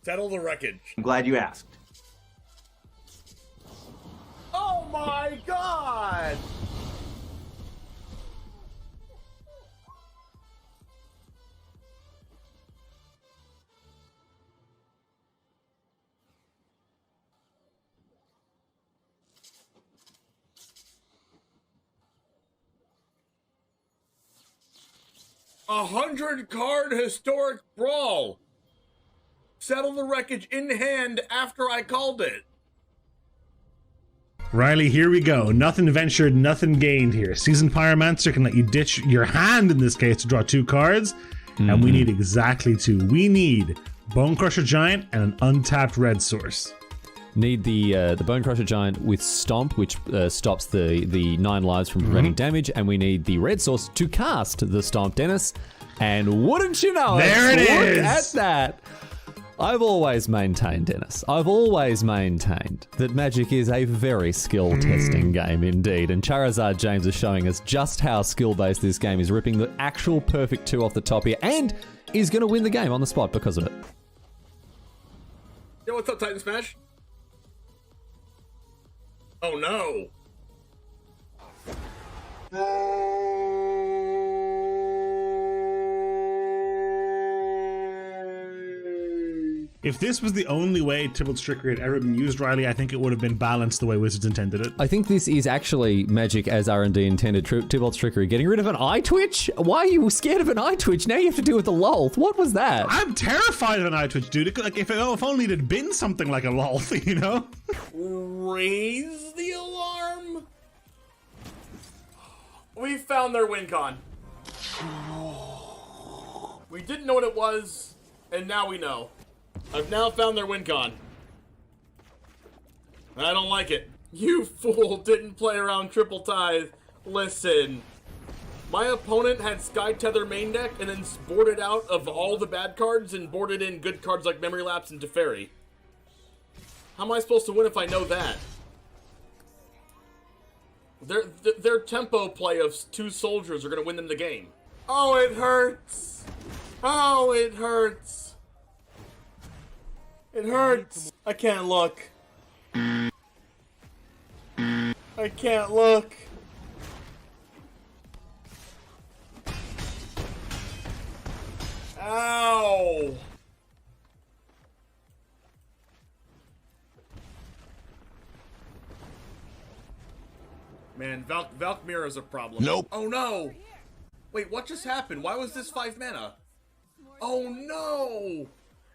Settle the wreckage. I'm glad you asked. Oh my god! A 100-card historic brawl. Settle the wreckage in hand after I called it. Riley, here we go. Nothing ventured, nothing gained here. Seasoned Pyromancer can let you ditch your hand in this case to draw 2 cards, and we need exactly 2. We need Bone Crusher Giant and an untapped red source. Need the Bone Crusher Giant with Stomp, which stops the 9 lives from preventing damage, and we need the red source to cast the Stomp, Dennis. And wouldn't you know there it is! Look at that! I've always maintained, Dennis, I've always maintained that Magic is a very skill-testing game indeed, and Charizard James is showing us just how skill-based this game is, ripping the actual perfect 2 off the top here, and is going to win the game on the spot because of it. Yo, what's up, Titan Smash? Oh no! If this was the only way Tybalt's Trickery had ever been used, Riley, I think it would have been balanced the way Wizards intended it. I think this is actually Magic as R&D intended. Tybalt's Trickery. Getting rid of an eye twitch? Why are you scared of an eye twitch? Now you have to deal with a lolth. What was that? I'm terrified of an eye twitch, dude. Like, if only it had been something like a lolth, you know? Raise the alarm. We found their win con. We didn't know what it was, and now we know. I've now found their win con. I don't like it. You fool didn't play around Triple Tithe. Listen. My opponent had Sky Tether main deck and then boarded out of all the bad cards and boarded in good cards like Memory Lapse and Teferi. How am I supposed to win if I know that? Their tempo play of 2 soldiers are going to win them the game. Oh, it hurts. Oh, it hurts. It hurts. I can't look. I can't look. Ow. Man, Valkmir is a problem. Nope. Oh no! Wait, what just happened? Why was this 5 mana? Oh no!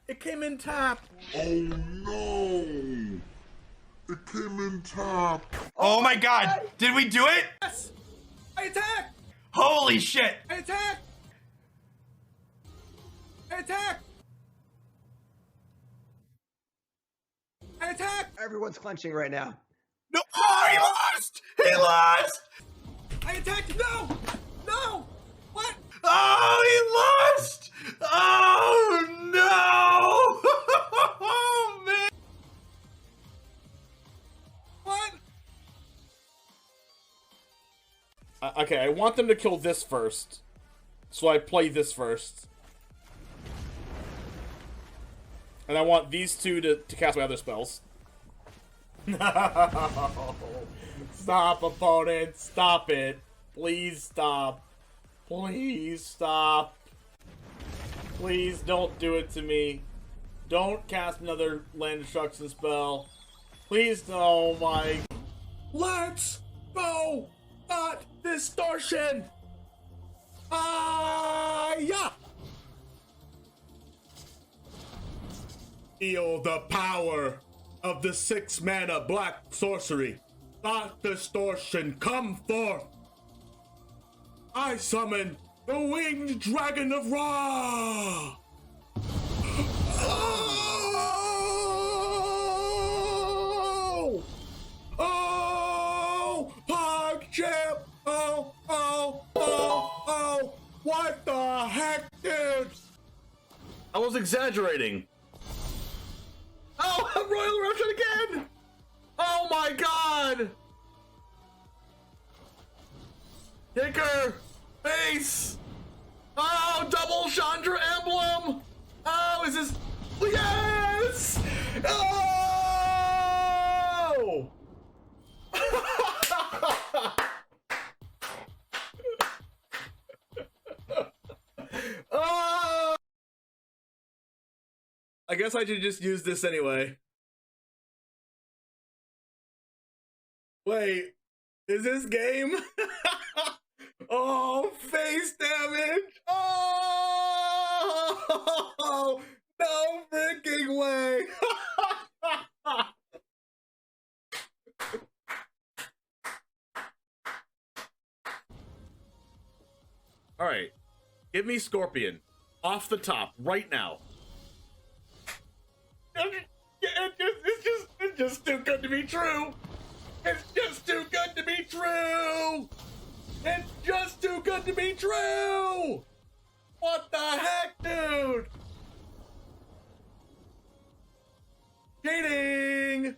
It came in tap. Oh no! It came in tap. Oh my god! Did we do it? Yes! I attack! Holy shit! I attack! I attack! I attack! Everyone's clenching right now. No! Oh, he lost! He lost! I attacked! No! No! What? Oh, he lost! Oh no! Oh man! What? Okay, I want them to kill this first. So I play this first. And I want these 2 to cast my other spells. No! Stop, opponent! Stop it! Please stop. Please stop. Please don't do it to me. Don't cast another land destruction spell. Please, oh my. Let's go! Not distortion! Yeah! Feel the power of the 6 mana black sorcery. Not distortion, come forth! I summon the winged dragon of Ra! Oh! Oh! PogChamp! Oh! Oh! Oh! Oh! What the heck, dude? I was exaggerating. Oh, Royal Eruption again! Oh my god! Kicker! Base! Oh, double Chandra emblem! Oh, is this... Yes! I guess I should just use this anyway. Wait, is this game? Oh, face damage! Oh, no freaking way! All right, give me Scorpion off the top right now. It's just too good to be true. It's just too good to be true. It's just too good to be true. What the heck, dude? Cheating.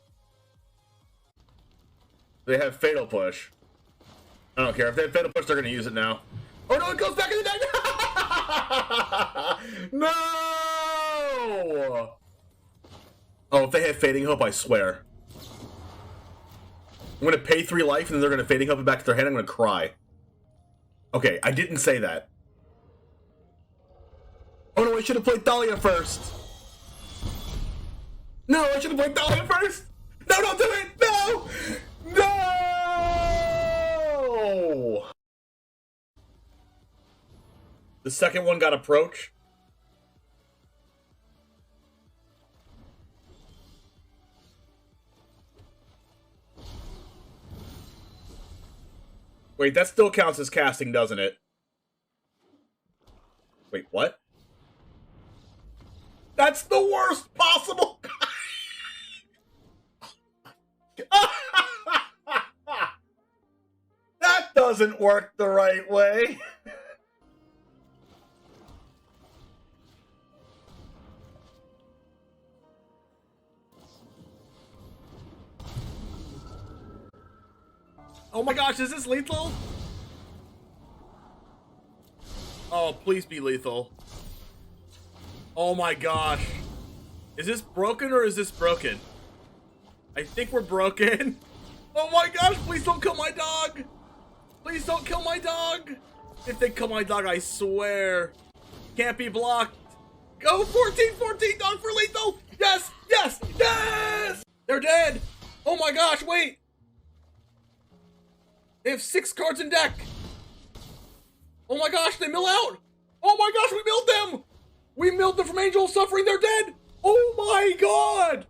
They have Fatal Push. I don't care. If they have Fatal Push, they're going to use it now. Oh, no, it goes back in the deck. No. Oh, if they have Fading Hope, I swear. I'm going to pay 3 life, and then they're going to Fading Hope it back to their hand. I'm going to cry. Okay, I didn't say that. Oh, no, I should have played Thalia first. No, I should have played Thalia first. No, don't do it. No. No. The second one got Approach. Wait, that still counts as casting, doesn't it? Wait, what? That's the worst possible. That doesn't work the right way. Oh my gosh, is this lethal? Oh, please be lethal. Oh my gosh. Is this broken or is this broken? I think we're broken. Oh my gosh, please don't kill my dog. Please don't kill my dog. If they kill my dog, I swear. Can't be blocked. Go 14-14 dog for lethal. Yes, yes, yes. They're dead. Oh my gosh, wait. They have 6 cards in deck. Oh my gosh, they mill out. Oh my gosh, we milled them. We milled them from Angel of Suffering. They're dead. Oh my god.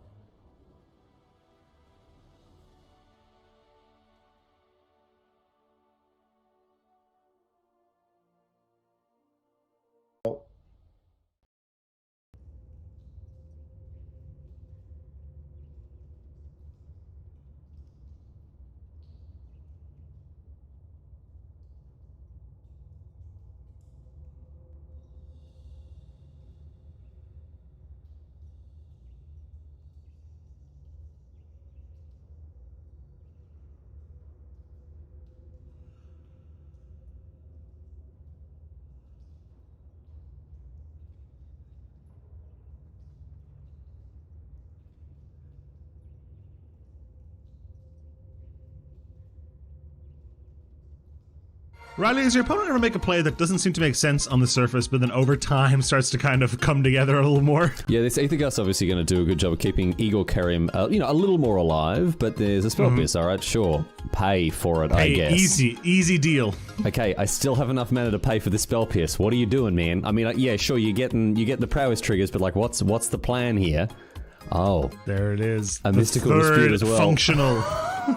Riley, does your opponent ever make a play that doesn't seem to make sense on the surface, but then over time starts to kind of come together a little more? Yeah, this Aethergast's obviously going to do a good job of keeping Igor Kerim, a little more alive, but there's a spell pierce, alright, sure. Pay for it, I guess. Easy deal. Okay, I still have enough mana to pay for the spell pierce. What are you doing, man? I mean, yeah, sure, you get the prowess triggers, but like, what's the plan here? Oh. There it is. A mystical dispute as well. Functional.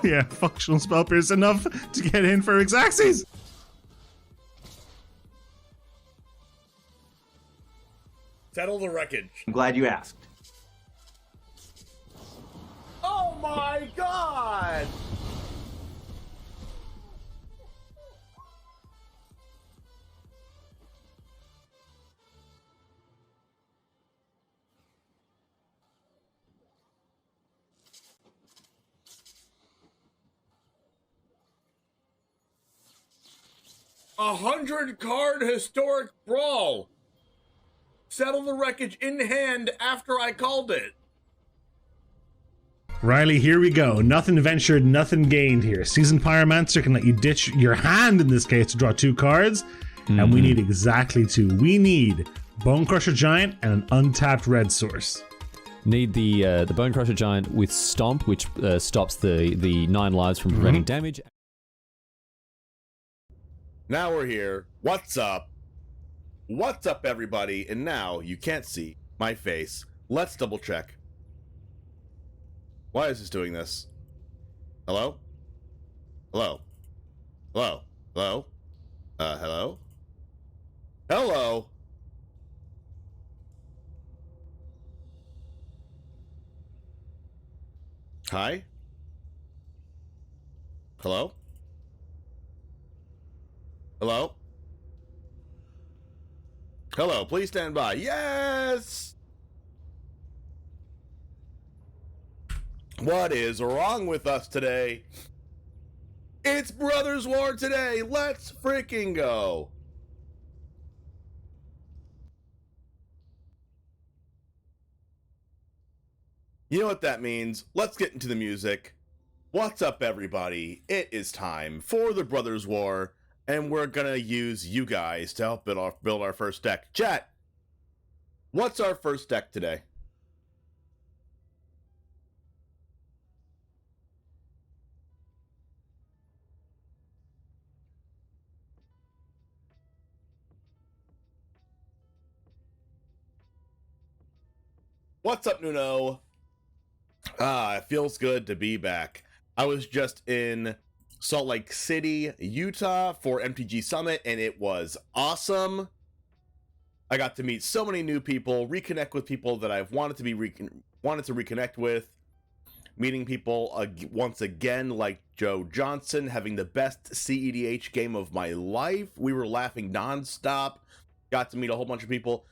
Yeah, functional spell pierce enough to get in for Xaxes. Settle the wreckage. I'm glad you asked. Oh my god! A 100-card historic brawl. Settle the wreckage in hand after I called it. Riley, here we go. Nothing ventured, nothing gained here. Seasoned Pyromancer can let you ditch your hand in this case to draw 2 cards. And we need exactly 2. We need Bone Crusher Giant and an untapped red source. Need the Bone Crusher Giant with Stomp, which stops the 9 lives from preventing damage. Now we're here. What's up? What's up, everybody? And now you can't see my face. Let's double check. Why is this doing this? Hello? Hello? Hello? Hello? Hello? Hello? Hi? Hello? Hello? Hello, please stand by. Yes! What is wrong with us today? It's Brothers War today. Let's freaking go. You know what that means? Let's get into the music. What's up, everybody? It is time for the Brothers War, and we're gonna use you guys to help build our first deck. Chat, what's our first deck today? What's up, Nuno? It feels good to be back. I was just in Salt Lake City, Utah for MTG Summit, and it was awesome. I got to meet so many new people, reconnect with people that I've wanted to reconnect with, meeting people once again like Joe Johnson, having the best CEDH game of my life. We were laughing nonstop. Got to meet a whole bunch of people.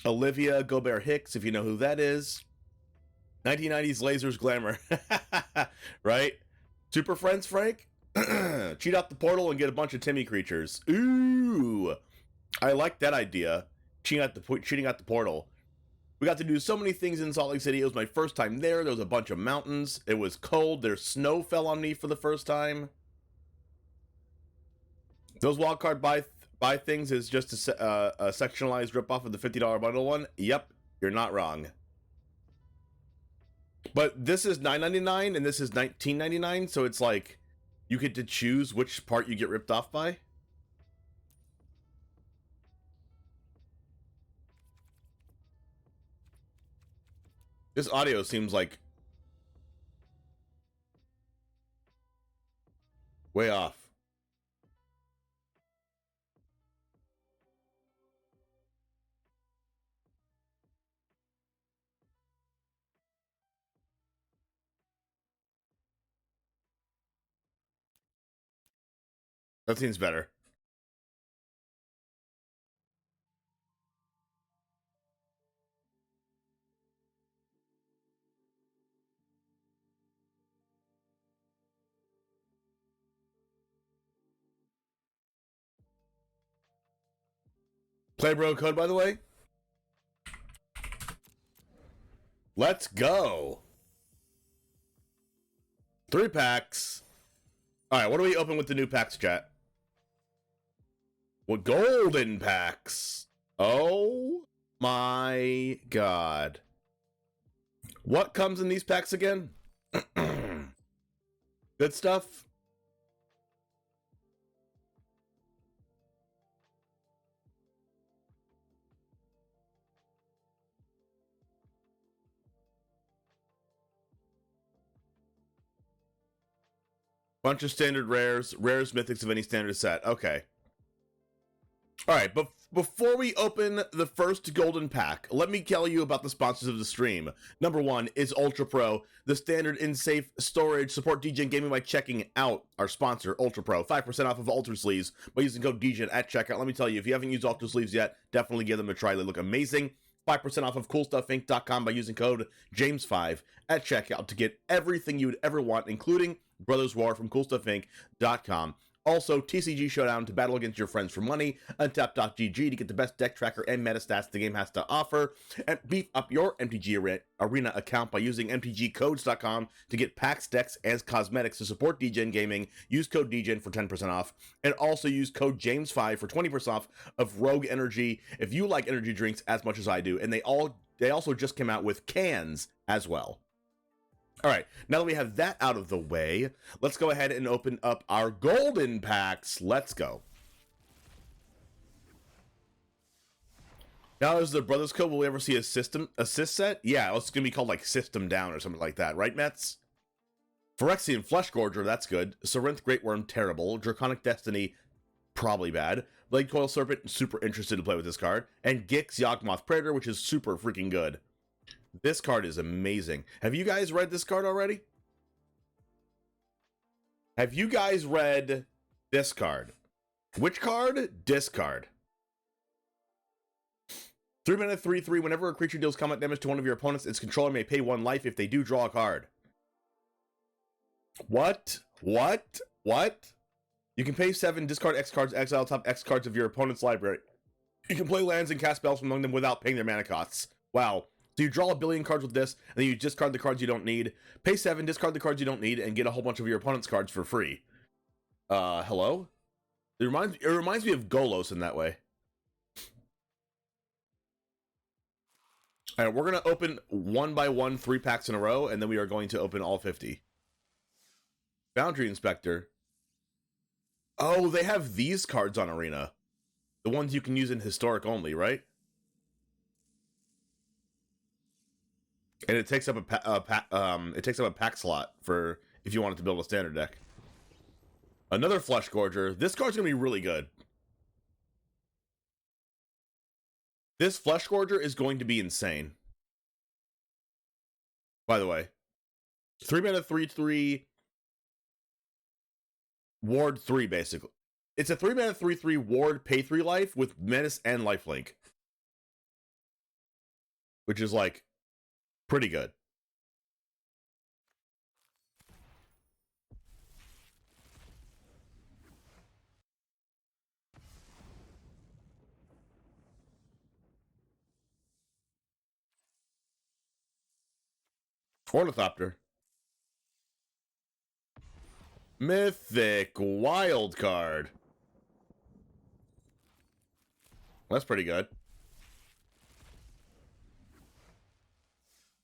Olivia Gobert Hicks, if you know who that is. 1990s Lasers Glamour. Right? Super Friends, Frank? Cheat out the portal and get a bunch of Timmy creatures. Ooh! I like that idea. Cheating out the portal. We got to do so many things in Salt Lake City. It was my first time there. There was a bunch of mountains. It was cold. There's snow fell on me for the first time. Those wildcard buy things is just a sectionalized ripoff of the $50 bundle one. Yep, you're not wrong. But this is $9.99 and this is $19.99, so it's like you get to choose which part you get ripped off by. This audio seems like way off. That seems better. Play bro code, by the way. Let's go. 3 packs. All right, what do we open with the new packs, chat? Well, golden packs. Oh my god. What comes in these packs again? Good stuff. Bunch of standard rares, mythics of any standard set. Okay. All right, but before we open the first golden pack, let me tell you about the sponsors of the stream. Number 1 is Ultra Pro, the standard in safe storage. Support DGen Gaming by checking out our sponsor, Ultra Pro. 5% off of Ultra Sleeves by using code DGen at checkout. Let me tell you, if you haven't used Ultra Sleeves yet, definitely give them a try. They look amazing. 5% off of CoolStuffInc.com by using code James5 at checkout to get everything you would ever want, including Brothers War from CoolStuffInc.com. Also, TCG Showdown to battle against your friends for money. Untap.gg to get the best deck tracker and meta stats the game has to offer. And beef up your MTG Arena account by using mtgcodes.com to get packs, decks, and cosmetics to support DGen Gaming. Use code DGen for 10% off. And also use code James5 for 20% off of Rogue Energy if you like energy drinks as much as I do. And they all they also just came out with cans as well. All right, now that we have that out of the way, let's go ahead and open up our golden packs. Let's go. Now, as the Brothers Code, will we ever see a assist set? Yeah, it's going to be called like System Down or something like that, right, Mets? Phyrexian Fleshgorger, that's good. Sarinth Great Worm, terrible. Draconic Destiny, probably bad. Blade Coil Serpent, super interested to play with this card. And Gix Yawgmoth Predator, which is super freaking good. This card is amazing. Have you guys read this card already? Have you guys read this card? Which card? Discard. 3 mana, 3/3. Whenever a creature deals combat damage to one of your opponents, its controller may pay 1 life if they do draw a card. What? What? What? You can pay 7, discard X cards, exile top X cards of your opponent's library. You can play lands and cast spells from among them without paying their mana costs. Wow. So you draw a billion cards with this, and then you discard the cards you don't need, pay 7, discard the cards you don't need, and get a whole bunch of your opponent's cards for free. Hello? It reminds me of Golos in that way. Alright, we're going to open 1 by 1 3 packs in a row, and then we are going to open all 50. Boundary Inspector. Oh, they have these cards on Arena. The ones you can use in Historic only, right? And it takes up a pack slot for if you wanted to build a standard deck. Another Fleshgorger. This card's gonna be really good. This Fleshgorger is going to be insane. By the way, 3 mana, 3/3, ward 3 basically. It's a 3 mana, 3/3 ward, pay 3 life with menace and lifelink, which is like pretty good. Ornithopter. Mythic wild card. That's pretty good.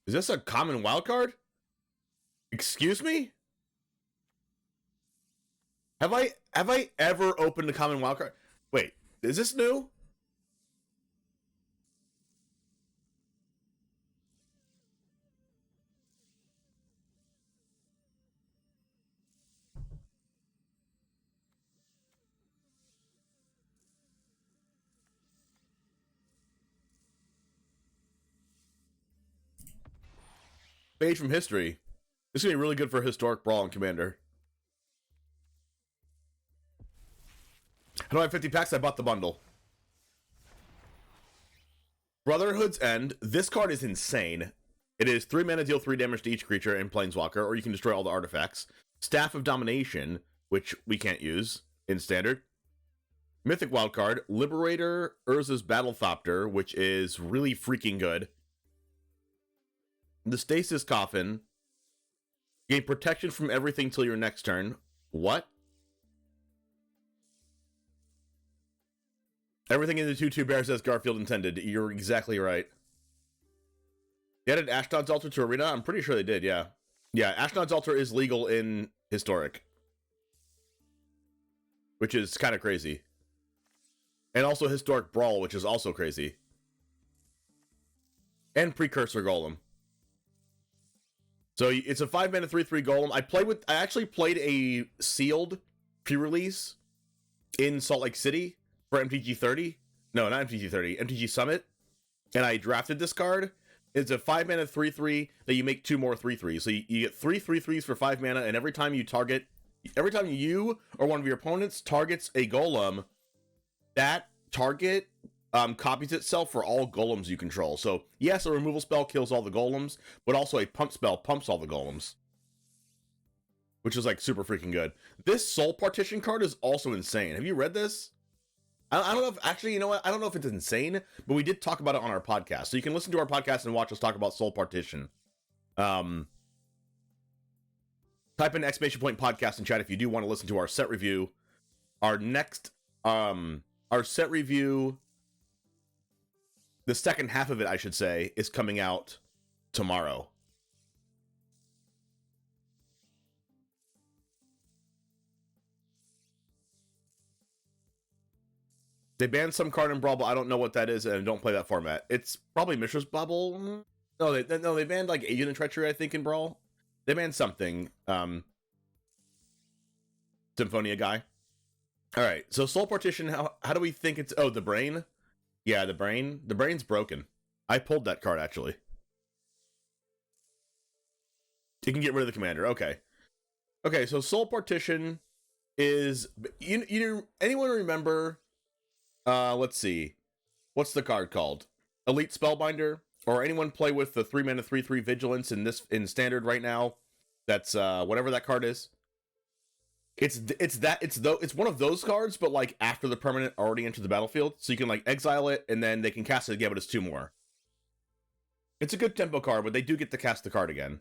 Is this a common wild card? Excuse me? Have I ever opened a common wild card? Wait, is this new? Page from history. This is going to be really good for Historic Brawl and Commander. How do I have 50 packs? I bought the bundle. Brotherhood's End. This card is insane. It is 3 mana, deal 3 damage to each creature and Planeswalker, or you can destroy all the artifacts. Staff of Domination, which we can't use in Standard. Mythic Wildcard. Liberator, Urza's Battlethopter, which is really freaking good. The Stasis Coffin. Gain protection from everything till your next turn. What? Everything in the 2/2 bears as Garfield intended. You're exactly right. They added Ashnod's Altar to Arena? I'm pretty sure they did, yeah. Yeah, Ashnod's Altar is legal in Historic, which is kind of crazy. And also Historic Brawl, which is also crazy. And Precursor Golem. So it's a 5 mana 3/3 golem. I actually played a sealed pre-release in Salt Lake City for MTG 30. No, not MTG 30, MTG Summit. And I drafted this card. It's a 5 mana 3/3 that you make 2 more 3/3s. So you get 3 3/3s for 5 mana, and every time you or one of your opponents targets a golem, that target copies itself for all golems you control. So yes, a removal spell kills all the golems, but also a pump spell pumps all the golems, which is like super freaking good. This Soul Partition card is also insane. Have you read this? I don't know if actually, you know what? I don't know if it's insane, but we did talk about it on our podcast. So you can listen to our podcast and watch us talk about Soul Partition. Type in !podcast in chat if you do want to listen to our set review. Our next our set review the second half of it, I should say, is coming out tomorrow. They banned some card in Brawl, but I don't know what that is, and I don't play that format. It's probably Mishra's Bubble. No, they banned like Agent of Treachery, I think, in Brawl. They banned something. Symphonia guy. All right, so Soul Partition. How do we think it's? Oh, the brain. Yeah, the brain. The brain's broken. I pulled that card actually. You can get rid of the commander. Okay. Okay, so Soul Partition is anyone remember? Let's see. What's the card called? Elite Spellbinder? Or anyone play with the 3-mana 3/3 Vigilance in standard right now? That's whatever that card is. It's one of those cards, but like after the permanent already entered the battlefield, so you can like exile it and then they can cast it again, but it's 2 more. It's a good tempo card, but they do get to cast the card again.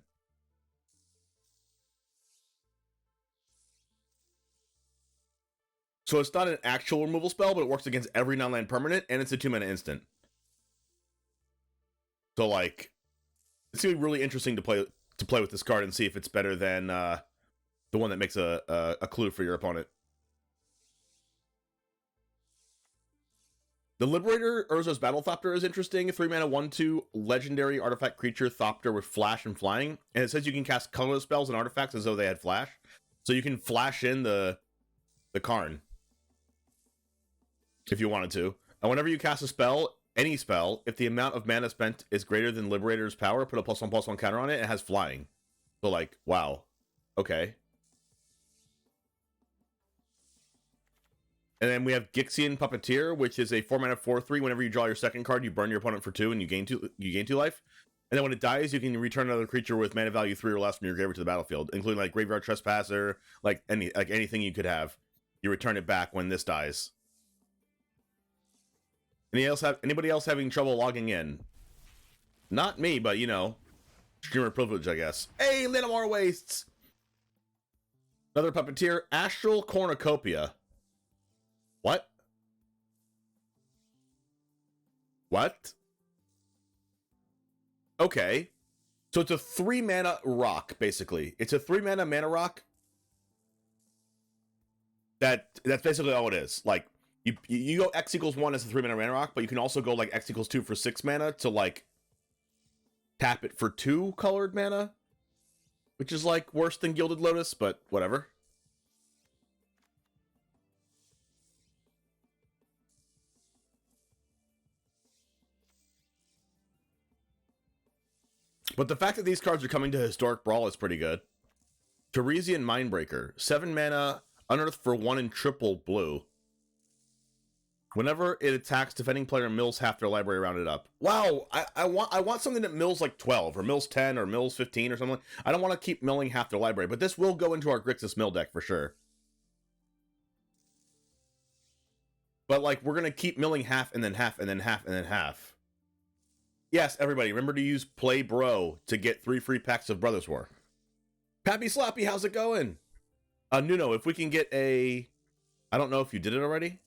So it's not an actual removal spell, but it works against every non-land permanent, and it's a 2-mana instant. So like, it's gonna be really interesting to play with this card and see if it's better than the one that makes a clue for your opponent. The Liberator Urza's Battle Thopter is interesting. 3-mana 1/2 legendary artifact creature Thopter with flash and flying, and it says you can cast colorless spells and artifacts as though they had flash, so you can flash in the Karn if you wanted to. And whenever you cast a spell, any spell, if the amount of mana spent is greater than Liberator's power, put a +1/+1 counter on it. It has flying. So like, wow. Okay. And then we have Gixian Puppeteer, which is a 4-mana 4/3. Whenever you draw your second card, you burn your opponent for 2 and you gain 2 life. And then when it dies, you can return another creature with mana value 3 or less from your graveyard to the battlefield, including like Graveyard Trespasser, like anything you could have. You return it back when this dies. Anybody else having trouble logging in? Not me, but you know, streamer privilege, I guess. Hey, Linamar Wastes! Another Puppeteer, Astral Cornucopia. What? What? Okay. So it's a 3-mana rock, basically. It's a 3-mana mana rock. That's basically all it is. Like, you go X = 1 as a 3-mana mana rock, but you can also go like X = 2 for 6 mana to like tap it for 2 colored mana, which is like worse than Gilded Lotus, but whatever. But the fact that these cards are coming to Historic Brawl is pretty good. Teresian Mindbreaker, 7 mana, unearth for 1 in triple blue. Whenever it attacks, defending player mills half their library rounded up. Wow, I want something that mills like 12 or mills 10 or mills 15 or something. I don't want to keep milling half their library, but this will go into our Grixis mill deck for sure. But like, we're gonna keep milling half and then half and then half and then half. Yes, everybody, remember to use Play Bro to get 3 free packs of Brothers War. Pappy Sloppy, how's it going? Nuno, if we can get a, I don't know if you did it already,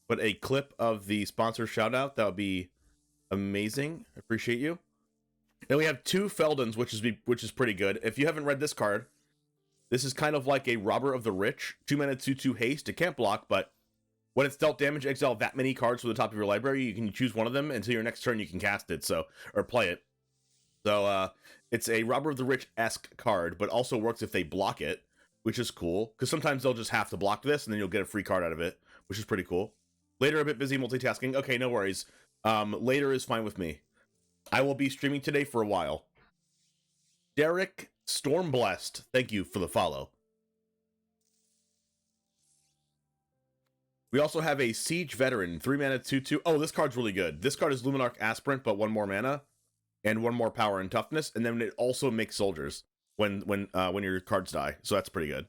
but a clip of the sponsor shout out, that would be amazing. I appreciate you. And we have 2 Feldons, which is pretty good. If you haven't read this card, this is kind of like a Robber of the Rich. 2 mana 2/2 haste. It can't block, but when it's dealt damage, exile that many cards from the top of your library. You can choose one of them until your next turn. You can cast it, or play it. So it's a Robber of the Rich-esque card, but also works if they block it, which is cool. Because sometimes they'll just have to block this, and then you'll get a free card out of it, which is pretty cool. Later, a bit busy multitasking. Okay, no worries. Later is fine with me. I will be streaming today for a while. Derek Stormblessed, thank you for the follow. We also have a Siege Veteran, 3 mana 2/2. Oh, this card's really good. This card is Luminarch Aspirant, but 1 more mana and 1 more power and toughness, and then it also makes soldiers when your cards die. So that's pretty good.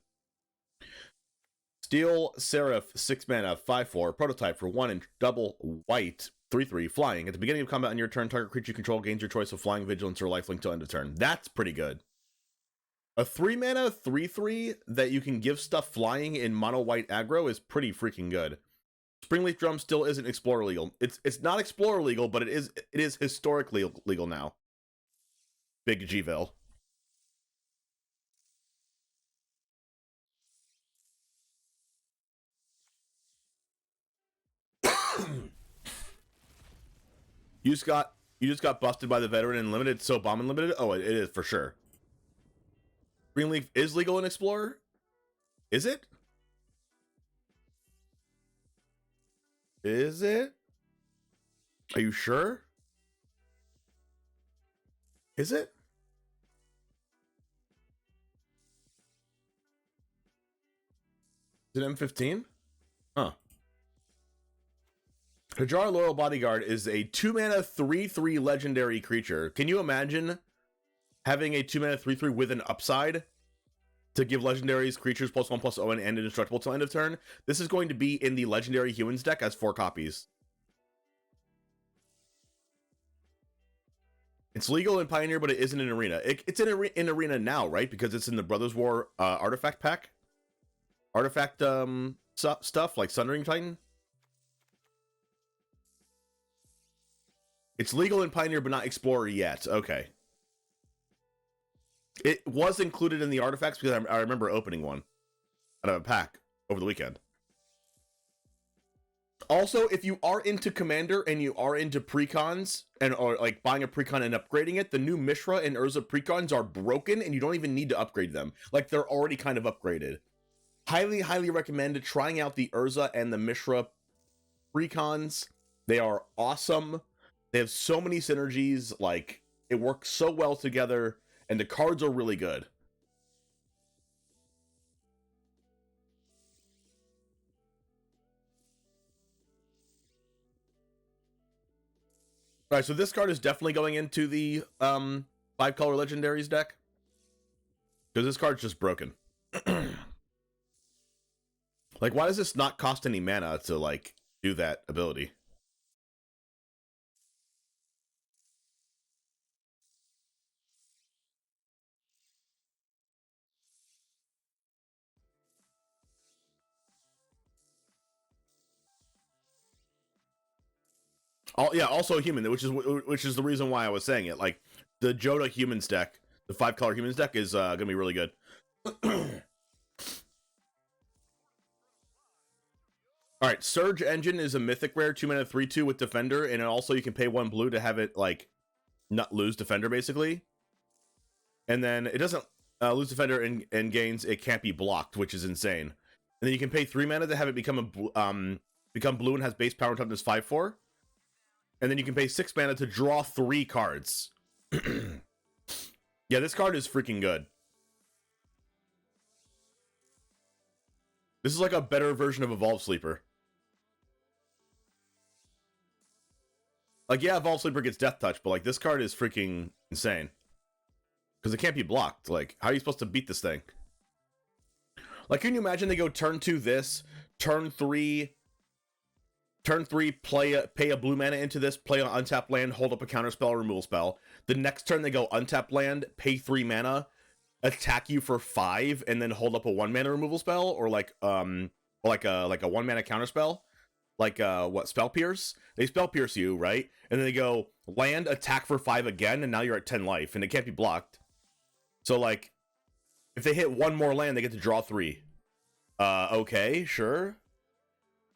Steel Seraph, 6 mana, 5/4, prototype for 1 in double white, 3/3, flying. At the beginning of combat on your turn, target creature you control gains your choice of flying, vigilance, or lifelink till end of turn. That's pretty good. A 3 mana 3/3 that you can give stuff flying in mono white aggro is pretty freaking good. Springleaf Drum still isn't Explorer legal. It's not Explorer legal, but it is historically legal now. Big Gville. You just got busted by the veteran in limited, so bomb unlimited. Oh, it is for sure. Greenleaf is legal in Explorer. Is it? Is it? Are you sure? Is it? Is it M15? Huh. Hajar Loyal Bodyguard is a 2-mana 3/3 legendary creature. Can you imagine having a 2-mana 3/3 with an upside to give legendaries creatures +1/+0 and indestructible till end of turn? This is going to be in the legendary humans deck as 4 copies. It's legal in Pioneer, but it isn't in Arena. It's in Arena now, right? Because it's in the Brothers War artifact pack. Artifact stuff like Sundering Titan. It's legal in Pioneer, but not Explorer yet. Okay. It was included in the artifacts because I remember opening one out of a pack over the weekend. Also, if you are into Commander and you are into precons or like buying a precon and upgrading it, the new Mishra and Urza precons are broken and you don't even need to upgrade them. Like they're already kind of upgraded. Highly, highly recommend trying out the Urza and the Mishra precons. They are awesome. They have so many synergies, like it works so well together, and the cards are really good. All right, so this card is definitely going into the 5-color legendaries deck because this card's just broken. Like, why does this not cost any mana to like do that ability? Yeah, also human, which is the reason why I was saying it. Like the Joda humans deck, the 5-color humans deck is gonna be really good. All right, Surge Engine is a mythic rare 2-mana 3/2 with Defender, and also you can pay 1 blue to have it like not lose Defender basically. And then it doesn't lose Defender and gains it can't be blocked, which is insane. And then you can pay 3 mana to have it become blue and has base power and toughness 5/4. And then you can pay 6 mana to draw 3 cards. Yeah, this card is freaking good. This is like a better version of Evolve Sleeper. Like, yeah, Evolve Sleeper gets Death Touch, but like this card is freaking insane. Because it can't be blocked. Like, how are you supposed to beat this thing? Like, can you imagine they go turn 2 this, turn 3, pay a blue mana into this, play an untapped land, hold up a counter spell or removal spell. The next turn they go untap land, pay 3 mana, attack you for 5, and then hold up a 1 mana removal spell, or like a 1 mana counter spell. Like what, Spell Pierce? They Spell Pierce you, right? And then they go land, attack for 5 again, and now you're at 10 life, and it can't be blocked. So like if they hit 1 more land, they get to draw 3. Okay, sure.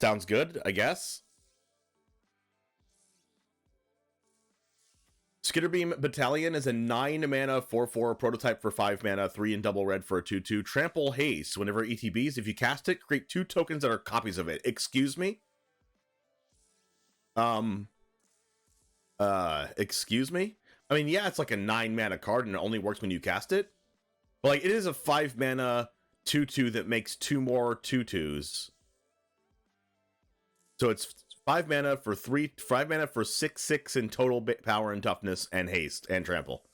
Sounds good, I guess. Skitterbeam Battalion is a 9-mana 4/4 prototype for 5 mana, 3 and double red for a 2/2. Trample Haste. Whenever ETBs, if you cast it, create 2 tokens that are copies of it. Excuse me? Excuse me? I mean, yeah, it's like a 9-mana card and it only works when you cast it. But like, it is a 5-mana 2/2 that makes 2 more 2/2s. So it's 5 mana for 6/6 in total power and toughness and haste and trample.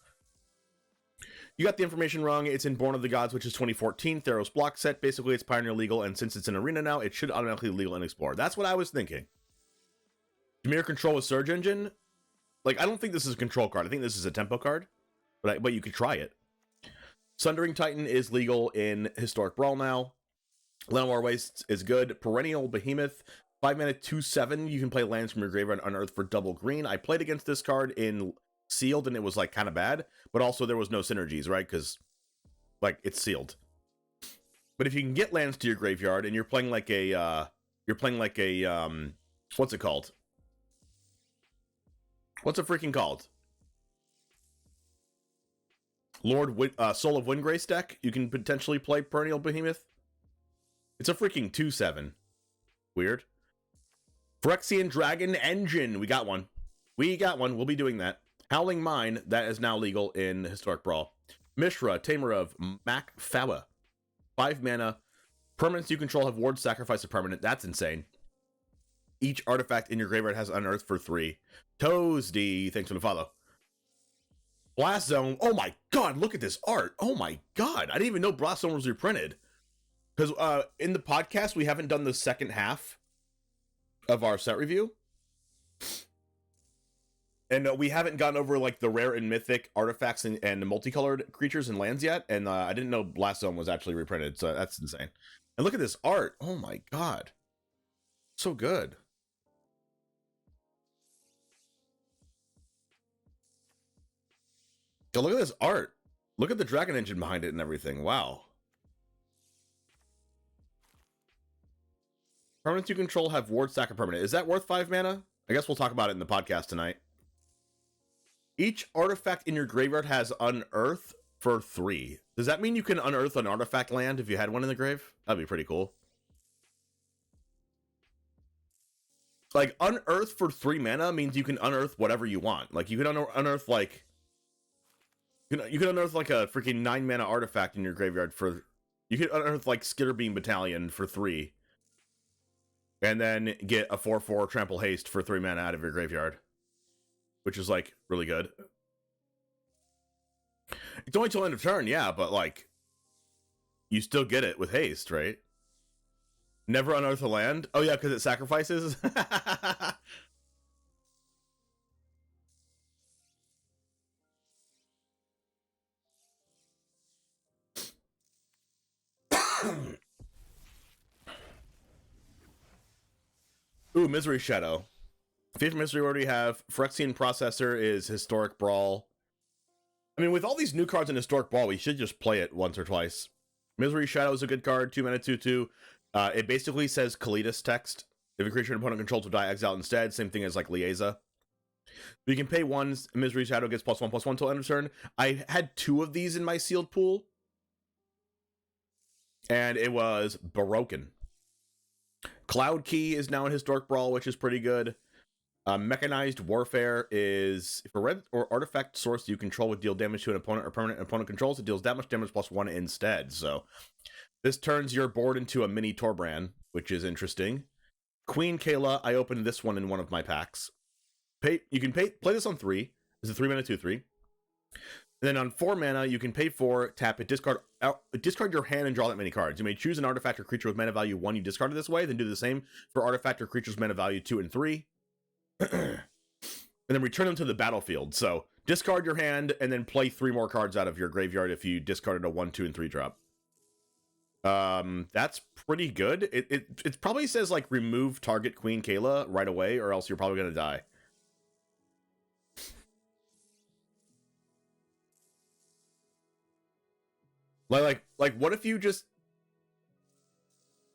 You got the information wrong. It's in Born of the Gods, which is 2014 Theros block set. Basically, it's Pioneer legal, and since it's in Arena now, it should automatically be legal in Explorer. That's what I was thinking. Jameer Control with Surge Engine. Like, I don't think this is a control card. I think this is a tempo card, but you could try it. Sundering Titan is legal in Historic Brawl now. Llanowar Waste is good. Perennial Behemoth. 5 mana 2/7. You can play lands from your graveyard unearthed for double green. I played against this card in sealed, and it was like kind of bad, but also there was no synergies, right? Because like it's sealed. But if you can get lands to your graveyard and you're playing like a what's it called? What's it freaking called? Soul of Windgrace deck, you can potentially play Perennial Behemoth. It's a freaking 2/7. Weird. Phyrexian Dragon Engine. We got one. We'll be doing that. Howling Mine, that is now legal in Historic Brawl. Mishra, Tamer of Macfawa. 5 mana. Permanents you control have ward, sacrifice a permanent. That's insane. Each artifact in your graveyard has unearthed for 3. Toasty, thanks for the follow. Blast Zone. Oh my god, look at this art. Oh my god. I didn't even know Blast Zone was reprinted. Because in the podcast, we haven't done the second half of our set review. And we haven't gone over like the rare and mythic artifacts and the multicolored creatures and lands yet. And I didn't know Blast Zone was actually reprinted. So that's insane. And look at this art. Oh my god. So good. So look at this art. Look at the dragon engine behind it and everything. Wow. Permanents you control have ward, sack, or permanent. Is that worth 5 mana? I guess we'll talk about it in the podcast tonight. Each artifact in your graveyard has unearth for 3. Does that mean you can unearth an artifact land if you had one in the grave? That'd be pretty cool. Like, unearth for 3 mana means you can unearth whatever you want. Like, you can unearth, like... You can unearth, like, a freaking 9 mana artifact in your graveyard for... You can unearth, like, Skitterbeam Battalion for 3. And then get a 4/4 Trample Haste for 3 mana out of your graveyard. Which is, like, really good. It's only till end of turn, yeah, but, like... You still get it with haste, right? Never unearth a land? Oh, yeah, because it sacrifices? Ooh, Misery Shadow. Favorite Misery we already have. Phyrexian Processor is Historic Brawl. I mean, with all these new cards in Historic Brawl, we should just play it once or twice. Misery Shadow is a good card. 2 mana, 2/2. It basically says Kalidas text. If a creature an opponent controls will die, exile instead. Same thing as like Liaza. You can pay 1. Misery Shadow gets +1/+1 till end of turn. I had 2 of these in my sealed pool. And it was broken. Cloud Key is now in Historic Brawl, which is pretty good. Mechanized Warfare is if a red or artifact source you control would deal damage to an opponent or permanent opponent controls, it deals that much damage +1 instead. So this turns your board into a mini Torbran, which is interesting. Queen Kayla, I opened this one in one of my packs. You can play this on 3. It's a 3 mana 2/3. And then on 4 mana, you can pay 4, tap it, discard your hand and draw that many cards. You may choose an artifact or creature with mana value 1 you discarded this way, then do the same for artifact or creatures with mana value 2 and 3. And then return them to the battlefield. So discard your hand and then play 3 more cards out of your graveyard if you discarded a 1, 2, and 3 drop. That's pretty good. It probably says like remove target Queen Kayla right away, or else you're probably gonna die. Like what if you just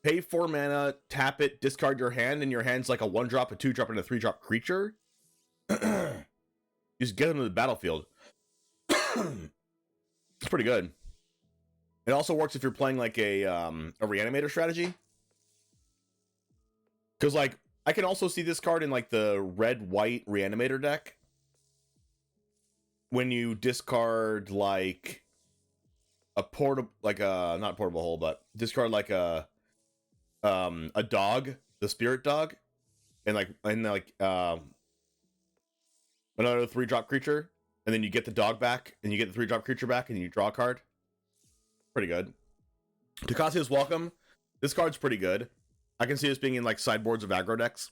pay 4 mana, tap it, discard your hand, and your hand's like a 1-drop, a 2-drop, and a 3-drop creature? Just get them to the battlefield. It's pretty good. It also works if you're playing like a reanimator strategy. Because like I can also see this card in like the red-white reanimator deck. When you discard like a portable, like a not portable hole, but discard like a dog, the spirit dog, and another 3-drop creature, and then you get the dog back, and you get the 3-drop creature back, and you draw a card. Pretty good. Takasia's Welcome. This card's pretty good. I can see this being in like sideboards of aggro decks.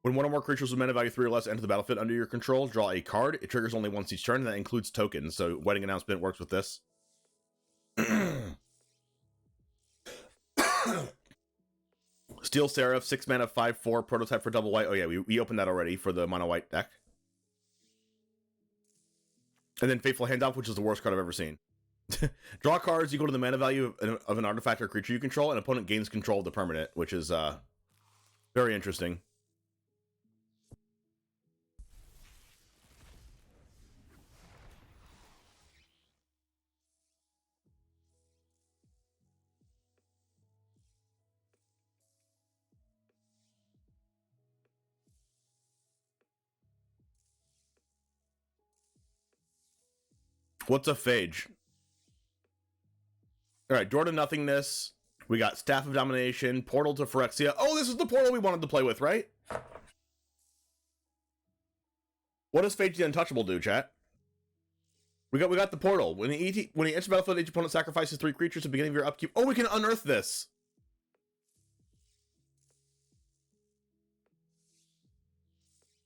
When one or more creatures with mana value 3 or less enter the battlefield under your control, draw a card. It triggers only once each turn, and that includes tokens. So Wedding Announcement works with this. Steel Seraph, 6 mana, 5/4, prototype for double white. Oh yeah, we opened that already for the mono white deck. And then Fateful Handoff, which is the worst card I've ever seen. Draw cards equal to the mana value of an artifact or creature you control, and opponent gains control of the permanent, which is very interesting. What's a phage? Alright, Door to Nothingness. We got Staff of Domination, Portal to Phyrexia. Oh, this is the portal we wanted to play with, right? What does Phage the Untouchable do, chat? We got the portal. When he enters the battlefield, each opponent sacrifices 3 creatures at the beginning of your upkeep. Oh, we can unearth this!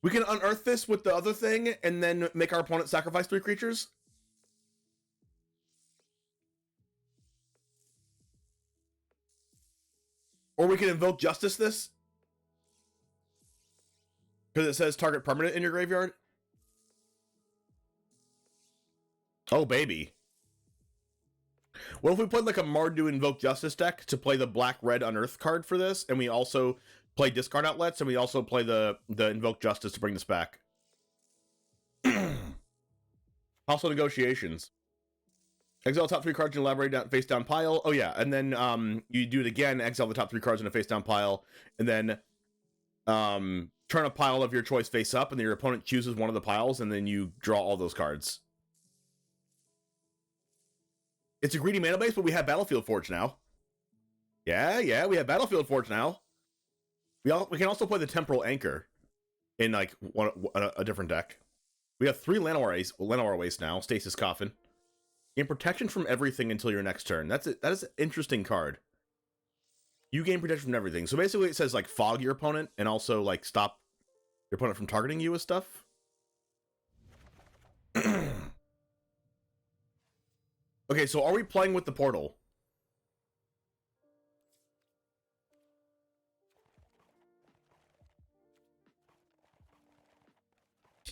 We can unearth this with the other thing, and then make our opponent sacrifice 3 creatures? Or we can invoke Justice this? Because it says target permanent in your graveyard? Oh, baby. What if we played like a Mardu Invoke Justice deck to play the black-red Unearth card for this, and we also play discard outlets, and we also play the Invoke Justice to bring this back? Also Negotiations. Exile top 3 cards in a library face down pile. Oh yeah, and then you do it again, exile the top 3 cards in a face down pile, and then turn a pile of your choice face up, and then your opponent chooses one of the piles, and then you draw all those cards. It's a greedy mana base, but we have Battlefield Forge now. Yeah, we have Battlefield Forge now. We can also play the Temporal Anchor in like a different deck. We have 3 Llanowar Waste now. Stasis Coffin. Gain protection from everything until your next turn. That is an interesting card. You gain protection from everything. So basically it says like fog your opponent and also like stop your opponent from targeting you with stuff. Okay, so are we playing with the portal?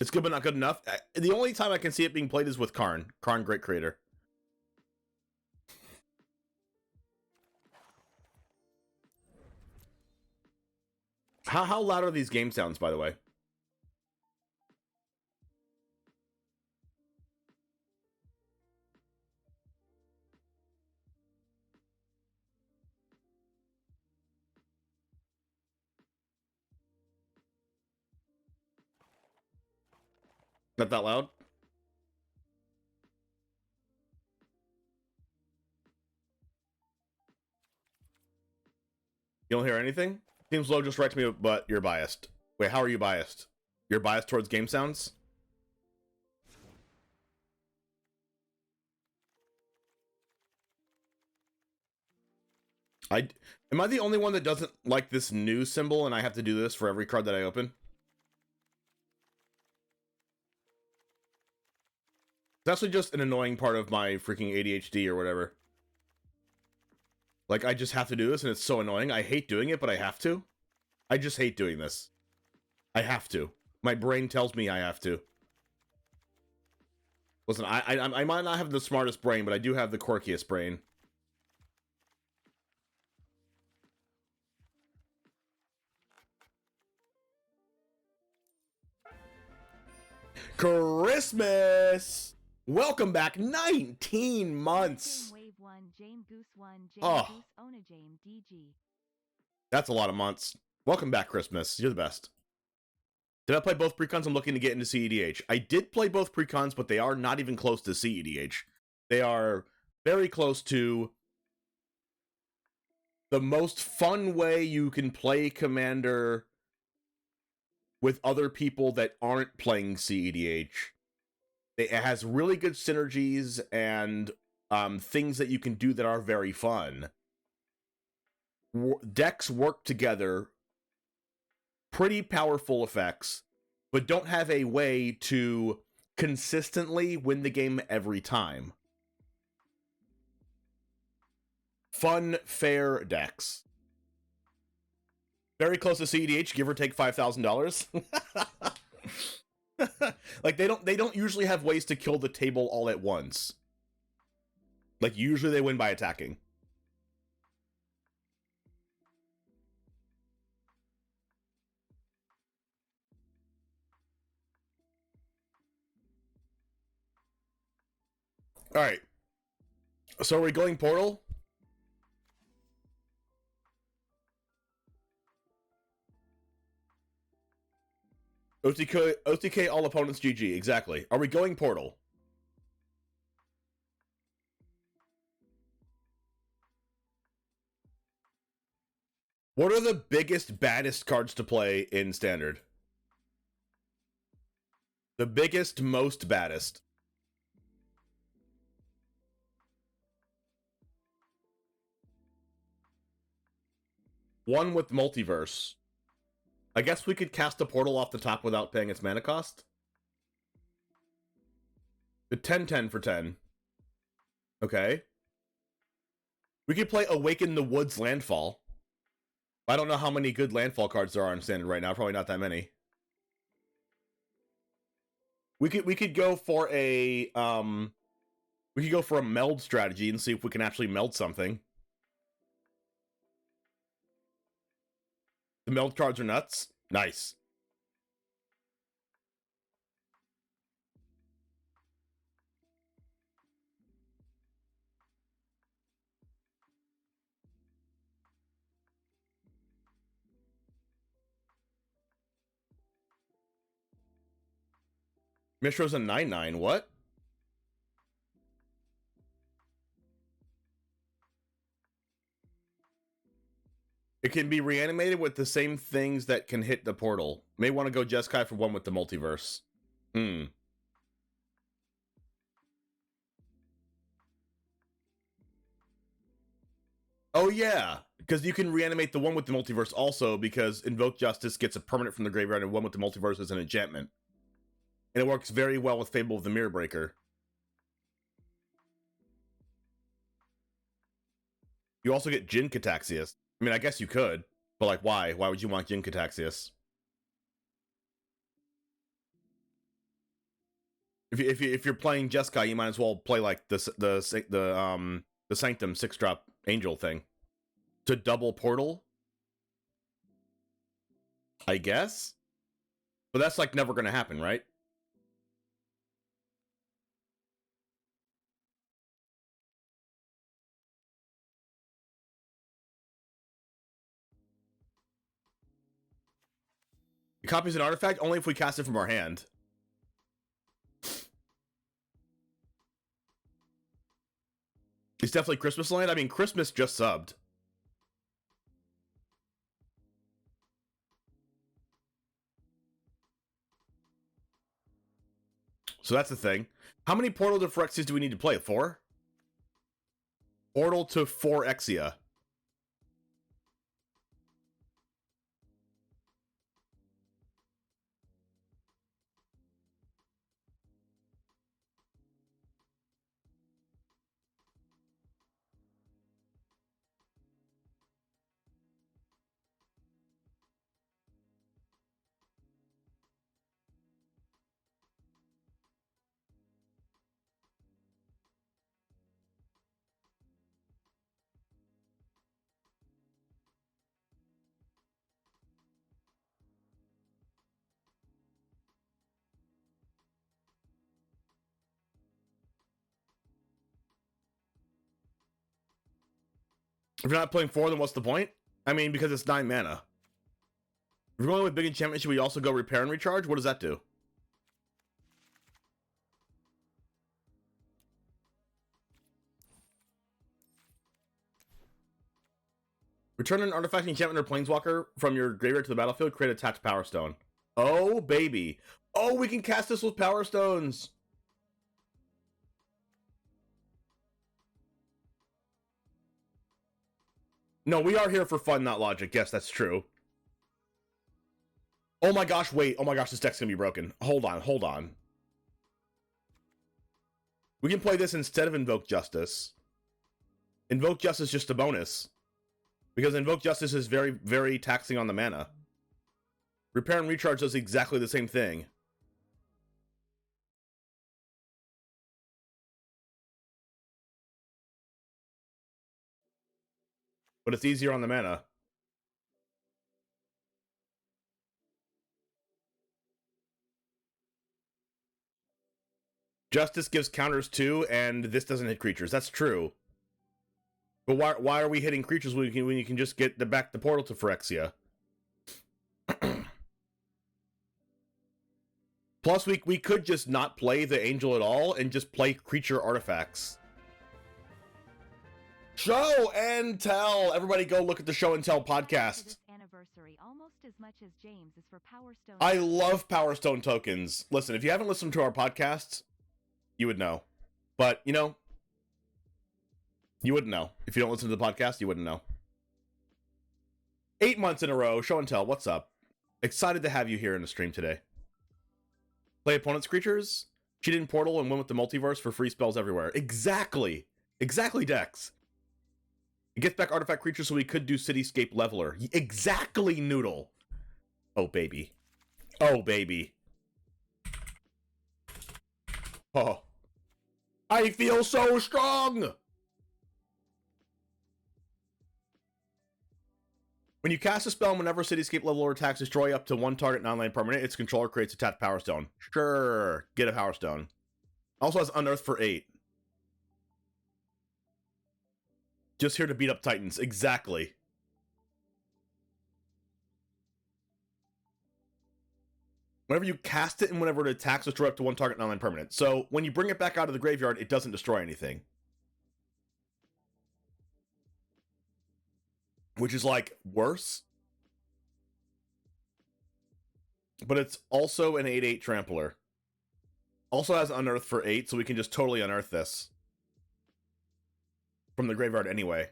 It's good but not good enough. The only time I can see it being played is with Karn. Karn, great creator. How loud are these game sounds, by the way? Not that loud? You don't hear anything? Seems low, just right to me, but you're biased. Wait, how are you biased? You're biased towards game sounds? Am I the only one that doesn't like this new symbol and I have to do this for every card that I open? It's actually just an annoying part of my freaking ADHD or whatever. Like, I just have to do this, and it's so annoying. I hate doing it, but I have to. I just hate doing this. I have to. My brain tells me I have to. Listen, I might not have the smartest brain, but I do have the quirkiest brain. Christmas! Welcome back, 19 months. Oh, that's a lot of months. Welcome back, Christmas. You're the best. Did I play both precons? I'm looking to get into CEDH. I did play both precons, but they are not even close to CEDH. They are very close to the most fun way you can play Commander with other people that aren't playing CEDH. It has really good synergies and things that you can do that are very fun. Decks work together, pretty powerful effects, but don't have a way to consistently win the game every time. Fun, fair decks. Very close to CEDH, give or take $5,000. Like they don't usually have ways to kill the table all at once. Like usually they win by attacking. All right. So are we going Portal? OTK all opponents GG, exactly. Are we going Portal? What are the biggest, baddest cards to play in Standard? The biggest, most baddest. One with Multiverse. I guess we could cast a portal off the top without paying its mana cost. The 10/10 for 10. Okay. We could play Awaken the Woods Landfall. I don't know how many good landfall cards there are in Standard right now. Probably not that many. We could go for a meld strategy and see if we can actually meld something. The meld cards are nuts. Nice. Mishra's a 9/9. What? It can be reanimated with the same things that can hit the portal. May want to go Jeskai for one with the multiverse. Oh yeah, because you can reanimate the one with the multiverse also, because Invoke Justice gets a permanent from the graveyard and one with the multiverse is an enchantment. And it works very well with Fable of the Mirror Breaker. You also get Jin Cataxius. I mean, I guess you could, but like, why? Why would you want Jin Cataxius? If you're playing Jeskai, you might as well play like the Sanctum 6-drop Angel thing to double portal. I guess, but that's like never gonna happen, right? It copies an artifact only if we cast it from our hand. It's definitely Christmas Land. I mean, Christmas just subbed. So that's the thing. How many Portal to Phyrexias do we need to play? 4? Portal to 4 Exia. If you're not playing 4, then what's the point? I mean, because it's 9 mana. If we're going with big enchantment, should we also go repair and recharge? What does that do? Return an artifact, enchantment, or planeswalker from your graveyard to the battlefield. Create a tapped Power Stone. Oh, baby. Oh, we can cast this with Power Stones. No, we are here for fun, not logic. Yes, that's true. Oh my gosh, wait. Oh my gosh, this deck's gonna be broken. Hold on, hold on. We can play this instead of Invoke Justice. Invoke Justice just a bonus. Because Invoke Justice is very, very taxing on the mana. Repair and Recharge does exactly the same thing. But it's easier on the mana. Justice gives counters too, and this doesn't hit creatures. That's true. But why are we hitting creatures when you can just get back the portal to Phyrexia? Plus, we could just not play the Angel at all and just play creature artifacts. Show and Tell! Everybody go look at the Show and Tell podcast. Anniversary almost as much as James is for Power Stone. I love Power Stone tokens. Listen, if you haven't listened to our podcasts, you would know. But, you know, you wouldn't know. If you don't listen to the podcast, you wouldn't know. 8 months in a row, Show and Tell, what's up? Excited to have you here in the stream today. Play opponent's creatures? Cheat in Portal and win with the multiverse for free spells everywhere. Exactly! Exactly, Dex. It gets back artifact creatures so we could do Cityscape Leveler. Exactly, Noodle! Oh, baby. Oh, baby. Oh. I feel so strong! When you cast a spell, whenever Cityscape Leveler attacks, destroy up to one target non-land permanent, its controller creates a tapped Power Stone. Sure, get a Power Stone. Also has Unearth for 8. Just here to beat up Titans. Exactly. Whenever you cast it and whenever it attacks, destroy up to one target non-land permanent. So when you bring it back out of the graveyard, it doesn't destroy anything. Which is, like, worse. But it's also an 8/8 Trampler. Also has Unearth for 8, so we can just totally unearth this. From the graveyard anyway.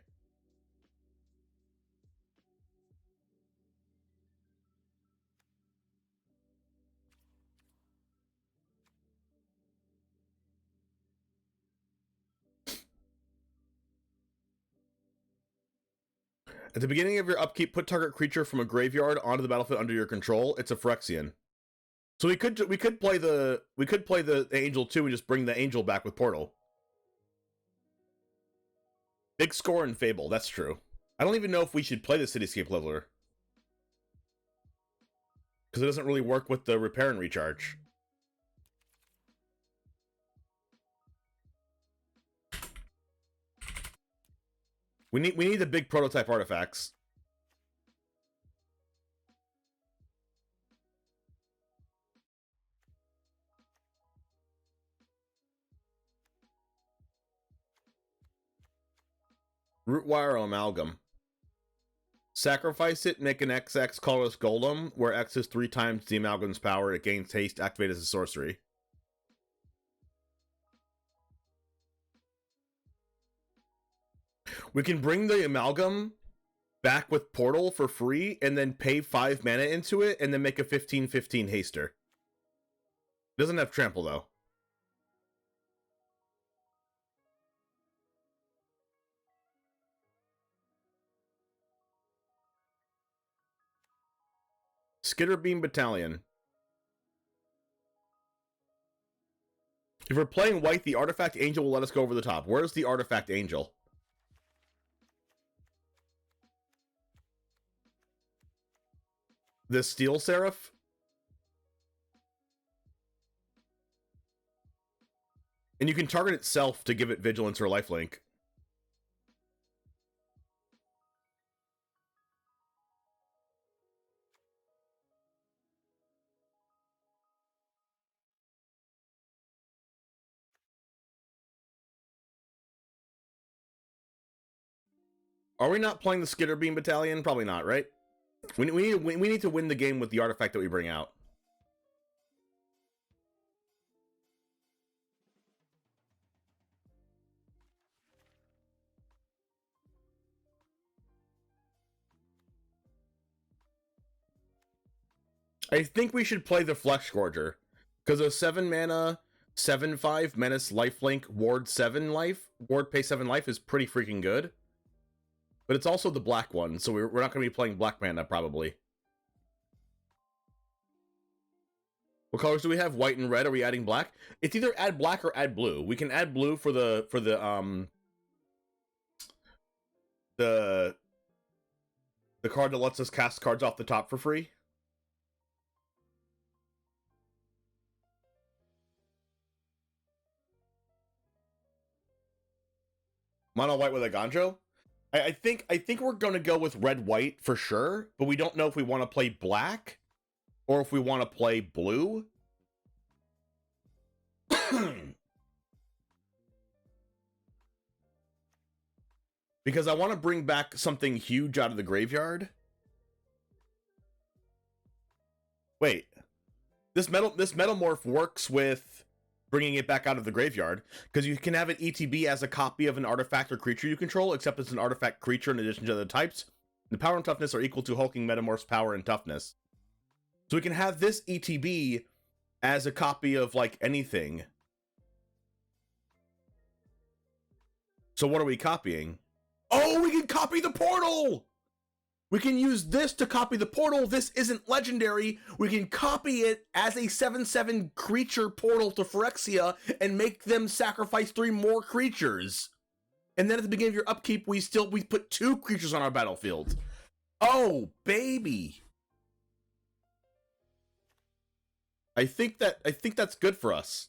At the beginning of your upkeep, put target creature from a graveyard onto the battlefield under your control. It's a Phyrexian. So we could play the Angel too and just bring the Angel back with Portal. Big score in Fable, that's true. I don't even know if we should play the Cityscape Leveler. Because it doesn't really work with the Repair and Recharge. We need the big prototype artifacts. Rootwire or Amalgam. Sacrifice it, make an XX colorless golem, where X is 3 times the Amalgam's power, it gains haste, activate as a sorcery. We can bring the Amalgam back with Portal for free, and then pay 5 mana into it, and then make a 15/15 haster. Doesn't have trample, though. Skitterbeam Battalion. If we're playing white, the Artifact Angel will let us go over the top. Where's the Artifact Angel? The Steel Seraph? And you can target itself to give it Vigilance or Lifelink. Are we not playing the Skitterbeam Battalion? Probably not, right? We need to win the game with the artifact that we bring out. I think we should play the Flesh Scourger, because a 7 mana, 7/5 Menace Lifelink Ward 7 life, Ward pay 7 life is pretty freaking good. But it's also the black one, so we're not going to be playing black mana, probably. What colors do we have? White and red. Are we adding black? It's either add black or add blue. We can add blue for the card that lets us cast cards off the top for free. Mono white with a Ganjo? I think we're gonna go with red white for sure, but we don't know if we want to play black or if we want to play blue. Because I want to bring back something huge out of the graveyard. Wait, this metamorph works with bringing it back out of the graveyard, because you can have an ETB as a copy of an artifact or creature you control, except it's an artifact creature in addition to other types. The power and toughness are equal to hulking metamorph's power and toughness. So we can have this ETB as a copy of, like, anything. So what are we copying? Oh, we can copy the portal! We can use this to copy the portal. This isn't legendary. We can copy it as a 7/7 creature portal to Phyrexia and make them sacrifice 3 more creatures. And then at the beginning of your upkeep, we put 2 creatures on our battlefield. Oh, baby. I think that's good for us.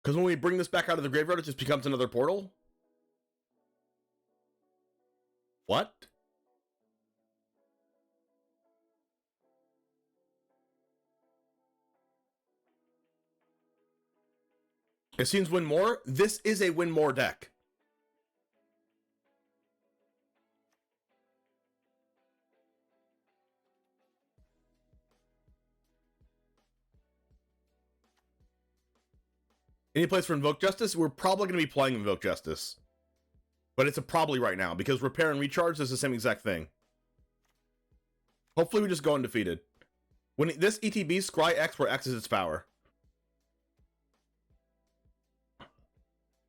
Because when we bring this back out of the graveyard, it just becomes another portal? What? It seems win more? This is a win more deck. Any place for Invoke Justice? We're probably going to be playing Invoke Justice. But it's a probably right now, because Repair and Recharge is the same exact thing. Hopefully we just go undefeated. When this ETB, scry X, where X is its power.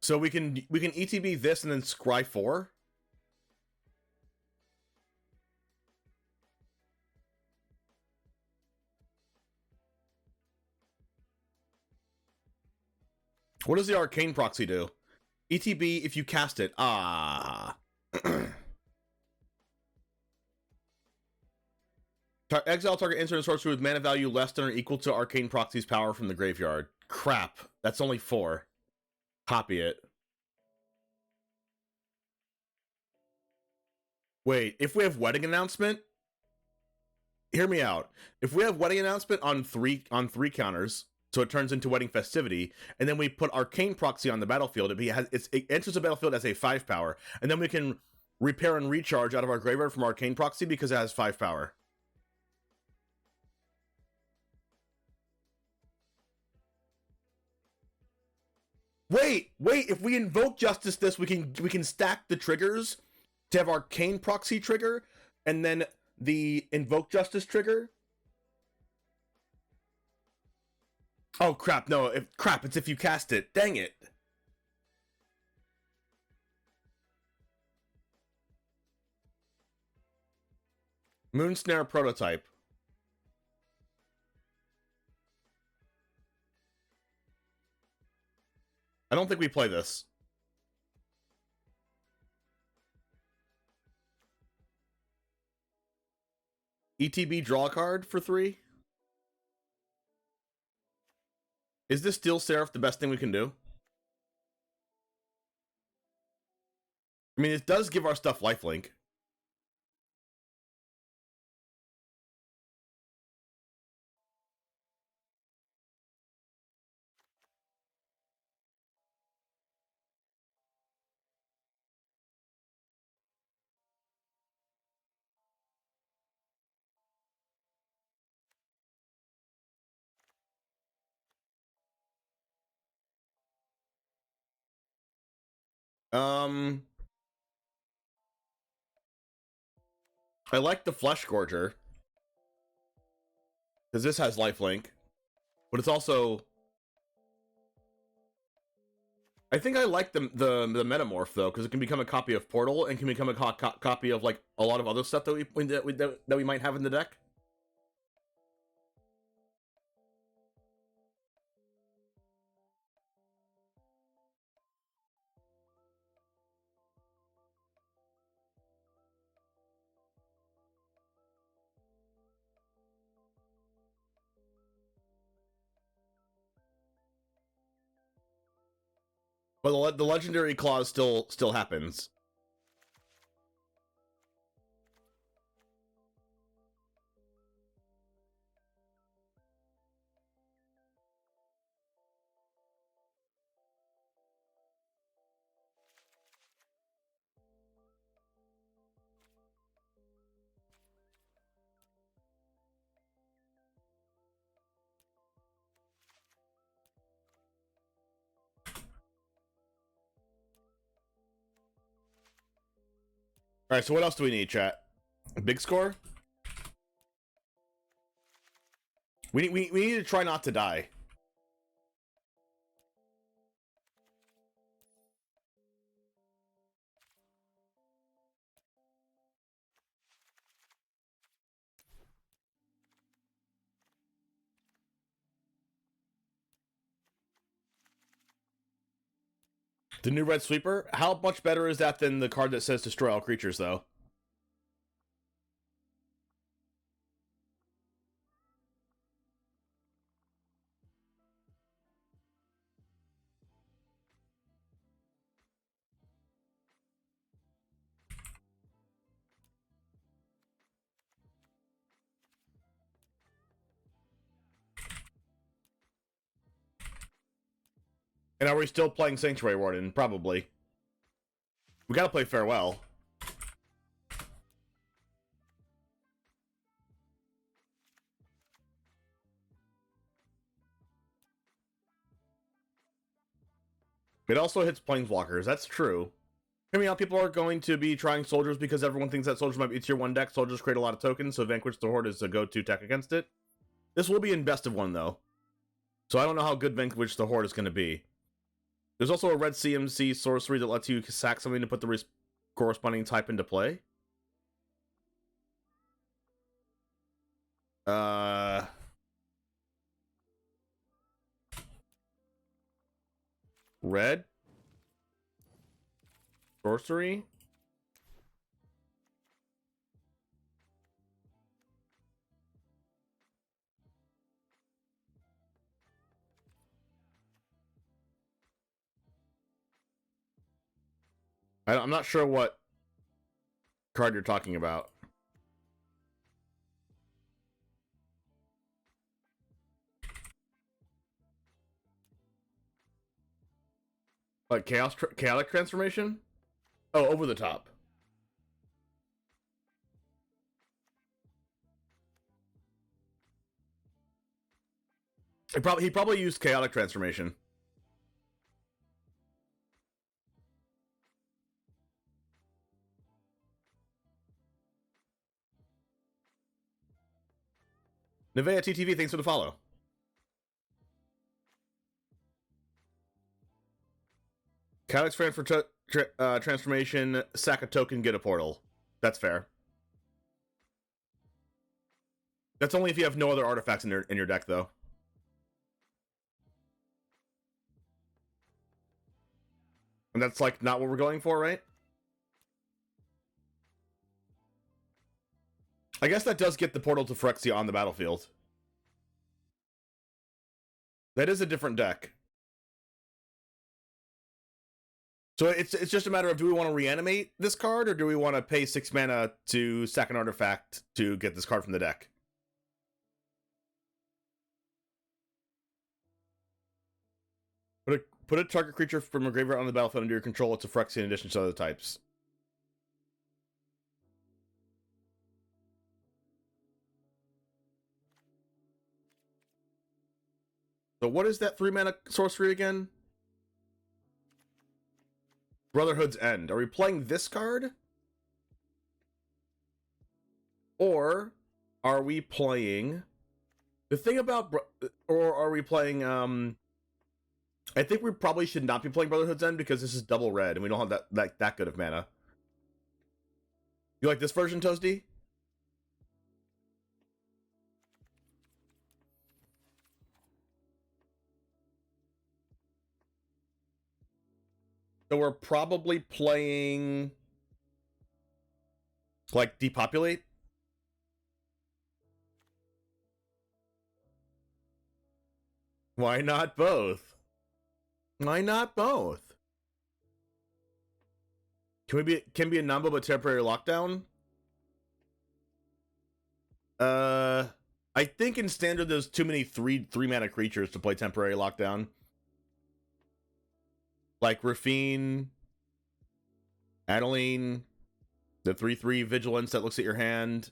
So we can ETB this and then scry 4. What does the Arcane Proxy do? ETB if you cast it. Exile target instant sorcery with mana value less than or equal to Arcane Proxy's power from the graveyard. Crap. That's only 4. Copy it. Wait, if we have Wedding Announcement? Hear me out. If we have Wedding Announcement on 3 counters, so it turns into Wedding Festivity, and then we put Arcane Proxy on the battlefield, it enters the battlefield as a 5 power, and then we can Repair and Recharge out of our graveyard from Arcane Proxy because it has 5 power. Wait, if we Invoke Justice this, we can stack the triggers to have Arcane Proxy trigger, and then the Invoke Justice trigger. Oh crap, no, it's if you cast it. Dang it. Moonsnare prototype. I don't think we play this. ETB draw card for 3? Is this Steel Seraph the best thing we can do? I mean, it does give our stuff lifelink. I like the Flesh Gorger, because this has lifelink, but it's also I think I like the metamorph though, because it can become a copy of Portal and can become a copy of like a lot of other stuff that we might have in the deck. But the legendary clause still happens. All right, so what else do we need, chat? Big score? We need to try not to die. The new red sweeper? How much better is that than the card that says destroy all creatures, though? And are we still playing Sanctuary Warden? Probably. We gotta play Farewell. It also hits Planeswalkers, that's true. I mean, people are going to be trying Soldiers because everyone thinks that Soldiers might be a tier 1 deck. Soldiers create a lot of tokens, so Vanquish the Horde is a go-to tech against it. This will be in best of 1, though. So I don't know how good Vanquish the Horde is going to be. There's also a red CMC sorcery that lets you sack something to put the corresponding type into play. Red sorcery. I'm not sure what card you're talking about. Like chaotic transformation? Oh, over the top. He probably used chaotic transformation. Nevea TTV, thanks for the follow. Chaotic transformation, sack a token, get a portal. That's fair. That's only if you have no other artifacts in your deck, though. And that's like not what we're going for, right? I guess that does get the portal to Phyrexia on the battlefield. That is a different deck. So it's just a matter of, do we want to reanimate this card, or do we want to pay 6 mana to sack an artifact to get this card from the deck? Put a target creature from a graveyard on the battlefield under your control. It's a Phyrexia in addition to other types. So what is that 3 mana sorcery again? Brotherhood's End. Are we playing this card? Or are we playing the thing about or are we playing I think we probably should not be playing Brotherhood's End because this is double red and we don't have that good of mana. You like this version, Toasty? So we're probably playing like Depopulate. Why not both? Why not both? Can be a number but temporary lockdown? I think in standard there's too many three mana creatures to play temporary lockdown. Like Rafine, Adeline, the 3/3 vigilance that looks at your hand.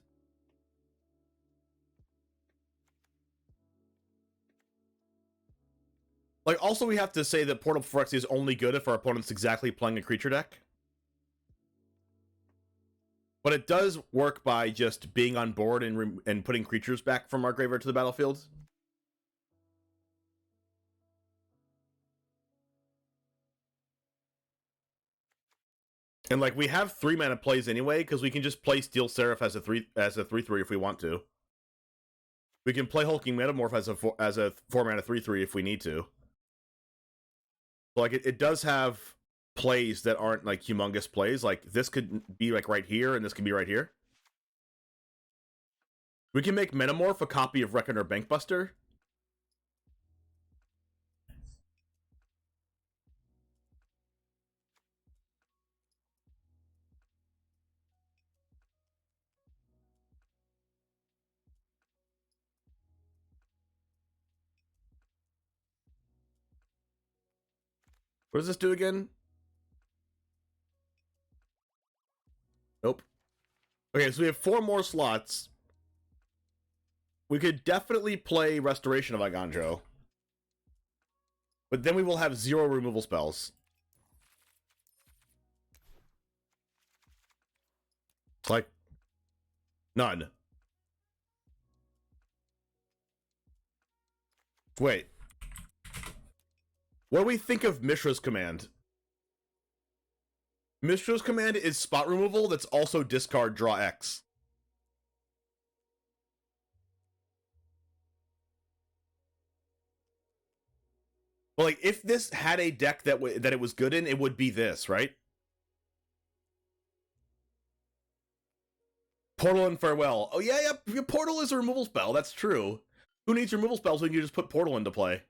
Like, also we have to say that Portal Phyrexia is only good if our opponent's exactly playing a creature deck. But it does work by just being on board and putting creatures back from our graveyard to the battlefield. And like we have 3 mana plays anyway, because we can just play Steel Seraph as a 3/3 if we want to. We can play Hulking Metamorph as a 4 mana 3/3 if we need to. Like it does have plays that aren't like humongous plays. Like this could be like right here, and this could be right here. We can make Metamorph a copy of Reckoner Bankbuster. What does this do again? Nope. Okay, so we have 4 more slots. We could definitely play Restoration of Agandro. But then we will have 0 removal spells. Like, none. Wait. What do we think of Mishra's command? Mishra's command is spot removal that's also discard, draw X. But like, if this had a deck that it was good in, it would be this, right? Portal and Farewell. Oh yeah, your Portal is a removal spell, that's true. Who needs removal spells when you just put Portal into play?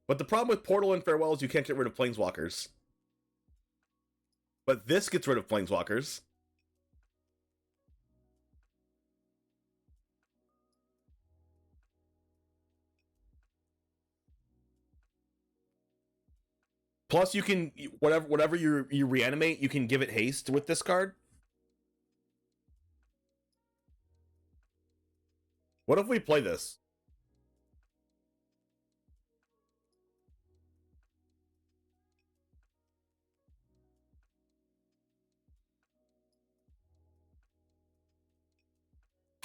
But the problem with Portal and Farewell is you can't get rid of Planeswalkers. But this gets rid of Planeswalkers. Plus, you can whatever you reanimate, you can give it haste with this card. What if we play this?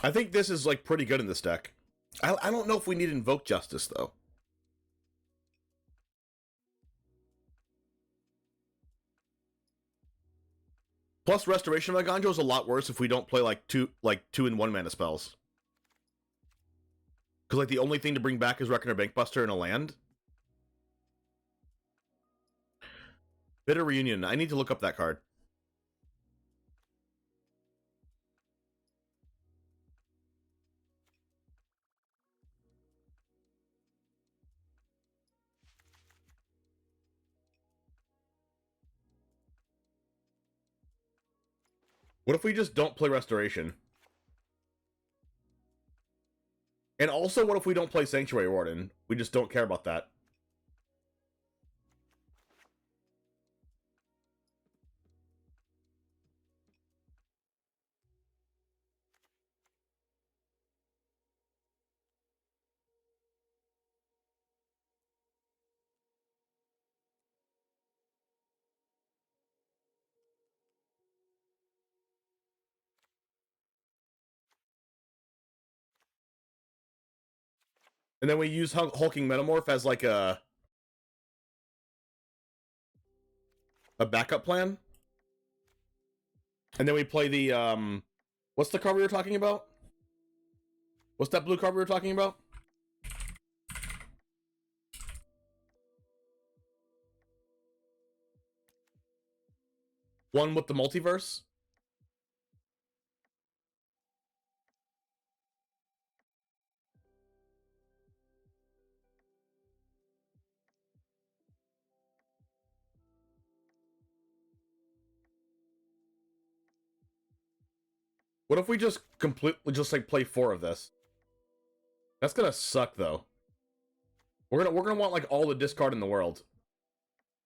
I think this is like pretty good in this deck. I don't know if we need Invoke Justice though. Plus, Restoration of Agandro is a lot worse if we don't play like 2 and 1 mana spells. Because like the only thing to bring back is Reckoner Bankbuster and a land. Bitter Reunion. I need to look up that card. What if we just don't play Restoration? And also, what if we don't play Sanctuary Warden? We just don't care about that. And then we use Hulking Metamorph as like a backup plan. And then we play the what's the card we were talking about? What's that blue card we were talking about? One with the multiverse? What if we just completely just like play 4 of this? That's gonna suck though. We're gonna want like all the discard in the world.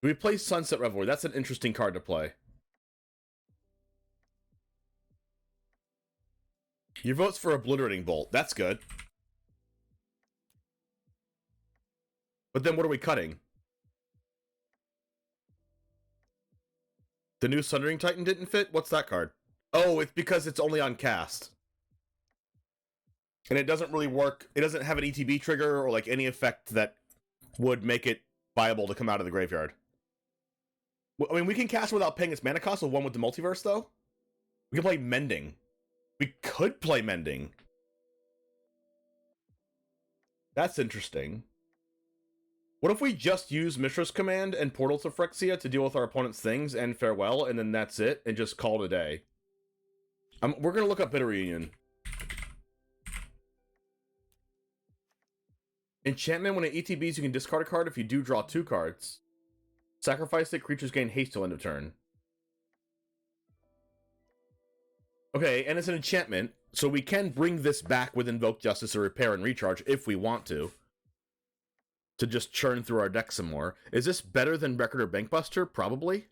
We play Sunset Revelry. That's an interesting card to play. Your vote's for Obliterating Bolt. That's good. But then what are we cutting? The new Sundering Titan didn't fit? What's that card? Oh, it's because it's only on cast. And it doesn't really work. It doesn't have an ETB trigger or like any effect that would make it viable to come out of the graveyard. I mean, we can cast without paying its mana cost with one with the multiverse, though. We can play Mending. We could play Mending. That's interesting. What if we just use Mishra's Command and Portal to Phyrexia to deal with our opponent's things and farewell, and then that's it, and just call it a day? We're going to look up Bitter Reunion. Enchantment, when it ETBs, you can discard a card if you do draw 2 cards. Sacrifice it, creatures gain haste till end of turn. Okay, and it's an enchantment, so we can bring this back with Invoke Justice or Repair and Recharge if we want to just churn through our deck some more. Is this better than Record or Bankbuster? Probably.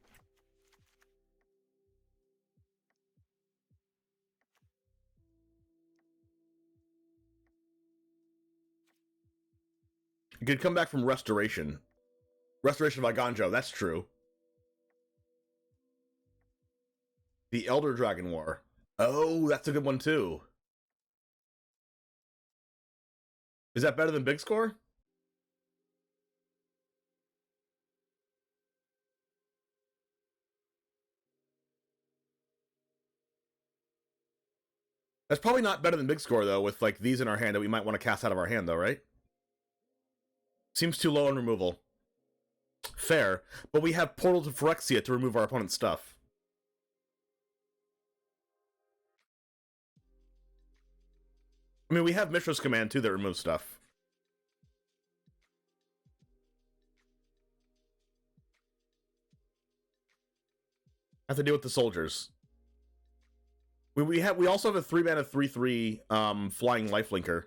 You could come back from Restoration. Restoration of Iganjo, that's true. The Elder Dragon War. Oh, that's a good one too. Is that better than Big Score? That's probably not better than Big Score, though, with like these in our hand that we might want to cast out of our hand, though, right? Seems too low on removal. Fair, but we have Portal to Phyrexia to remove our opponent's stuff. I mean, we have Mishra's Command, too, that removes stuff. Have to deal with the soldiers. We also have a 3-mana 3/3 flying lifelinker.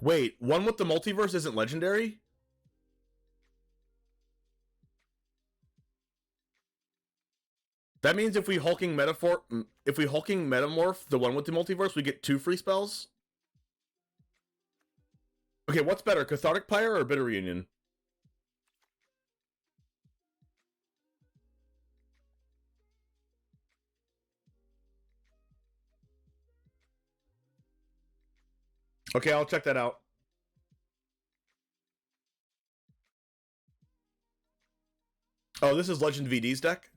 Wait, one with the multiverse isn't legendary? That means if we Hulking Metamorph the one with the multiverse, we get 2 free spells? Okay, what's better, Cathartic Pyre or Bitter Reunion? Okay, I'll check that out. Oh, this is Legend VD's deck?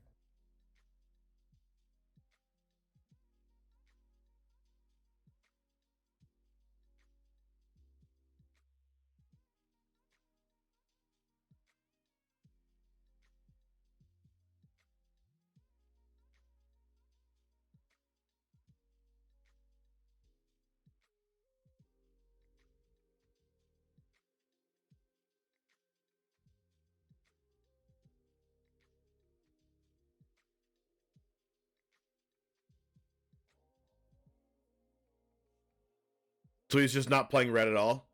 So he's just not playing red at all?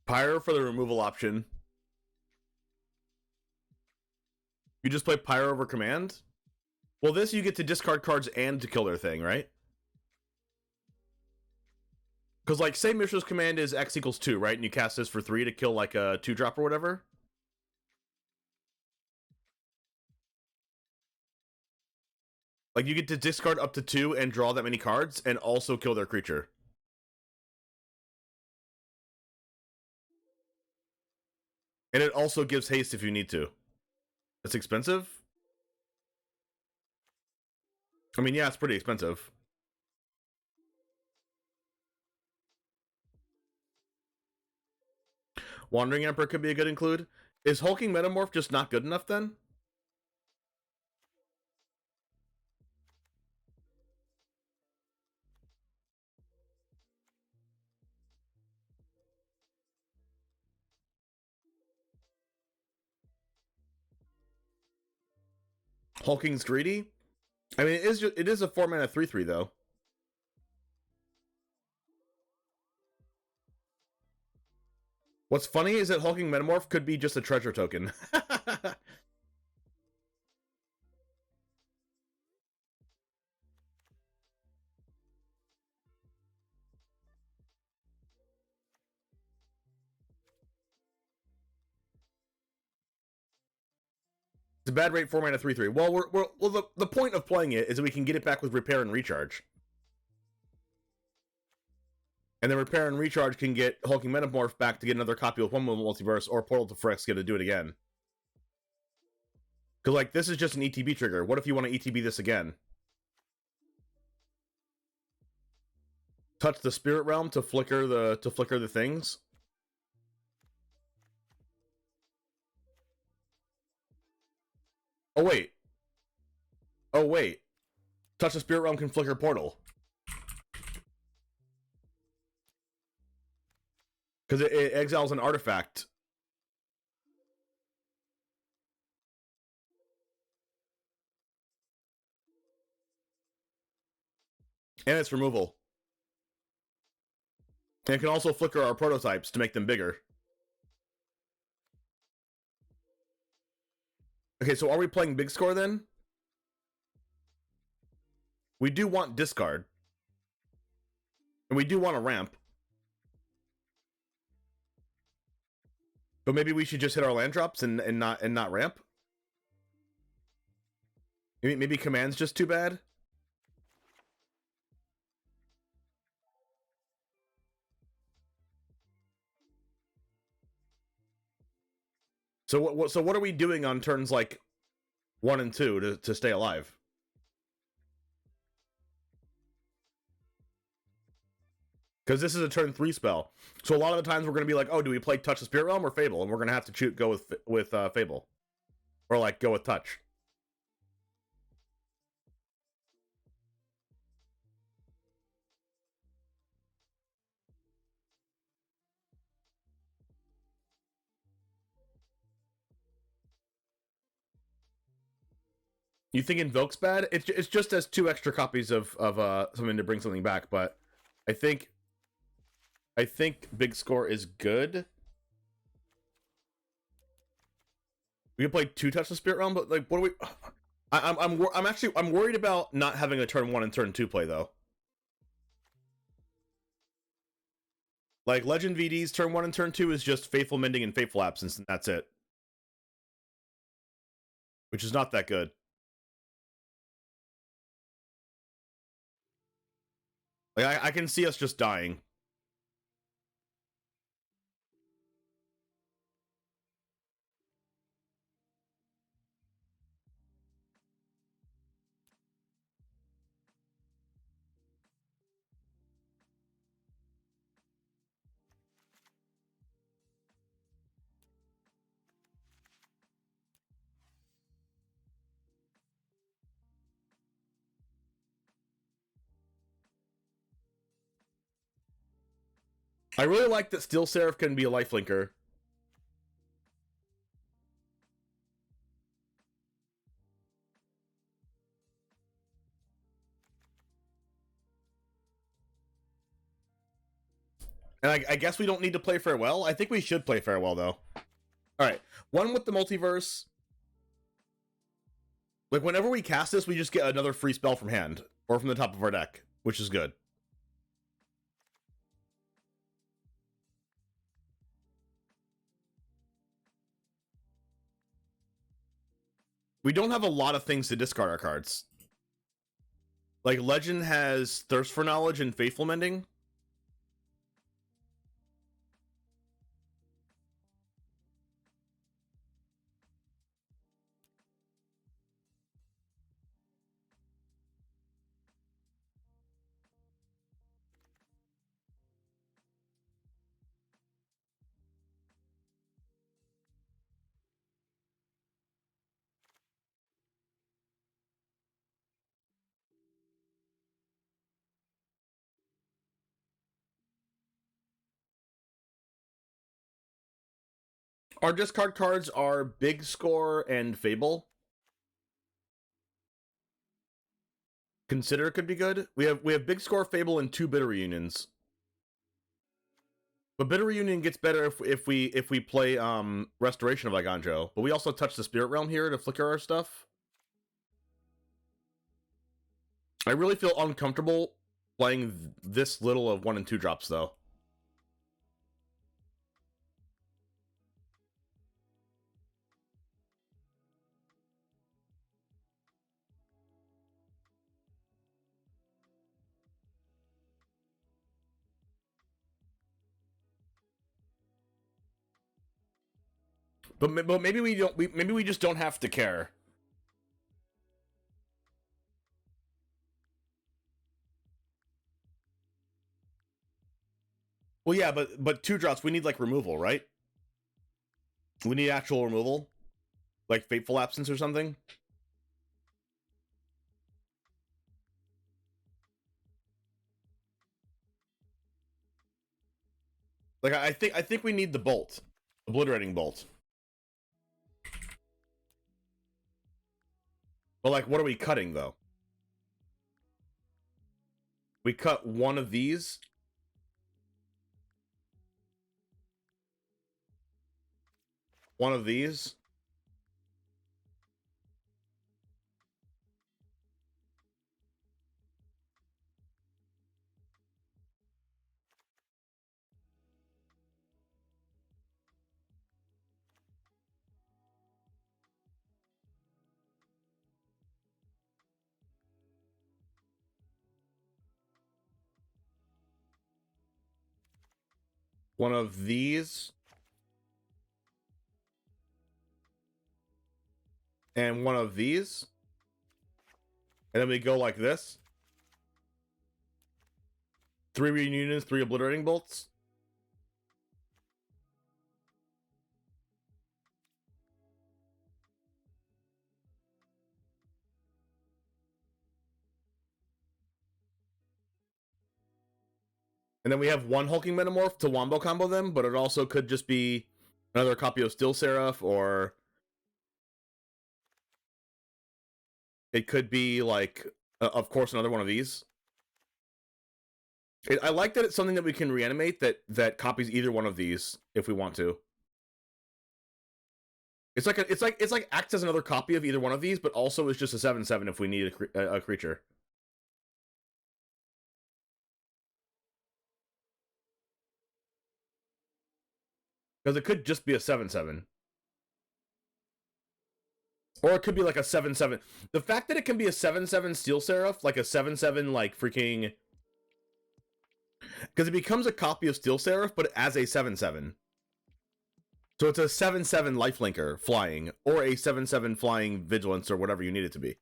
Pyro for the removal option. You just play Pyro over command? Well, this you get to discard cards and to kill their thing, right? Because, like, say Mishra's command is X equals 2, right? And you cast this for 3 to kill, like, a 2-drop or whatever. Like, you get to discard up to 2 and draw that many cards and also kill their creature. And it also gives haste if you need to. It's expensive? I mean, yeah, it's pretty expensive. Wandering Emperor could be a good include. Is Hulking Metamorph just not good enough then? Hulking's greedy? I mean, it is a 4-mana 3/3 though. What's funny is that Hulking Metamorph could be just a treasure token. It's a bad rate 4-mana 3/3. Well, the point of playing it is that we can get it back with Repair and Recharge. And then Repair and Recharge can get Hulking Metamorph back to get another copy of One Multiverse, or Portal to Phyrex to do it again. Because, like, this is just an ETB trigger. What if you want to ETB this again? Touch the Spirit Realm to flicker the things. Oh wait. Touch the Spirit Realm can flicker Portal. Because it exiles an artifact. And it's removal. And it can also flicker our prototypes to make them bigger. Okay, so are we playing big score then? We do want discard. And we do want a ramp. But maybe we should just hit our land drops and not ramp? Maybe command's just too bad? So what are we doing on turns like 1 and 2 to stay alive? Because this is a turn 3 spell. So a lot of the times we're going to be like, oh, do we play Touch the Spirit Realm or Fable? And we're going to have to go with Fable. Or like go with Touch. You think Invoke's bad? It's just as 2 extra copies of something to bring something back, but I think Big Score is good. We can play 2 Touch the Spirit Realm, but like, what do we? I'm worried about not having a turn 1 and turn 2 play though. Like Legend VD's turn 1 and turn 2 is just Faithful Mending and Fateful Absence, and that's it. Which is not that good. Like I can see us just dying. I really like that Steel Seraph can be a lifelinker. And I guess we don't need to play Farewell. I think we should play Farewell, though. All right. One with the multiverse. Like, whenever we cast this, we just get another free spell from hand. Or from the top of our deck, which is good. We don't have a lot of things to discard our cards. Like, Legend has Thirst for Knowledge and Faithful Mending. Our discard cards are Big Score and Fable. Consider could be good. We have Big Score, Fable, and 2 Bitter Reunions. But Bitter Reunion gets better if we play Restoration of Lyganjo. But we also touch the Spirit Realm here to flicker our stuff. I really feel uncomfortable playing this little of 1 and 2 drops, though. But maybe we don't. Maybe we just don't have to care. Well, yeah, but 2 drops, we need, like, removal, right? We need actual removal? Like Fateful Absence or something? Like, I think we need the Bolt. Obliterating Bolt. But, like, what are we cutting, though? We cut one of these. One of these. One of these. And one of these. And then we go like this. 3 Reunions, 3 Obliterating Bolts. And then we have 1 Hulking Metamorph to Wombo combo them, but it also could just be another copy of Steel Seraph, or it could be, like, of course, another one of these. I like that it's something that we can reanimate that copies either one of these if we want to. It's like acts as another copy of either one of these, but also is just a 7/7 if we need a creature. Because it could just be a 7/7. Or it could be like a 7/7. The fact that it can be a 7/7 Steel Seraph, like a 7/7, like, freaking... Because it becomes a copy of Steel Seraph, but as a 7/7. So it's a 7/7 lifelinker flying, or a 7/7 flying vigilance, or whatever you need it to be.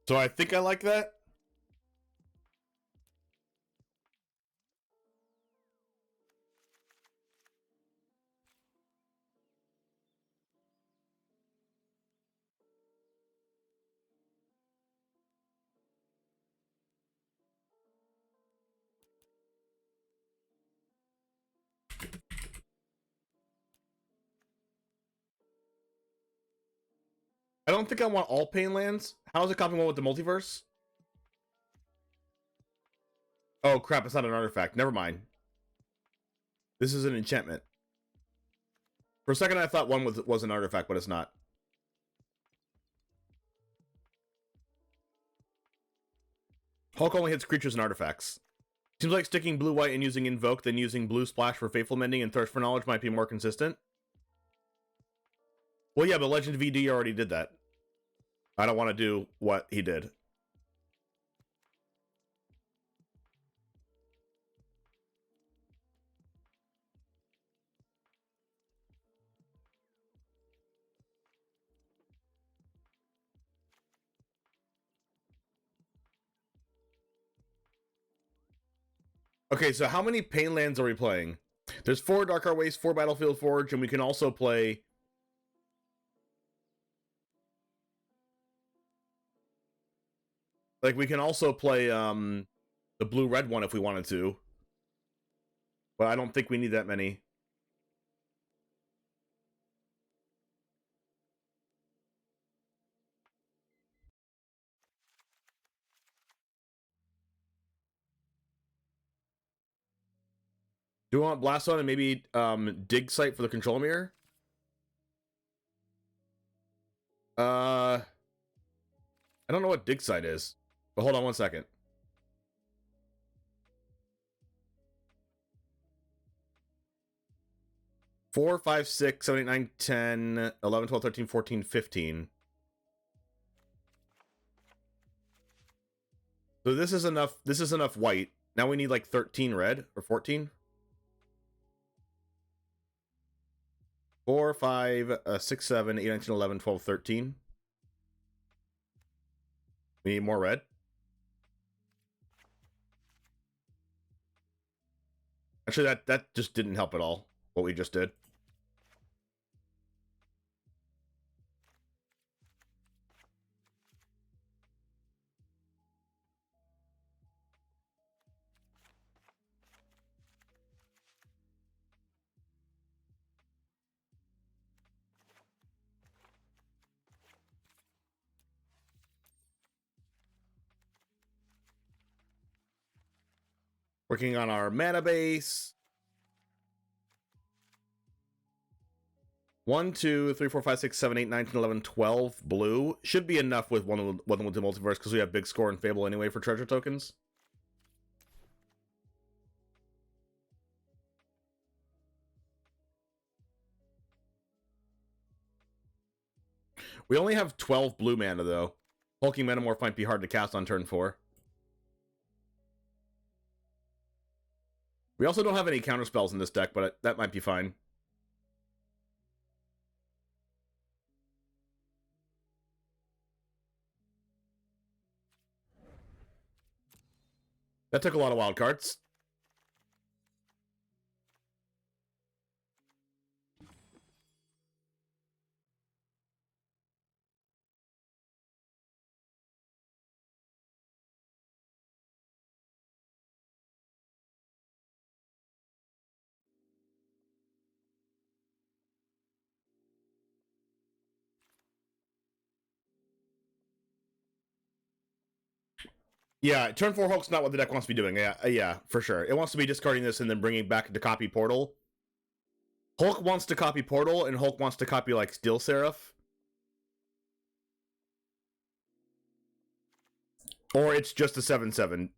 So I think I like that. I don't think I want all Pain lands. How is it copying one with the multiverse? Oh crap, it's not an artifact. Never mind. This is an enchantment. For a second I thought one was an artifact, but it's not. Hulk only hits creatures and artifacts. Seems like sticking blue-white and using Invoke, then using blue Splash for Faithful Mending and Thirst for Knowledge might be more consistent. Well, yeah, but Legend VD already did that. I don't want to do what he did. Okay, so how many Pain lands are we playing? There's 4 Dark Waste, 4 Battlefield Forge, and we can also play... Like, we can also play, the blue-red one if we wanted to. But I don't think we need that many. Do we want Blast On and maybe Dig Site for the Control Mirror? I don't know what Dig Site is. But hold on one second. Four, 5, 6, 7, 8, 9, 10, 11, 12, 13, 14, 15. So this is enough white. Now we need like 13 red or 14. 4, 5, 6, 7, 8, 9, 10, 11, 12, 13. We need more red. Actually, that just didn't help at all, what we just did. Working on our mana base. 1, 2, 3, 4, 5, 6, 7, 8, 9, 10, 11, 12 blue. Should be enough with one with the multiverse because we have big score and Fable anyway for treasure tokens. We only have 12 blue mana though. Hulking Metamorph might be hard to cast on turn 4. We also don't have any counter spells in this deck, but that might be fine. That took a lot of wild cards. Yeah, turn 4 Hulk's not what the deck wants to be doing. Yeah, for sure. It wants to be discarding this and then bringing back to copy Portal. Hulk wants to copy Portal, and Hulk wants to copy, like, Steel Seraph. Or it's just a 7/7,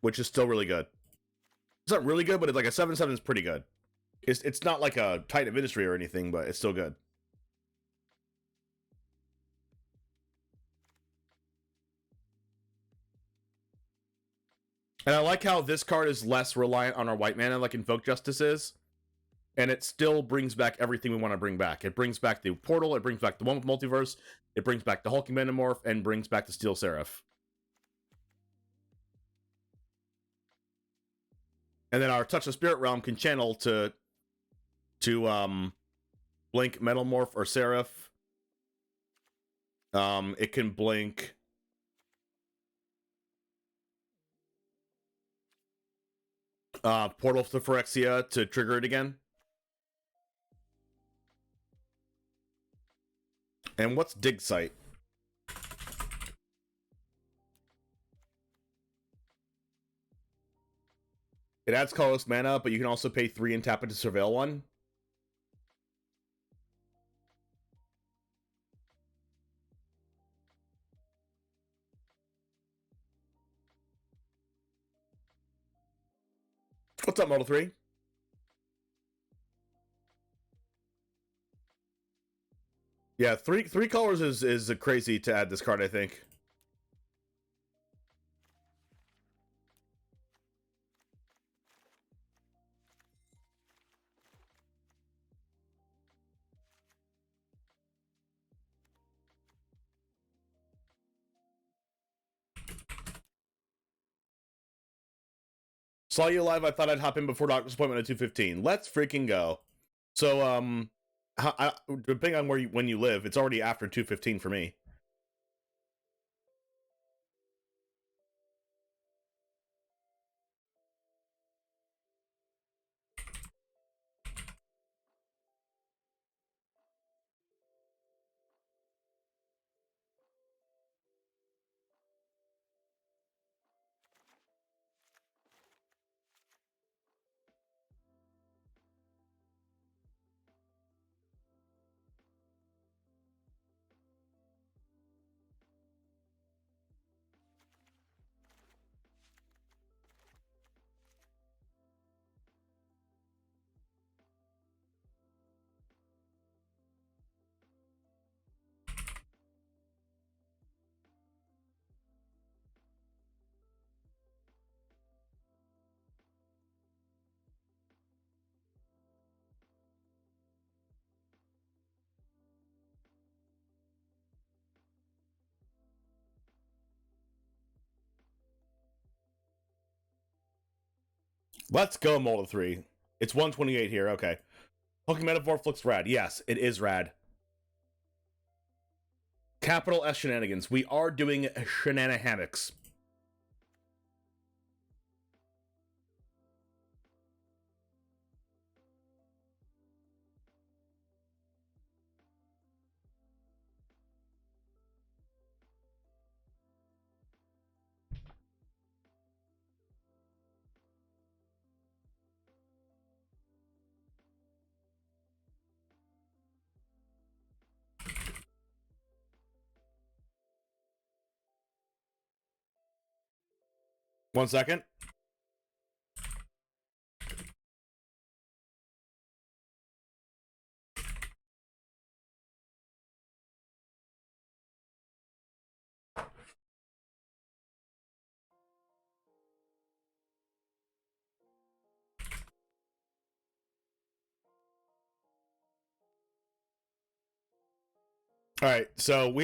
which is still really good. It's not really good, but it's like a 7/7 is pretty good. It's not like a Titan of Industry or anything, but it's still good. And I like how this card is less reliant on our white mana like Invoke Justice is. And it still brings back everything we want to bring back. It brings back the Portal, it brings back the one with Multiverse, it brings back the Hulking Metamorph, and brings back the Steel Seraph. And then our Touch of Spirit Realm can channel to blink Metamorph or Seraph. It can blink Portal to Phyrexia to trigger it again. And what's Dig Site? It adds colorless mana, but you can also pay 3 and tap it to surveil one. What's up, Model 3? Yeah, three colors is crazy to add this card, I think. Saw you live. I thought I'd hop in before doctor's appointment at 2:15. Let's freaking go. So, depending on when you live, it's already after 2:15 for me. Let's go, Molda 3. It's 128 here. Okay. Pokemon Metaphor looks rad. Yes, it is rad. Capital S shenanigans. We are doing shenanigans. One second. All right, so we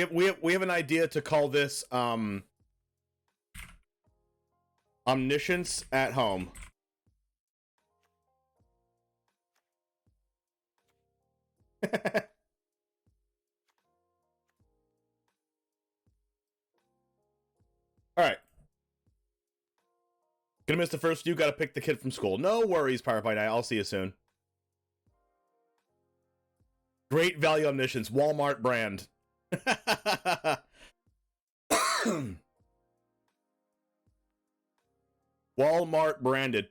have an idea to call this omniscience at home. All right. Gonna miss the first few. Gotta pick the kid from school. No worries, Powerfight Eye. I'll see you soon. Great value omniscience. Walmart brand. Walmart branded.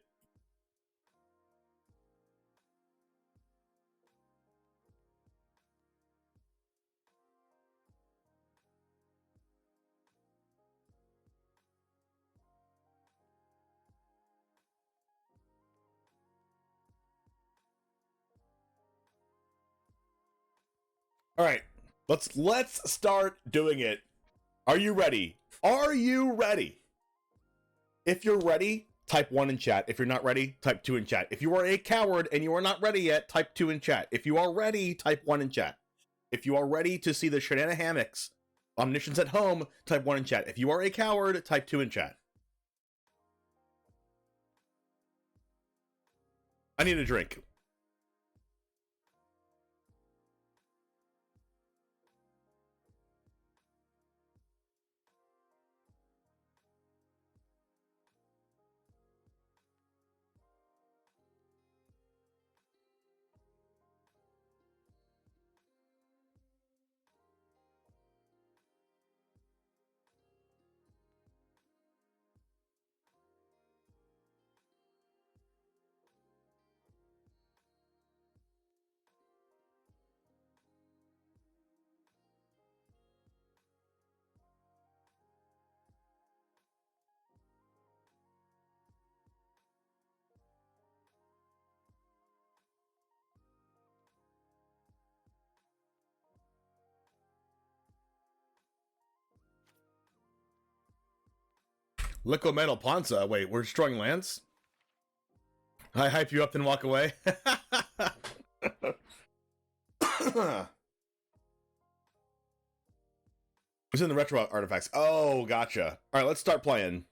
All right, let's start doing it. Are you ready? Are you ready? If you're ready, type 1 in chat. If you're not ready, type 2 in chat. If you are a coward and you are not ready yet, type 2 in chat. If you are ready, type 1 in chat. If you are ready to see the shenanigans, omniscience at home, type 1 in chat. If you are a coward, type 2 in chat. I need a drink. Liquid Metal Panza. Wait, we're destroying lands? I hype you up then walk away. It's in the retro artifacts. Oh, gotcha. All right, let's start playing.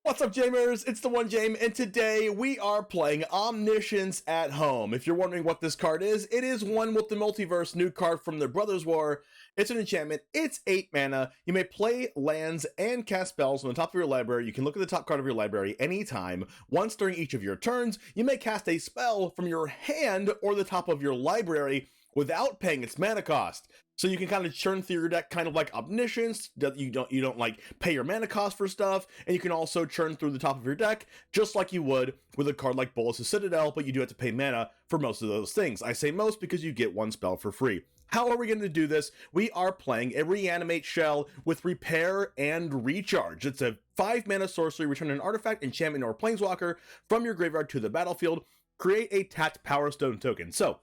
What's up, Jamers? It's the One Jame, and today we are playing Omniscience at Home. If you're wondering what this card is, it is one with the multiverse new card from the Brothers War. It's an enchantment. It's 8 mana. You may play lands and cast spells on the top of your library. You can look at the top card of your library anytime. Once during each of your turns, you may cast a spell from your hand or the top of your library without paying its mana cost. So you can kind of churn through your deck, kind of like Omniscience. You don't like pay your mana cost for stuff, and you can also churn through the top of your deck just like you would with a card like Bolas' Citadel, but you do have to pay mana for most of those things. I say most because you get one spell for free. How are we going to do this? We are playing a Reanimate Shell with Repair and Recharge. It's a 5 mana sorcery. Return an artifact, enchantment, or planeswalker from your graveyard to the battlefield. Create a tapped Power Stone token. So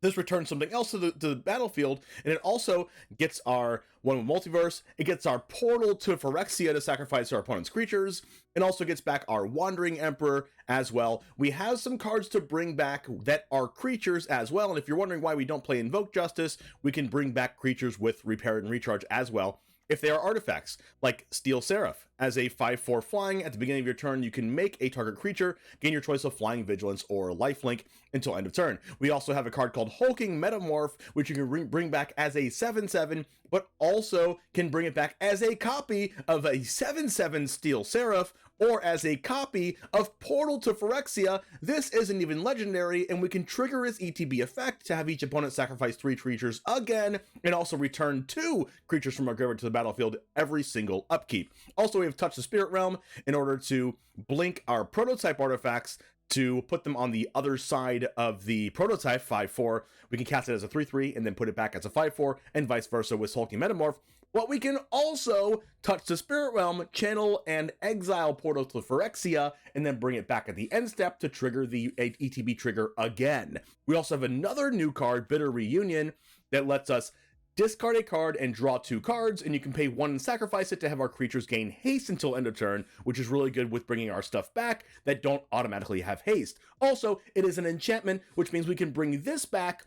this returns something else to the battlefield, and it also gets our one with Multiverse. It gets our Portal to Phyrexia to sacrifice our opponent's creatures. It also gets back our Wandering Emperor as well. We have some cards to bring back that are creatures as well, and if you're wondering why we don't play Invoke Justice, we can bring back creatures with Repair and Recharge as well. If they are artifacts, like Steel Seraph. As a 5/4 flying, at the beginning of your turn, you can make a target creature, gain your choice of Flying, Vigilance, or Lifelink until end of turn. We also have a card called Hulking Metamorph, which you can bring back as a 7/7, but also can bring it back as a copy of a 7/7 Steel Seraph, or as a copy of Portal to Phyrexia. This isn't even legendary, and we can trigger its ETB effect to have each opponent sacrifice 3 creatures again, and also return 2 creatures from our graveyard to the battlefield every single upkeep. Also, we have Touch the Spirit Realm in order to blink our prototype artifacts to put them on the other side of the prototype 5/4. We can cast it as a 3/3 and then put it back as a 5/4, and vice versa with Hulking Metamorph. But we can also touch the Spirit Realm, channel and exile Portal to Phyrexia, and then bring it back at the end step to trigger the ETB trigger again. We also have another new card, Bitter Reunion, that lets us discard a card and draw 2 cards, and you can pay 1 and sacrifice it to have our creatures gain haste until end of turn, which is really good with bringing our stuff back that don't automatically have haste. Also, it is an enchantment, which means we can bring this back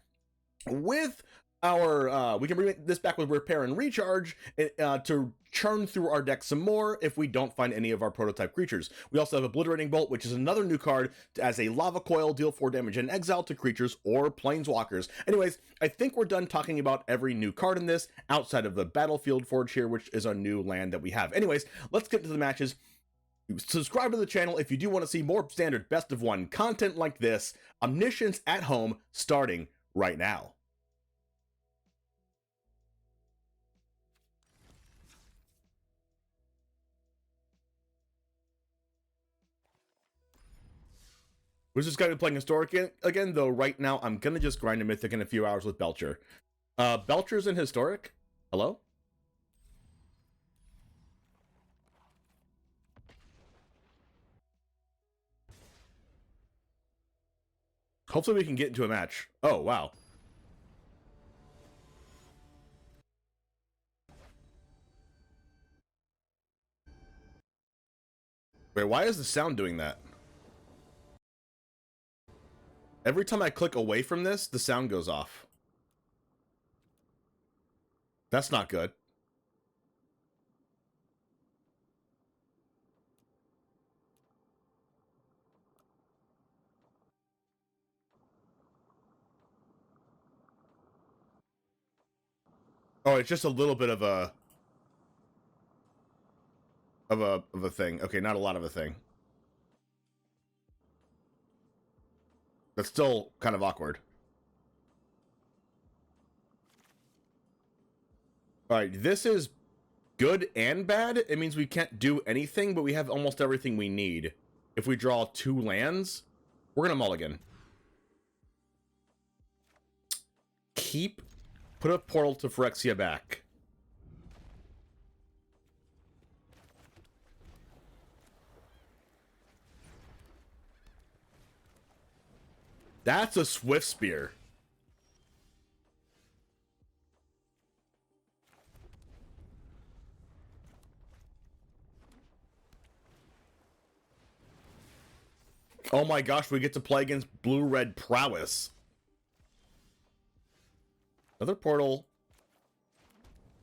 with our Repair and Recharge to churn through our deck some more if we don't find any of our prototype creatures. We also have Obliterating Bolt, which is another new card as a Lava Coil, deal 4 damage and exile to creatures or planeswalkers. Anyways, I think we're done talking about every new card in this outside of the Battlefield Forge here, which is a new land that we have. Anyways, let's get to the matches. Subscribe to the channel if you do want to see more standard best of 1 content like this. Omniscience at Home starting right now. We're just going to be playing Historic again, though right now I'm going to just grind a Mythic in a few hours with Belcher. Belcher's in Historic? Hello? Hopefully we can get into a match. Oh, wow. Wait, why is the sound doing that? Every time I click away from this, the sound goes off. That's not good. Oh, it's just a little bit of a thing. Okay, not a lot of a thing. That's still kind of awkward. Alright, this is good and bad. It means we can't do anything, but we have almost everything we need. If we draw 2 lands, we're gonna mulligan. Put a Portal to Phyrexia back. That's a Swift Spear. Oh my gosh, we get to play against blue-red prowess. Another portal.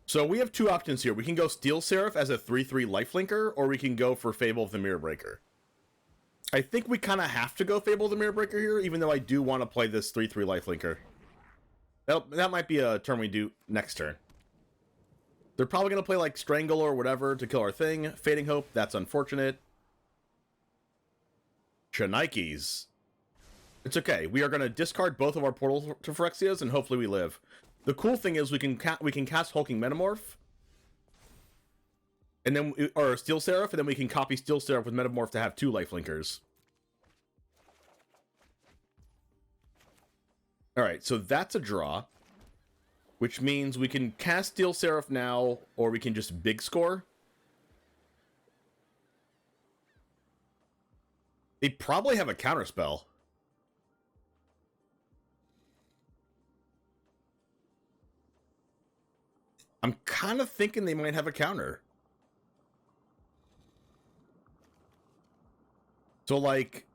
So we have two options here. We can go Steel Seraph as a 3/3 lifelinker, or we can go for Fable of the Mirror Breaker. I think we kind of have to go Fable of the Mirror Breaker here, even though I do want to play this 3/3 lifelinker. That might be a turn we do next turn. They're probably going to play like Strangle or whatever to kill our thing. Fading Hope, that's unfortunate. Crokeyz. It's okay. We are going to discard both of our portal to Phyrexias, and hopefully we live. The cool thing is we can cast Hulking Metamorph, and then or Steel Seraph, and then we can copy Steel Seraph with Metamorph to have 2 lifelinkers. All right, so that's a draw, which means we can cast Steel Seraph now, or we can just big score. They probably have a counterspell. I'm kind of thinking they might have a counter. So, like,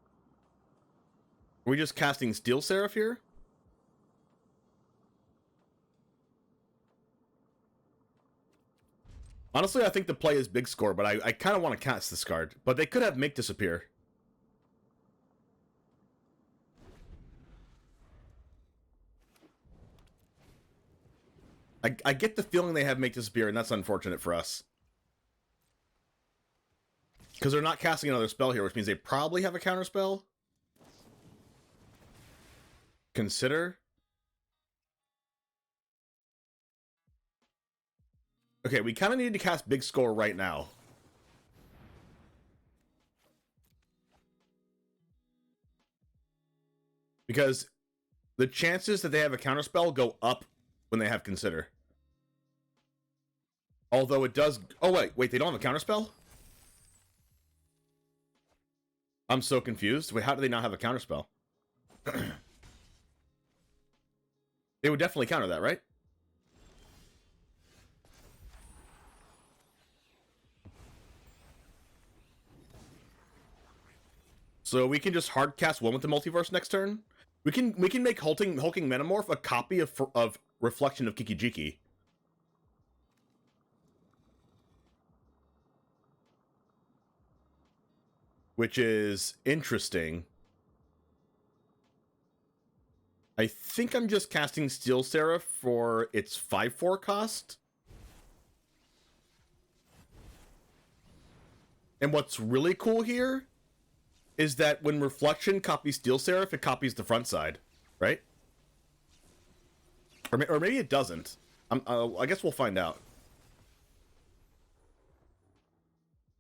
are we just casting Steel Seraph here? Honestly, I think the play is big score, but I kind of want to cast this card. But they could have Make Disappear. I get the feeling they have Make Disappear, and that's unfortunate for us. Because they're not casting another spell here, which means they probably have a counterspell. Consider. Okay, we kind of need to cast Big Score right now. Because the chances that they have a counterspell go up when they have Consider. Although it does... Oh, wait, they don't have a counterspell? I'm so confused. Wait, how do they not have a counterspell? They would definitely counter that, right? So we can just hard cast one with the Multiverse next turn. We can make Hulking Metamorph a copy of Reflection of Kikijiki. Which is interesting. I think I'm just casting Steel Seraph for its 5/4 cost. And what's really cool here is that when Reflection copies Steel Seraph, it copies the front side, right? Or maybe it doesn't. I guess we'll find out.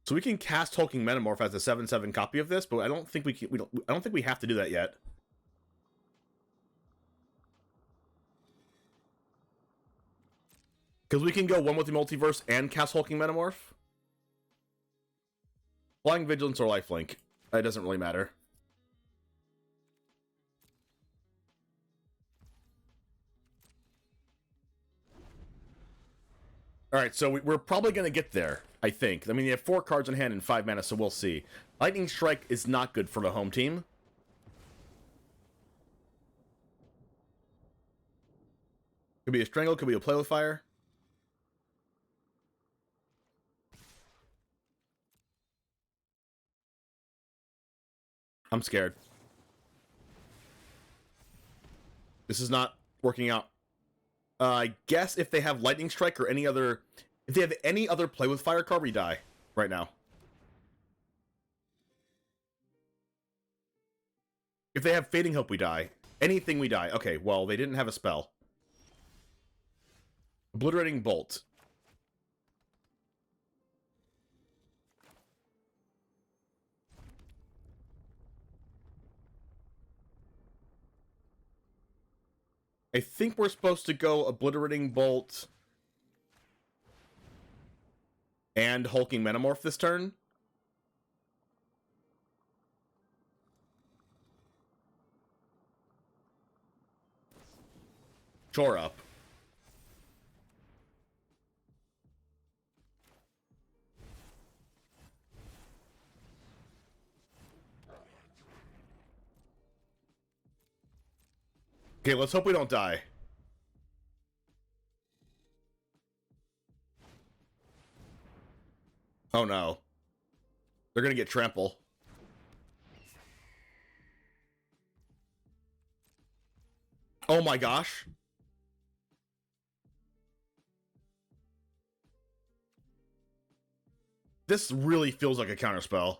So we can cast Hulking Metamorph as a 7/7 copy of this, but I don't think I don't think we have to do that yet. Because we can go one with the Multiverse and cast Hulking Metamorph. Flying Vigilance or Lifelink. It doesn't really matter. Alright, so we're probably going to get there, I think. I mean, you have 4 cards in hand and 5 mana, so we'll see. Lightning Strike is not good for the home team. Could be a Strangle, could be a Play with Fire. I'm scared. This is not working out. I guess if they have Lightning Strike or any other... If they have any other Play with Fire card, we die right now. If they have Fading Hope, we die. Anything, we die. Okay, well, they didn't have a spell. Obliterating Bolt. I think we're supposed to go Obliterating Bolt and Hulking Metamorph this turn. Shore up. Okay, let's hope we don't die. Oh no. They're gonna get trample. Oh my gosh. This really feels like a counterspell.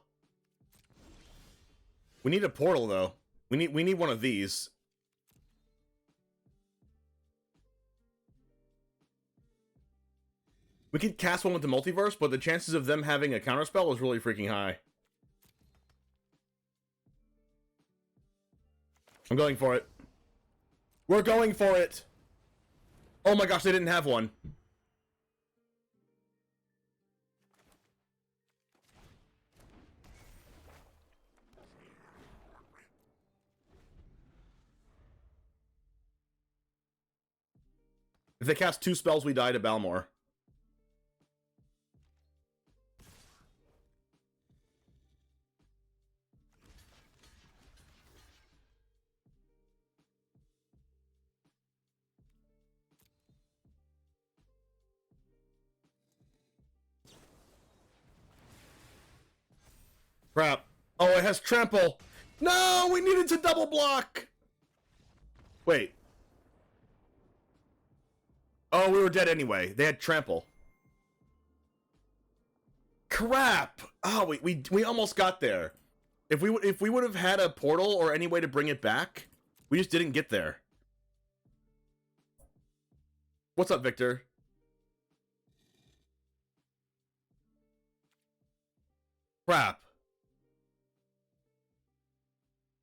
We need a portal though. We need one of these. We could cast one with the multiverse, but the chances of them having a counterspell was really freaking high. I'm going for it. We're going for it! Oh my gosh, they didn't have one. If they cast 2 spells, we die to Balmor. Crap. Oh, it has trample. No, we needed to double block. Wait. Oh, we were dead anyway. They had trample. Crap. Oh, we almost got there. If we would have had a portal or any way to bring it back, we just didn't get there. What's up, Victor? Crap.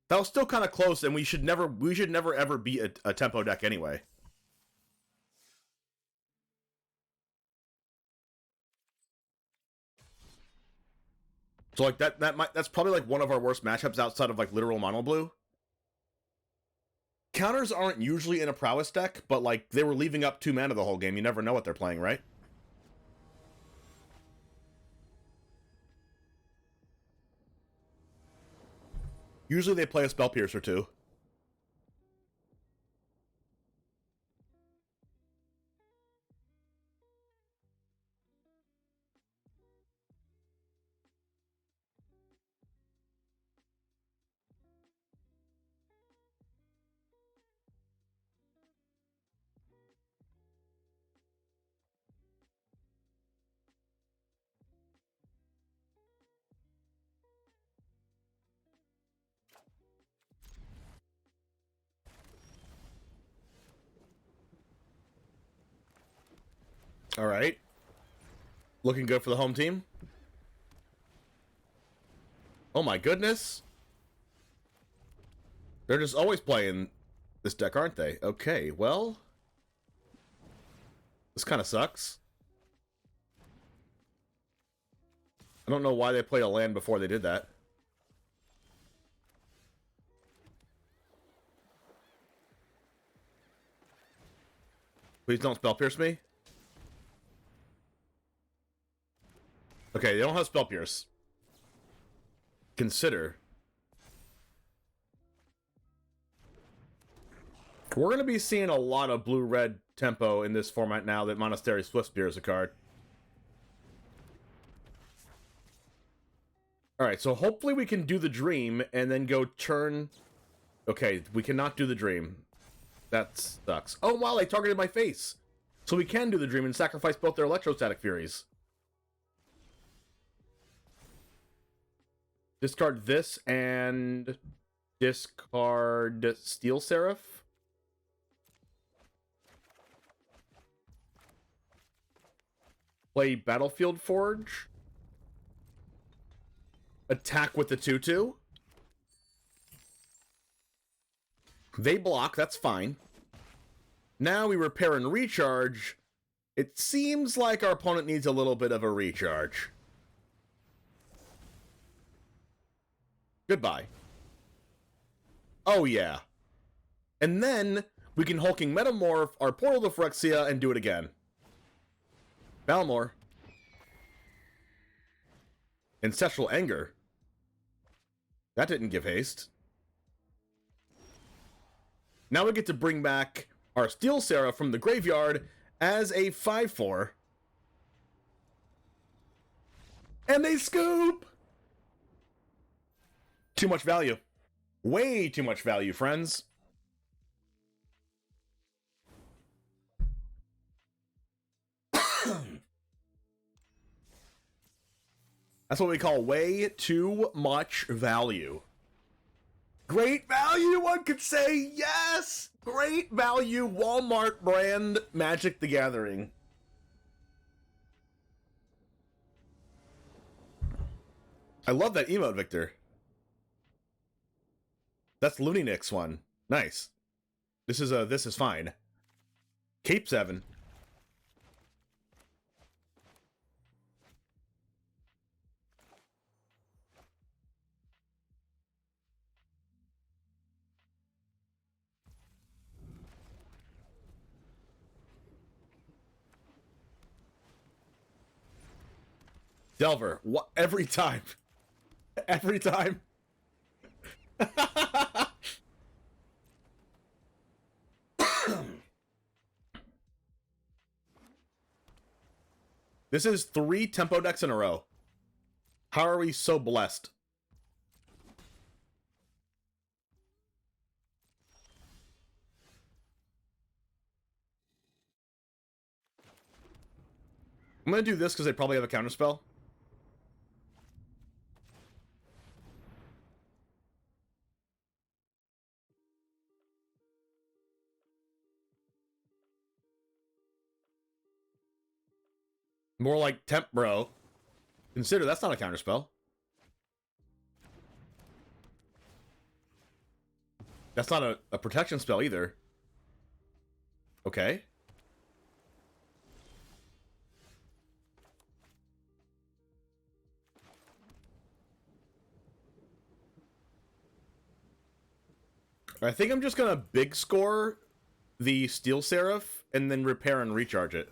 That was still kind of close, and we should never ever beat a tempo deck anyway. So like that's probably like one of our worst matchups outside of like literal mono blue. Counters aren't usually in a prowess deck, but like they were leaving up 2 mana the whole game. You never know what they're playing, right? Usually they play a Spell Piercer too. All right. Looking good for the home team. Oh my goodness. They're just always playing this deck, aren't they? Okay, well. This kind of sucks. I don't know why they played a land before they did that. Please don't Spell Pierce me. Okay, they don't have Spell Pierce. Consider. We're going to be seeing a lot of blue-red tempo in this format now that Monastery Swiftspear is a card. Alright, so hopefully we can do the Dream and then go turn... Okay, we cannot do the Dream. That sucks. Oh, wow, they targeted my face! So we can do the Dream and sacrifice both their Electrostatic Furies. Discard this and discard Steel Seraph. Play Battlefield Forge. Attack with the 2/2. They block, that's fine. Now we repair and recharge. It seems like our opponent needs a little bit of a recharge. Goodbye. Oh yeah. And then we can Hulking Metamorph our Portal to Phyrexia and do it again. Balmor. Ancestral Anger. That didn't give haste. Now we get to bring back our Steel Seraph from the graveyard as a 5/4. And they scoop! Too much value. Way too much value, friends. That's what we call way too much value. Great value, one could say, yes! Great value, Walmart brand Magic the Gathering. I love that emote, Victor. That's Looney Nick's one. Nice. This is fine. Cape 7. Delver, what? Every time. Every time. This is 3 tempo decks in a row. How are we so blessed? I'm gonna do this because they probably have a counterspell. More like Temp Bro. Consider that's not a counterspell. That's not a protection spell either. Okay. I think I'm just gonna big score the Steel Seraph and then repair and recharge it.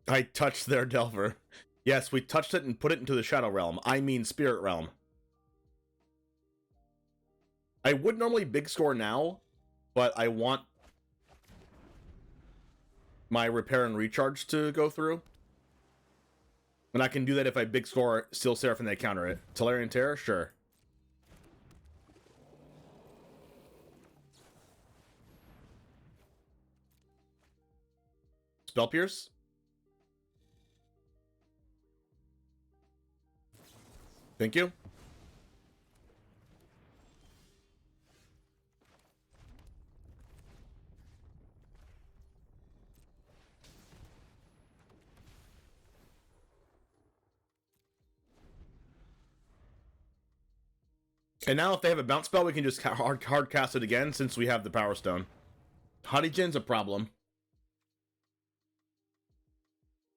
I touched their Delver. Yes, we touched it and put it into the Shadow Realm. I mean Spirit Realm. I would normally big score now, but I want my repair and recharge to go through. And I can do that if I big score Steel Seraph and they counter it. Tolarian Terror? Sure. Spell Pierce? Thank you. And now if they have a bounce spell, we can just hard cast it again since we have the Power Stone. Hadijin's a problem.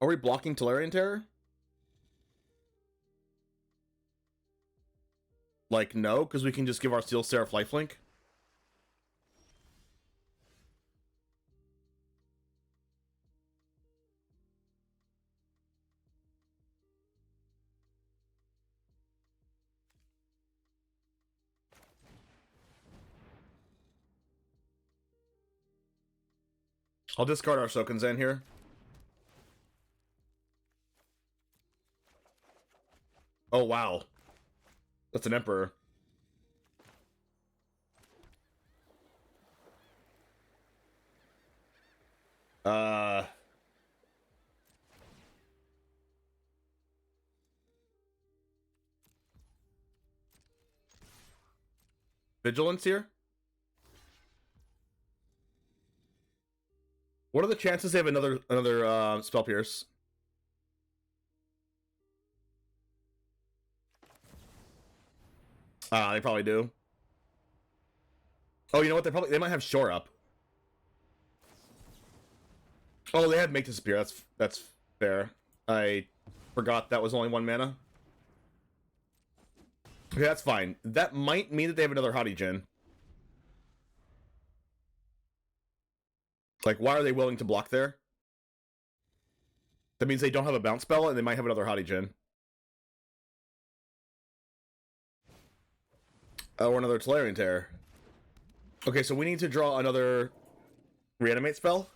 Are we blocking Tolarian Terror? Like, no, because we can just give our Steel Seraph lifelink. I'll discard our Sokenzen here. Oh, wow. That's an Emperor. Vigilance here? What are the chances they have another Spell Pierce? They probably do. Oh, you know what? They might have Shore Up. Oh, they have Make Disappear. That's fair. I forgot that was only 1 mana. Okay, that's fine. That might mean that they have another Hadijin. Like, why are they willing to block there? That means they don't have a bounce spell, and they might have another Hadijin. Oh, another Tolarian Terror. Okay, so we need to draw another reanimate spell.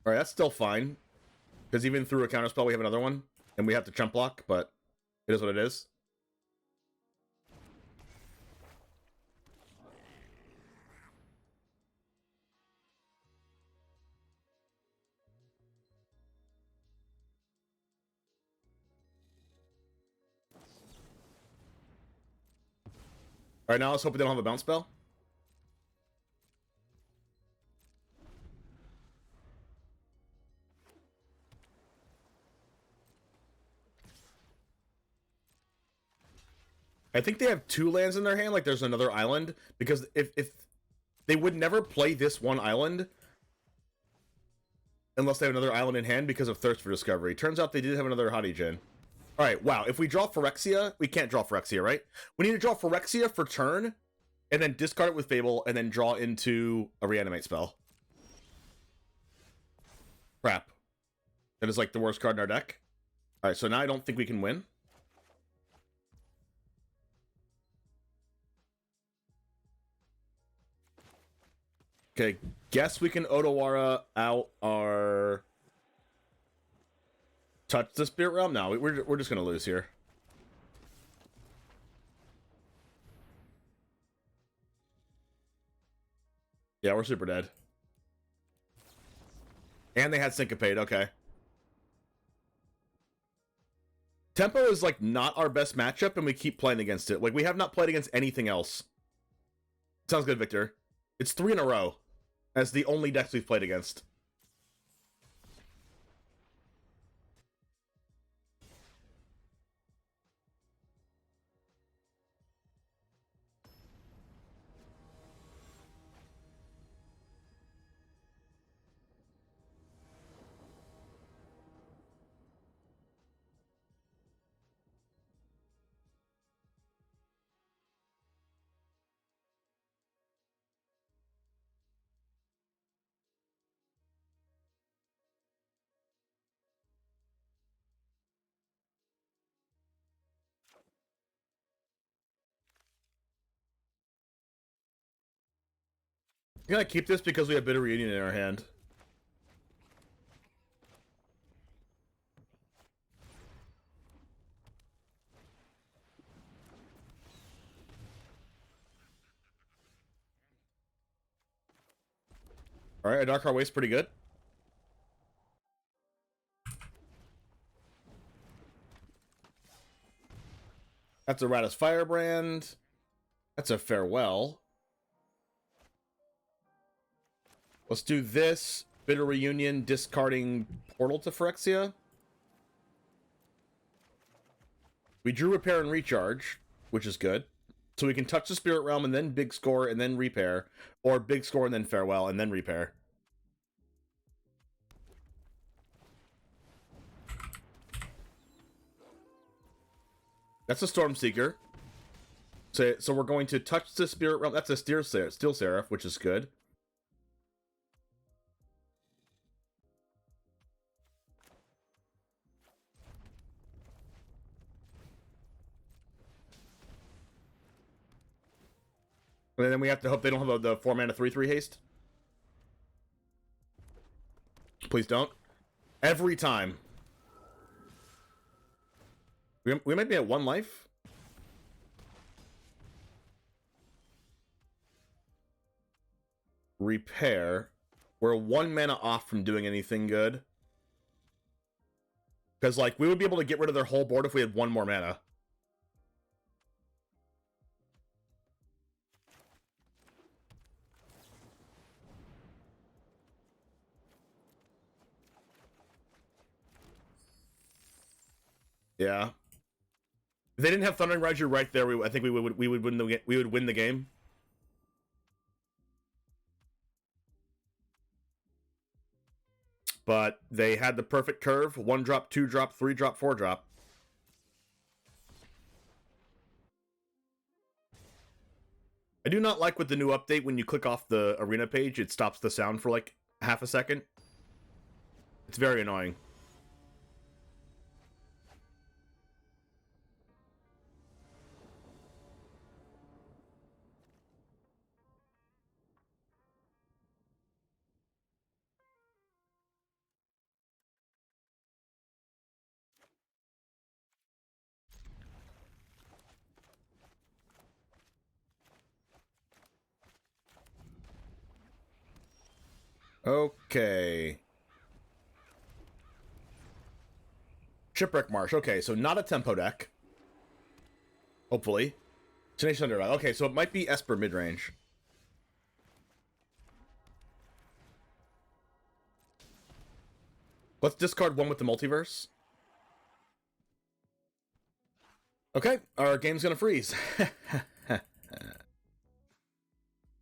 Alright, that's still fine. Because even through a counterspell, we have another one. And we have to chump block, but it is what it is. Alright, now let's hope we don't have a bounce spell. I think they have 2 lands in their hand, like there's another island, because if they would never play this one island unless they have another island in hand because of Thirst for Discovery. Turns out they did have another Hottie Djinn. Alright, wow, if we draw Phyrexia, we can't draw Phyrexia, right? We need to draw Phyrexia for turn, and then discard it with Fable, and then draw into a reanimate spell. Crap. That is like the worst card in our deck. Alright, so now I don't think we can win. Okay, guess we can Otawara out our... Touch the Spirit Realm? No, we're just gonna lose here. Yeah, we're super dead. And they had Syncopate, okay. Tempo is, like, not our best matchup, and we keep playing against it. Like, we have not played against anything else. Sounds good, Victor. It's 3 in a row. As the only decks we've played against. I'm gonna keep this because we have Bitter Reunion in our hand. Alright, a Dark Heart Waste pretty good. That's a Radis Firebrand. That's a Farewell. Let's do this. Bitter Reunion, discarding Portal to Phyrexia. We drew Repair and Recharge, which is good. So we can touch the Spirit Realm and then Big Score and then Repair. Or Big Score and then Farewell and then Repair. That's a Stormseeker. So we're going to touch the Spirit Realm. That's a Steel Seraph, which is good. And then we have to hope they don't have the 4-mana 3/3 haste. Please don't. Every time. We might be at 1 life. Repair. We're 1 mana off from doing anything good. Because, like, we would be able to get rid of their whole board if we had 1 more mana. Yeah. If they didn't have Thundering Raiju right there, I think we would win the game. But they had the perfect curve: 1-drop, 2-drop, 3-drop, 4-drop. I do not like with the new update when you click off the arena page, it stops the sound for like half a second. It's very annoying. Okay. Shipwreck Marsh. Okay, so not a tempo deck. Hopefully. Tenacious Underdog. Okay, so it might be Esper midrange. Let's discard one with the multiverse. Okay, our game's gonna freeze.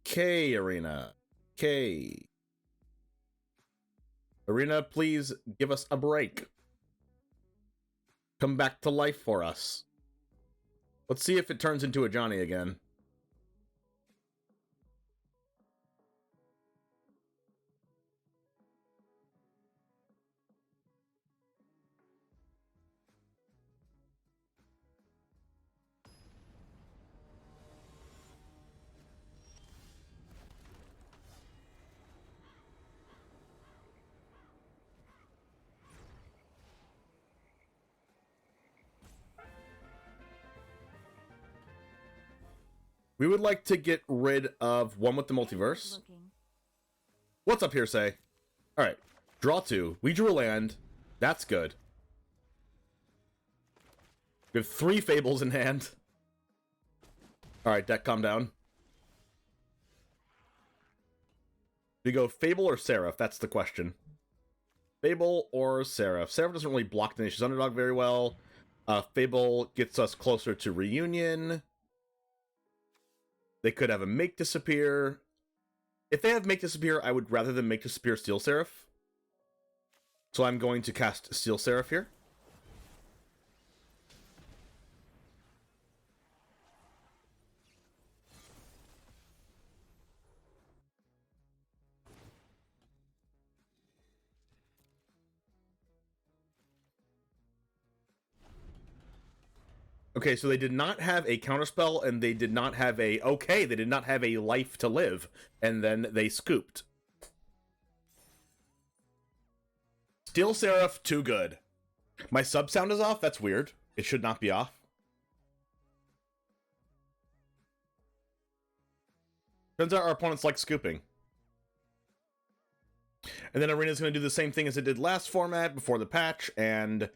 K Arena. K. Arena, please give us a break. Come back to life for us. Let's see if it turns into a Johnny again. We would like to get rid of one with the multiverse. What's up, Hearsay? Alright. Draw 2. We drew a land. That's good. We have 3 Fables in hand. Alright, deck, calm down. We go Fable or Seraph? That's the question. Fable or Seraph? Seraph doesn't really block Tenacious Underdog very well. Fable gets us closer to Reunion. They could have a Make Disappear. If they have Make Disappear, I would rather than Make Disappear Steel Seraph. So I'm going to cast Steel Seraph here. Okay, so they did not have a counterspell, and they did not have a... Okay, they did not have a life to live, and then they scooped. Steel Seraph, too good. My sub sound is off? That's weird. It should not be off. Turns out our opponents like scooping. And then Arena's going to do the same thing as it did last format, before the patch, and...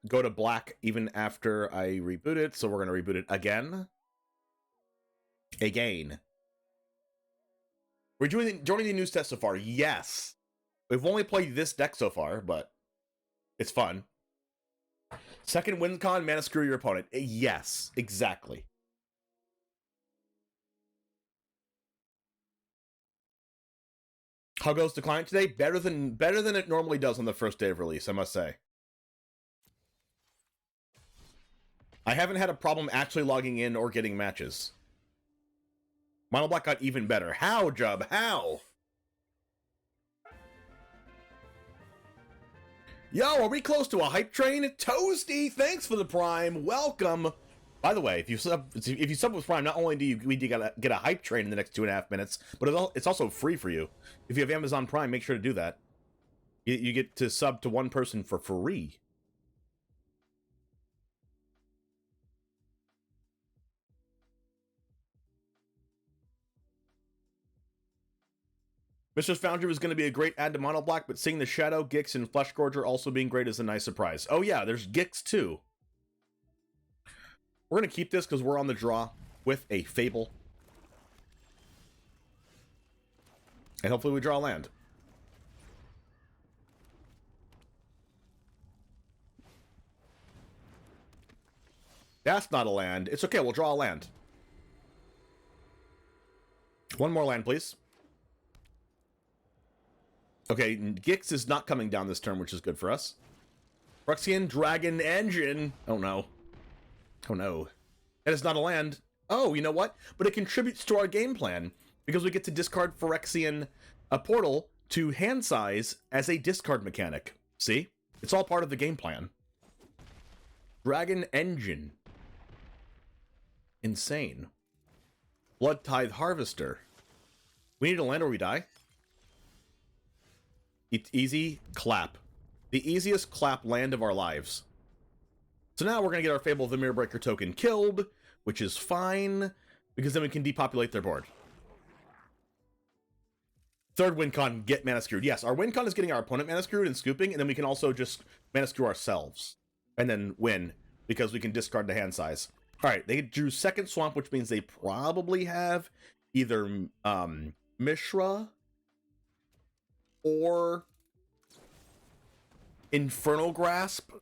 go to black even after I reboot it, so we're going to reboot it again. We're joining the news test so far. Yes. We've only played this deck so far, but it's fun. Second win con, mana screw your opponent. Yes, exactly. How goes the client today? Better than it normally does on the first day of release, I must say. I haven't had a problem actually logging in or getting matches. Mono Black got even better. How, Jub? How? Yo, are we close to a hype train? Toasty, thanks for the Prime. Welcome. By the way, if you sub with Prime, not only do you get a hype train in the next 2.5 minutes, but it's also free for you. If you have Amazon Prime, make sure to do that. You get to sub to one person for free. Mr. Foundry was going to be a great add to Mono Black, but seeing the Shadow, Gix, and Flesh Gorger also being great is a nice surprise. Oh yeah, there's Gix too. We're going to keep this because we're on the draw with a Fable. And hopefully we draw a land. That's not a land. It's okay, we'll draw a land. One more land, please. Okay, Gix is not coming down this turn, which is good for us. Phyrexian Dragon Engine. Oh no. Oh no. That is not a land. Oh, you know what? But it contributes to our game plan, because we get to discard Phyrexian Portal to hand size as a discard mechanic. See? It's all part of the game plan. Dragon Engine. Insane. Blood Tithe Harvester. We need a land or we die. It's easy. Clap. The easiest clap land of our lives. So now we're going to get our Fable of the Mirrorbreaker token killed, which is fine, because then we can depopulate their board. Third win con, get mana screwed. Yes, our win con is getting our opponent mana screwed and scooping, and then we can also just mana screw ourselves. And then win, because we can discard the hand size. Alright, they drew second swamp, which means they probably have either Mishra or Infernal Grasp.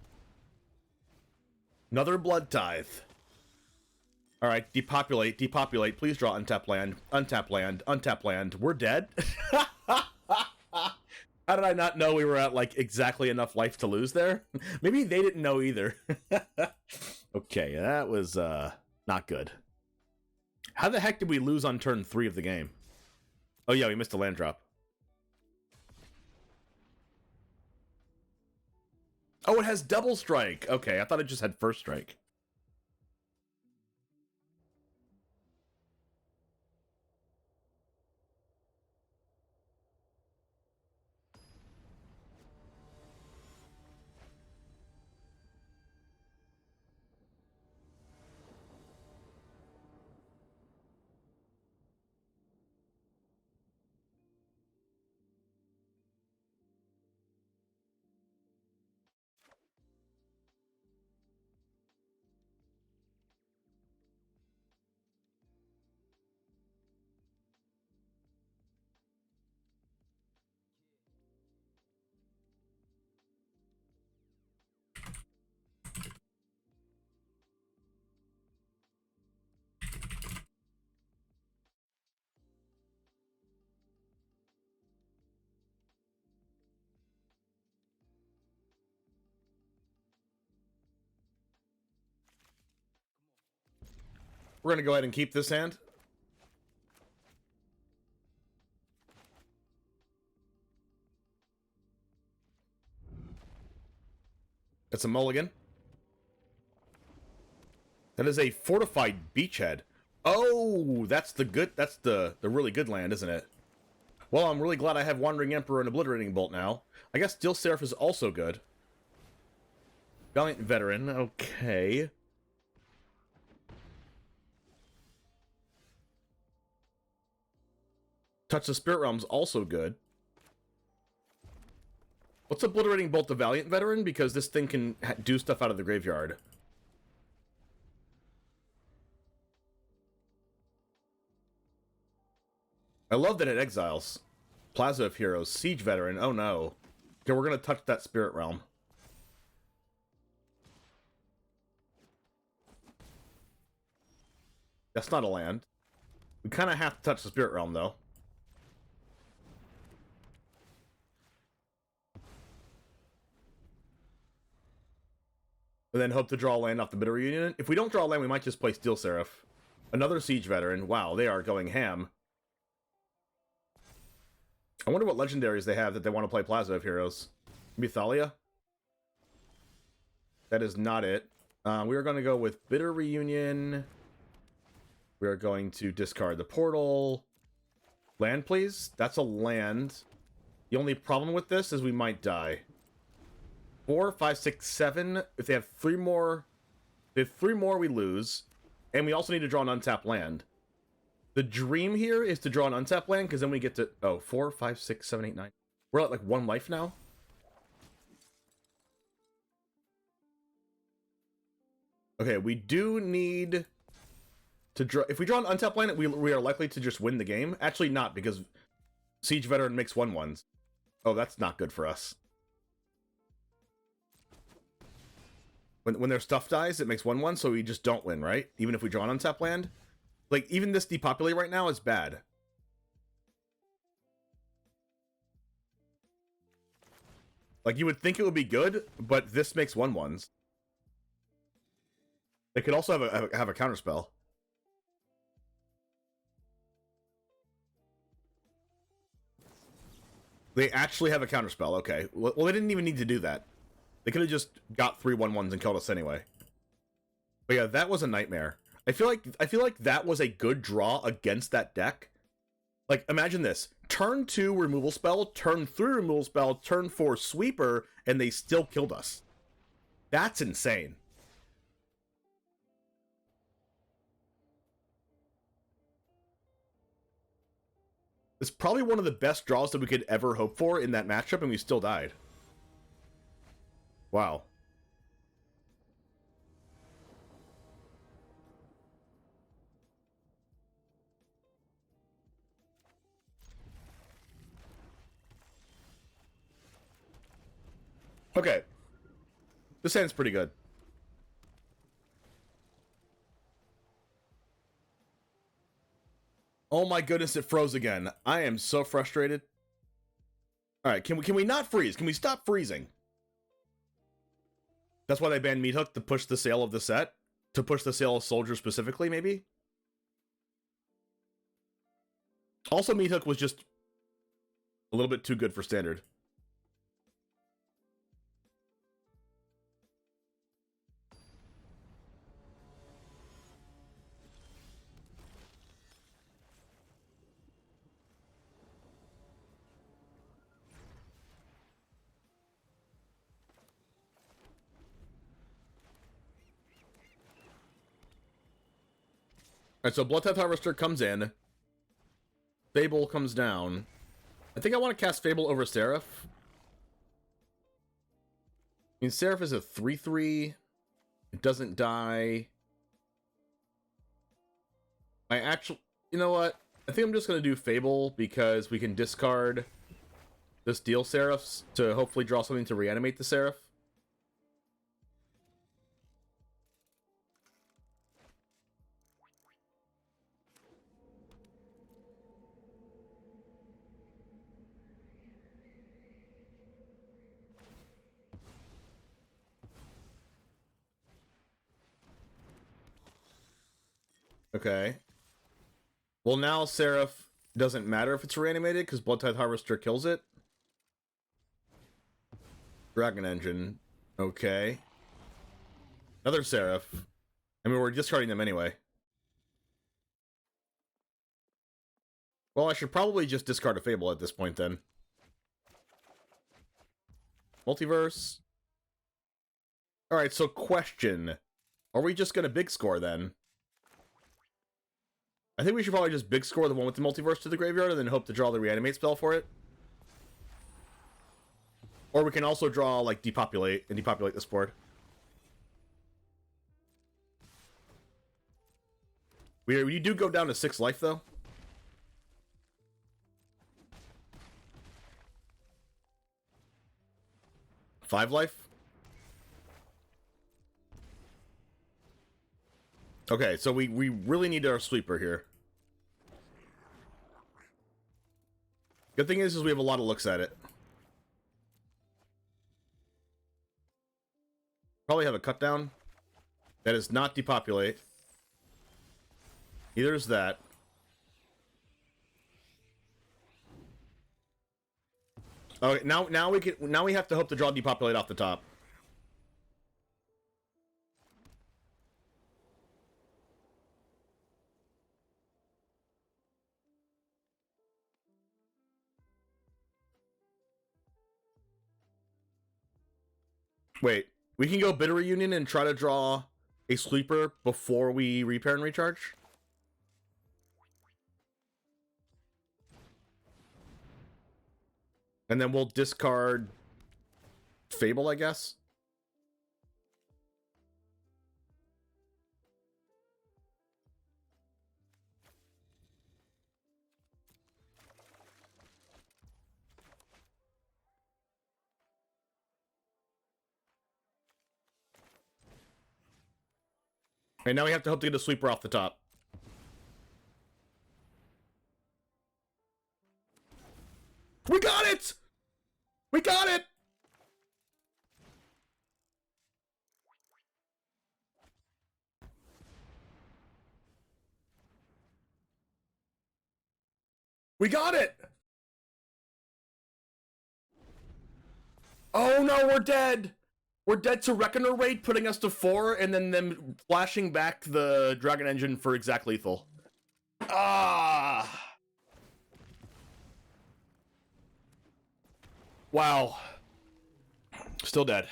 Another Blood Tithe. Alright, depopulate, depopulate. Please draw untap land, untap land, untap land. We're dead. How did I not know we were at, like, exactly enough life to lose there? Maybe they didn't know either. Okay, that was, not good. How the heck did we lose on turn 3 of the game? Oh yeah, we missed a land drop. Oh, it has double strike. Okay, I thought it just had first strike. We're going to go ahead and keep this hand. It's a mulligan. That is a fortified beachhead. Oh, that's the good, that's the really good land, isn't it? Well, I'm really glad I have Wandering Emperor and Obliterating Bolt now. I guess Steel Seraph is also good. Valiant Veteran, okay. Touch the Spirit Realm's also good. What's Obliterating Bolt the Valiant Veteran? Because this thing can do stuff out of the graveyard. I love that it exiles. Plaza of Heroes, Siege Veteran, oh no. Okay, we're gonna touch that Spirit Realm. That's not a land. We kind of have to touch the Spirit Realm, though. And then hope to draw a land off the Bitter Reunion. If we don't draw a land, we might just play Steel Seraph. Another Siege Veteran. Wow, they are going ham. I wonder what legendaries they have that they want to play Plaza of Heroes. Maybe Thalia? That is not it. We are going to go with Bitter Reunion. We are going to discard the portal. Land, please. That's a land. The only problem with this is we might die. 4, 5, 6, 7. If they have 3 more... If 3 more, we lose. And we also need to draw an untapped land. The dream here is to draw an untapped land, because then we get to... Oh, 4, 5, 6, 7, 8, 9. We're at, like, 1 life now? Okay, we do need to draw... If we draw an untapped land, we are likely to just win the game. Actually, not, because Siege Veteran makes 1/1s. Oh, that's not good for us. When their stuff dies, it makes 1/1, so we just don't win, right? Even if we draw an untapped land? Like, even this depopulate right now is bad. Like, you would think it would be good, but this makes 1/1s. They could also have a counterspell. They actually have a counterspell. Okay. Well, they didn't even need to do that. They could have just got 3/1/1s and killed us anyway. But yeah, that was a nightmare. I feel like that was a good draw against that deck. Like, imagine this. Turn 2 removal spell, turn 3 removal spell, turn 4 sweeper, and they still killed us. That's insane. It's probably one of the best draws that we could ever hope for in that matchup, and we still died. Wow. Okay. This hand's pretty good. Oh my goodness, it froze again. I am so frustrated. Alright, can we not freeze? Can we stop freezing? That's why they banned Meat Hook, to push the sale of the set? To push the sale of Soldier specifically, maybe? Also, Meat Hook was just a little bit too good for Standard. Alright, so Blood Tithe Harvester comes in. Fable comes down. I think I want to cast Fable over Seraph. I mean, Seraph is a 3/3. It doesn't die. You know what? I think I'm just going to do Fable because we can discard this deal Seraphs to hopefully draw something to reanimate the Seraph. Okay. Well, now Seraph doesn't matter if it's reanimated because Blood Tithe Harvester kills it. Dragon Engine. Okay. Another Seraph. I mean, we're discarding them anyway. Well, I should probably just discard a Fable at this point then. Multiverse. Alright, so question. Are we just gonna big score then? I think we should probably just big score the one with the multiverse to the graveyard and then hope to draw the reanimate spell for it. Or we can also draw, like, depopulate and depopulate this board. We do go down to 6 life, though. Five life? Okay, so we really need our sweeper here. Good thing is we have a lot of looks at it. Probably have a cut down. That is not depopulate. Neither is that. Okay, now we have to hope to draw depopulate off the top. Wait, we can go Bitter Reunion and try to draw a sweeper before we repair and recharge? And then we'll discard Fable, I guess? Okay, now we have to hope to get a sweeper off the top. We got it! We got it! We got it! Oh no, we're dead! We're dead to Reckoner Raid, putting us to 4, and then them flashing back the Dragon Engine for exact lethal. Ah! Wow. Still dead.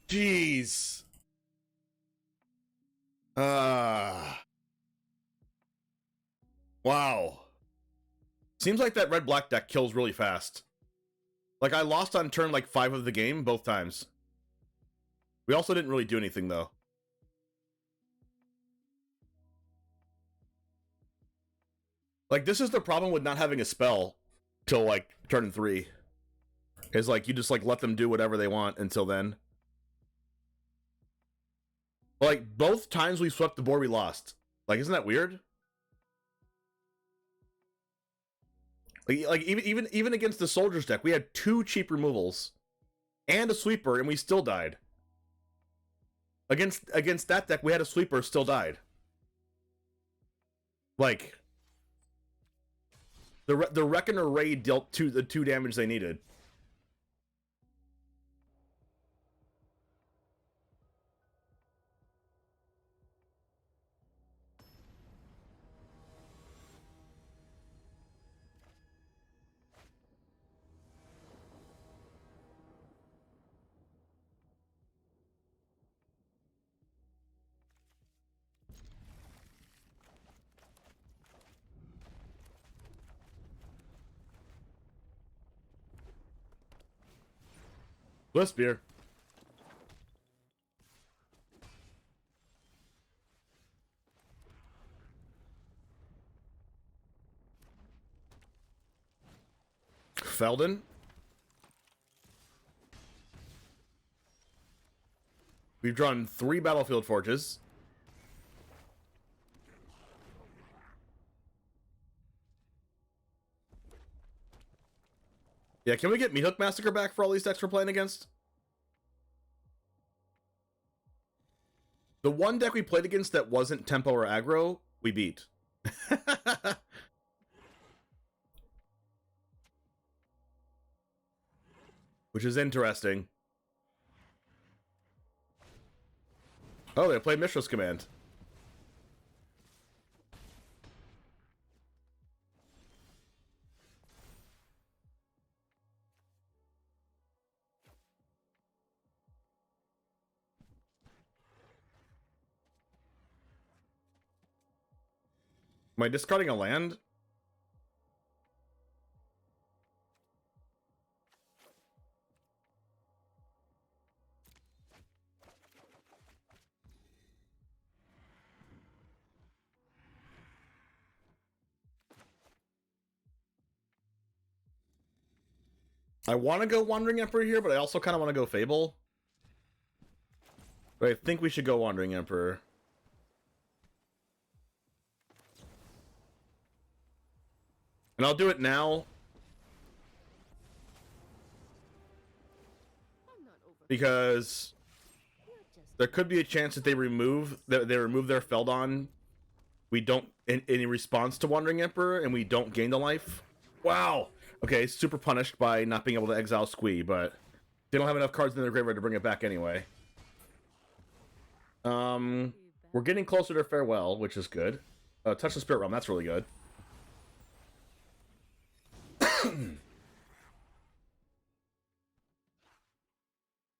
Jeez. Wow. Seems like that red-black deck kills really fast. Like, I lost on turn, like, 5 of the game, both times. We also didn't really do anything, though. Like, this is the problem with not having a spell till, like, turn 3. Is, like, you just, like, let them do whatever they want until then. Like, both times we swept the board, we lost. Like, isn't that weird? Like even against the soldiers deck, we had 2 cheap removals and a sweeper, and we still died. Against that deck, we had a sweeper, still died. Like, the Reckoner Raid dealt the 2 damage they needed. Bliss beer. Felden. We've drawn 3 Battlefield Forges. Yeah, can we get Meat Hook Massacre back for all these decks we're playing against? The one deck we played against that wasn't tempo or aggro, we beat. Which is interesting. Oh, they played Mishra's Command. Am I discarding a land? I want to go Wandering Emperor here, but I also kind of want to go Fable. But I think we should go Wandering Emperor. And I'll do it now. Because there could be a chance that they remove their Feldon. We don't in response to Wandering Emperor, and we don't gain the life. Wow. Okay, super punished by not being able to exile Squee, but they don't have enough cards in their graveyard to bring it back anyway. We're getting closer to Farewell, which is good. Touch the Spirit Realm, that's really good.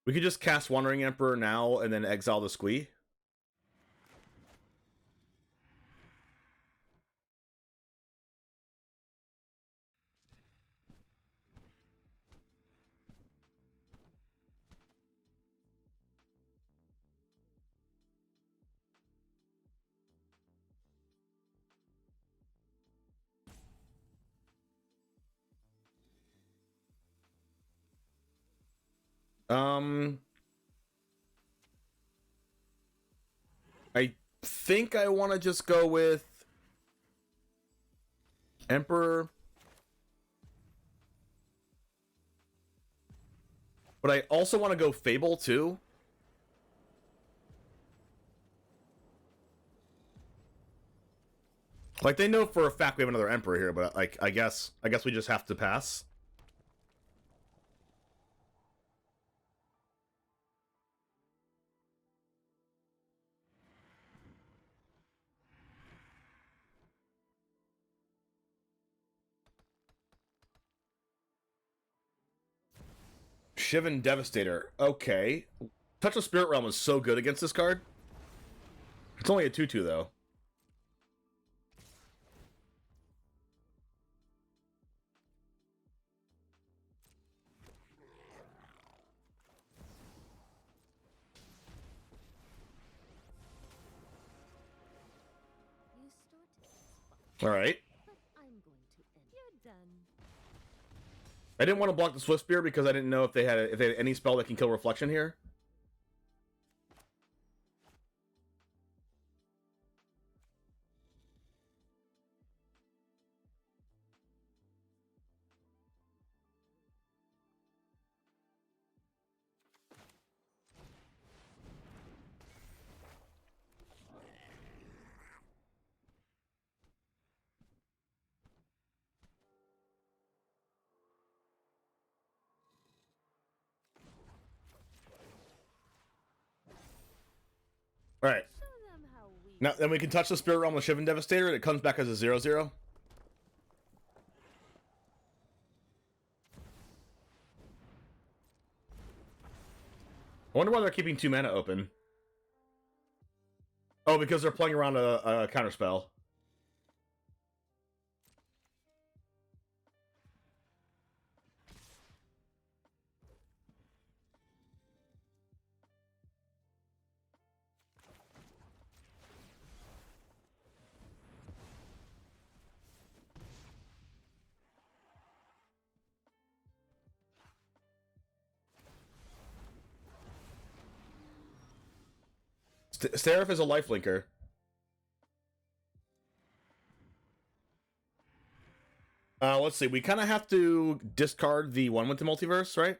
We could just cast Wandering Emperor now and then exile the Squee. I think I want to just go with Emperor. But I also want to go Fable too. Like, they know for a fact we have another Emperor here, but, like, I guess we just have to pass. Shivan Devastator. Okay. Touch of Spirit Realm is so good against this card. It's only a 2/2, though. Alright. I didn't want to block the Swift Spear because I didn't know if they had any spell that can kill Reflection here. Alright. Now, then we can touch the Spirit Realm with Shivan Devastator, and it comes back as a 0/0. I wonder why they're keeping 2 mana open. Oh, because they're playing around a counterspell. Seraph is a lifelinker. Let's see. We kind of have to discard the one with the multiverse, right?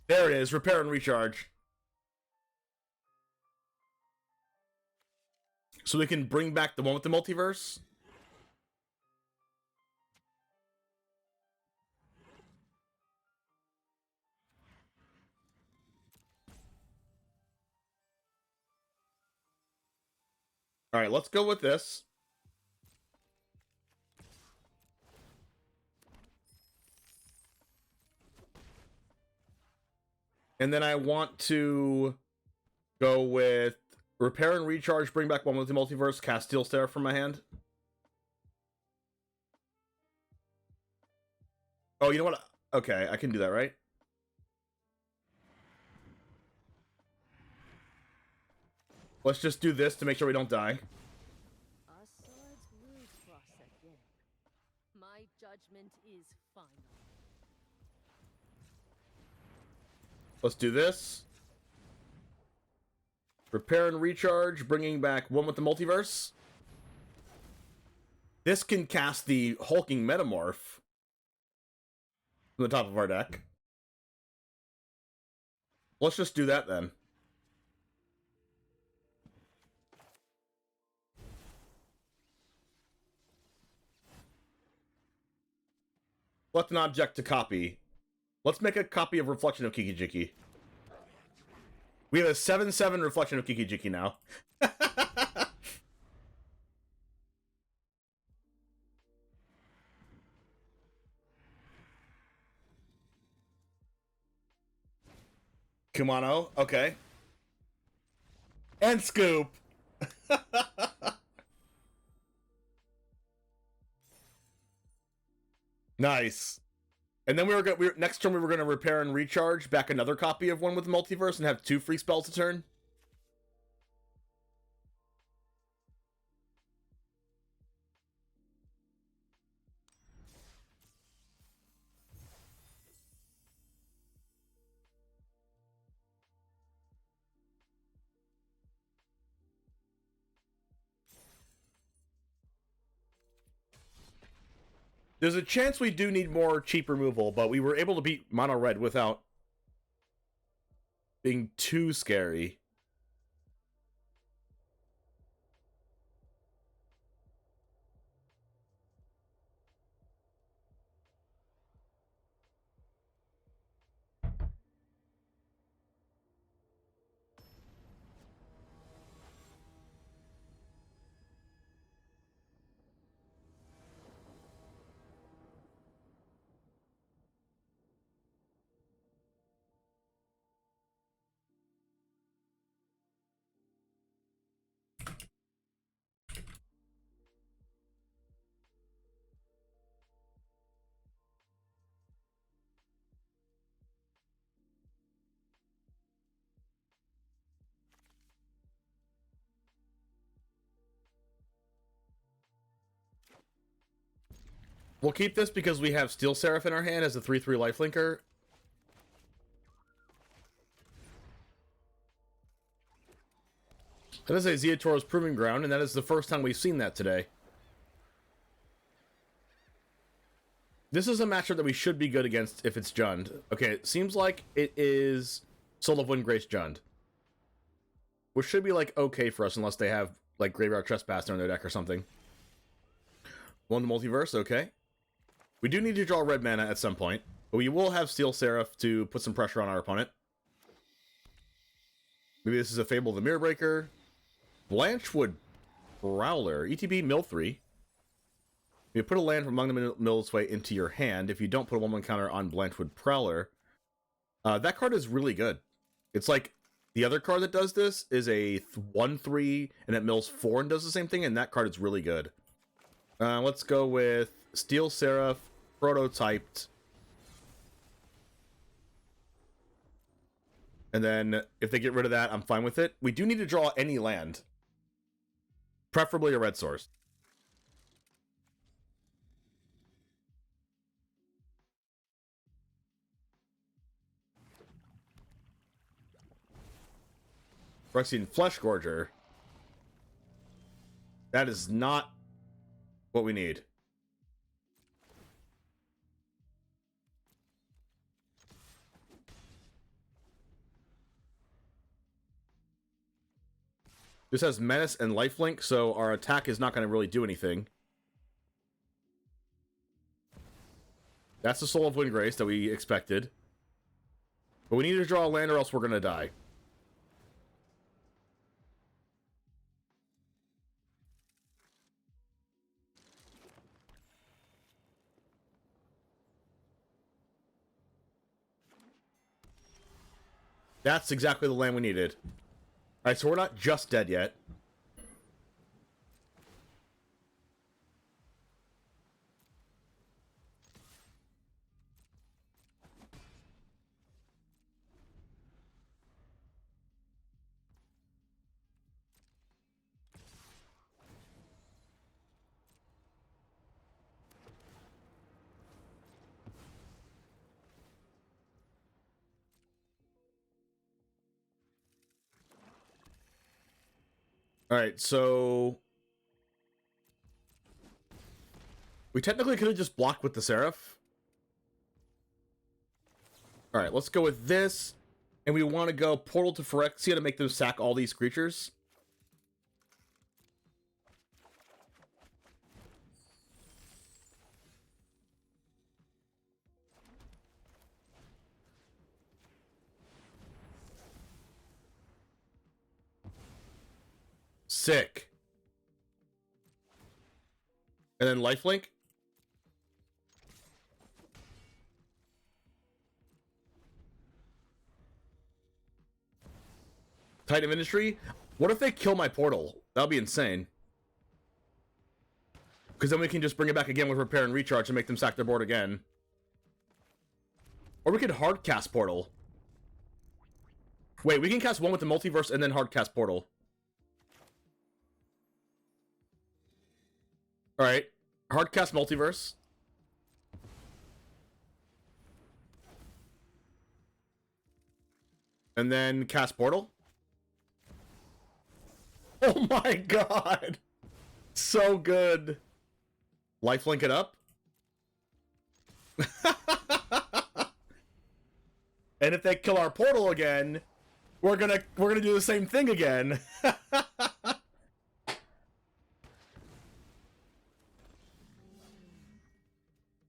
There it is. Repair and recharge. So we can bring back the one with the multiverse. All right, let's go with this. And then I want to go with Repair and Recharge, bring back one with the multiverse, cast Steel Seraph from my hand. Oh, you know what? Okay, I can do that, right? Let's just do this to make sure we don't die. Our swords will cross again. My judgment is final. Let's do this. Repair and Recharge, bringing back one with the multiverse. This can cast the Hulking Metamorph from the top of our deck. Let's just do that then. Select an object to copy. Let's make a copy of Reflection of Kiki-Jiki. We have a 7/7 Reflection of Kiki-Jiki now. Kumano, okay. And Scoop. Nice. And then next turn we were going to Repair and Recharge, back another copy of one with the multiverse, and have 2 free spells to turn. There's a chance we do need more cheap removal, but we were able to beat Mono Red without being too scary. We'll keep this because we have Steel Seraph in our hand as a 3/3 lifelinker. That is a Zeotoro's Proving Ground, and that is the first time we've seen that today. This is a matchup that we should be good against if it's Jund. Okay, it seems like it is Soul of Windgrace Jund, which should be, like, okay for us unless they have, like, Graveyard Trespasser in their deck or something. One Multiverse, okay. We do need to draw red mana at some point, but we will have Steel Seraph to put some pressure on our opponent. Maybe this is a Fable of the Mirror Breaker. Blanchwood Prowler. ETB mill 3. You put a land from among the mill's way into your hand. If you don't put a 1/1 counter on Blanchwood Prowler, that card is really good. It's like the other card that does this is a 1/3 and it mills 4 and does the same thing, and that card is really good. Let's go with Steel Seraph, prototyped. And then if they get rid of that, I'm fine with it. We do need to draw any land. Preferably a red source. Phyrexian Flesh Gorger. That is not what we need. This has Menace and Lifelink, so our attack is not going to really do anything. That's the Soul of Windgrace that we expected. But we need to draw a land or else we're going to die. That's exactly the land we needed. Alright, so we're not just dead yet. Alright, so we technically could have just blocked with the Seraph. Alright, let's go with this. And we want to go Portal to Phyrexia to make them sack all these creatures. Sick. And then lifelink. Titan of Industry. What if they kill my portal? That'll be insane. Because then we can just bring it back again with Repair and Recharge and make them sack their board again. Or we could hard cast Portal. Wait, we can cast one with the Multiverse and then hard cast Portal. Alright, hardcast Multiverse. And then cast Portal. Oh my god! So good. Lifelink it up. And if they kill our portal again, we're gonna do the same thing again.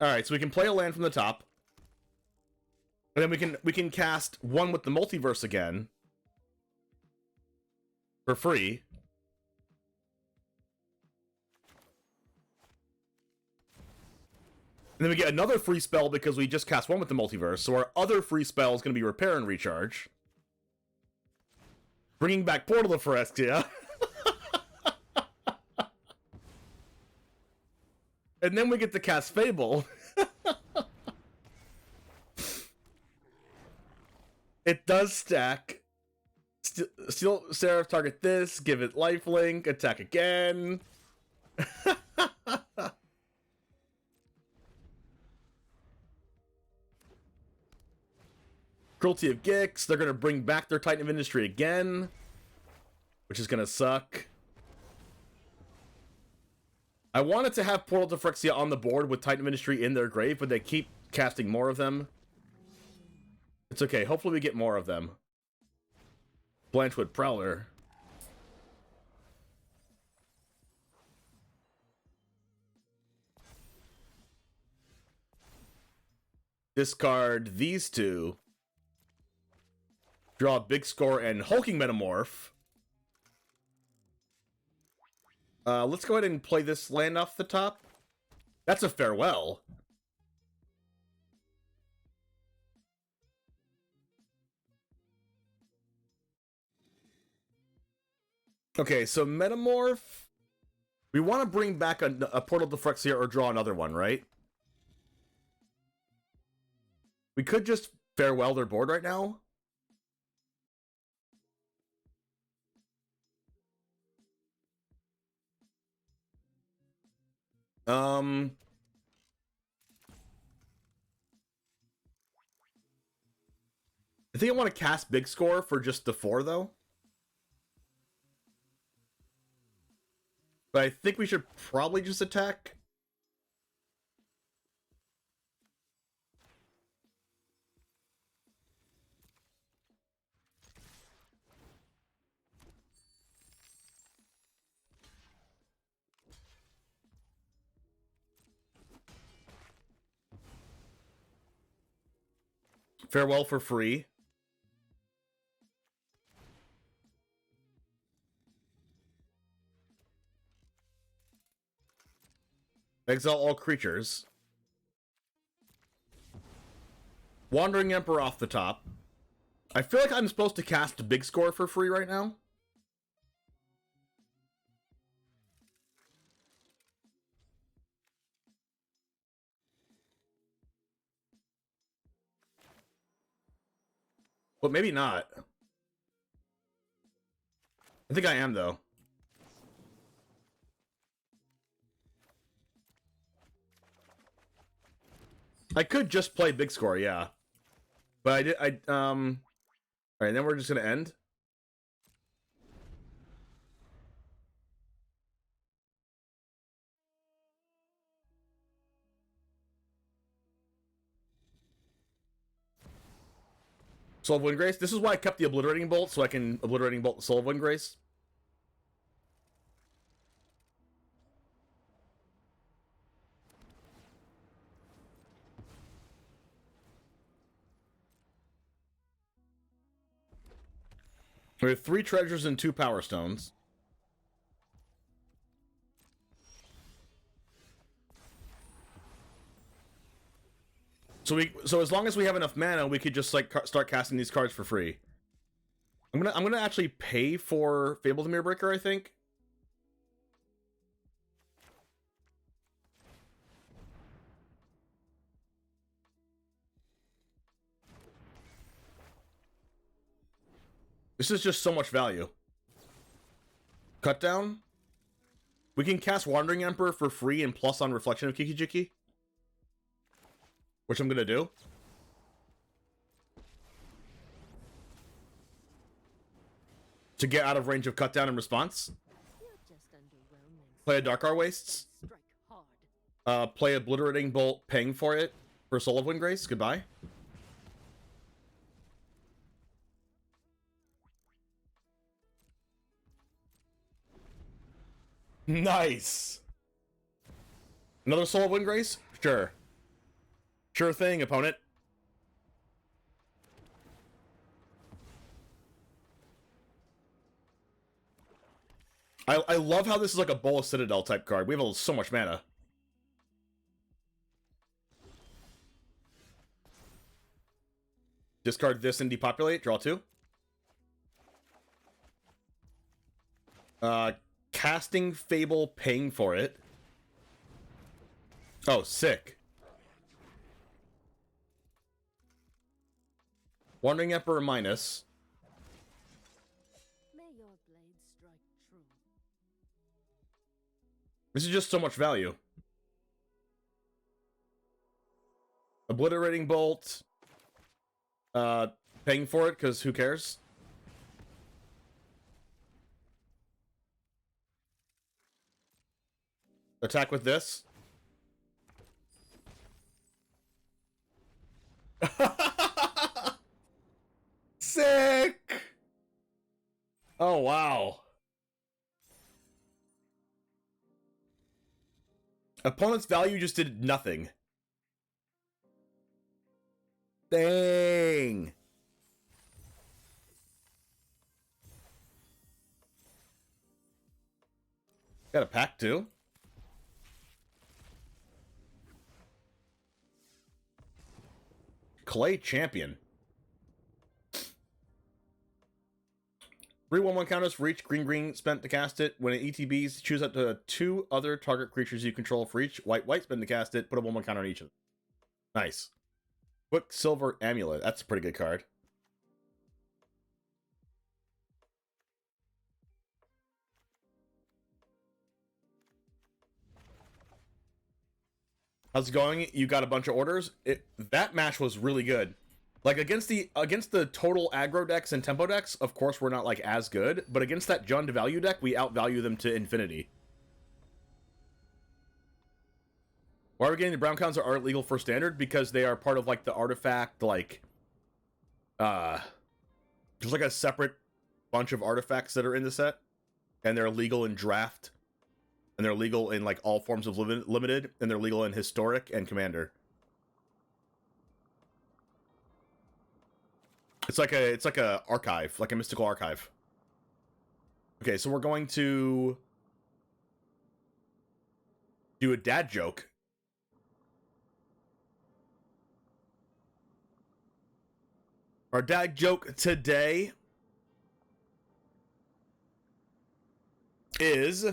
All right, so we can play a land from the top, and then we can cast one with the multiverse again for free. And then we get another free spell because we just cast one with the multiverse. So our other free spell is going to be Repair and Recharge, bringing back Portal of Phyrexia. And then we get to cast Fable. It does stack. Steal Seraph, target this, give it lifelink, attack again. Cruelty of Gix, they're going to bring back their Titan of Industry again, which is going to suck. I wanted to have Portal to Phyrexia on the board with Titan of Industry in their grave, but they keep casting more of them. It's okay, hopefully we get more of them. Blanchwood Prowler. Discard these two. Draw a big score and Hulking Metamorph. Let's go ahead and play this land off the top. That's a Farewell. Okay, so Metamorph. We want to bring back a Portal to Phyrexia or draw another one, right? We could just Farewell their board right now. I think I want to cast Big Score for just the 4, though. But I think we should probably just attack. Farewell for free. Exile all creatures. Wandering Emperor off the top. I feel like I'm supposed to cast Big Score for free right now. But maybe not. I think I am, though. I could just play Big Score, yeah. But alright, then we're just gonna end. Soul of Windgrace. This is why I kept the Obliterating Bolt, so I can Obliterating Bolt the Soul of Windgrace. We have 3 treasures and 2 power stones. So as long as we have enough mana, we could just like start casting these cards for free. I'm gonna actually pay for Fable the Mirrorbreaker, I think. This is just so much value. Cut down. We can cast Wandering Emperor for free and plus on Reflection of Kiki-Jiki, which I'm gonna do. To get out of range of cut down and response. Play a Darkar Wastes. Play Obliterating Bolt, paying for it for Soul of Windgrace. Goodbye. Nice. Another Soul of Windgrace? Sure. Sure thing, opponent. I love how this is like a Bola Citadel type card. We have so much mana. Discard this and depopulate. Draw 2. Casting Fable, paying for it. Oh, sick. Wandering Emperor minus. May your blade strike true. This is just so much value. Obliterating Bolt. Paying for it, because who cares? Attack with this. Sick! Oh, wow. Opponent's value just did nothing. Dang. Got a pack too. Clay Champion. 3/1/1 counters for each green spent to cast it. When it ETBs, choose up to 2 other target creatures you control for each white spent to cast it. Put a 1/1 counter on each of them. Nice. Quicksilver Amulet. That's a pretty good card. How's it going? You got a bunch of orders? That match was really good. Like, against the total aggro decks and tempo decks, of course, we're not, like, as good. But against that John DeValue deck, we outvalue them to infinity. Why are we getting the brown counts that aren't legal for standard? Because they are part of, like, the artifact, like... there's, like, a separate bunch of artifacts that are in the set. And they're legal in draft. And they're legal in, like, all forms of limited. And they're legal in historic and commander. It's like a archive, like a mystical archive. Okay, so we're going to do a dad joke. Our dad joke today is,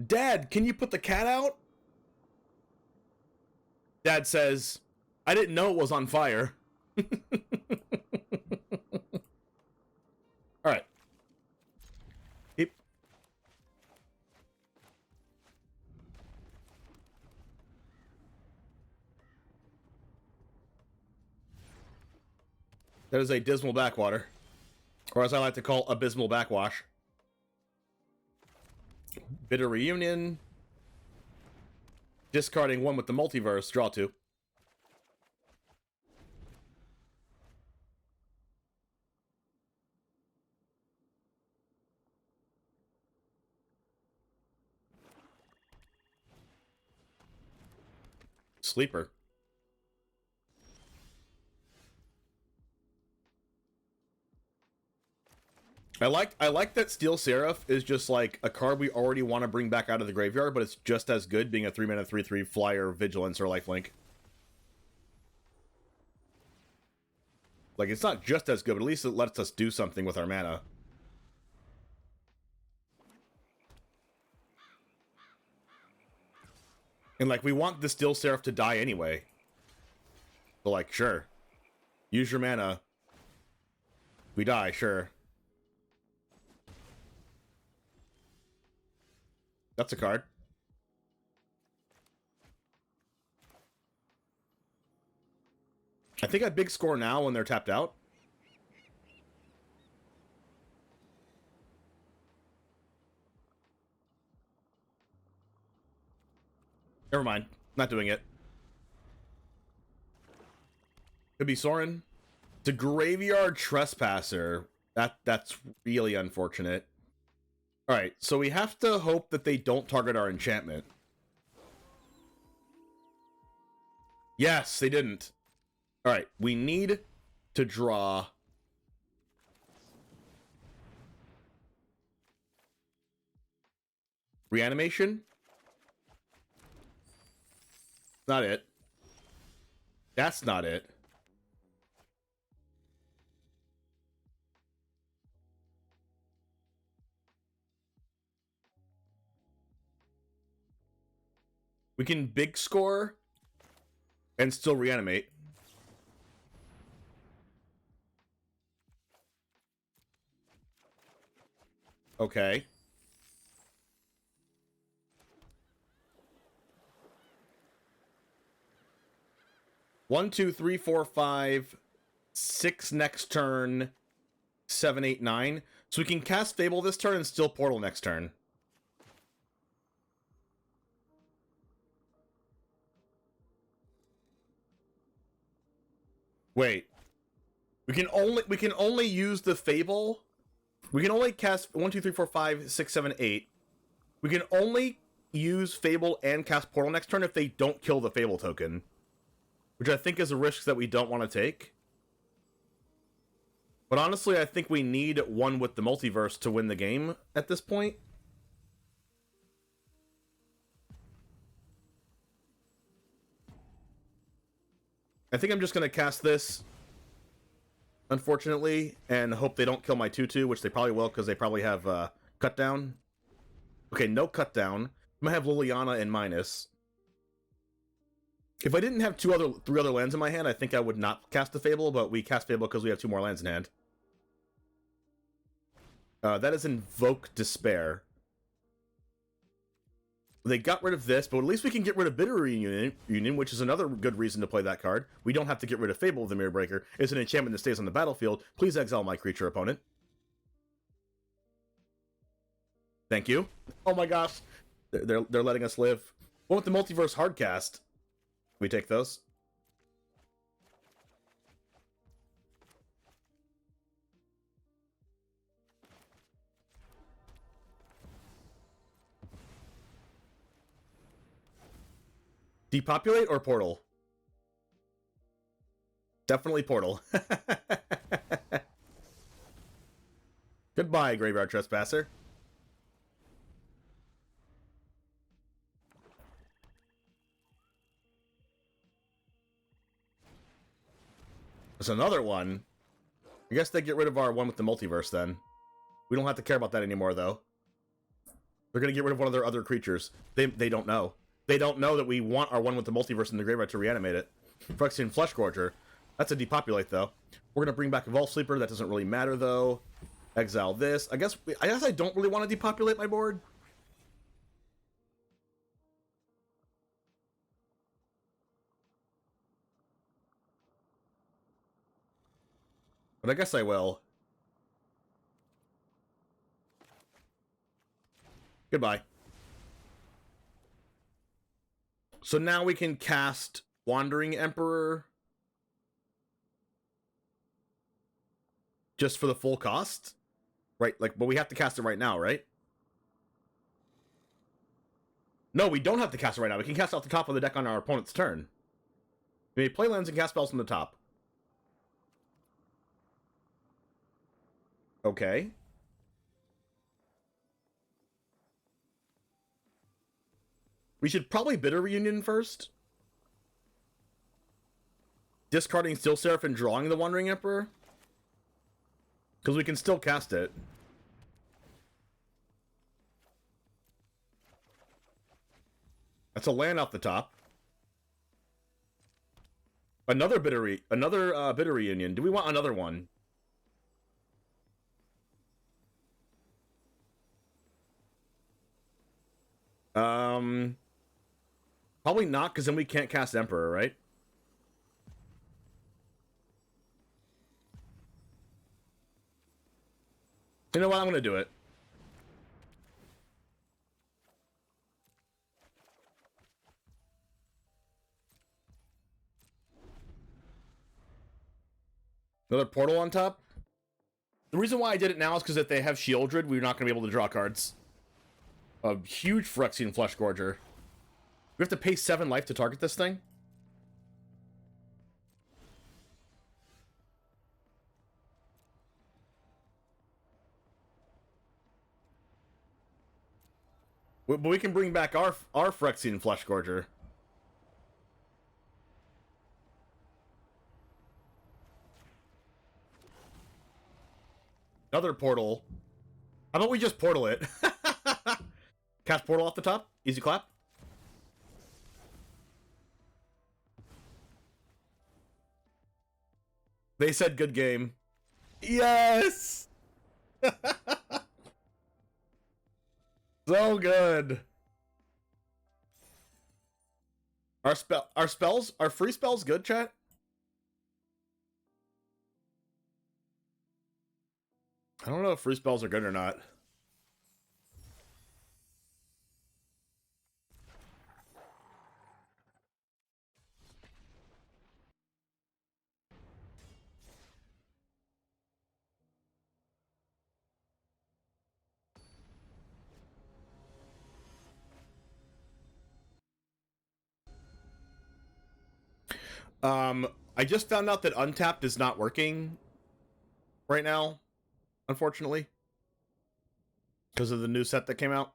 Dad, can you put the cat out? Dad says, I didn't know it was on fire. All right. Yep. That is a dismal backwater, or as I like to call, abysmal backwash. Bitter reunion. Discarding 1 with the multiverse. Draw 2. Sleeper. I like that Steel Seraph is just like a card we already want to bring back out of the graveyard, but it's just as good being a 3-mana 3/3 flyer, vigilance, or lifelink. Like, it's not just as good, but at least it lets us do something with our mana. And, like, we want the Steel Seraph to die anyway. So, like, sure. Use your mana. We die, sure. That's a card. I think I big score now when they're tapped out. Never mind. Not doing it. Could be Sorin. It's a Graveyard Trespasser. That's really unfortunate. Alright, so we have to hope that they don't target our enchantment. Yes, they didn't. Alright, we need to draw... Reanimation? Not it. That's not it. We can big score and still reanimate. Okay. One, two, three, four, five, 6 next turn, 7, 8, 9. So we can cast Fable this turn and still Portal next turn. Wait. We can only use the Fable. We can only cast 1, 2, 3, 4, 5, 6, 7, 8. We can only use Fable and cast Portal next turn if they don't kill the Fable token. Which I think is a risk that we don't want to take. But honestly, I think we need one with the multiverse to win the game at this point. I think I'm just going to cast this, unfortunately, and hope they don't kill my 2/2, which they probably will, because they probably have cut down. Okay, no cut down. I'm going to have Liliana and minus. If I didn't have 3 other lands in my hand, I think I would not cast the Fable, but we cast Fable because we have 2 more lands in hand. That is Invoke Despair. They got rid of this, but at least we can get rid of Bitter Reunion, which is another good reason to play that card. We don't have to get rid of Fable of the Mirror Breaker. It's an enchantment that stays on the battlefield. Please exile my creature opponent. Thank you. Oh my gosh. They're letting us live. What with the Multiverse Hardcast? We take those. Depopulate or Portal? Definitely Portal. Goodbye, Graveyard Trespasser. There's another one. I guess they get rid of our one with the multiverse then. We don't have to care about that anymore, though. They're going to get rid of one of their other creatures. They don't know. They don't know that we want our one with the multiverse in the graveyard to reanimate it. Phyrexian Fleshgorger. That's a depopulate, though. We're going to bring back Evolve Sleeper. That doesn't really matter, though. Exile this. I guess I don't really want to depopulate my board. But I guess I will. Goodbye. So now we can cast Wandering Emperor just for the full cost? Right, like, but we have to cast it right now, right? No, we don't have to cast it right now. We can cast it off the top of the deck on our opponent's turn. We may play lands and cast spells from the top. Okay. We should probably Bitter Reunion first. Discarding Steel Seraph and drawing the Wandering Emperor. Because we can still cast it. That's a land off the top. Another Bitter Reunion. Do we want another one? Probably not, because then we can't cast Emperor, right? You know what? I'm going to do it. Another Portal on top? The reason why I did it now is because if they have Shieldred, we're not going to be able to draw cards. A huge Phyrexian Flesh Gorger. We have to pay 7 life to target this thing? But we can bring back our Phyrexian Flesh Gorger. Another portal. How about we just portal it? Cast portal off the top. Easy clap. They said good game. Yes! So good. Our free spells good, chat? I don't know if free spells are good or not. I just found out that Untapped is not working right now, unfortunately, because of the new set that came out.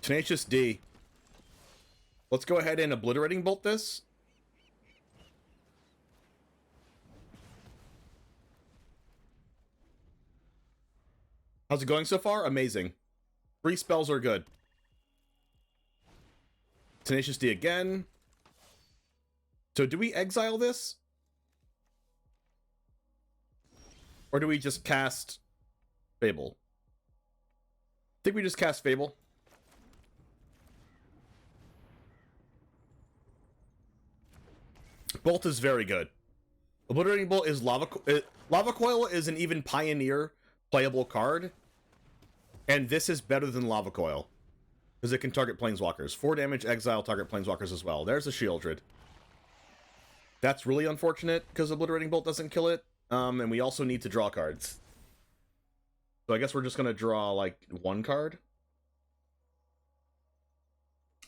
Tenacious D. Let's go ahead and Obliterating Bolt this. How's it going so far? Amazing. 3 spells are good. Tenacious D again. So do we exile this? Or do we just cast Fable? I think we just cast Fable. Bolt is very good. Obliterating Bolt is Lava Coil is an even Pioneer playable card. And this is better than Lava Coil. Because it can target Planeswalkers. 4 damage, exile, target Planeswalkers as well. There's a Shieldred. That's really unfortunate, because Obliterating Bolt doesn't kill it. And we also need to draw cards. So I guess we're just going to draw, like, 1 card.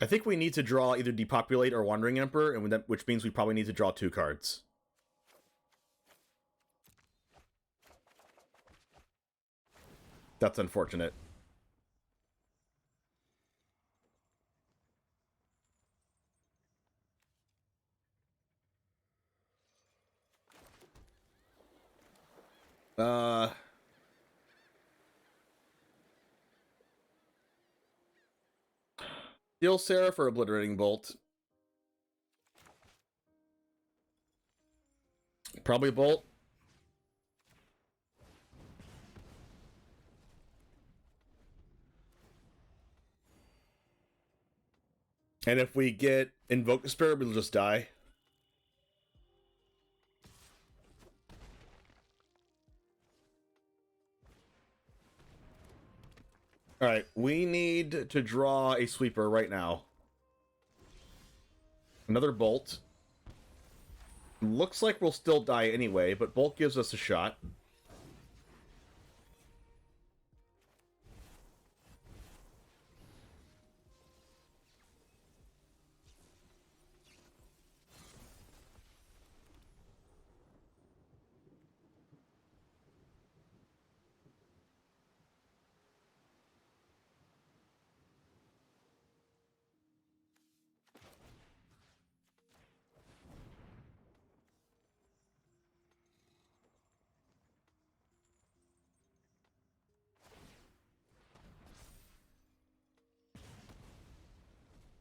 I think we need to draw either Depopulate or Wandering Emperor, and which means we probably need to draw 2 cards. That's unfortunate. Steel Seraph or Obliterating Bolt? Probably Bolt. And if we get Invoke the Spirit, we'll just die. Alright, we need to draw a sweeper right now. Another Bolt. Looks like we'll still die anyway, but Bolt gives us a shot.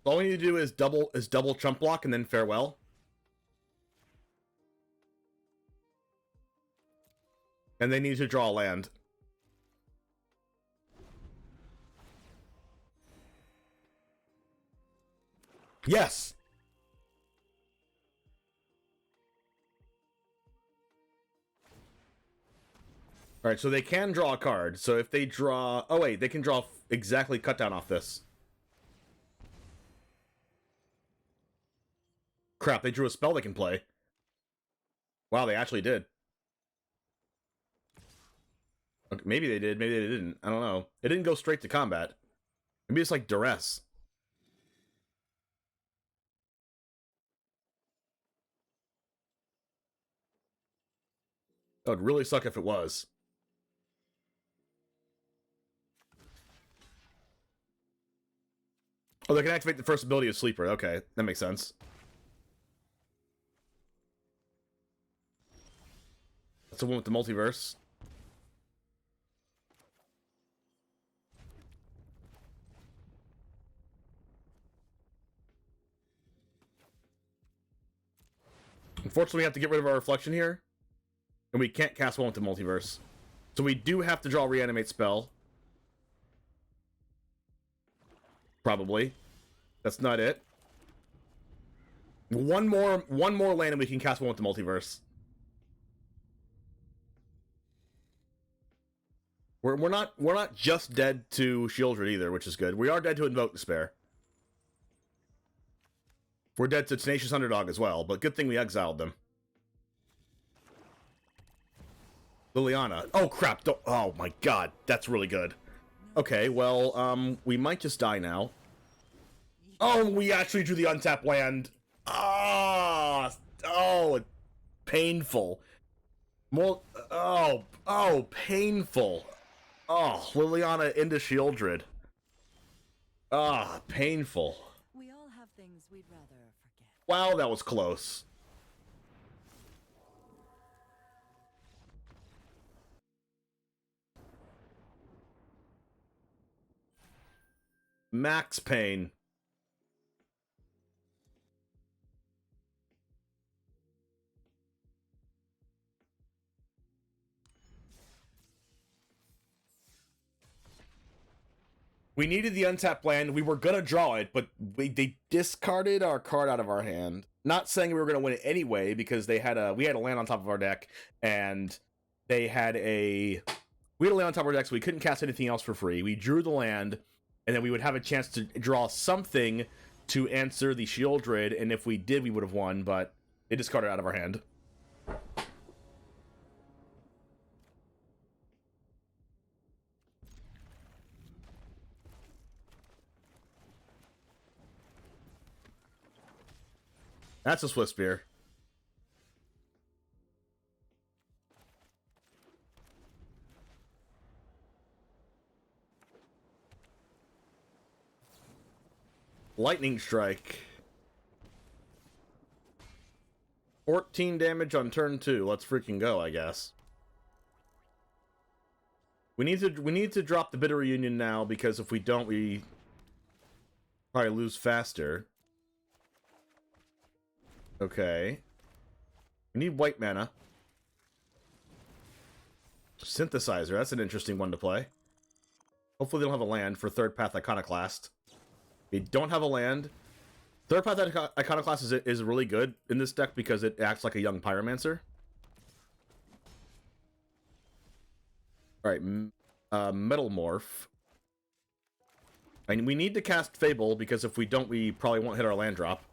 All we need to do is double chump block and then farewell. And they need to draw a land. Yes! Alright, so they can draw a card. So if they draw... Oh, wait, they can draw exactly cut down off this. Crap, they drew a spell they can play. Wow, they actually did. Okay, maybe they did, maybe they didn't. I don't know. It didn't go straight to combat. Maybe it's like duress. That would really suck if it was. Oh, they can activate the first ability of Sleeper. Okay, that makes sense. That's the one with the multiverse. Unfortunately, we have to get rid of our reflection here. And we can't cast one with the multiverse. So we do have to draw a reanimate spell. Probably. That's not it. One more land and we can cast one with the multiverse. We're not just dead to Shieldred either, which is good. We are dead to Invoke Despair. We're dead to Tenacious Underdog as well, but good thing we exiled them. Liliana. Oh crap! Oh my god, that's really good. Okay, well, we might just die now. Oh, we actually drew the untapped land. Ah, oh, painful. More. Oh, painful. Oh, Liliana into Shieldred. Ah, painful. We all have things we'd rather forget. Wow, that was close. Max pain. We needed the untapped land. We were gonna draw it, but they discarded our card out of our hand. Not saying we were gonna win it anyway, because we had a land on top of our deck, and we had a land on top of our deck, so we couldn't cast anything else for free. We drew the land, and then we would have a chance to draw something to answer the Shieldred, and if we did, we would have won, but it discarded out of our hand. That's a Swift Spear. Lightning Strike. 14 damage on turn 2. Let's freaking go, I guess. We need to drop the Bitter Reunion now, because if we don't, we probably lose faster. Okay. We need white mana. Synthesizer, that's an interesting one to play. Hopefully they don't have a land for Third Path Iconoclast. We don't have a land. Third Path Iconoclast is really good in this deck because it acts like a young Pyromancer. Alright, Metal Morph. And we need to cast Fable, because if we don't, we probably won't hit our land drop.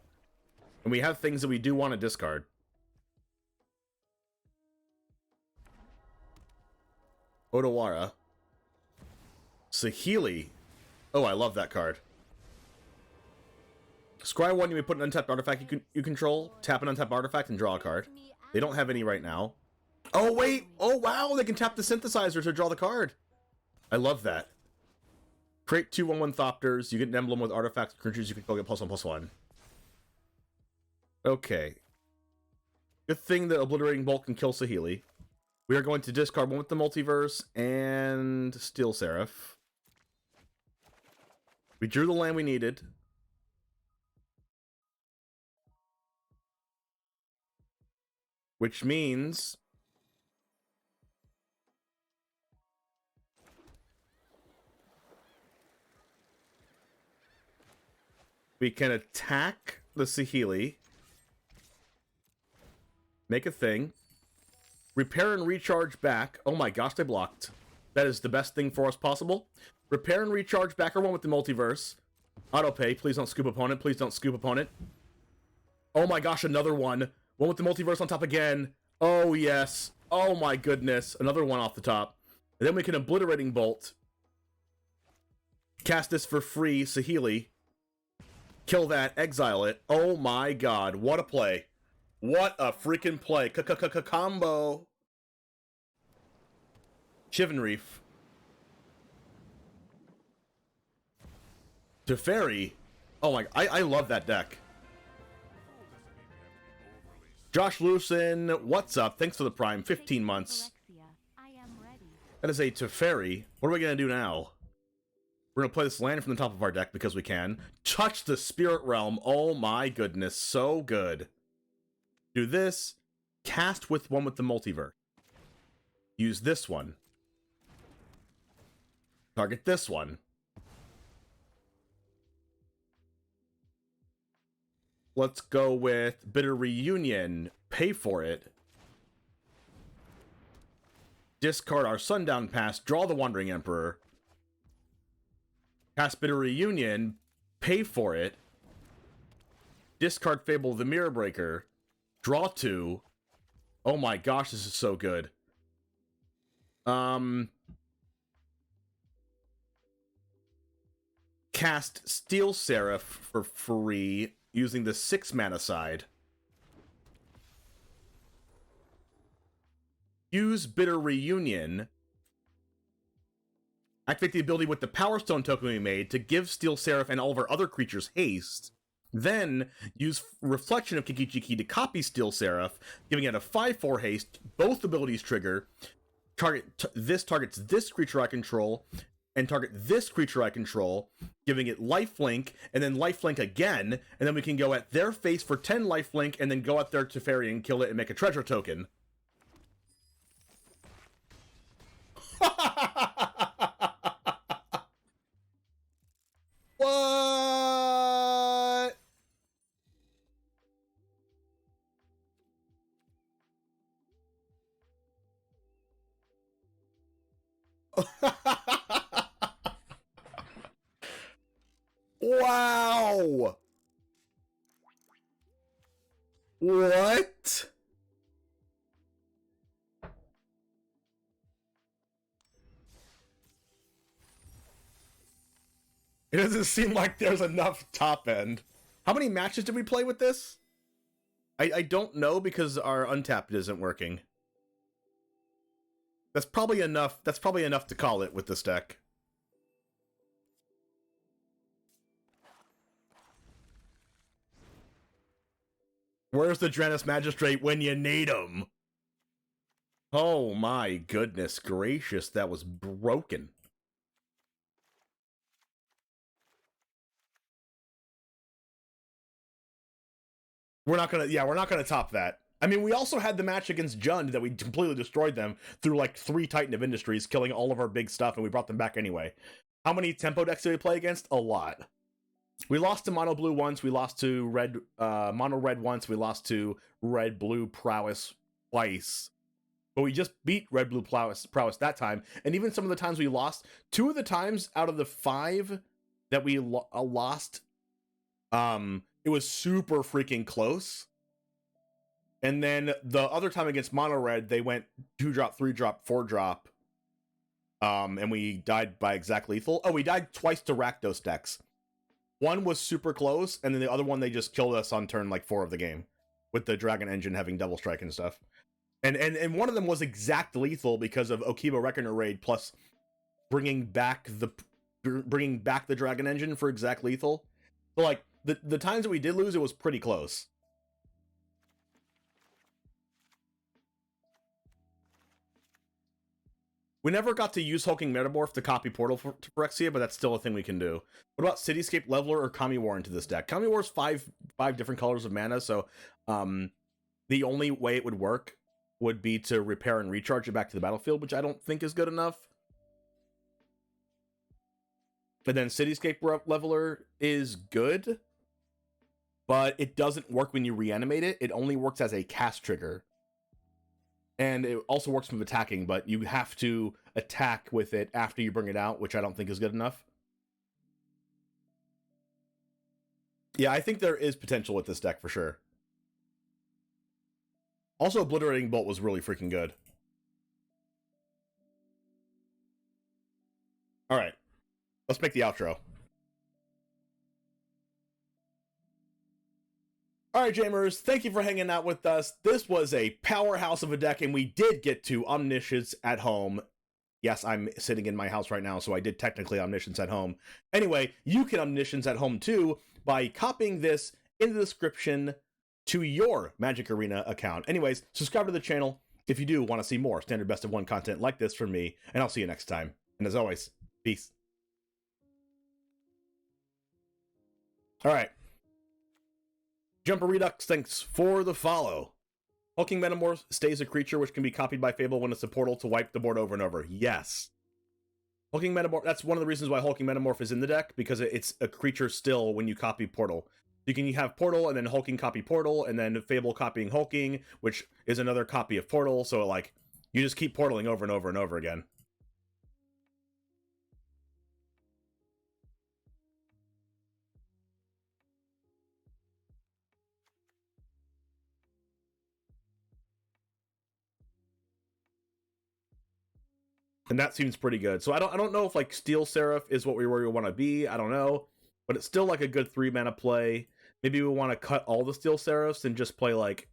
And we have things that we do want to discard. Odawara. Saheeli. Oh, I love that card. Scry 1, you may put an untapped artifact you control, tap an untapped artifact, and draw a card. They don't have any right now. Oh, wait! Oh, wow! They can tap the Synthesizer to draw the card! I love that. Create 2 1/1 Thopters. You get an emblem with artifacts and creatures you control, get +1/+1. Okay. Good thing that Obliterating Bolt can kill Saheeli. We are going to discard one with the Multiverse and Steel Seraph. We drew the land we needed. Which means we can attack the Saheeli. Make a thing. Repair and recharge back. Oh my gosh, they blocked. That is the best thing for us possible. Repair and recharge backer one with the multiverse. Auto pay. Please don't scoop opponent. Please don't scoop opponent. Oh my gosh, another one. One with the multiverse on top again. Oh yes. Oh my goodness. Another one off the top. And then we can obliterating bolt. Cast this for free. Sahili. Kill that. Exile it. Oh my god. What a play. What a freaking play. Combo. Chivalry. Teferi. Oh my, I love that deck. Josh Lewison, what's up? Thanks for the Prime. 15 months. That is a Teferi. What are we going to do now? We're going to play this land from the top of our deck because we can. Touch the Spirit Realm. Oh my goodness. So good. Do this. Cast with one with the multiverse. Use this one. Target this one. Let's go with Bitter Reunion. Pay for it. Discard our Sundown Pass. Draw the Wandering Emperor. Cast Bitter Reunion. Pay for it. Discard Fable of the Mirror Breaker. Draw 2. Oh my gosh, this is so good. Cast Steel Seraph for free using the 6 mana side. Use Bitter Reunion. Activate the ability with the Power Stone token we made to give Steel Seraph and all of our other creatures haste. Then use Reflection of Kiki-Jiki to copy Steel Seraph, giving it a 5/4 haste. Both abilities trigger. This targets this creature I control, and target this creature I control, giving it lifelink, and then lifelink again, and then we can go at their face for 10 lifelink, and then go at their Teferi and kill it and make a treasure token. What? Wow! What? It doesn't seem like there's enough top end. How many matches did we play with this? I don't know because our untapped isn't working. That's probably enough. That's probably enough to call it with this deck. Where's the Draenus Magistrate when you need him? Oh my goodness gracious, that was broken. We're not gonna top that. I mean, we also had the match against Jund that we completely destroyed them through like 3 Titan of Industries, killing all of our big stuff, and we brought them back anyway. How many tempo decks did we play against? A lot. We lost to Mono Blue once, we lost to Mono Red once, we lost to Red Blue Prowess twice. But we just beat Red Blue Prowess that time, and even some of the times we lost, 2 of the times out of the 5 that we lost, it was super freaking close. And then the other time against Mono Red, they went 2-drop, 3-drop, 4-drop. And we died by exact lethal. Oh, we died twice to Rakdos decks. One was super close, and then the other one they just killed us on turn like 4 of the game. With the Dragon Engine having double strike and stuff. And one of them was exact lethal because of Okiba Reckoner Raid plus bringing back the Dragon Engine for exact lethal. So like the times that we did lose, it was pretty close. We never got to use Hulking Metamorph to copy Portal to Phyrexia, but that's still a thing we can do. What about Cityscape Leveler or Kami War into this deck? Kami War's five different colors of mana, so the only way it would work would be to repair and recharge it back to the battlefield, which I don't think is good enough. But then Cityscape Leveler is good, but it doesn't work when you reanimate it. It only works as a cast trigger. And it also works with attacking, but you have to attack with it after you bring it out, which I don't think is good enough. Yeah, I think there is potential with this deck for sure. Also, Obliterating Bolt was really freaking good. Alright, let's make the outro. Alright, Jamers, thank you for hanging out with us. This was a powerhouse of a deck, and we did get to Omniscience at home. Yes, I'm sitting in my house right now, so I did technically Omniscience at home. Anyway, you can Omniscience at home too by copying this in the description to your Magic Arena account. Anyways, subscribe to the channel if you do want to see more standard best of one content like this from me, and I'll see you next time. And as always, peace. Alright. Jumper Redux, thanks for the follow. Hulking Metamorph stays a creature which can be copied by Fable when it's a portal to wipe the board over and over. Yes. Hulking Metamorph, that's one of the reasons why Hulking Metamorph is in the deck, because it's a creature still when you copy Portal. You can have Portal, and then Hulking copy Portal, and then Fable copying Hulking, which is another copy of Portal, so like, you just keep portaling over and over and over again. And that seems pretty good. So I don't know if like Steel Seraph is where we want to be. I don't know, but it's still like a good 3-mana play. Maybe we want to cut all the Steel Seraphs and just play like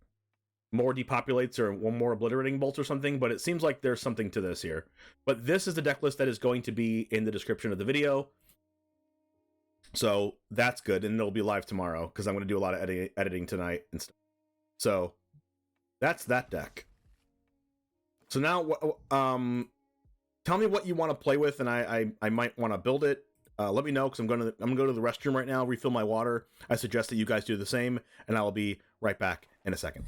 more Depopulates or one more Obliterating Bolts or something. But it seems like there's something to this here. But this is the deck list that is going to be in the description of the video. So that's good, and it'll be live tomorrow because I'm going to do a lot of editing tonight and stuff. So that's that deck. So now, tell me what you want to play with, and I might want to build it. Let me know, because I'm gonna go to the restroom right now, refill my water. I suggest that you guys do the same, and I will be right back in a second.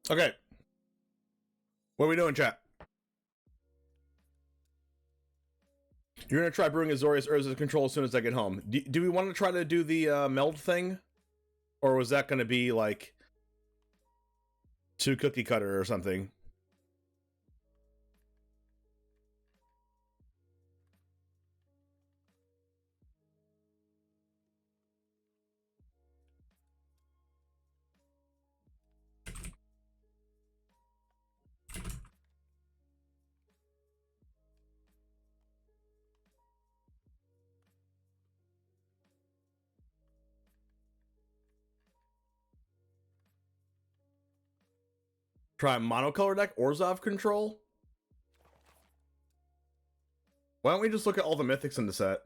Okay. What are we doing, chat? You're gonna try brewing Azorius Urza Control as soon as I get home. Do we want to try to do the meld thing? Or was that gonna be like too cookie cutter or something? Try monocolor deck, Orzhov control? Why don't we just look at all the mythics in the set?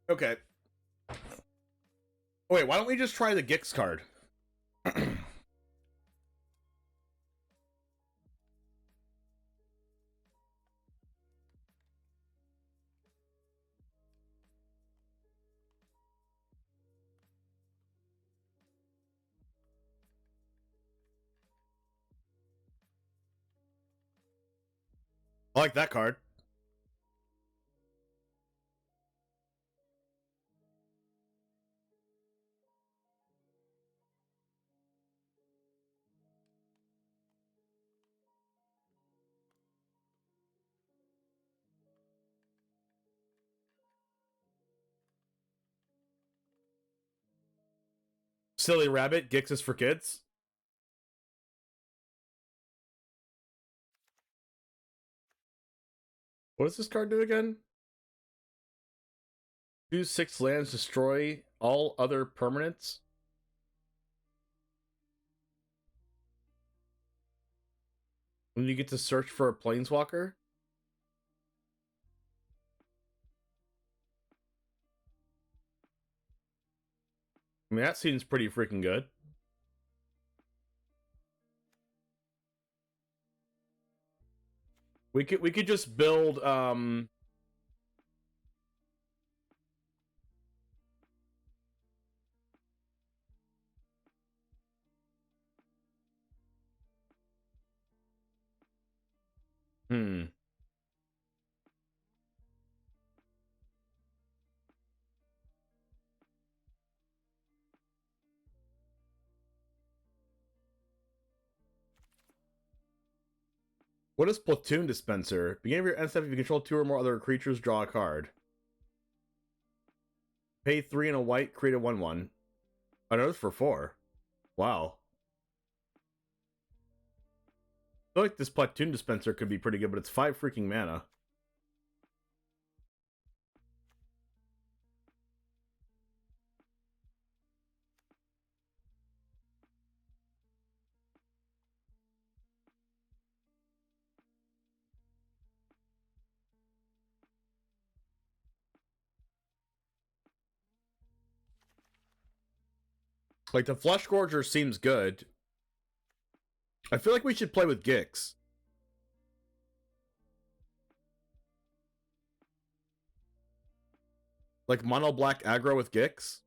Okay. Wait, why don't we just try the Gix card? I like that card. Silly Rabbit, Gix is for kids. What does this card do again? Choose 6 lands, destroy all other permanents. When you get to search for a planeswalker. I mean, that seems pretty freaking good. We could just build What is Platoon Dispenser? Beginning of your end step, if you control 2 or more other creatures, draw a card. Pay 3 and a white, create a 1/1. Oh, no, it's for 4. Wow. I feel like this Platoon Dispenser could be pretty good, but it's 5 freaking mana. Like, the Flesh Gorger seems good. I feel like we should play with Gix. Like, mono black aggro with Gix.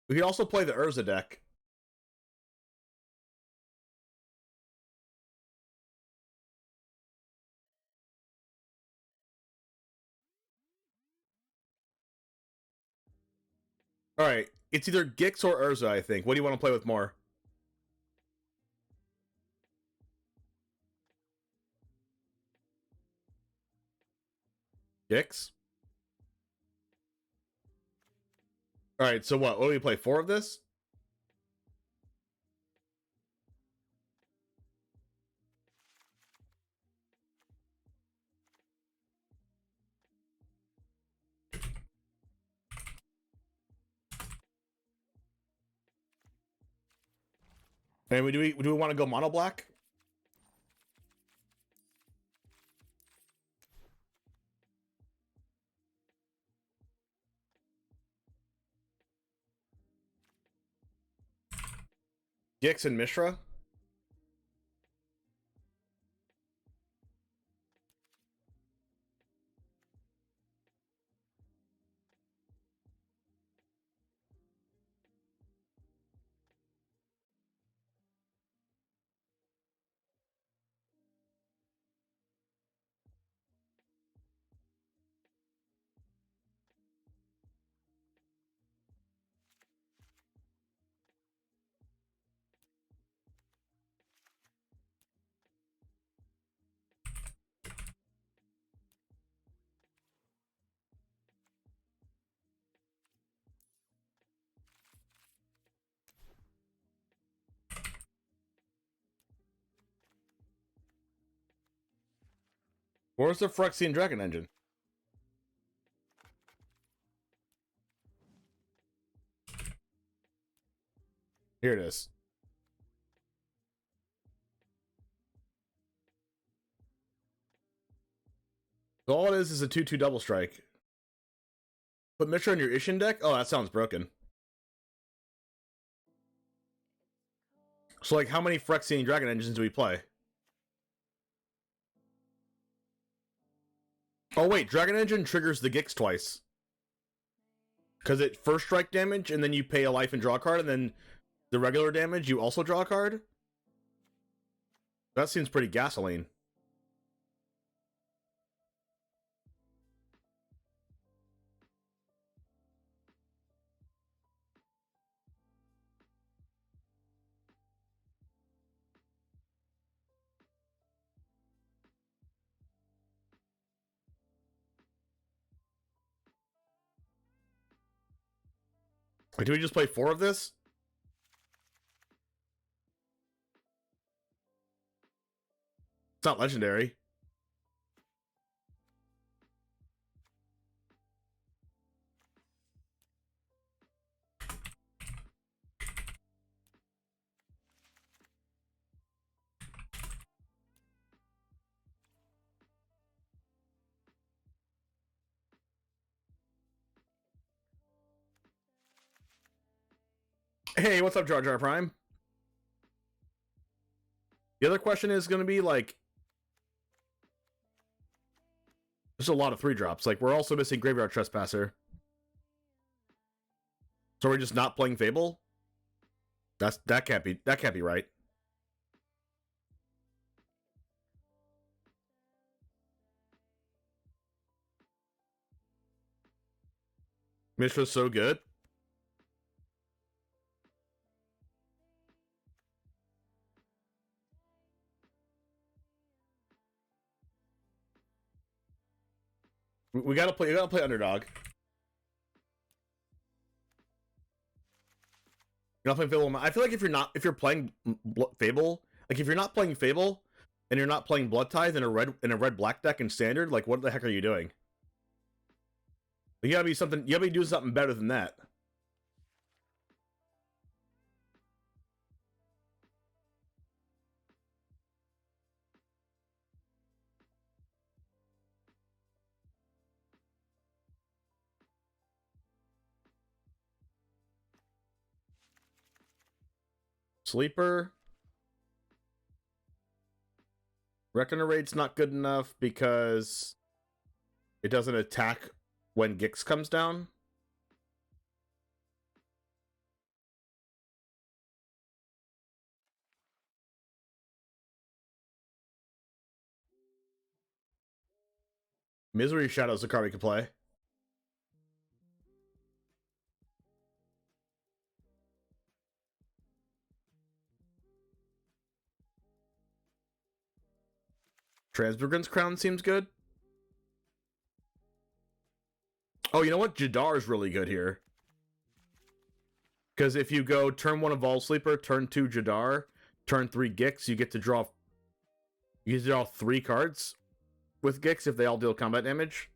We could also play the Urza deck. Alright, it's either Gix or Urza, I think. What do you want to play with more? Gix? Alright, so what do we play? 4 of this? And do we want to go mono black? Gix and Mishra. Where's the Phyrexian Dragon Engine? Here it is. So all it is a 2/2 double strike. Put Mishra in your Ishin deck? Oh, that sounds broken. So, like, how many Phyrexian Dragon Engines do we play? Oh, wait, Dragon Engine triggers the Gix twice. Because it first strike damage, and then you pay a life and draw a card, and then the regular damage, you also draw a card? That seems pretty gasoline. Like, do we just play 4 of this? It's not legendary. Hey, what's up, Jar Jar Prime? The other question is going to be, like, there's a lot of 3-drops. Like, we're also missing Graveyard Trespasser. So we're just not playing Fable? That can't be right. Mishra's so good. We gotta play Underdog. You're not playing Fable. I feel like if you're playing Fable, like if you're not playing Fable and you're not playing Blood Tithe in a red black deck in Standard, like what the heck are you doing? You gotta be doing something better than that. Sleeper. Reckoner Raid's not good enough because it doesn't attack when Gix comes down. Misery Shadow's a card we could play. Transbrigance Crown seems good. Oh, you know what? Jadar is really good here. Because if you go turn 1 Evolve Sleeper, turn 2 Jadar, turn 3 Gix, you get to draw 3 cards with Gix if they all deal combat damage.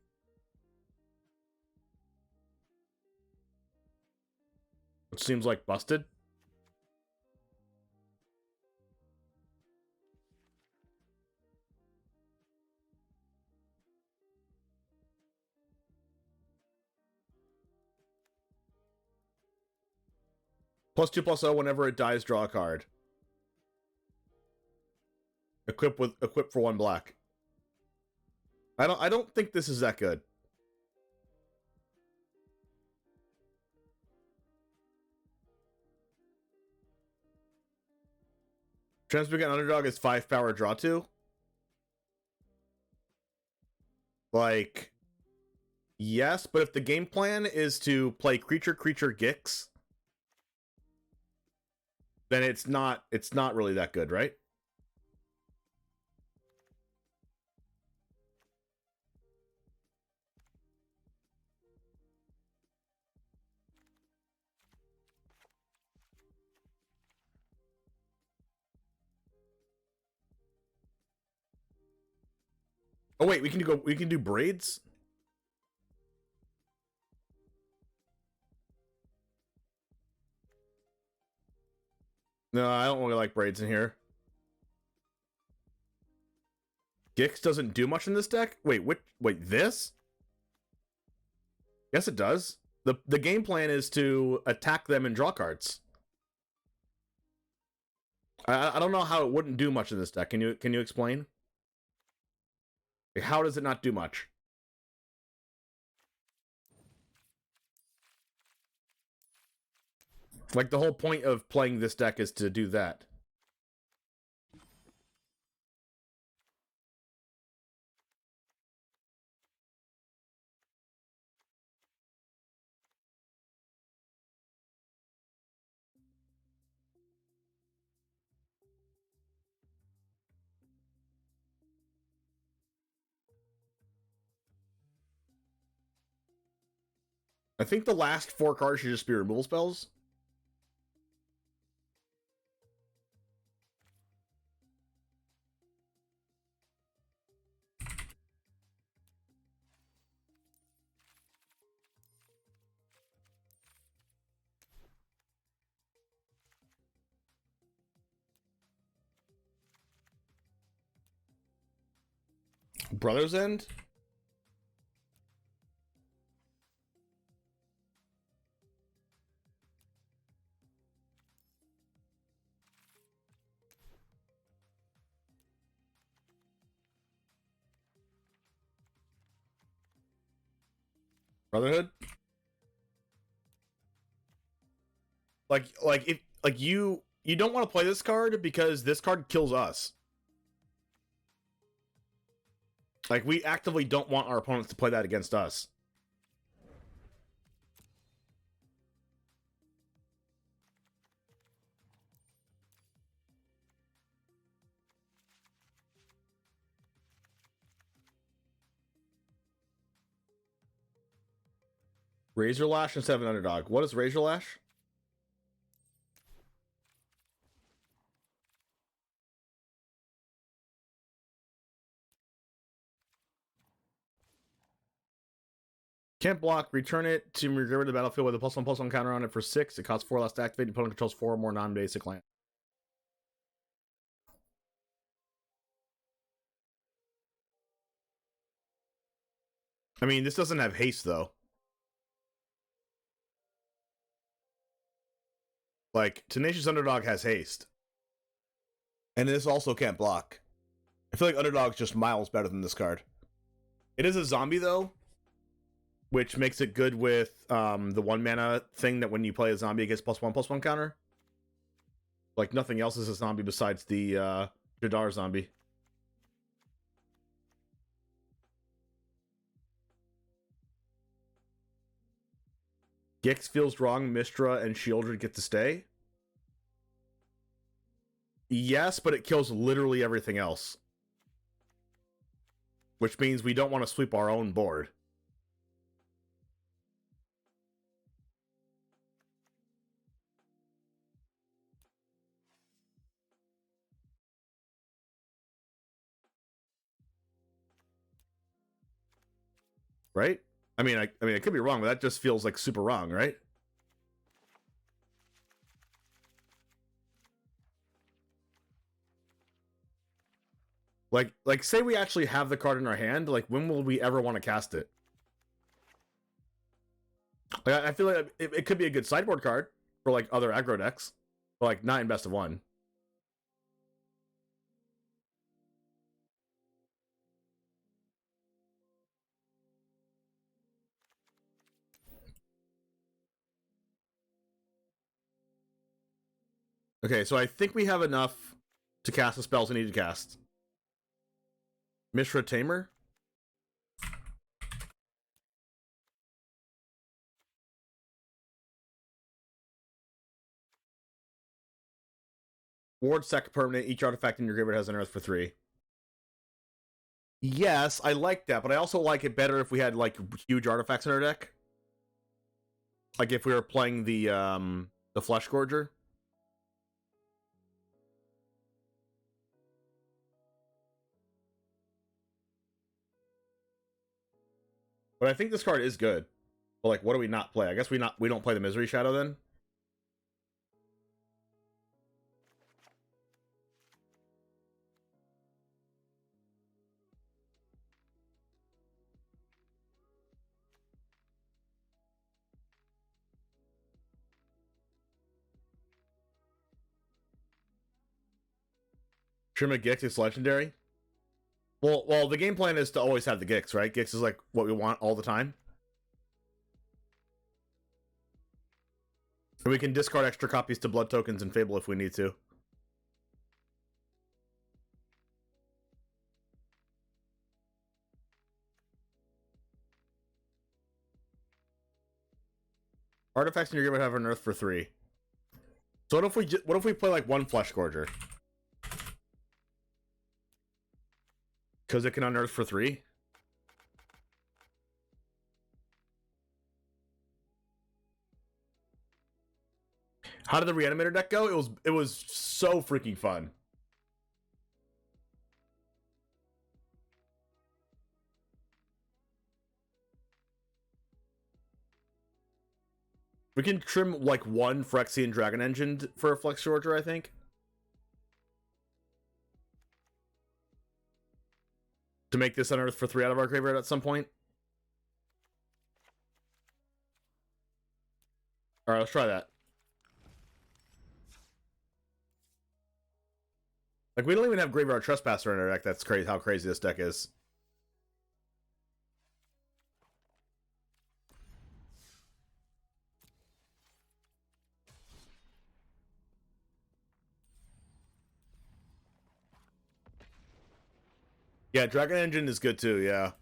Which seems like busted. +2/+0, whenever it dies, draw a card. Equip for 1 black. I don't think this is that good. Transmigate Underdog is 5 power draw 2. Like, yes, but if the game plan is to play creature Gix, then it's not really that good, right? Oh wait, we can do braids? No, I don't really like braids in here. Gix doesn't do much in this deck? Wait, this? Yes, it does. The game plan is to attack them and draw cards. I don't know how it wouldn't do much in this deck. Can you explain? Like, how does it not do much? Like, the whole point of playing this deck is to do that. I think the last 4 cards should just be removal spells. Brother's End? Brotherhood? If you don't want to play this card because this card kills us. Like, we actively don't want our opponents to play that against us. Razor Lash instead of an Underdog. What is Razor Lash? Can't block. Return it to reserve the battlefield with a +1/+1 counter on it for 6. It costs 4 less to activate. Opponent controls 4 or more non-basic land. I mean, this doesn't have haste, though. Like, Tenacious Underdog has haste. And this also can't block. I feel like Underdog's just miles better than this card. It is a zombie, though, which makes it good with the 1 mana thing that when you play a zombie, it gets +1/+1 counter. Like, nothing else is a zombie besides the Jadar zombie. Gix feels wrong. Mistra and Shieldred get to stay. Yes, but it kills literally everything else. Which means we don't want to sweep our own board. Right? I mean, I could be wrong, but that just feels like super wrong, right? Like, say we actually have the card in our hand, like, when will we ever want to cast it? Like, I feel like it could be a good sideboard card for, like, other aggro decks, but, like, not in best of 1. Okay, so I think we have enough to cast the spells we need to cast. Mishra Tamer? Ward second permanent, each artifact in your graveyard has an earth for 3. Yes, I like that, but I also like it better if we had like huge artifacts in our deck. Like if we were playing the Flesh Gorger. But I think this card is good. But like, what do we not play? I guess we don't play the Misery Shadow then. Trim a Gix is legendary. Well, the game plan is to always have the Gix, right? Gix is like what we want all the time. And we can discard extra copies to blood tokens and Fable if we need to. Artifacts in your graveyard have an earth for 3. So what if we play like one Flesh Gorger? Because it can unearth for 3. How did the Reanimator deck go? It was so freaking fun. We can trim like one Phyrexian Dragon Engine for a Flex Gorger, I think. To make this unearth for 3 out of our graveyard at some point. Alright, let's try that. Like, we don't even have Graveyard Trespasser in our deck. That's crazy how crazy this deck is. Yeah, Dragon Engine is good too, yeah.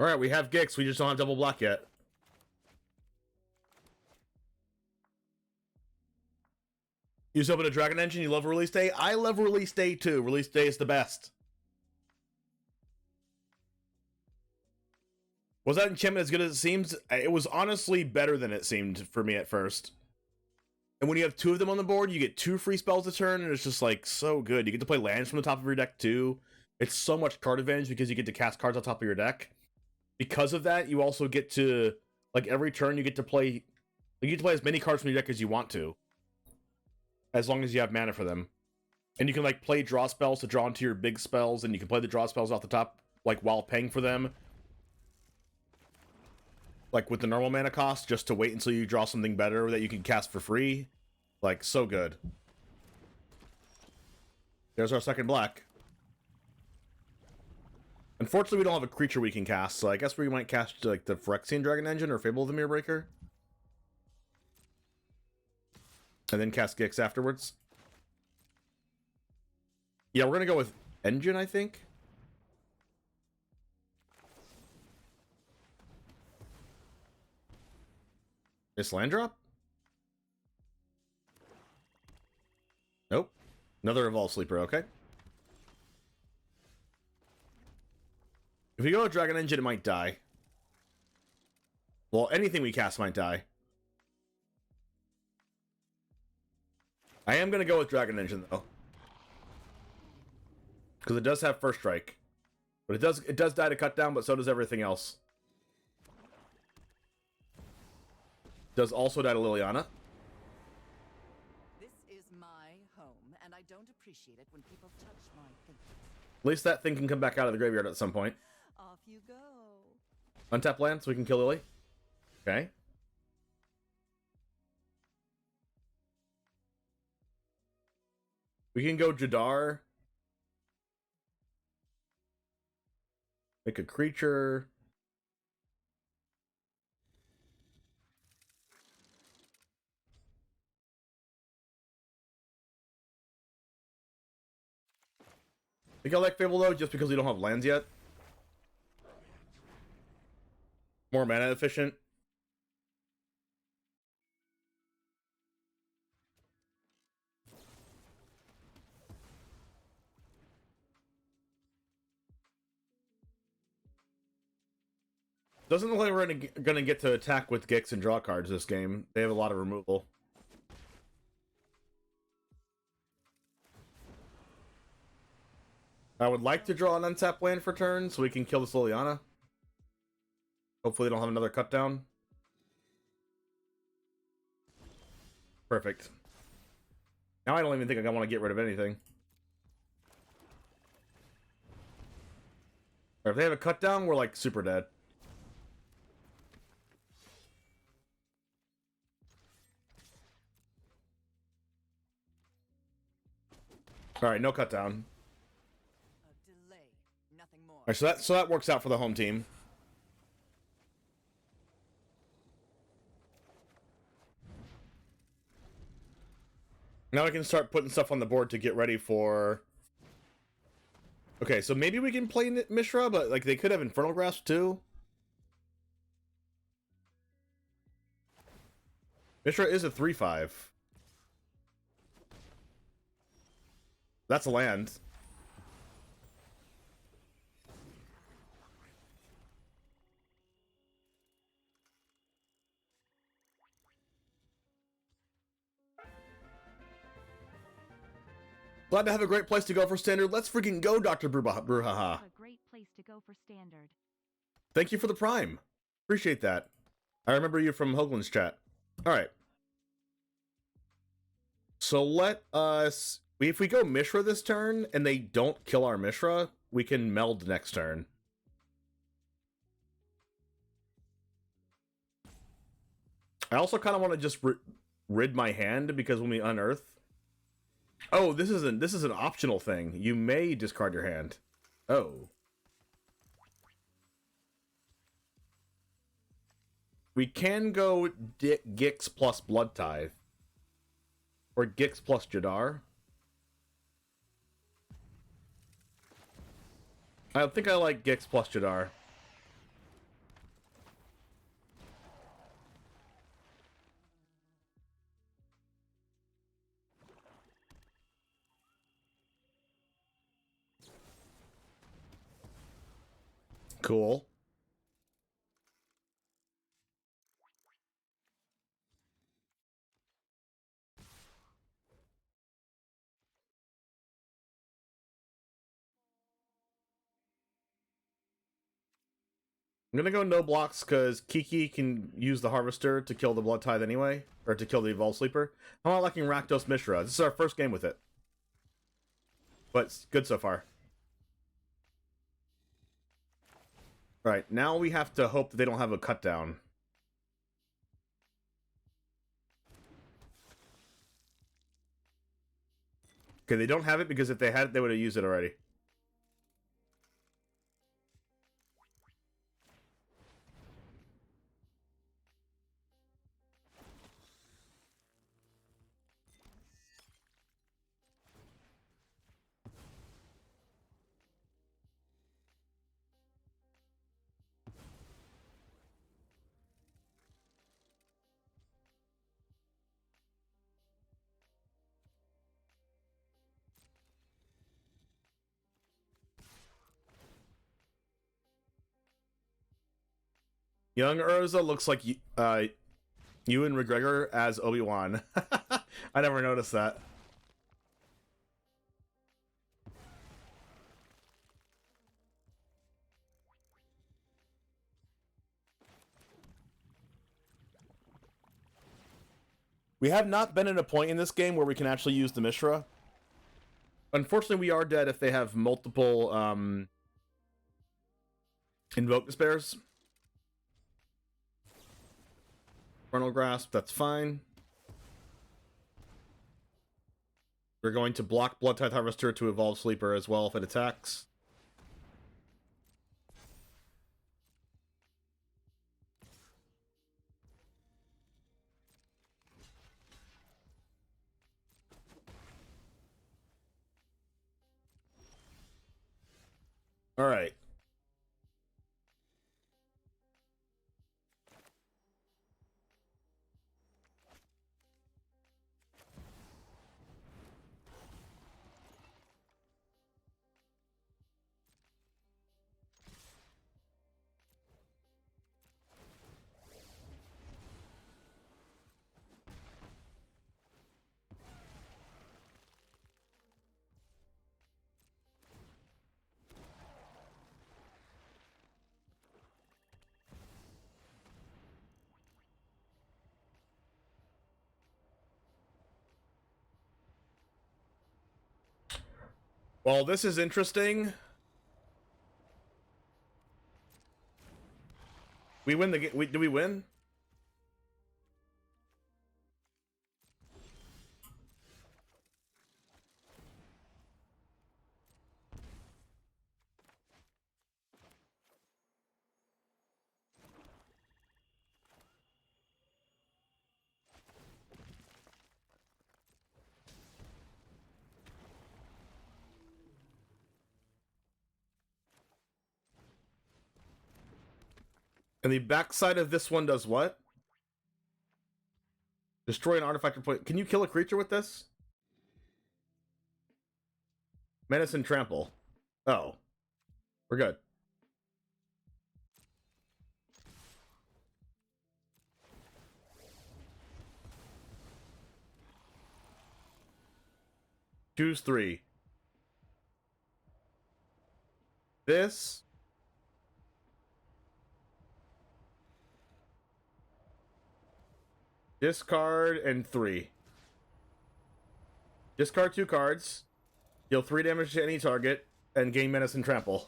Alright, we have Gix, we just don't have double block yet. You just open a Dragon Engine, you love Release Day? I love Release Day too. Release Day is the best. Was that enchantment as good as it seems? It was honestly better than it seemed for me at first. And when you have 2 of them on the board, you get 2 free spells a turn, and it's just like so good. You get to play lands from the top of your deck too. It's so much card advantage because you get to cast cards on top of your deck. Because of that, you also get to, like, every turn you get to play as many cards from your deck as you want to. As long as you have mana for them. And you can, like, play draw spells to draw into your big spells, and you can play the draw spells off the top, like, while paying for them. Like, with the normal mana cost, just to wait until you draw something better that you can cast for free. Like, so good. There's our second black. Unfortunately, we don't have a creature we can cast, so I guess we might cast, like, the Phyrexian Dragon Engine or Fable of the Mirror Breaker. And then cast Gix afterwards. Yeah, we're gonna go with Engine, I think. Is land drop? Nope. Another Evolve Sleeper, okay. If we go with Dragon Engine, it might die. Well, anything we cast might die. I am going to go with Dragon Engine, though. Because it does have First Strike. But it does die to cut down, but so does everything else. Does also die to Liliana. This is my home, and I don't appreciate it when people touch my things. At least that thing can come back out of the graveyard at some point. Off you go. Untap land so we can kill Lily. Okay. We can go Jadar. Make a creature. I think I like Fable though, just because we don't have lands yet. More mana efficient. Doesn't look like we're gonna get to attack with Gix and draw cards this game. They have a lot of removal. I would like to draw an untapped land for turn so we can kill this Liliana. Hopefully they don't have another cut down. Perfect. Now I don't even think I want to get rid of anything. Or if they have a cut down, we're like super dead. Alright, no cut down. Alright, so that works out for the home team. Now I can start putting stuff on the board to get ready for... Okay, so maybe we can play Mishra, but like they could have Infernal Grasp too. Mishra is a 3/5. That's a land. Glad to have a great place to go for standard. Let's freaking go, Dr. Bruhaha. A great place to go for standard. Thank you for the prime. Appreciate that. I remember you from Hoogland's chat. All right. So let us... If we go Mishra this turn and they don't kill our Mishra, we can meld next turn. I also kind of want to just rid my hand because when we unearth... Oh, this is an optional thing. You may discard your hand. Oh. We can go Gix plus Blood Tithe. Or Gix plus Jadar. I think I like Gix plus Jadar. Cool. I'm gonna go no blocks because Kiki can use the Harvester to kill the Blood Tithe anyway, or to kill the Evolved Sleeper. I'm not liking Rakdos Mishra. This is our first game with it, but it's good so far. All right, now we have to hope that they don't have a cut down. Okay, they don't have it because if they had it, they would have used it already. Young Urza looks like Ewan McGregor as Obi-Wan. I never noticed that. We have not been at a point in this game where we can actually use the Mishra. Unfortunately, we are dead if they have multiple Invoke Despairs. Frontal Grasp, that's fine. We're going to block Blood Tithe Harvester to evolve Sleeper as well if it attacks. All right. Well, this is interesting. We win the game. Do we win? And the backside of this one does what? Destroy an artifact or point. Can you kill a creature with this? Menace and Trample. Oh. We're good. Choose 3. This. Discard and 3. Discard 2 cards. Deal 3 damage to any target. And gain Menace and Trample.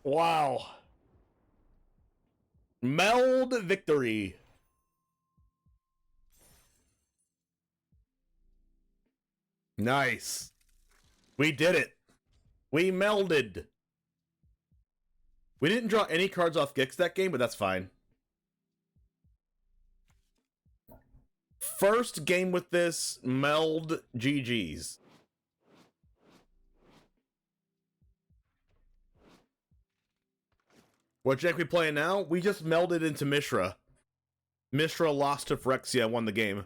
Wow. Meld victory. Nice. We did it. We melded. We didn't draw any cards off Gix that game, but that's fine. First game with this, meld GG's. What deck we playing now? We just melded into Mishra. Mishra lost to Phyrexia, won the game.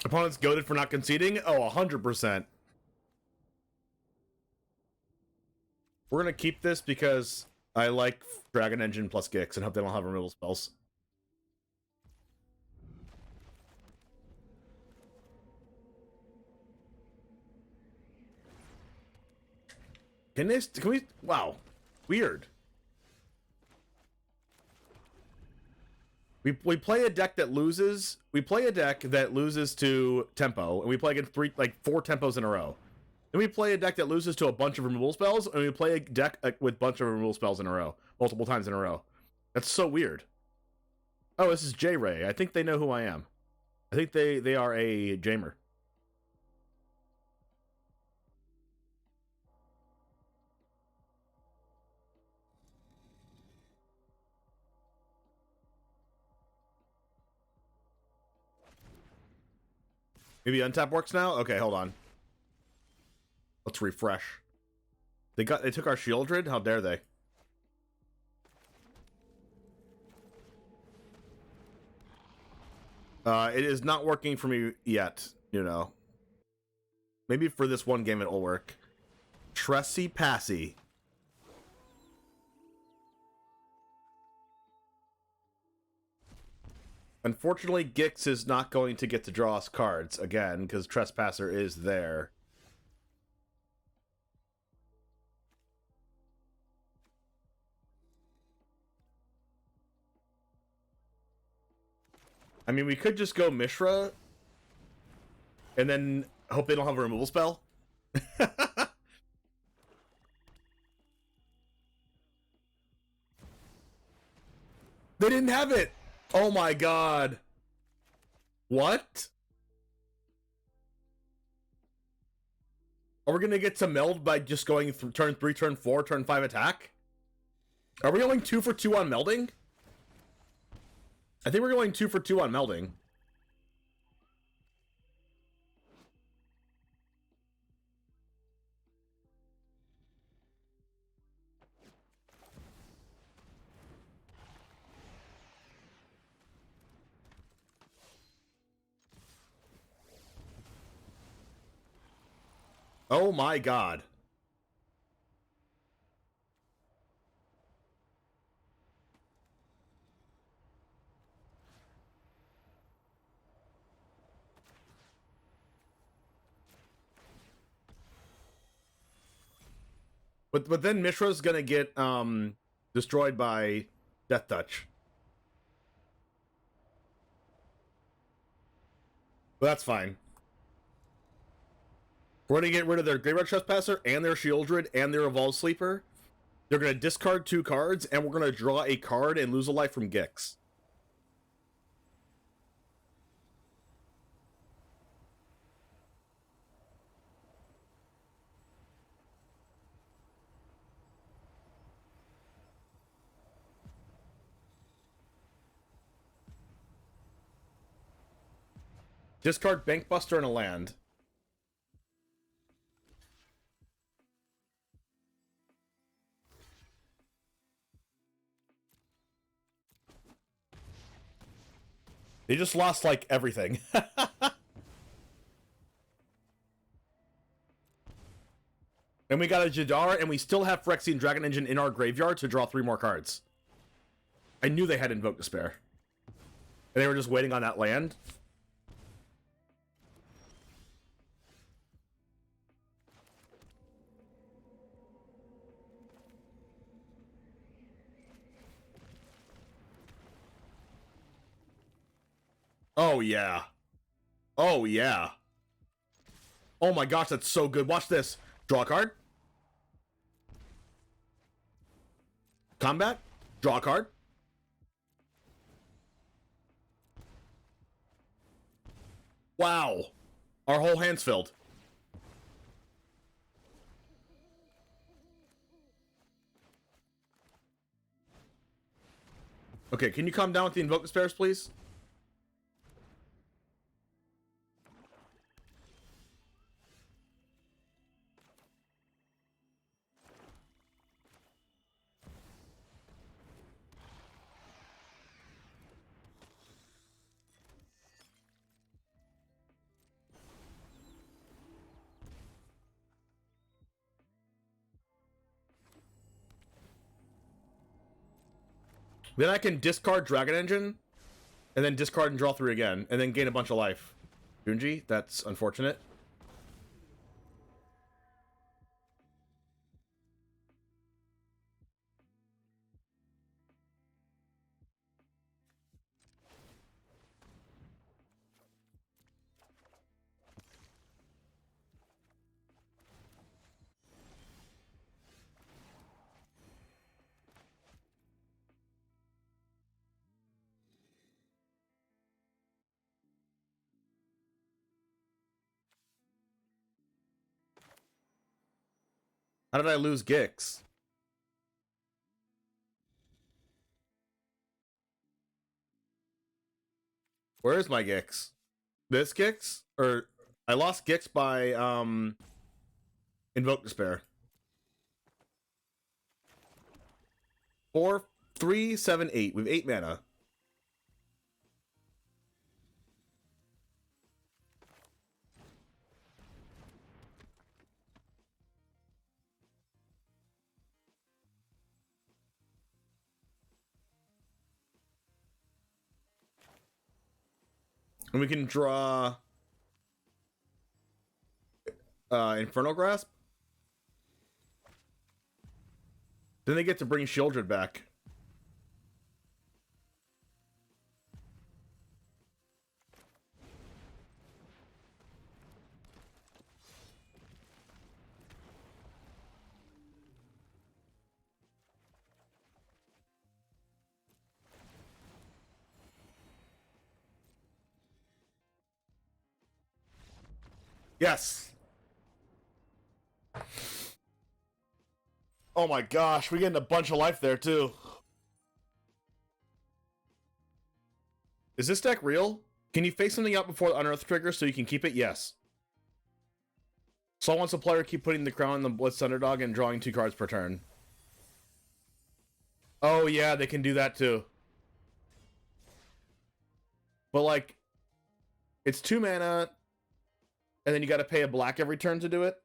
Opponents goaded for not conceding? Oh, 100%. We're going to keep this because I like Dragon Engine plus Gix and hope they don't have removal spells. Can we... Wow. Weird. We play a deck that loses. We play a deck that loses to tempo, and we play against 4 tempos in a row. Then we play a deck that loses to a bunch of removal spells, and we play a deck with a bunch of removal spells in a row, multiple times in a row. That's so weird. Oh, this is J-Ray. I think they know who I am. I think they are a Jamer. Maybe untap works now? Okay, hold on. Let's refresh. They took our Shieldred? How dare they? It is not working for me yet, you know. Maybe for this one game it will work. Tressy Passy. Unfortunately, Gix is not going to get to draw us cards again, because Trespasser is there. I mean, we could just go Mishra, and then hope they don't have a removal spell. They didn't have it! Oh my god. What? Are we gonna get to meld by just going through turn 3, turn 4, turn 5 attack? Are we going 2 for 2 on melding? I think we're going 2 for 2 on melding. Oh my god. But then Mishra's gonna get destroyed by Death Touch. But that's fine. We're gonna get rid of their Graveyard Trespasser and their Shieldred and their Evolved Sleeper. They're gonna discard 2 cards, and we're gonna draw a card and lose a life from Gix. Discard Bankbuster and a land. They just lost, like, everything. And we got a Jadar, and we still have Phyrexian Dragon Engine in our graveyard to draw 3 more cards. I knew they had Invoke Despair. And they were just waiting on that land. Oh, yeah. Oh, yeah. Oh my gosh, that's so good. Watch this. Draw a card. Combat. Draw a card. Wow. Our whole hand's filled. Okay, can you calm down with the Invoke Despairs, please? Then I can discard Dragon Engine, and then discard and draw 3 again, and then gain a bunch of life. Junji, that's unfortunate. How did I lose Gix? Where is my Gix? This Gix? Or I lost Gix by Invoke Despair. 4, 3, 7, 8. We have 8 mana. And we can draw Infernal Grasp. Then they get to bring Shieldred back. Yes. Oh my gosh, we're getting a bunch of life there too. Is this deck real? Can you face something out before the Unearth trigger so you can keep it? Yes. So once a player keep putting the crown in the Blitz Underdog and drawing 2 cards per turn. Oh yeah, they can do that too. But like, it's 2 mana, and then you gotta pay a black every turn to do it.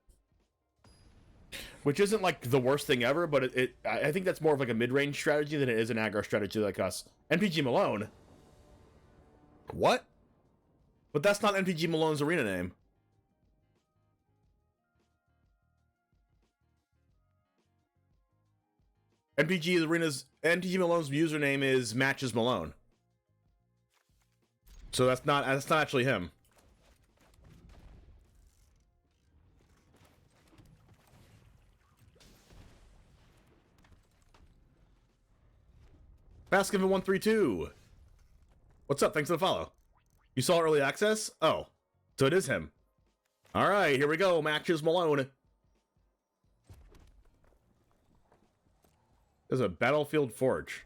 Which isn't like the worst thing ever, but I think that's more of like a mid-range strategy than it is an aggro strategy like us. MTG Malone? What? But that's not MTG Malone's arena name. MTG Malone's username is Matches Malone. So that's not actually him. Baskin132. What's up? Thanks for the follow. You saw early access? Oh, so it is him. All right, here we go. Matches Malone. There's a Battlefield Forge.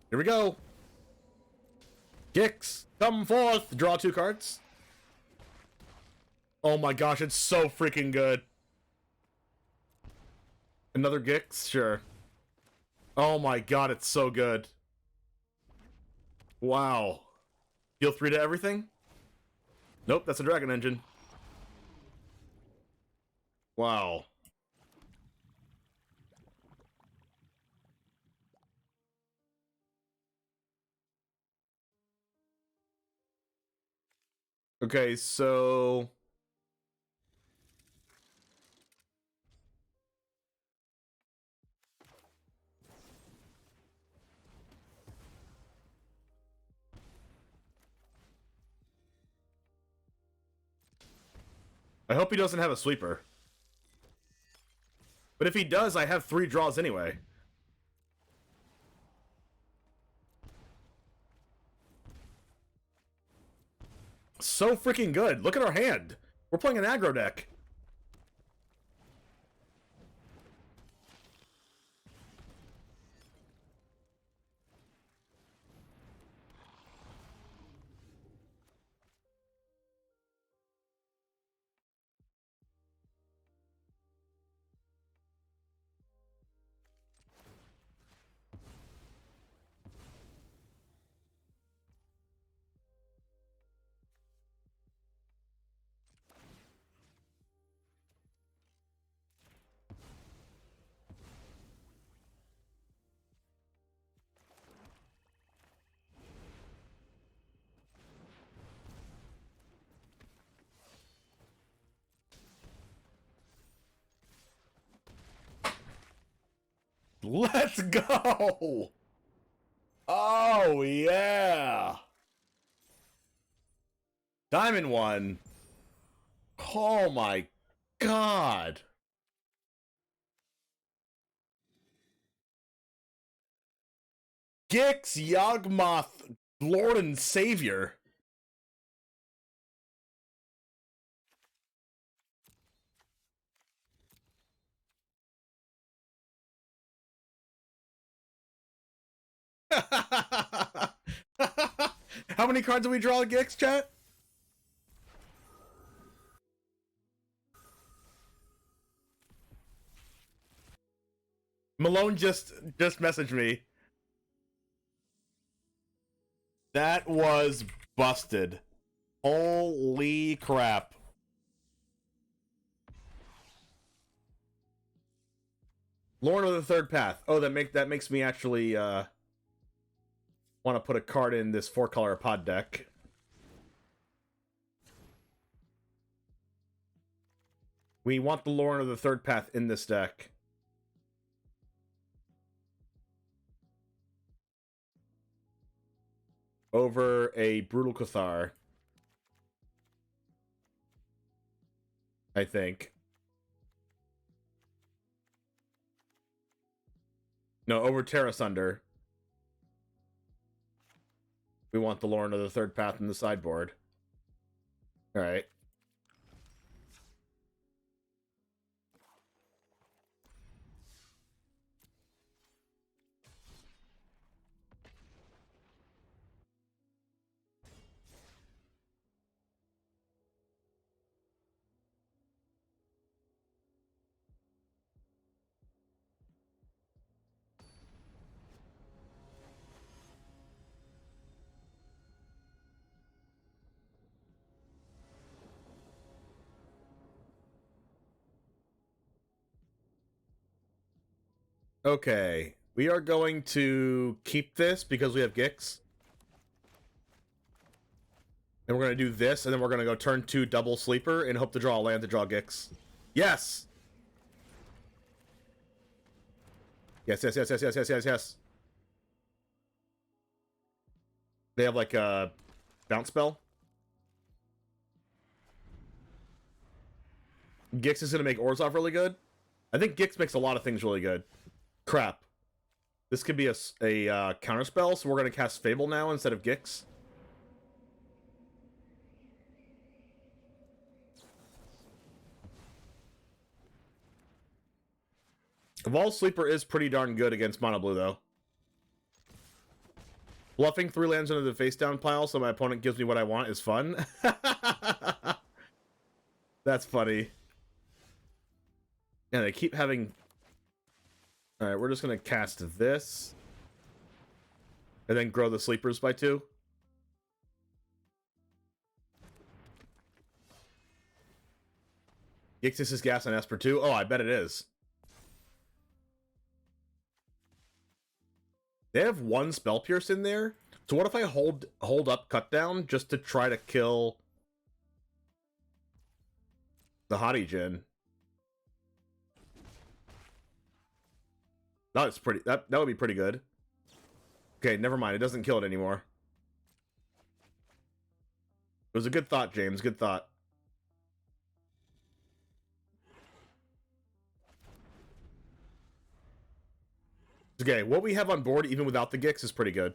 Here we go. Gix, come forth. Draw 2 cards. Oh my gosh, it's so freaking good. Another Gix? Sure. Oh my god, it's so good. Wow. Deal 3 to everything? Nope, that's a Dragon Engine. Wow. Okay, so... I hope he doesn't have a sweeper. But if he does, I have 3 draws anyway. So freaking good. Look at our hand. We're playing an aggro deck. Let's go! Oh, yeah! Diamond 1. Oh my god! Gix, Yawgmoth, Lord and Savior. How many cards do we draw, Gix, chat? Malone just messaged me. That was busted. Holy crap. Lord of the Third Path. Oh, that makes me actually want to put a card in this 4-color pod deck. We want the Lord of the Third Path in this deck. Over a Brutal Cathar. I think. No, over Terra Sunder. We want the Lord of the Third Path in the sideboard. Alright. Okay, we are going to keep this because we have Gix. And we're going to do this, and then we're going to go turn 2 double sleeper and hope to draw a land to draw Gix. Yes! Yes, yes, yes, yes, yes, yes, yes, yes. They have like a bounce spell. Gix is going to make Orzhov really good. I think Gix makes a lot of things really good. Crap. This could be a counter spell, so we're going to cast Fable now instead of Gix. Evolved Sleeper is pretty darn good against Mono Blue, though. Bluffing 3 lands into the face down pile so my opponent gives me what I want is fun. That's funny. Yeah, they keep having... Alright, we're just going to cast this. And then grow the sleepers by 2. Gixis is gas on Esper 2. Oh, I bet it is. They have 1 Spell Pierce in there. So what if I hold up Cut Down just to try to kill the Hottie Djinn? That's pretty. That would be pretty good. Okay, never mind. It doesn't kill it anymore. It was a good thought, James. Good thought. Okay, what we have on board, even without the Gix, is pretty good.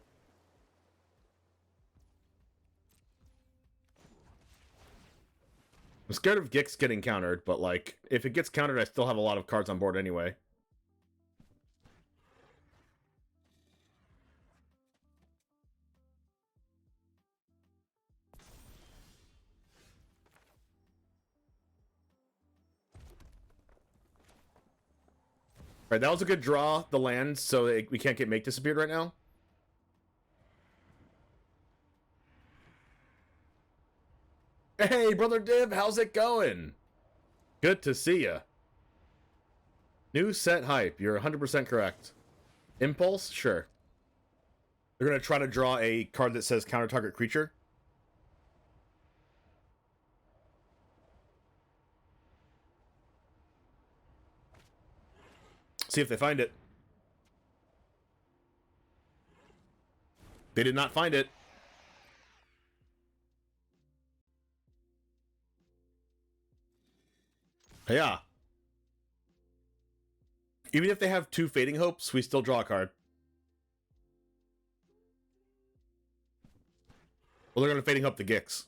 I'm scared of Gix getting countered, but like, if it gets countered, I still have a lot of cards on board anyway. Alright, that was a good draw, the land, so we can't get Make disappeared right now. Hey, Brother Div, how's it going? Good to see ya. New set hype, you're 100% correct. Impulse? Sure. They're going to try to draw a card that says counter target creature. See if they find it. They did not find it. Yeah. Even if they have 2 Fading Hopes, we still draw a card. Well, they're going to Fading Hope the Gix.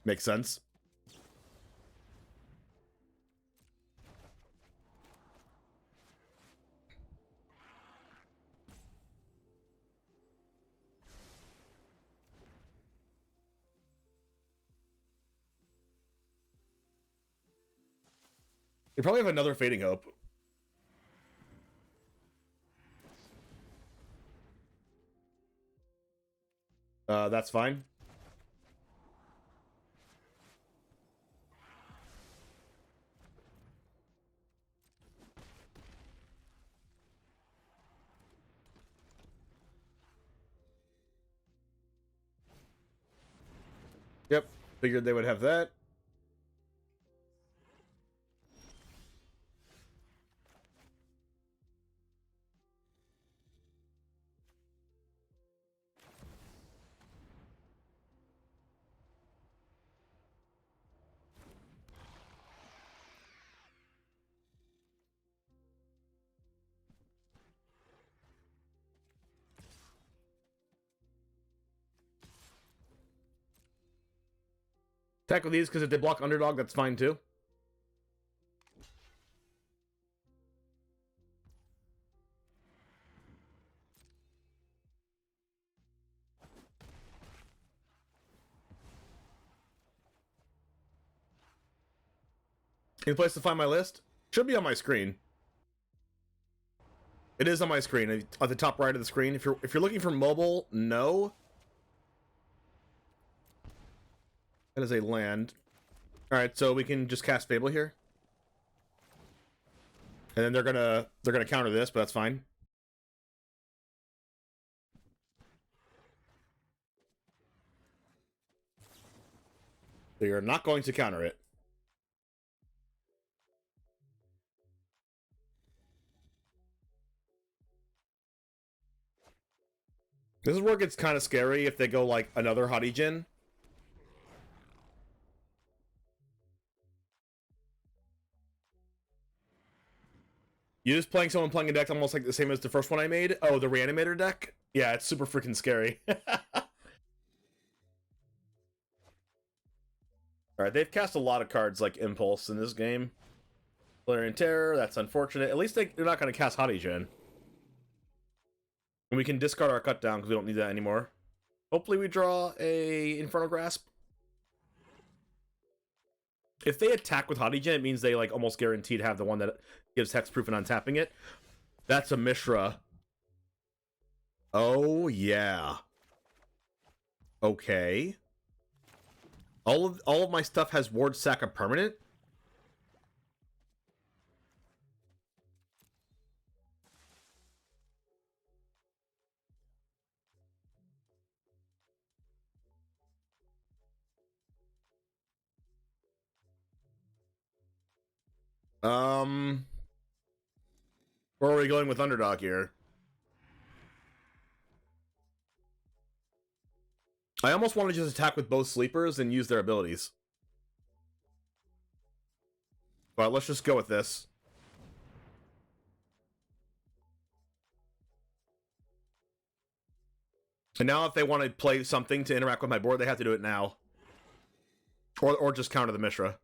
Makes sense. They probably have another Fading Hope. That's fine. Yep, figured they would have that. Tackle these because if they block underdog, that's fine too. Any place to find my list? Should be on my screen. It is on my screen at the top right of the screen. If you're looking for mobile, no. That is a land. All right, so we can just cast Fable here, and then they're gonna counter this, but that's fine. They are not going to counter it. This is where it gets kind of scary if they go like another Hadijin. You just someone playing a deck almost like the same as the first one I made. Oh, the Reanimator deck? Yeah, it's super freaking scary. Alright, they've cast a lot of cards like Impulse in this game. Valerian Terror, that's unfortunate. At least they're not going to cast Hadijin. And we can discard our cut down because we don't need that anymore. Hopefully we draw a Infernal Grasp. If they attack with Hadijin, it means they like almost guaranteed have the one that gives hexproof and untapping it. That's a Mishra. Oh yeah. Okay. All of my stuff has ward sack a permanent. Where are we going with underdog here? I almost want to just attack with both sleepers and use their abilities. But let's just go with this. And now if they want to play something to interact with my board, they have to do it now. Or just counter the Mishra.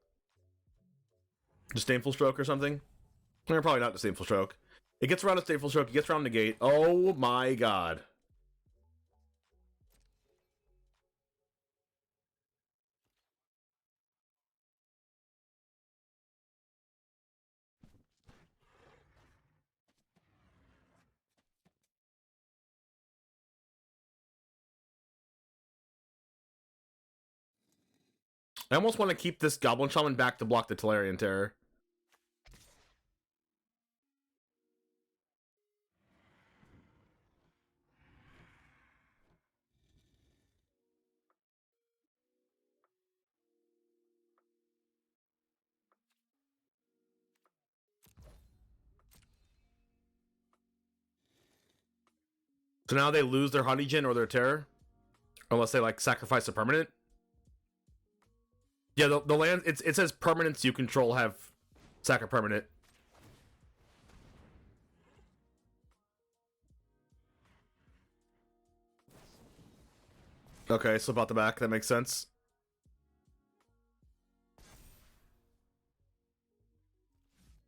Disdainful Stroke or something? Probably not Disdainful Stroke. It gets around Disdainful Stroke, it gets around Negate. Oh my god. I almost want to keep this Goblin Shaman back to block the Talarian Terror. So now they lose their Hadijin or their Terror? Unless they, like, sacrifice a permanent? Yeah, the land, it says permanents you control have sack a permanent. Okay, slip out the back, that makes sense.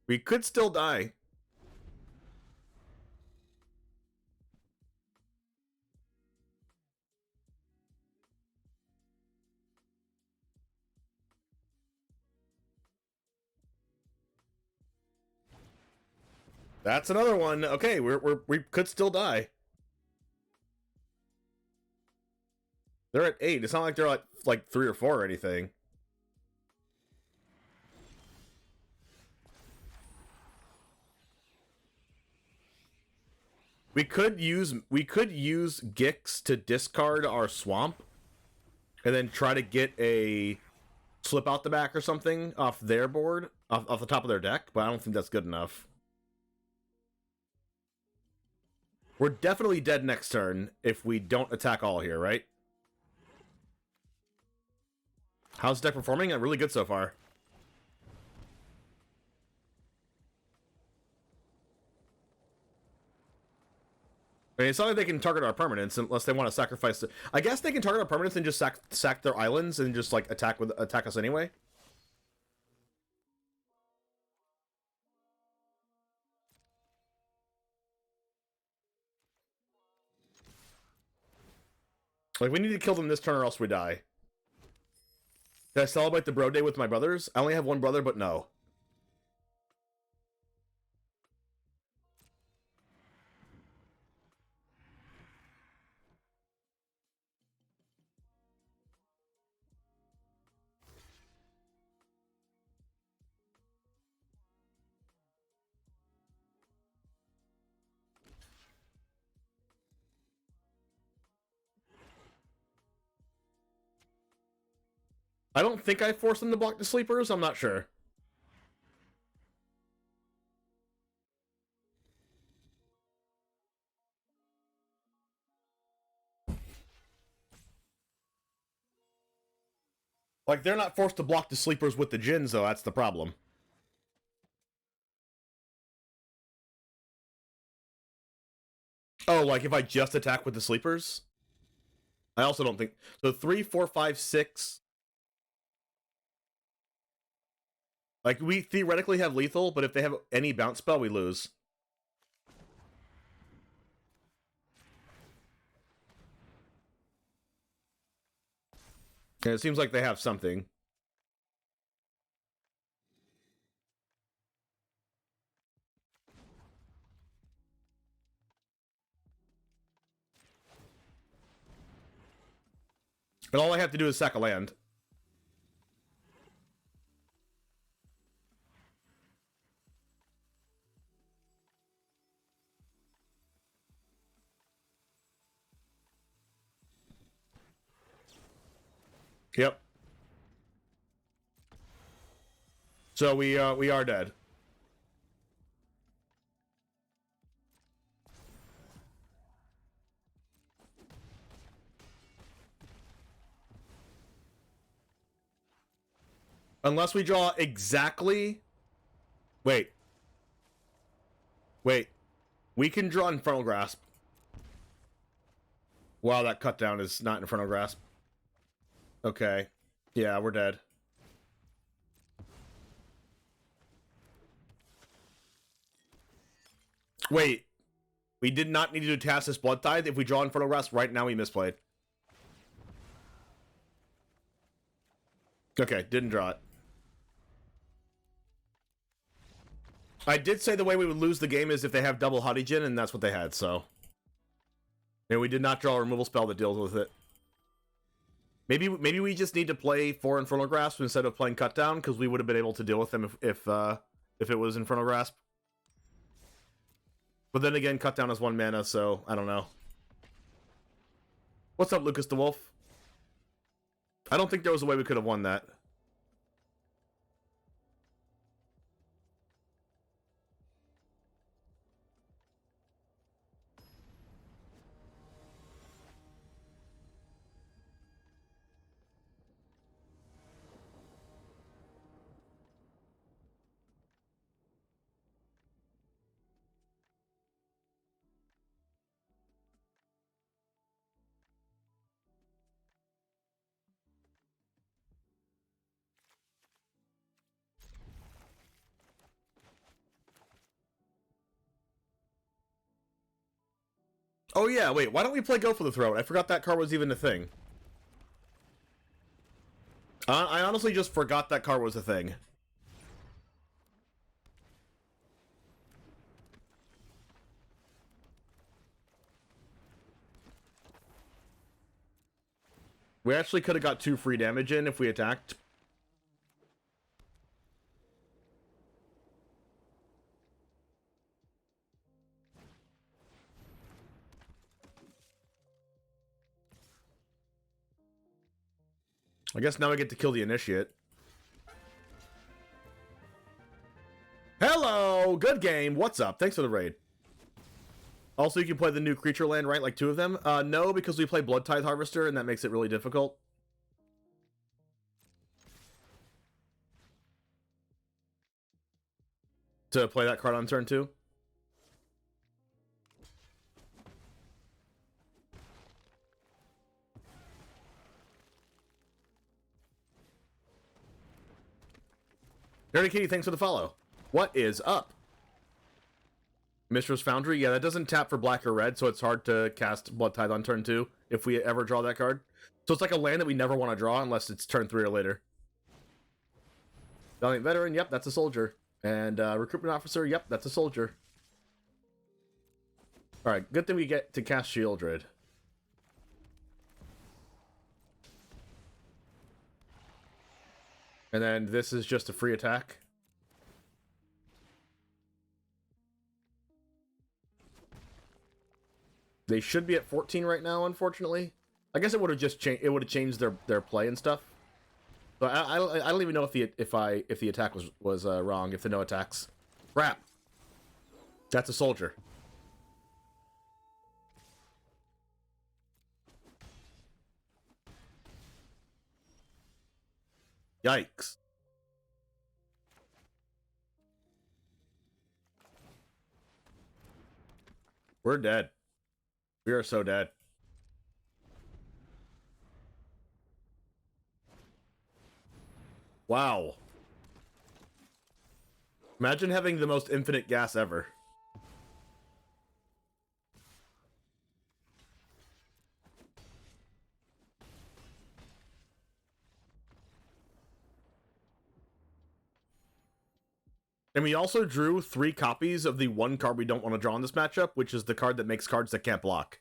We could still die. That's another one. Okay, we could still die. They're at 8. It's not like they're at like 3 or 4 or anything. We could use Gix to discard our swamp, and then try to get a slip out the back or something off their board, off the top of their deck. But I don't think that's good enough. We're definitely dead next turn if we don't attack all here, right? How's the deck performing? Really good so far. I mean, it's not like they can target our permanents unless they want to sacrifice it. I guess they can target our permanents and just sack their islands and just like attack us anyway. Like, we need to kill them this turn or else we die. Did I celebrate the bro day with my brothers? I only have one brother, but no. I don't think I forced them to block the sleepers. I'm not sure. Like, they're not forced to block the sleepers with the Djinns, though. That's the problem. Oh, like if I just attack with the sleepers? I also don't think... So 3, 4, 5, 6... Like, we theoretically have lethal, but if they have any bounce spell, we lose. And it seems like they have something. And all I have to do is sack a land. Yep. So we are dead. Unless we draw exactly... Wait. We can draw Infernal Grasp. Wow, that cut down is not Infernal Grasp. Okay. Yeah, we're dead. Wait. We did not need to cast this Blood Tithe. If we draw Infernal Grasp right now, we misplayed. Okay, didn't draw it. I did say the way we would lose the game is if they have double Hadi Djinn, and that's what they had, so... And we did not draw a removal spell that deals with it. Maybe we just need to play 4 Infernal Grasp instead of playing Cut Down, because we would have been able to deal with them if it was Infernal Grasp. But then again, Cut Down is 1 mana, so I don't know. What's up, Lucas the Wolf? I don't think there was a way we could have won that. Oh yeah, wait, why don't we play Go for the Throat? I forgot that card was even a thing. I honestly just forgot that card was a thing. We actually could have got 2 free damage in if we attacked. I guess now I get to kill the initiate. Hello! Good game. What's up? Thanks for the raid. Also, you can play the new creature land, right? Like 2 of them? No, because we play Blood Tithe Harvester, and that makes it really difficult. To play that card on turn 2. Nerdy Kitty, thanks for the follow. What is up? Mistress Foundry, yeah, that doesn't tap for black or red, so it's hard to cast Blood Tithe on turn 2 if we ever draw that card. So it's like a land that we never want to draw unless it's turn 3 or later. Valiant Veteran, yep, that's a soldier. And Recruitment Officer, yep, that's a soldier. Alright, good thing we get to cast Shieldred. And then this is just a free attack. They should be at 14 right now, unfortunately. I guess it would have just changed. It would have changed their play and stuff. But I don't even know if the attack was wrong. If the no attacks, crap. That's a soldier. Yikes. We're dead. We are so dead. Wow. Imagine having the most infinite gas ever. And we also drew 3 copies of the one card we don't want to draw in this matchup, which is the card that makes cards that can't block.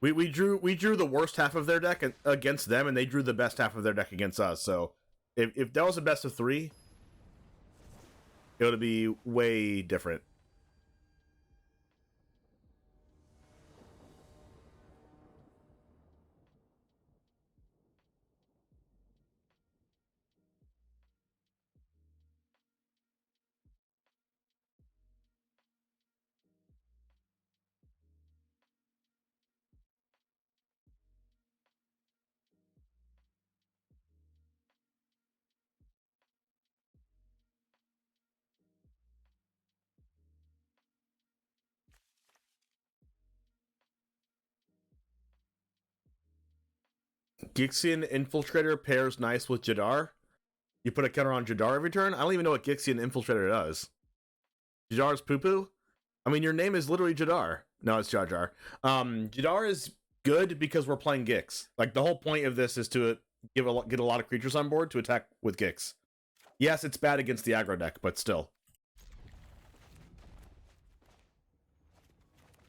We drew the worst half of their deck against them, and they drew the best half of their deck against us. So if that was a best of 3, it would be way different. Gixian Infiltrator pairs nice with Jadar. You put a counter on Jadar every turn? I don't even know what Gixian Infiltrator does. Jadar's poo-poo? I mean, your name is literally Jadar. No, it's Jar Jar. Jadar is good because we're playing Gix. Like, the whole point of this is to get a lot of creatures on board to attack with Gix. Yes, it's bad against the aggro deck, but still.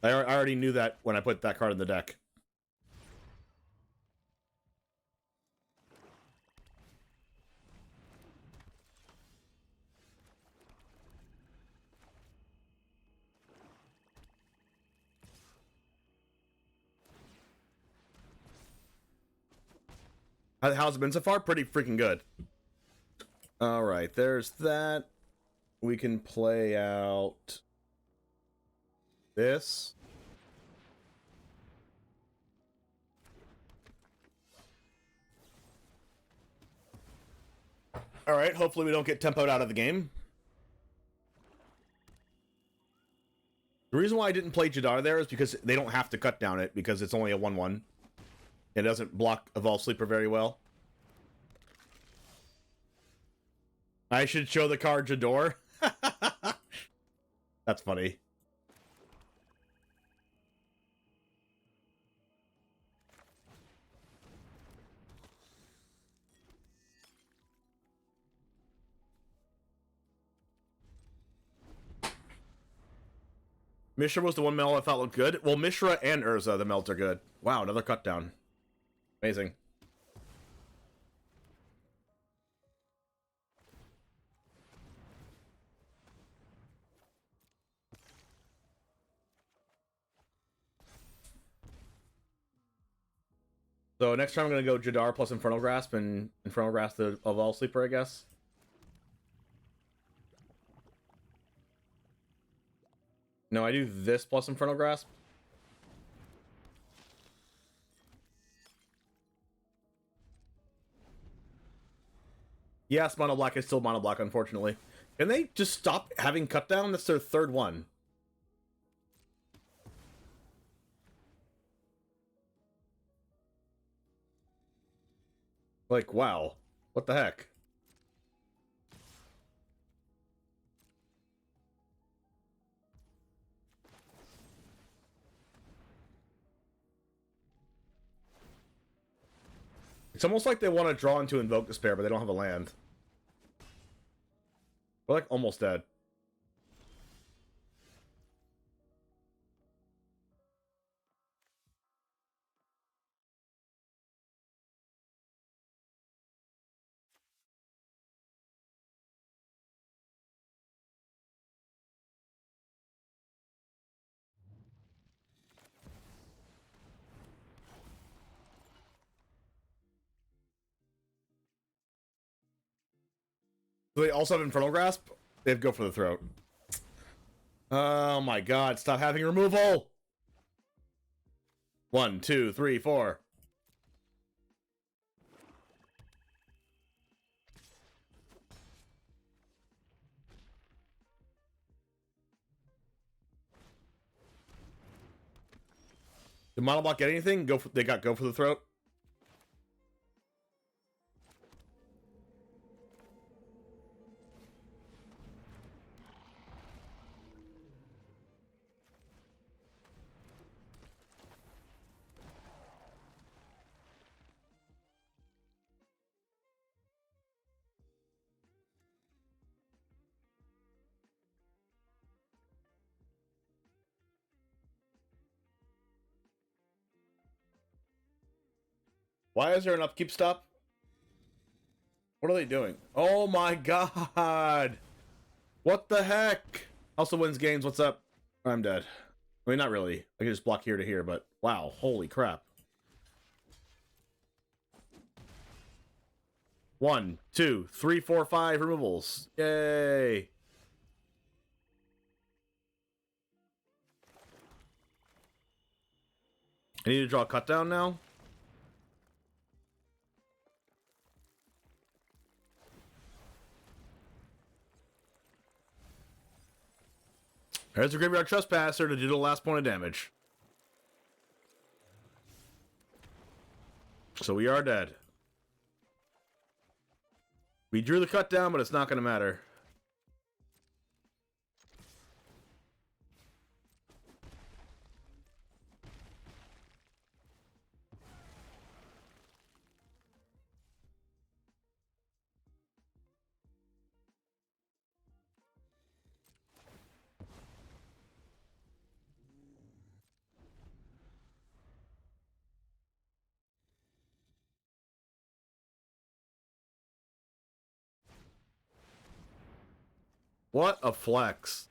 I already knew that when I put that card in the deck. How's it been so far? Pretty freaking good. Alright, there's that. We can play out this. Alright, hopefully we don't get tempoed out of the game. The reason why I didn't play Jadar there is because they don't have to cut down it, because it's only a 1/1. It doesn't block Evolve Sleeper very well. I should show the card Jador. That's funny. Mishra was the one meld I thought looked good. Well, Mishra and Urza, the melds are good. Wow, another cut down. Amazing. So next time I'm going to go Jadar plus Infernal Grasp and Infernal Grasp the All Sleeper, I guess. No, I do this plus Infernal Grasp. Yes, Mono Black is still Mono Black, unfortunately. Can they just stop having cut down? That's their third one. Like, wow. What the heck? It's almost like they want to draw into Invoke Despair, but they don't have a land. We're like almost dead. Do they also have Infernal Grasp? They have Go for the Throat. Oh my god, stop having removal! 1, 2, 3, 4. Did Monoblock get anything? They got Go for the Throat. Why is there an upkeep stop? What are they doing? Oh my god! What the heck? Also wins games, what's up? I'm dead. I mean, not really. I can just block here to here, but wow, holy crap. 1, 2, 3, 4, 5 removals. Yay! I need to draw a cut down now. There's a Graveyard Trespasser to do the last point of damage. So we are dead. We drew the cut down, but it's not going to matter. What a flex.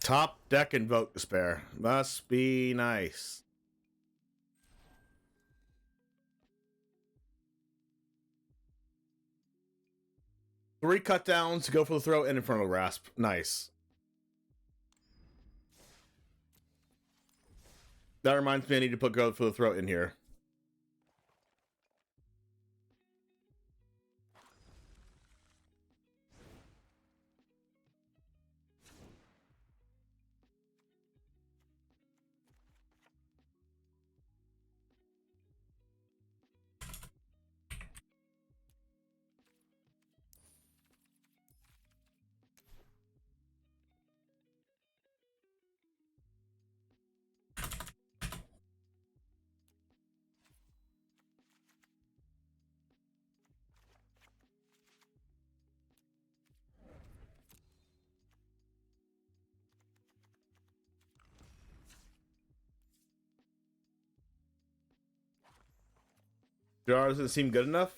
Top deck Invoke Despair. Must be nice. Three cut downs to Go for the Throat and Infernal Grasp. Nice. That reminds me I need to put Go for the Throat in here. Jadar doesn't seem good enough.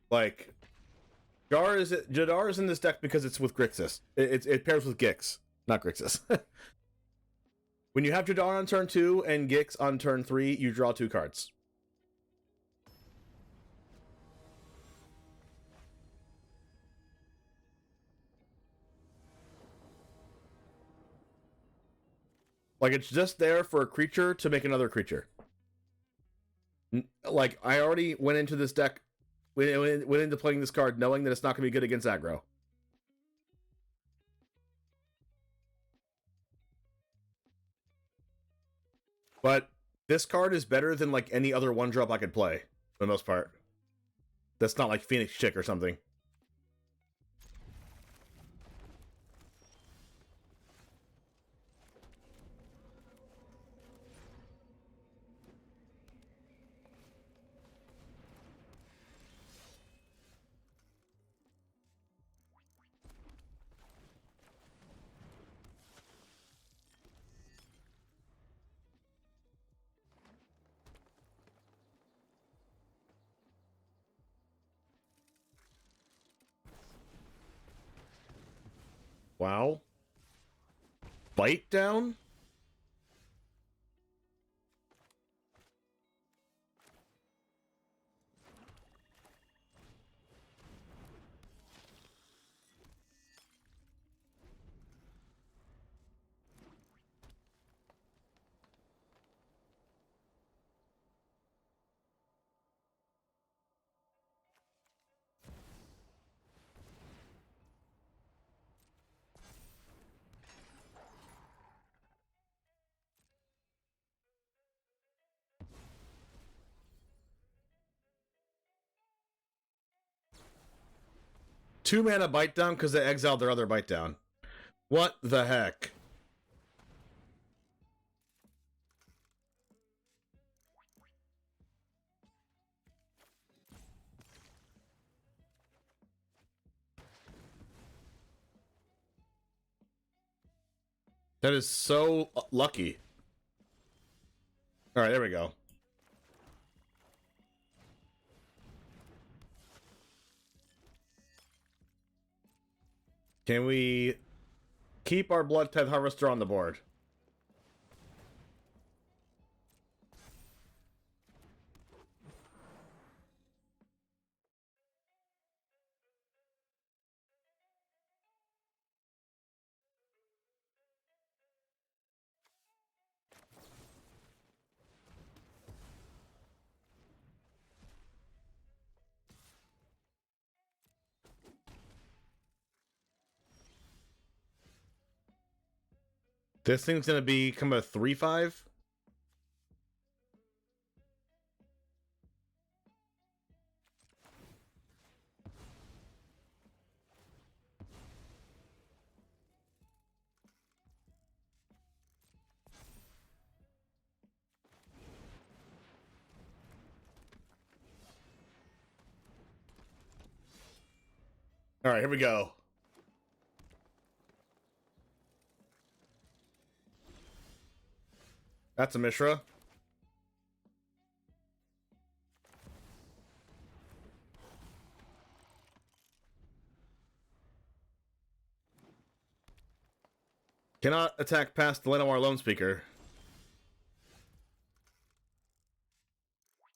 Like, Jadar is in this deck because it's with Grixis. It pairs with Gix, not Grixis. When you have Jadar on turn 2 and Gix on turn 3, you draw 2 cards. Like, it's just there for a creature to make another creature. Like, I already went into this deck, went into playing this card knowing that it's not going to be good against aggro. But this card is better than, like, any other 1-drop I could play, for the most part. That's not like Phoenix Chick or something. Wow. Bite down? Two mana bite down because they exiled their other bite down. What the heck? That is so lucky. Alright, there we go. Can we keep our Blood Tithe Harvester on the board? This thing's gonna become a 3/5. All right, here we go. That's a Mishra. Cannot attack past the Lenoir Lone Speaker.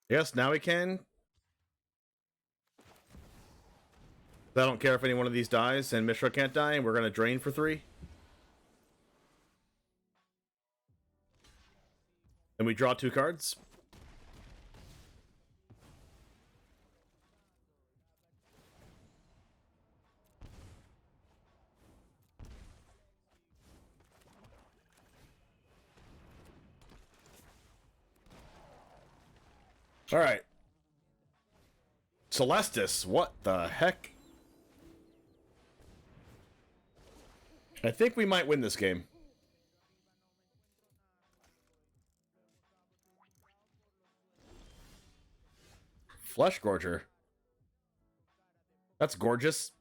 Yes, now we can. I don't care if any one of these dies, and Mishra can't die, and we're going to drain for 3. And we draw 2 cards. All right. Celestis, what the heck? I think we might win this game. Flesh Gorger. That's gorgeous.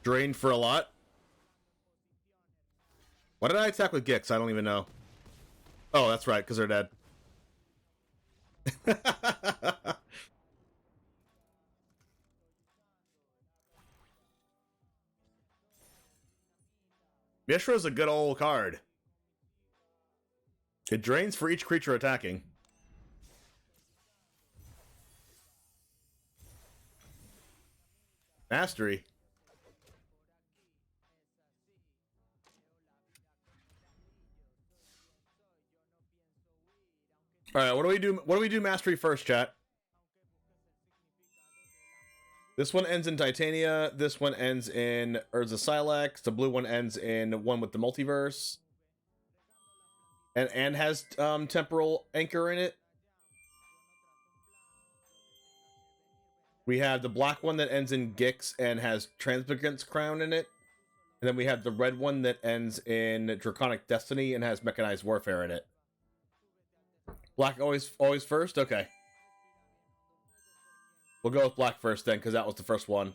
Drain for a lot. Why did I attack with Gix? I don't even know. Oh, that's right, because they're dead. Mishra's a good old card. It drains for each creature attacking. Mastery. All right, what do we do? What do we do? Mastery first, chat. This one ends in Titania. This one ends in Urza Silex. The blue one ends in one with the multiverse, and has temporal anchor in it. We have the black one that ends in Gix and has Transmigrant's Crown in it. And then we have the red one that ends in Draconic Destiny and has Mechanized Warfare in it. Black always first? Okay. We'll go with black first then, because that was the first one.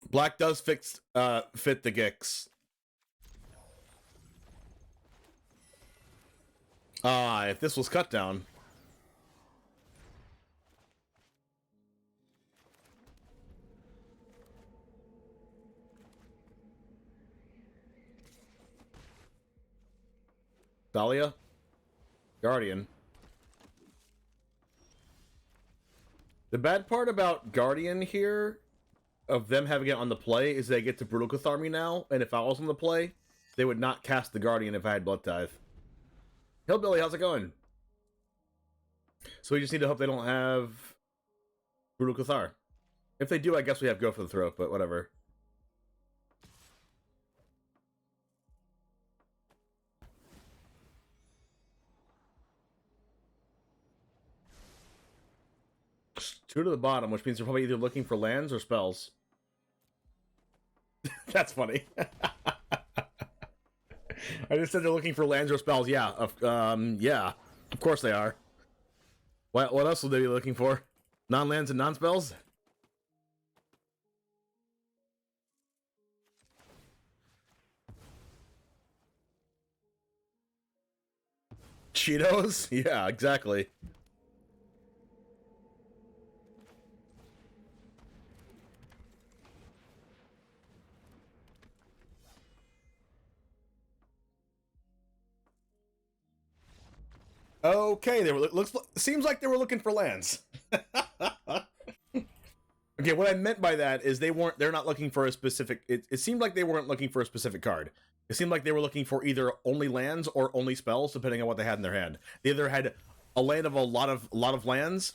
Black does fit the Gix. If this was cut down. Dahlia? Guardian. The bad part about Guardian here, of them having it on the play, is they get to Brutal Cathar me now, and if I was on the play, they would not cast the Guardian if I had Blood Tithe. Hillbilly, how's it going? So we just need to hope they don't have Brutal Cathar. If they do, I guess we have Go for the Throat, but whatever. Two to the bottom, which means they're probably either looking for lands or spells. That's funny. I just said they're looking for lands or spells. Yeah, yeah, of course they are. What else would they be looking for? Non-lands and non-spells? Cheetos? Yeah, exactly. Okay, seems like they were looking for lands. Okay, what I meant by that is they're not looking for a specific, it seemed like they weren't looking for a specific card. It seemed like they were looking for either only lands or only spells, depending on what they had in their hand. They either had a land of a lot of lands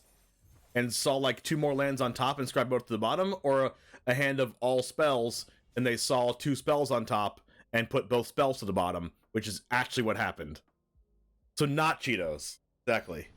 and saw like 2 more lands on top and scribed both to the bottom, or a hand of all spells and they saw 2 spells on top and put both spells to the bottom, which is actually what happened. So not Cheetos. Exactly.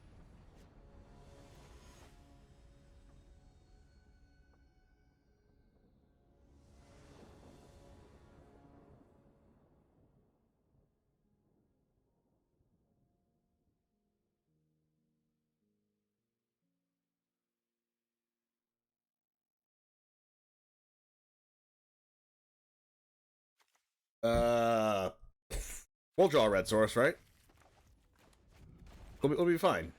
We'll draw a red source, right? We'll be fine.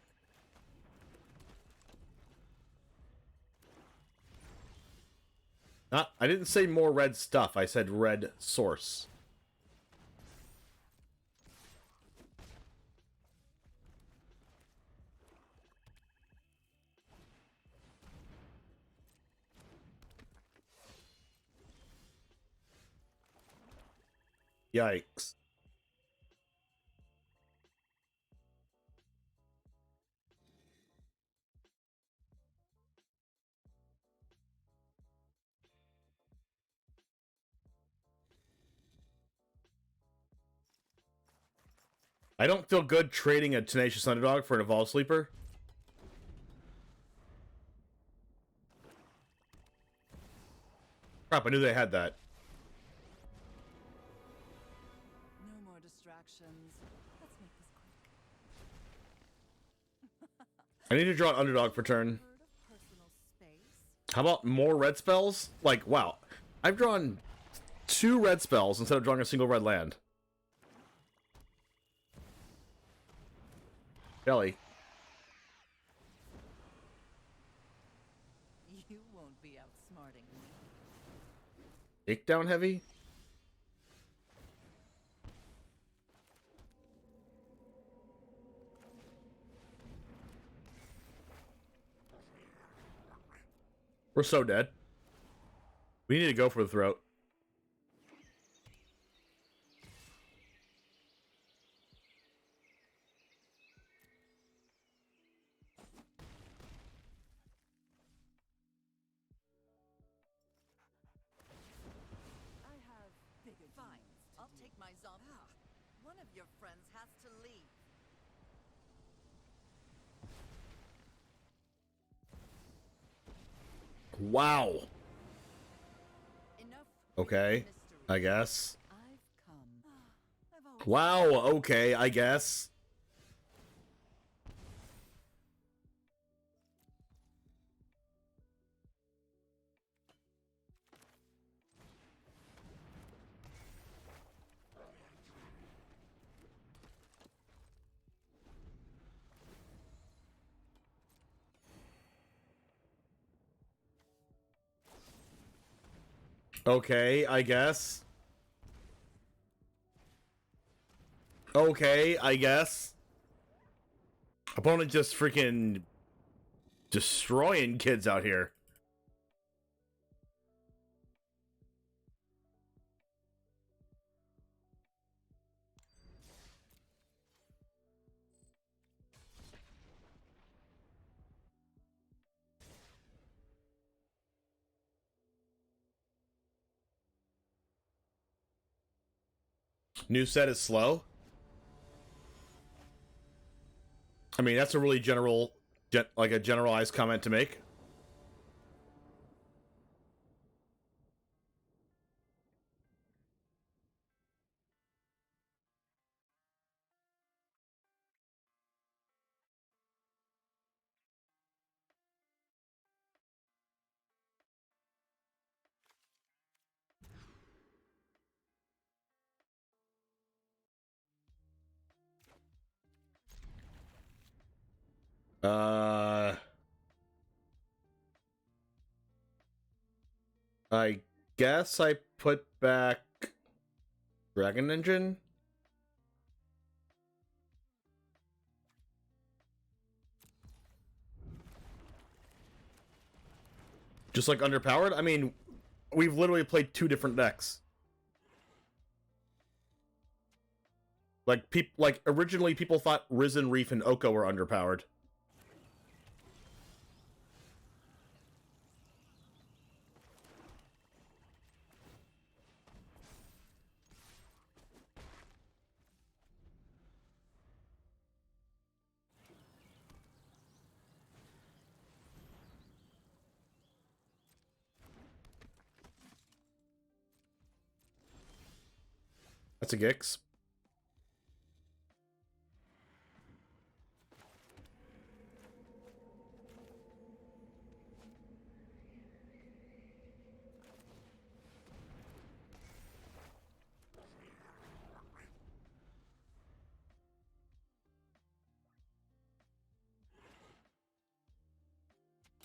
I didn't say more red stuff. I said red source. Yikes. I don't feel good trading a Tenacious Underdog for an Evolved Sleeper. Crap, I knew they had that. No more distractions. Let's make this quick. I need to draw an Underdog for turn. Word of personal space. How about more red spells? Like, wow. I've drawn 2 red spells instead of drawing a single red land. Kelly. You won't be outsmarting me. Takedown heavy? We're so dead. We need to go for the throat. I have bigger fine. I'll take my zombie. One of your friends has to leave. Wow. Enough. Okay, mystery. I guess. I've come. I've always Wow, okay, I guess. Okay, I guess. Okay, I guess. Opponent just freaking destroying kids out here. New set is slow. I mean, that's a really like a generalized comment to make. I guess I put back Dragon Engine. Just like underpowered? I mean, we've literally played 2 different decks. Like originally people thought Risen, Reef, and Oko were underpowered. That's a Gix.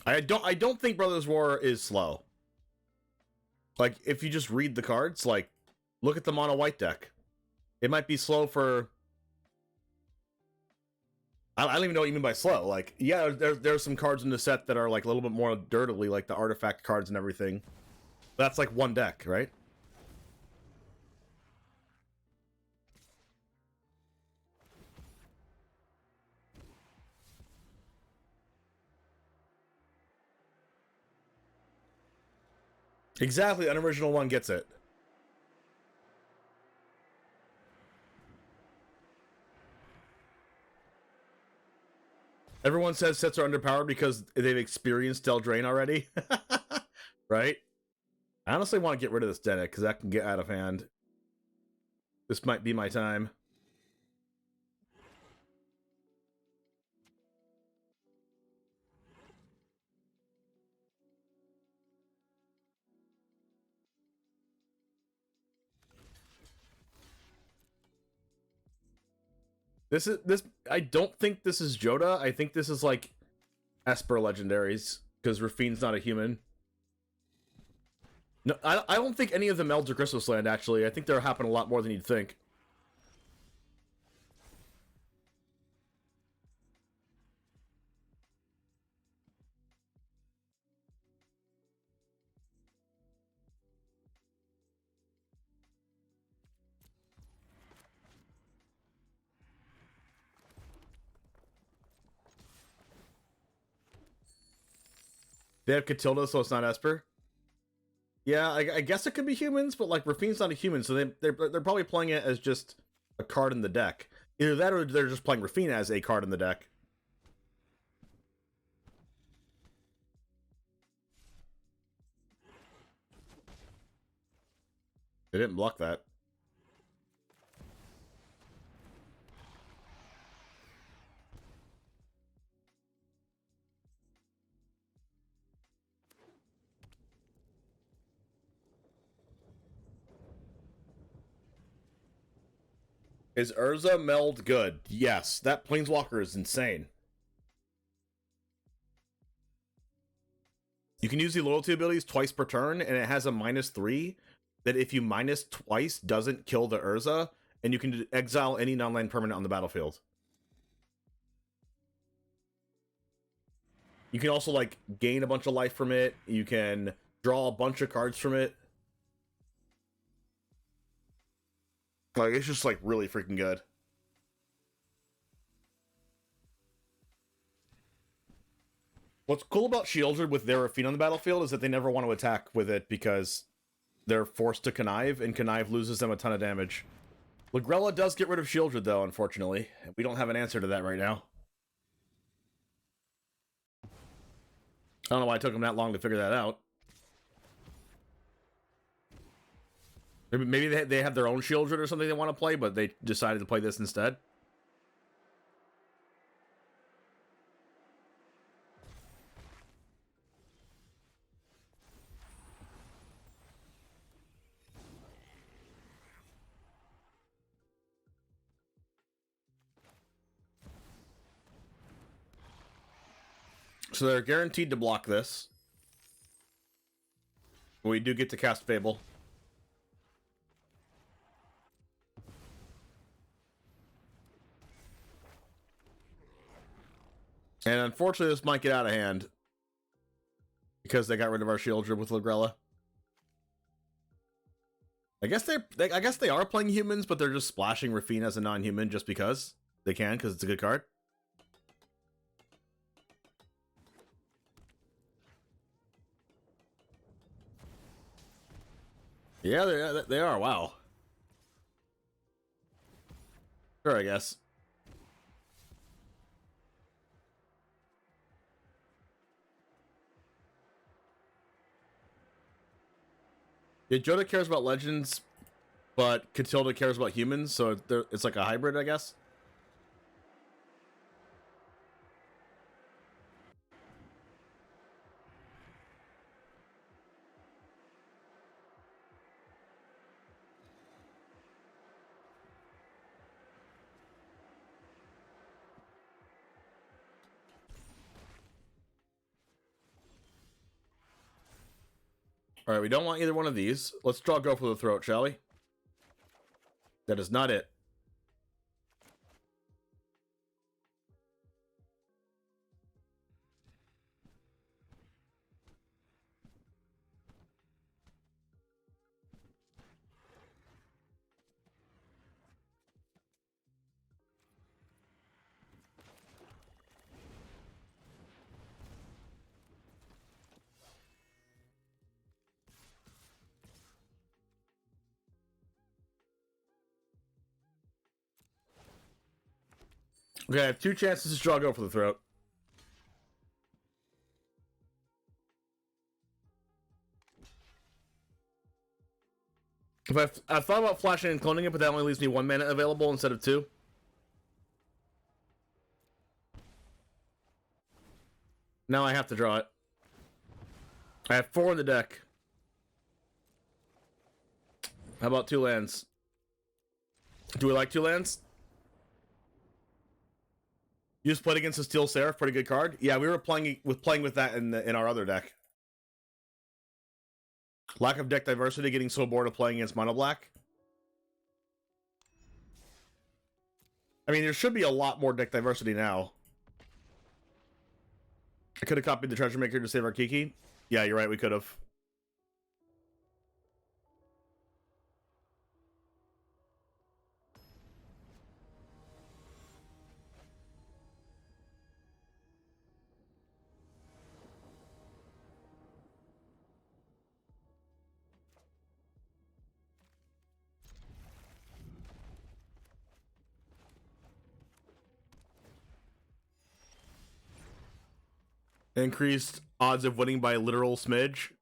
I don't think Brothers War is slow. Like, if you just read the cards, like, look at the mono white deck. It might be slow for... I don't even know what you mean by slow. Like, yeah, there's some cards in the set that are, like, a little bit more dirtily, like the artifact cards and everything. That's, like, one deck, right? Exactly, the unoriginal one gets it. Everyone says sets are underpowered because they've experienced Eldraine already. Right? I honestly want to get rid of this Dennet because that can get out of hand. This might be my time. This I don't think this is Joda. I think this is like Esper legendaries because Rafine's not a human. No, I don't think any of them meld to Christmas Land, actually. I think they're happening a lot more than you'd think. They have Catilda, so it's not Esper. Yeah, I guess it could be humans, but like Rafine's not a human, so they're probably playing it as just a card in the deck. Either that, or they're just playing Rafine as a card in the deck. They didn't block that. Is Urza meld good? Yes, that Planeswalker is insane. You can use the loyalty abilities twice per turn, and it has a -3 that if you minus twice doesn't kill the Urza, and you can exile any non-land permanent on the battlefield. You can also like gain a bunch of life from it. You can draw a bunch of cards from it. Like, it's just like really freaking good. What's cool about Shieldred with their Rafine on the battlefield is that they never want to attack with it because they're forced to connive, and connive loses them a ton of damage. Lagrella does get rid of Shieldred, though, unfortunately. We don't have an answer to that right now. I don't know why it took them that long to figure that out. Maybe they have their own Shieldred or something they want to play, but they decided to play this instead. So they're guaranteed to block this. We do get to cast Fable. And unfortunately, this might get out of hand because they got rid of our Shieldred with Lagrella. I guess they are playing humans, but they're just splashing Rafine as a non-human just because they can, because it's a good card. Yeah, they are. Wow. Sure, I guess. Yeah, Joda cares about legends, but Catilda cares about humans, so it's like a hybrid, I guess. Alright, we don't want either one of these. Let's draw Go for the Throat, shall we? That is not it. Okay, I have 2 chances to draw. Go for the throat. If I've thought about flashing and cloning it, but that only leaves me 1 mana available instead of 2. Now I have to draw it. I have 4 in the deck. How about 2 lands? Do we like 2 lands? You just played against a Steel Seraph, pretty good card. Yeah, we were playing with that in our other deck. Lack of deck diversity, getting so bored of playing against mono black. I mean, there should be a lot more deck diversity now. I could have copied the Treasure Maker to save our Kiki. Yeah, you're right, we could have. Increased odds of winning by a literal smidge.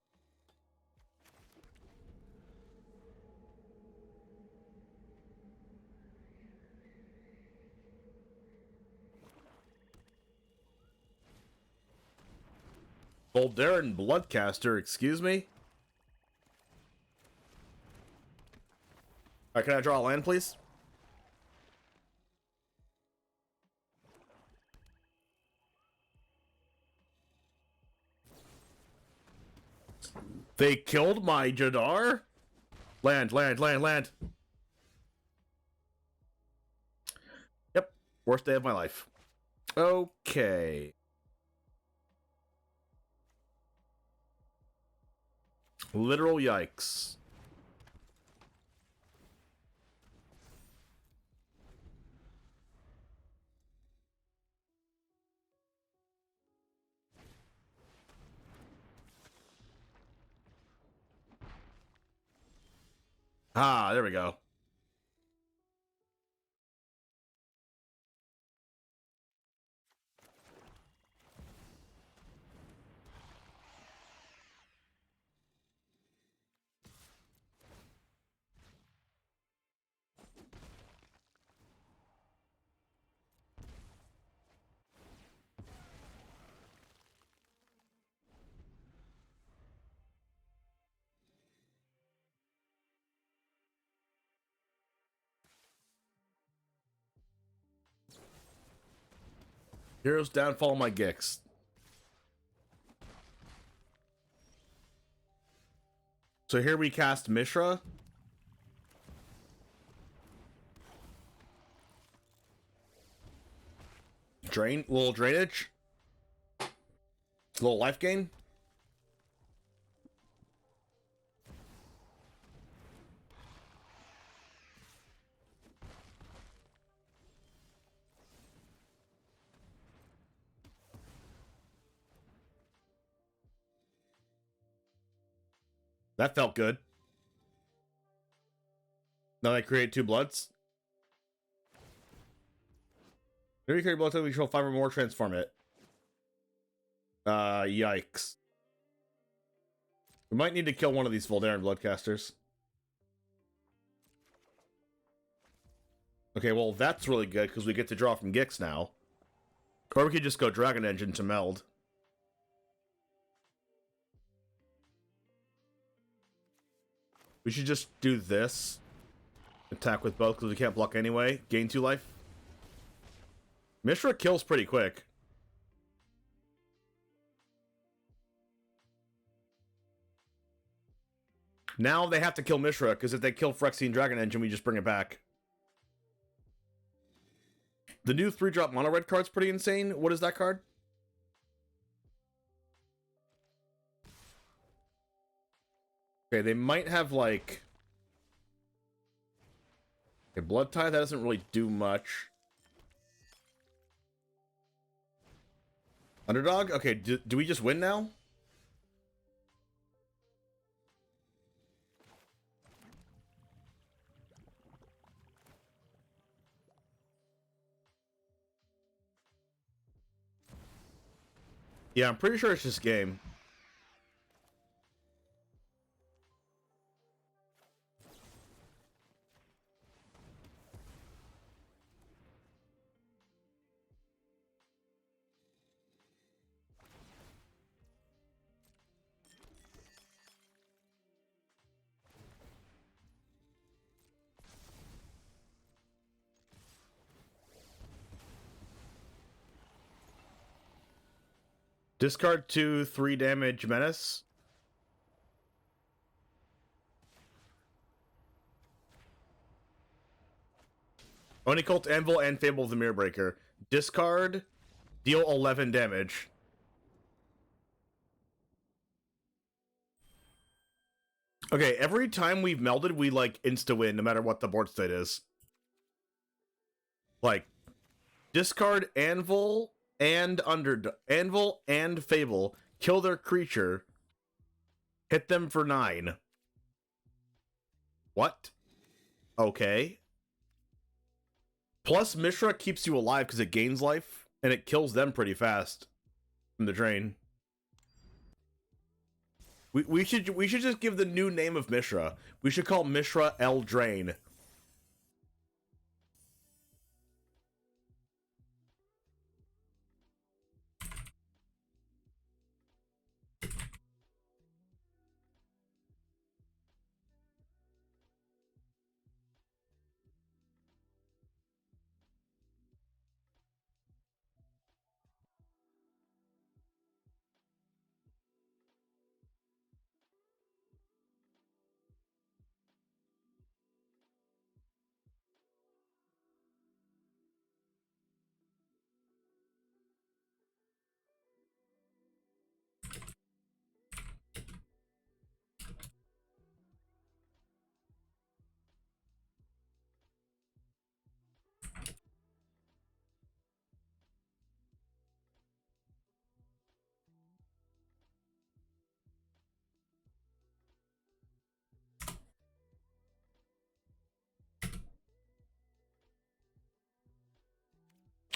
Boldarin Bloodcaster, excuse me? Alright, can I draw a land, please? They killed my Jadar? Land, land, land, land. Yep, worst day of my life. Okay. Literal yikes. Ah, there we go. Hero's downfall, my Gix. So here we cast Mishra. Drain, little drainage. Little life gain. That felt good. Now I create 2 bloods. If you create blood, we control 5 or more, transform it. Yikes. We might need to kill one of these Voldarin Bloodcasters. Okay, well, that's really good, because we get to draw from Gix now. Or we could just go Dragon Engine to meld. We should just do this. Attack with both, because we can't block anyway. Gain 2 life. Mishra kills pretty quick. Now they have to kill Mishra, because if they kill Phyrexian Dragon Engine, we just bring it back. The new 3-drop mono red card's pretty insane. What is that card? Okay, they might have like... Okay, Blood Tithe, that doesn't really do much. Underdog? Okay, do we just win now? Yeah, I'm pretty sure it's just game. Discard 2 3 damage menace. Onicult Anvil and Fable of the Mirror Breaker. Discard, deal 11 damage. Okay, every time we've melded, we like insta-win no matter what the board state is. Like, discard Anvil and Anvil and Fable, kill their creature, hit them for 9. What? Okay. Plus, Mishra keeps you alive because it gains life, and it kills them pretty fast from the drain. We should just give the new name of Mishra. We should call Mishra El Drain.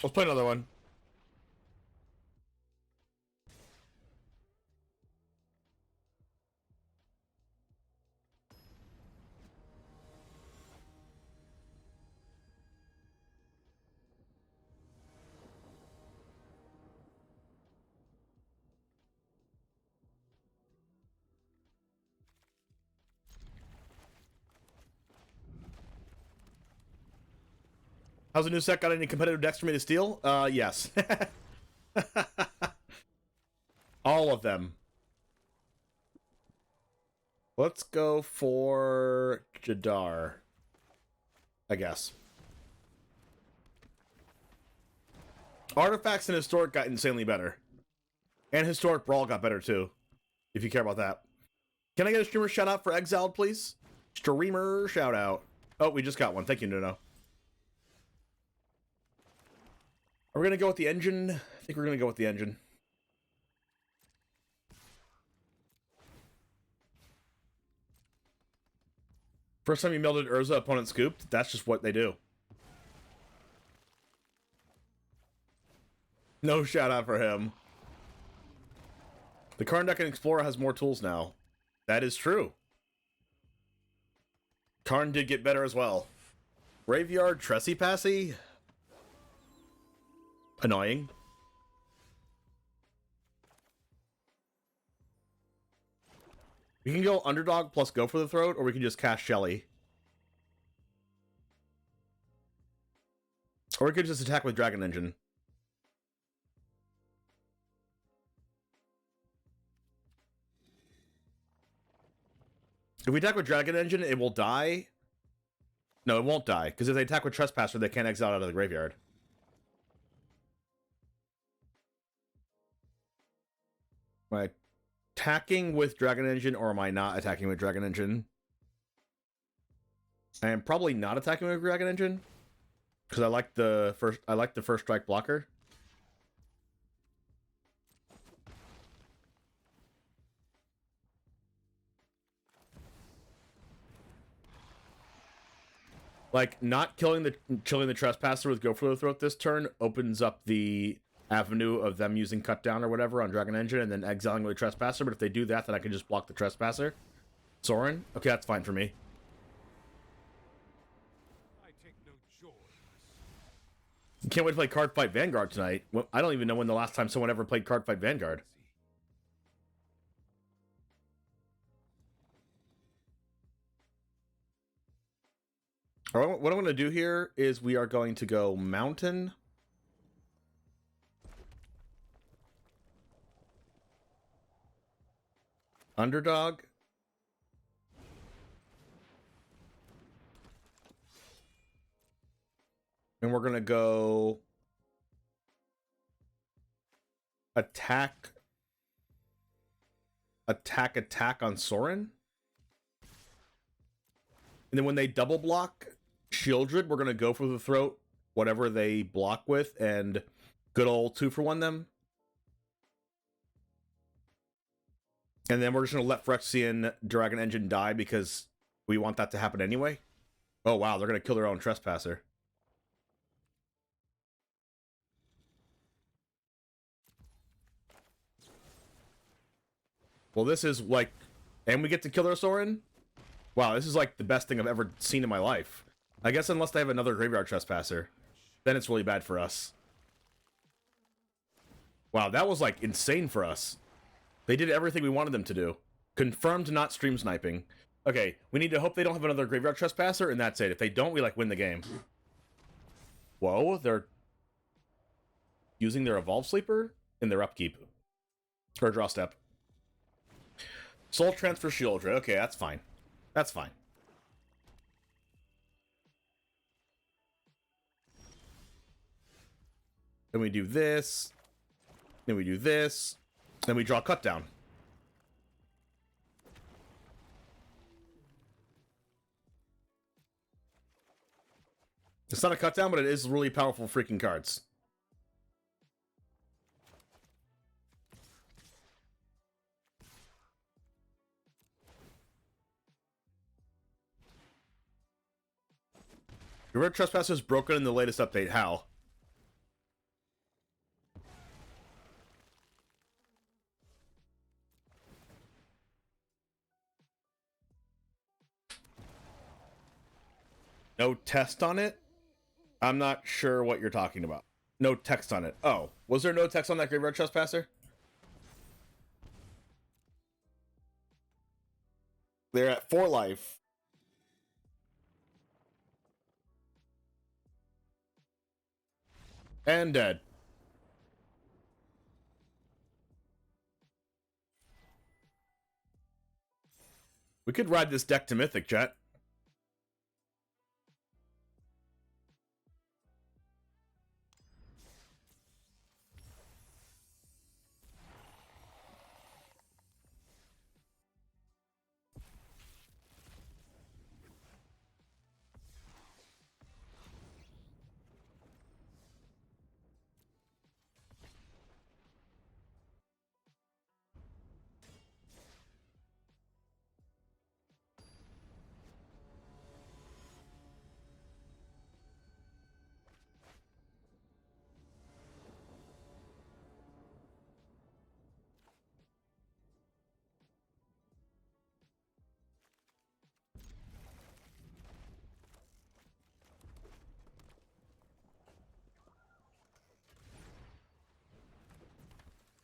Let's play another one. How's the new set? Got any competitive decks for me to steal? Yes. All of them. Let's go for Jadar, I guess. Artifacts and Historic got insanely better. And Historic Brawl got better too, if you care about that. Can I get a streamer shout out for Exiled, please? Streamer shout out. Oh, we just got one. Thank you, Nuno. Are we going to go with the engine? I think we're going to go with the engine. First time you melded Urza, opponent scooped. That's just what they do. No shout out for him. The Karn deck and Explorer has more tools now. That is true. Karn did get better as well. Graveyard Tressy Passy. Annoying. We can go Underdog plus Go for the Throat, or we can just cast Shelly. Or we could just attack with Dragon Engine. If we attack with Dragon Engine, it will die. No, it won't die, because if they attack with Trespasser, they can't exile out of the graveyard. Am I attacking with Dragon Engine, or am I not attacking with Dragon Engine? I am probably not attacking with Dragon Engine, because I like the first strike blocker. Like, not killing the Trespasser with Go for the Throat this turn opens up the avenue of them using cut down or whatever on Dragon Engine and then exiling the Trespasser, but if they do that, then I can just block the Trespasser. Soren? Okay, that's fine for me. Can't wait to play Card Fight Vanguard tonight. Well, I don't even know when the last time someone ever played Card Fight Vanguard. All right, what I'm going to do here is we are going to go Mountain. Underdog. And we're going to go attack on Soren. And then when they double block Shieldred, we're going to go for the throat, whatever they block with, and good old 2-for-1 them. And then we're just going to let Phyrexian Dragon Engine die because we want that to happen anyway. Oh wow, they're going to kill their own Trespasser. Well, this is like... And we get to kill their Soren? Wow, this is like the best thing I've ever seen in my life. I guess unless they have another Graveyard Trespasser. Then it's really bad for us. Wow, that was like insane for us. They did everything we wanted them to do. Confirmed not stream sniping. Okay, we need to hope they don't have another Graveyard Trespasser, and that's it. If they don't, we like win the game. Whoa, they're using their Evolve Sleeper in their upkeep. Or draw step. Soul Transfer Shieldred. Okay, that's fine. That's fine. Then we do this. Then we do this. Then we draw Cut Down. It's not a cut down, but it is really powerful freaking cards. Your Red Trespasser is broken in the latest update. How? No test on it? I'm not sure what you're talking about. No text on it. Oh, was there no text on that Graveyard Trespasser? They're at 4 life. And dead. We could ride this deck to Mythic, chat.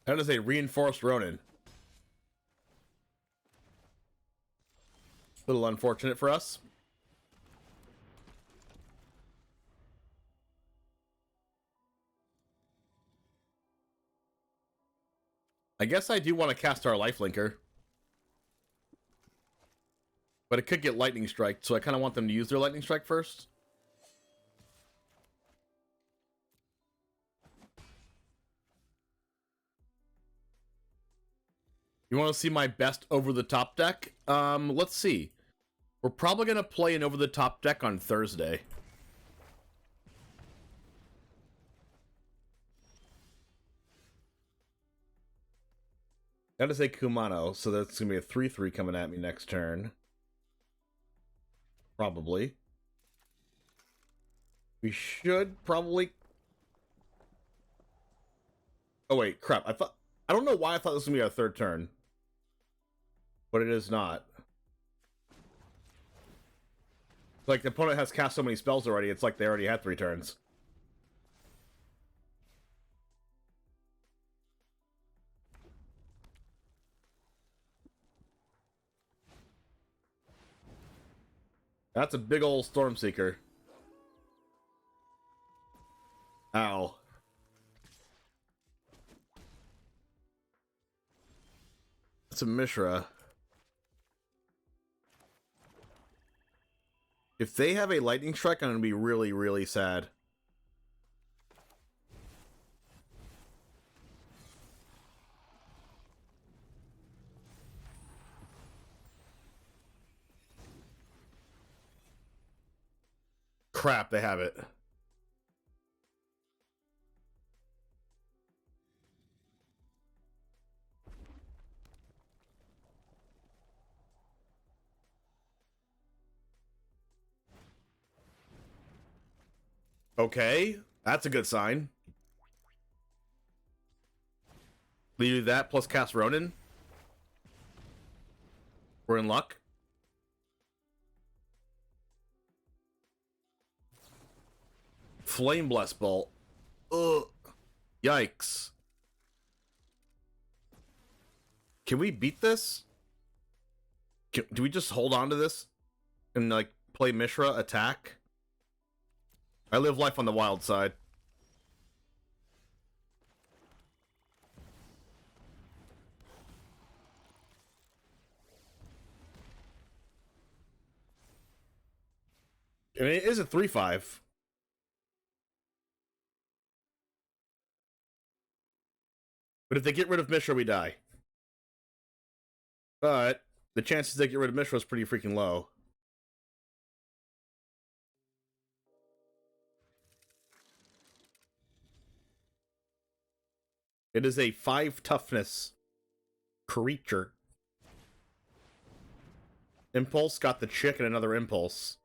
That is a reinforced Ronin. A little unfortunate for us. I guess I do want to cast our Lifelinker. But it could get Lightning Strike, so I kind of want them to use their Lightning Strike first. You want to see my best over-the-top deck? Let's see. We're probably going to play an over-the-top deck on Thursday. That is a Kumano, so that's going to be a 3/3 coming at me next turn. Probably. We should probably... Oh wait, crap. I don't know why I thought this was gonna be our third turn. But it is not. Like, the opponent has cast so many spells already, it's like they already had 3 turns. That's a big old Stormseeker. Ow. It's a Mishra. If they have a lightning strike, I'm gonna be really, really sad. Crap, they have it. Okay, that's a good sign. We do that plus cast Ronin. We're in luck. Flame Blast Bolt. Ugh. Yikes. Can we beat this? Do we just hold on to this and like play Mishra attack? I live life on the wild side. I mean, it is a 3/5. But if they get rid of Mishra, we die. But the chances they get rid of Mishra is pretty freaking low. It is a 5 toughness creature. Impulse got the chick and another impulse.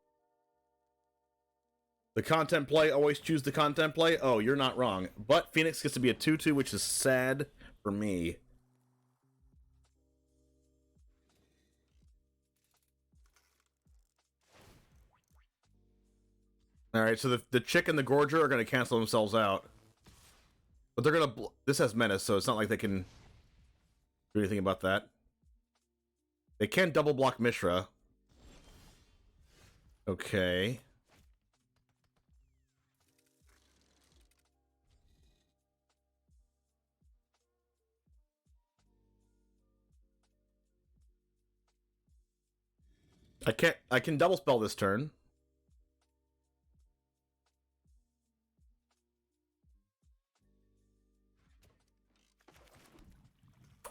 The content play, always choose the content play. Oh, you're not wrong. But Phoenix gets to be a 2/2, which is sad for me. Alright, so the chick and the Gorger are going to cancel themselves out. But they're going to... This has Menace, so it's not like they can do anything about that. They can double block Mishra. Okay. I can double spell this turn.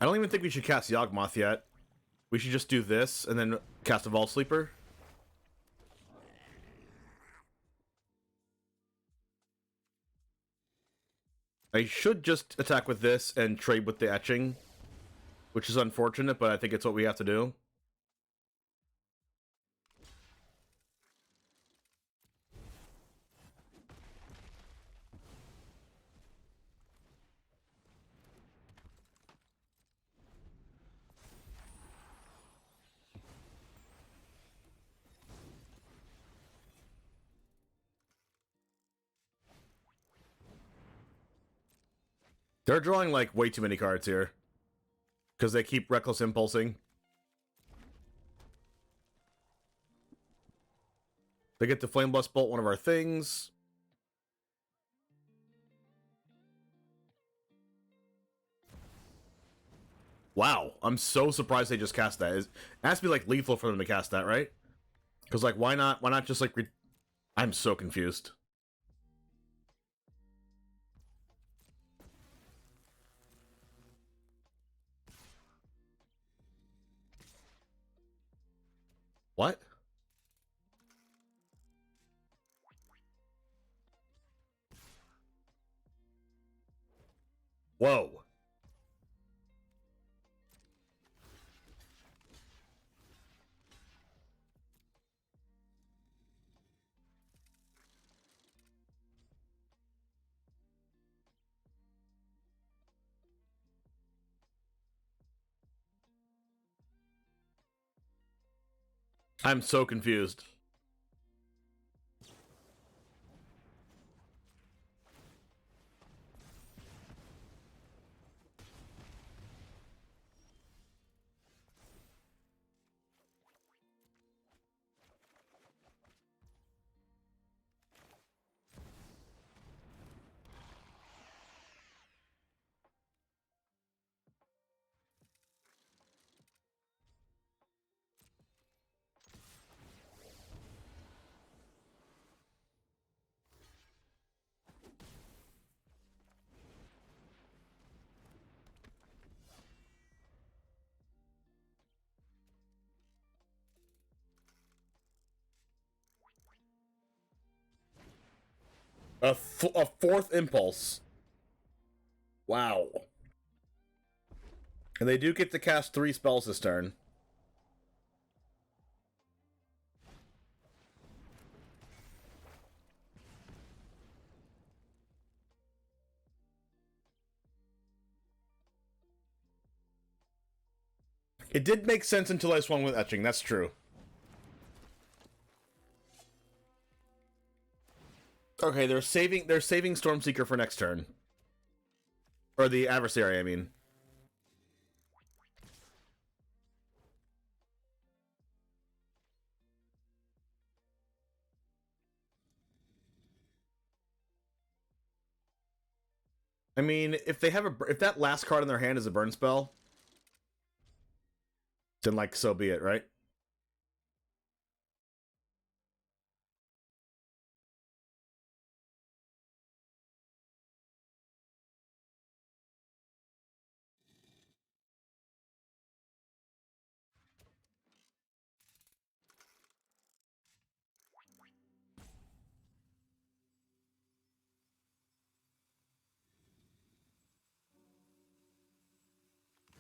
I don't even think we should cast Yawgmoth yet. We should just do this and then cast a Vault Sleeper. I should just attack with this and trade with the Etching, which is unfortunate, but I think it's what we have to do. They're drawing, like, way too many cards here. Because they keep Reckless Impulsing. They get the Flame Blast Bolt, one of our things. Wow, I'm so surprised they just cast that. It has to be, like, lethal for them to cast that, right? Because, like, why not just, like, I'm so confused. What? Whoa. I'm so confused. A fourth impulse. Wow. And they do get to cast 3 spells this turn. It did make sense until I swung with Etching, that's true. Okay, they're saving Stormseeker for next turn. Or the adversary, I mean. I mean, if they have if that last card in their hand is a burn spell, then like so be it, right?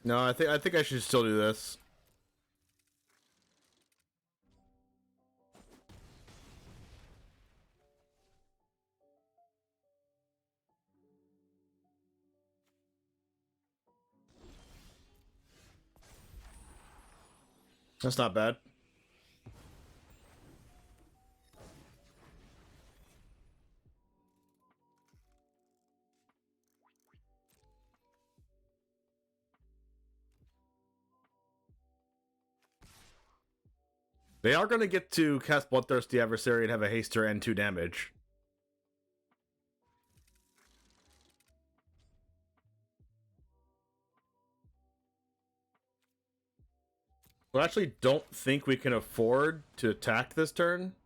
No, I think I should still do this. That's not bad. They are going to get to cast Bloodthirsty Adversary and have a haster and 2 damage. I actually don't think we can afford to attack this turn.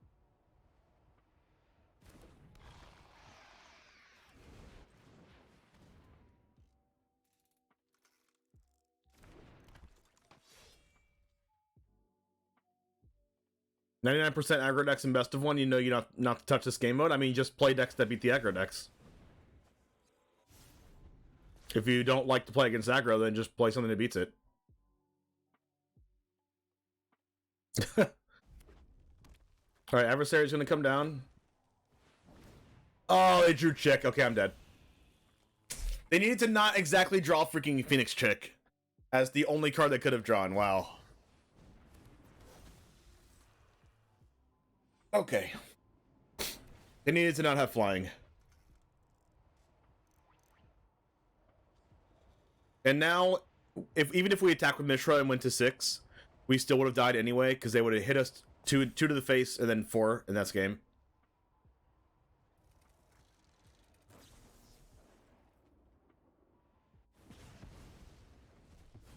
"99% aggro decks in best of 1, you know you not to touch this game mode." I mean, just play decks that beat the aggro decks. If you don't like to play against aggro, then just play something that beats it. Alright, Adversary's gonna come down. Oh, they drew Chick. Okay, I'm dead. They needed to not exactly draw freaking Phoenix Chick as the only card they could have drawn. Wow. Okay. They needed to not have flying. And now, even if we attack with Mishra and went to 6, we still would have died anyway, because they would have hit us 2 to the face and then 4 in that game.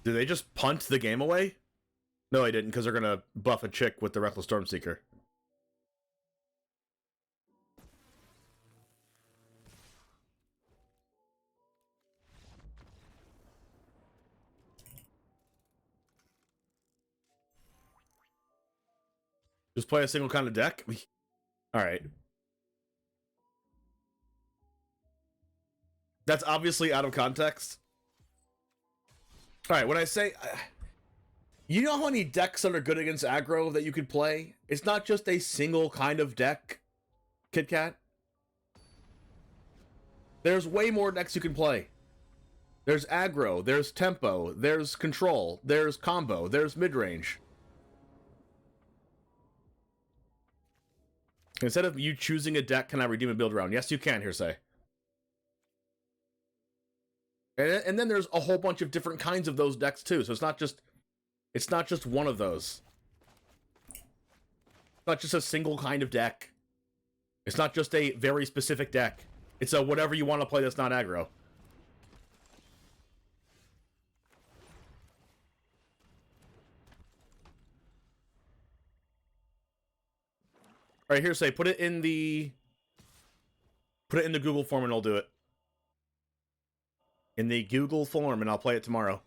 Did they just punt the game away? No, they didn't, because they're going to buff a Chick with the Reckless Stormseeker. Just play a single kind of deck? Alright. That's obviously out of context. Alright, when I say... you know how many decks that are good against aggro that you could play? It's not just a single kind of deck, Kit Kat. There's way more decks you can play. There's aggro, there's tempo, there's control, there's combo, there's mid-range. Instead of you choosing a deck, can I redeem a build round? Yes, you can, Hearsay. And then there's a whole bunch of different kinds of those decks too. So it's not just one of those. It's not just a single kind of deck. It's not just a very specific deck. It's a whatever you want to play that's not aggro. All right, Hearsay, put it in the Google form and I'll do it. In the Google form and I'll play it tomorrow.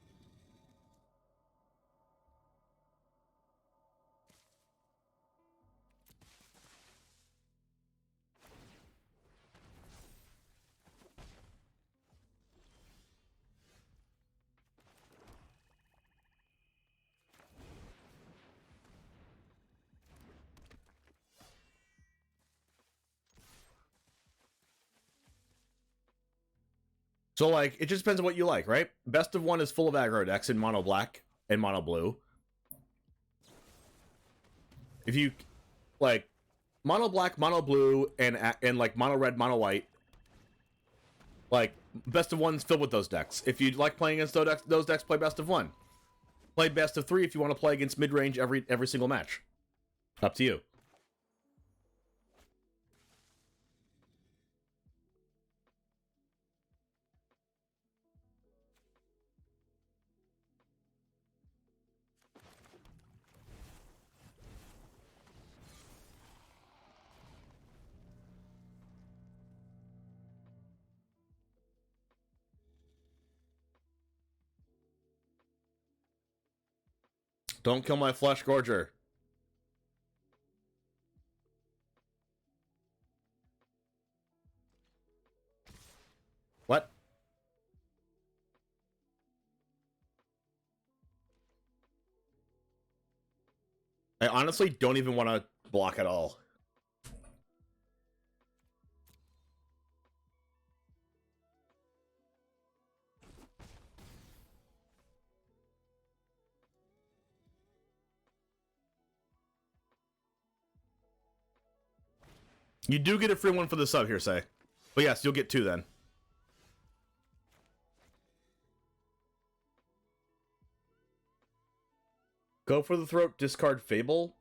So, like, it just depends on what you like, right? Best of 1 is full of aggro decks in mono black and mono blue. If you, like, mono black, mono blue, and like, mono red, mono white, like, best of 1's filled with those decks. If you like playing against those decks, play best of 1. Play best of 3 if you want to play against mid-range every single match. Up to you. Don't kill my flesh gorger. What? I honestly don't even want to block at all. You do get a free one for the sub, Hearsay. But yes, you'll get 2 then. Go for the throat, discard Fable.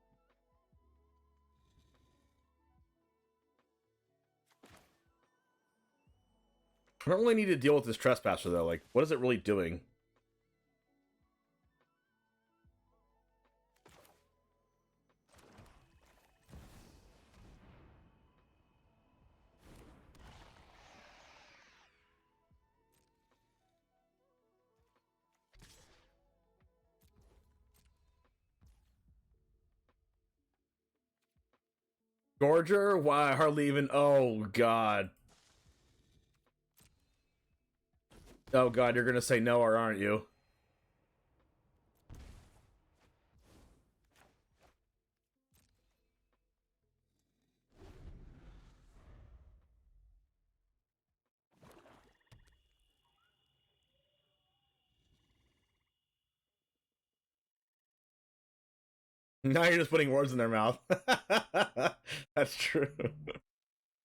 I don't really need to deal with this Trespasser, though. Like, what is it really doing? Gorger? Why? Hardly even... Oh, God. Oh, God, you're gonna say no, or aren't you? Now you're just putting words in their mouth. That's true.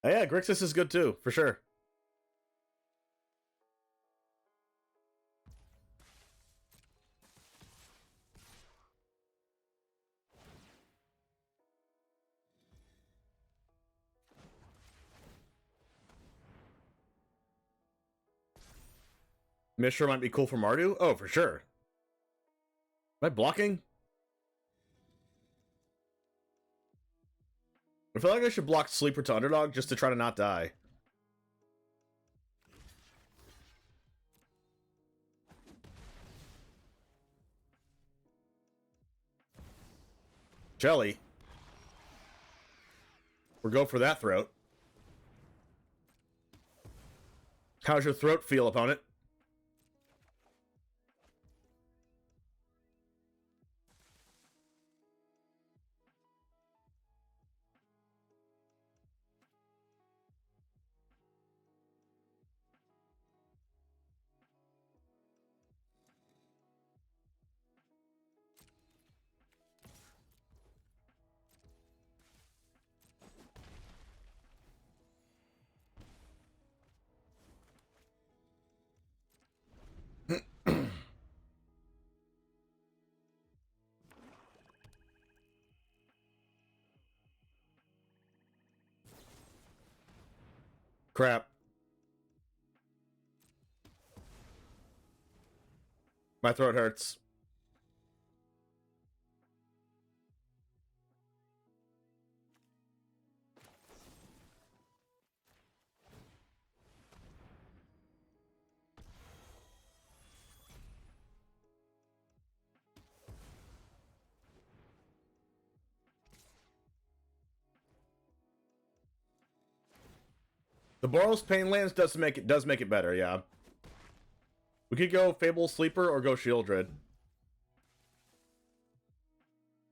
Oh, yeah, Grixis is good too, for sure. Mishra might be cool for Mardu? Oh, for sure. Am I blocking? I feel like I should block Sleeper to Underdog just to try to not die. Jelly. We'll go for that throat. How's your throat feel, opponent? Crap. My throat hurts. The Boros Painlands does make it better, yeah. We could go Fable Sleeper or go Shieldred.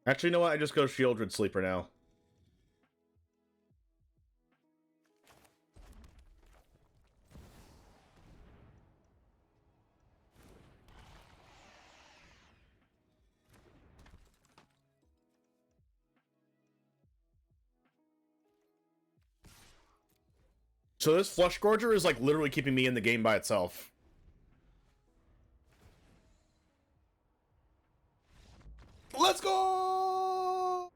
Actually, you know what? I just go Shieldred Sleeper now. So this Flush Gorger is like literally keeping me in the game by itself. Let's go!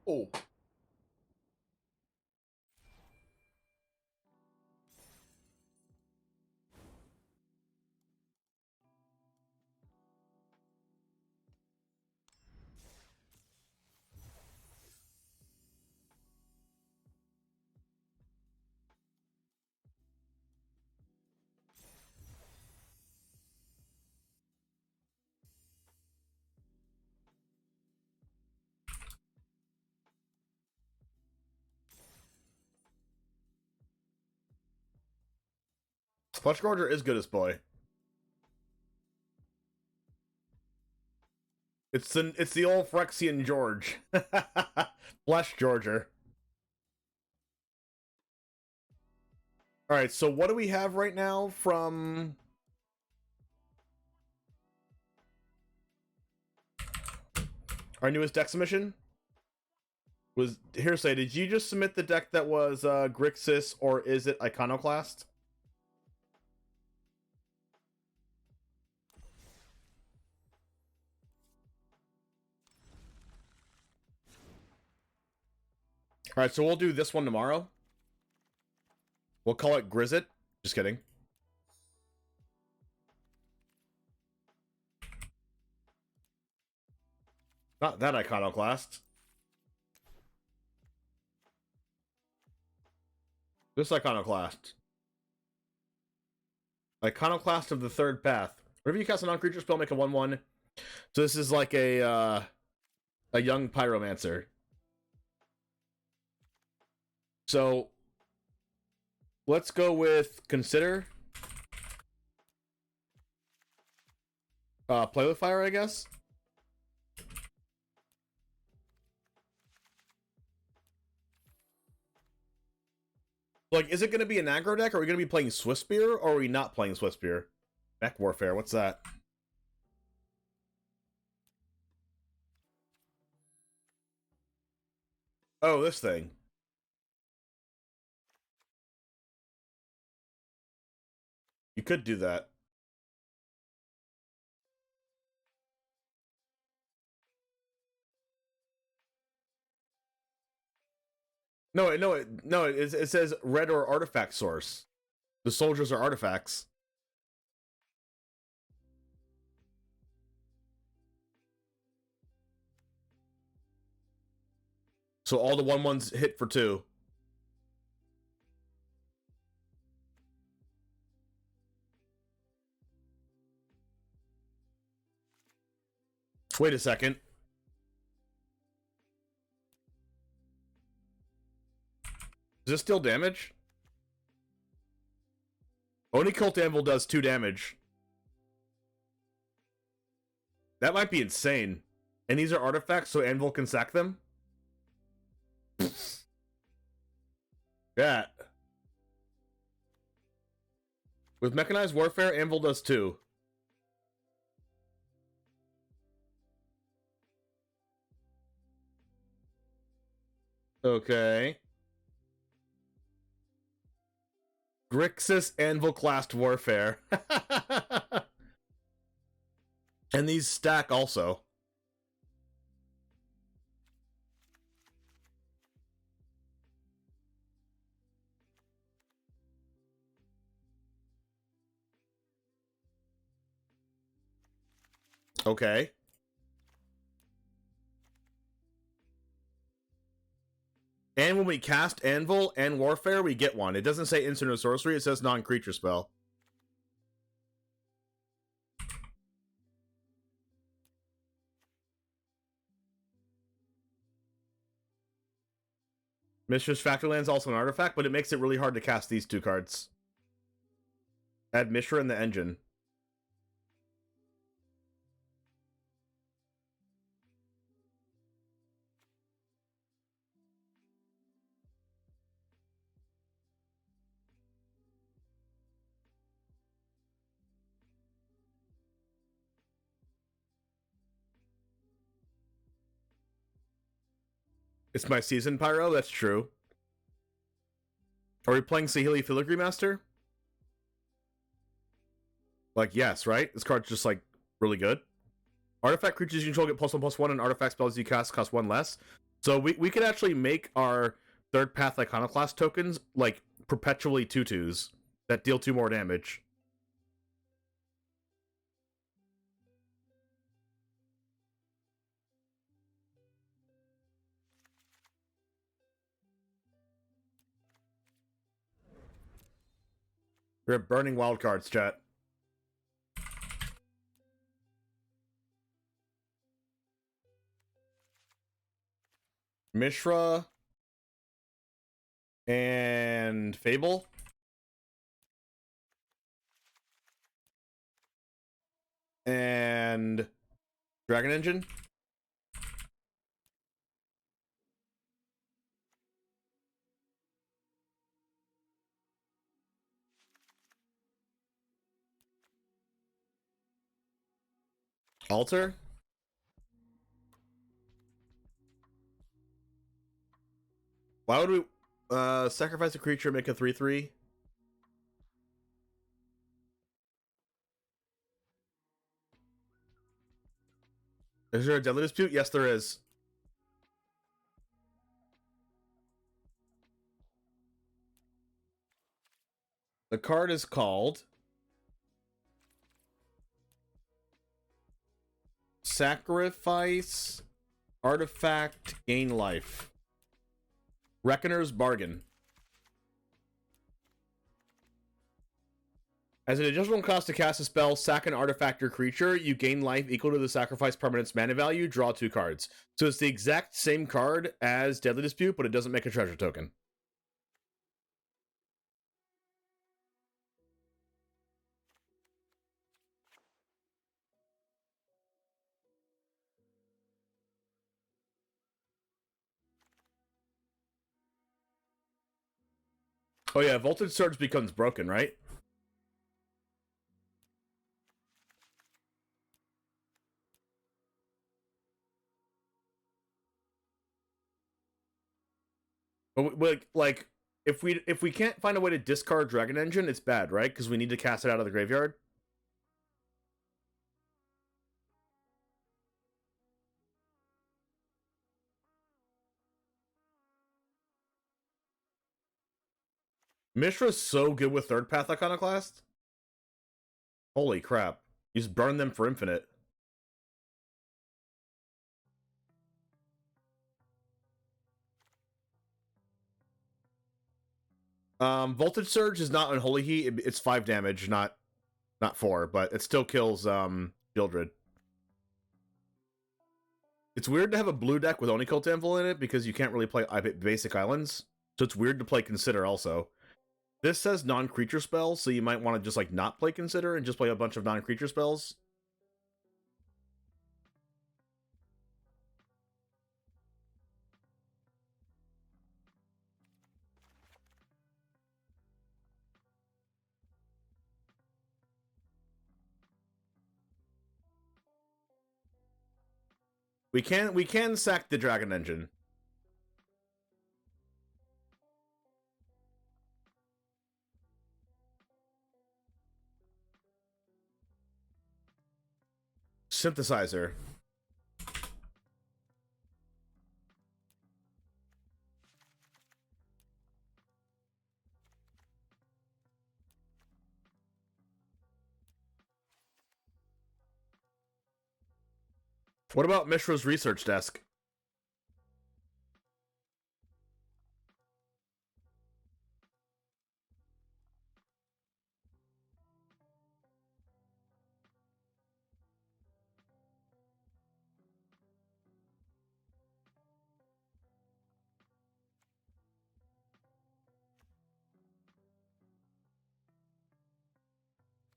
Flush Gorger is good as boy. It's the old Phyrexian George. Flesh Georger. Alright, so what do we have right now from... our newest deck submission? Was Hearsay, did you just submit the deck that was Grixis, or is it Iconoclast? Alright, so we'll do this one tomorrow. We'll call it Grizzit. Just kidding. Not that Iconoclast. This Iconoclast. Iconoclast of the Third Path. Whenever you cast a non-creature spell, make a 1/1. So this is like a young Pyromancer. So let's go with Consider. Play with Fire, I guess. Like, is it going to be an aggro deck? Are we going to be playing Swiftspear, or are we not playing Swiftspear? Mech Warfare, what's that? Oh, this thing. You could do that. It says red or artifact source. The soldiers are artifacts. So all the 1/1s hit for 2. Wait a second. Is this still damage? Oni Cult Anvil does 2 damage. That might be insane. And these are artifacts, so Anvil can sack them? That. With Mechanized Warfare, Anvil does 2. Okay. Grixis Anvil classed Warfare. And these stack also. Okay. And when we cast Anvil and Warfare, we get one. It doesn't say instant or sorcery, it says non-creature spell. Mistress Factorland's also an artifact, but it makes it really hard to cast these two cards. Add Mishra in the engine. It's my season, Pyro. That's true. Are we playing Saheeli Filigree Master? Like, yes, right? This card's just, like, really good. Artifact creatures you control get +1/+1, and artifact spells you cast cost 1 less. So we could actually make our third path Iconoclast tokens, like, perpetually 2/2s that deal 2 more damage. We're burning wildcards, chat. Mishra and Fable. And Dragon Engine. Altar. Why would we sacrifice a creature, make a 3/3? Is there a Deadly Dispute? Yes, there is. The card is called Sacrifice Artifact Gain Life. Reckoner's Bargain. As an additional cost to cast a spell, sack an artifact or creature, you gain life equal to the sacrifice permanent's mana value, draw 2 cards. So it's the exact same card as Deadly Dispute, but it doesn't make a treasure token. Oh yeah, Voltage Surge becomes broken, right? But like, if we can't find a way to discard Dragon Engine, it's bad, right? Because we need to cast it out of the graveyard. Mishra's so good with third path Iconoclast. Holy crap. You just burn them for infinite. Voltage Surge is not Unholy Heat. It's 5 damage, not 4, but it still kills Gildred. It's weird to have a blue deck with Onicult Anvil in it because you can't really play basic islands. So it's weird to play Consider also. This says non-creature spells, so you might want to just like not play Consider and just play a bunch of non-creature spells. We can sack the Dragon Engine. Synthesizer. What about Mishra's research desk?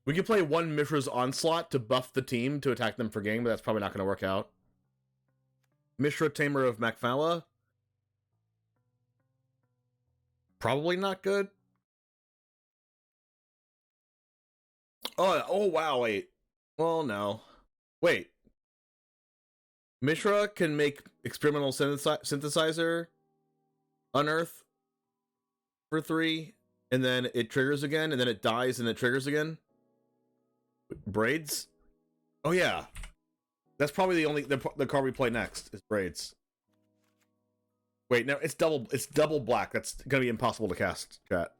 We could play one Mishra's Onslaught to buff the team to attack them for game, but that's probably not going to work out. Mishra Tamer of Makfala? Probably not good. Oh wow, wait. Well, no. Wait. Mishra can make experimental synthesizer unearth for 3, and then it triggers again, and then it dies, and it triggers again. Braids? Oh yeah. That's probably the card we play next is Braids. Wait, no, it's double black. That's gonna be impossible to cast, chat.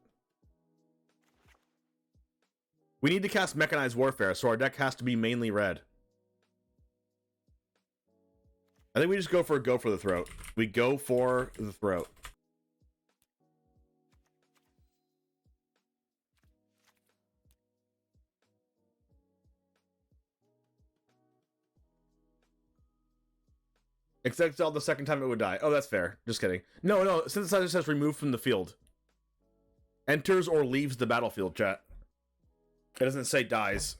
We need to cast Mechanized Warfare, so our deck has to be mainly red. I think we just go for the throat. We go for the throat. Exile the second time it would die. Oh, that's fair. Just kidding. No, synthesizer says removed from the field. Enters or leaves the battlefield, chat. It doesn't say dies.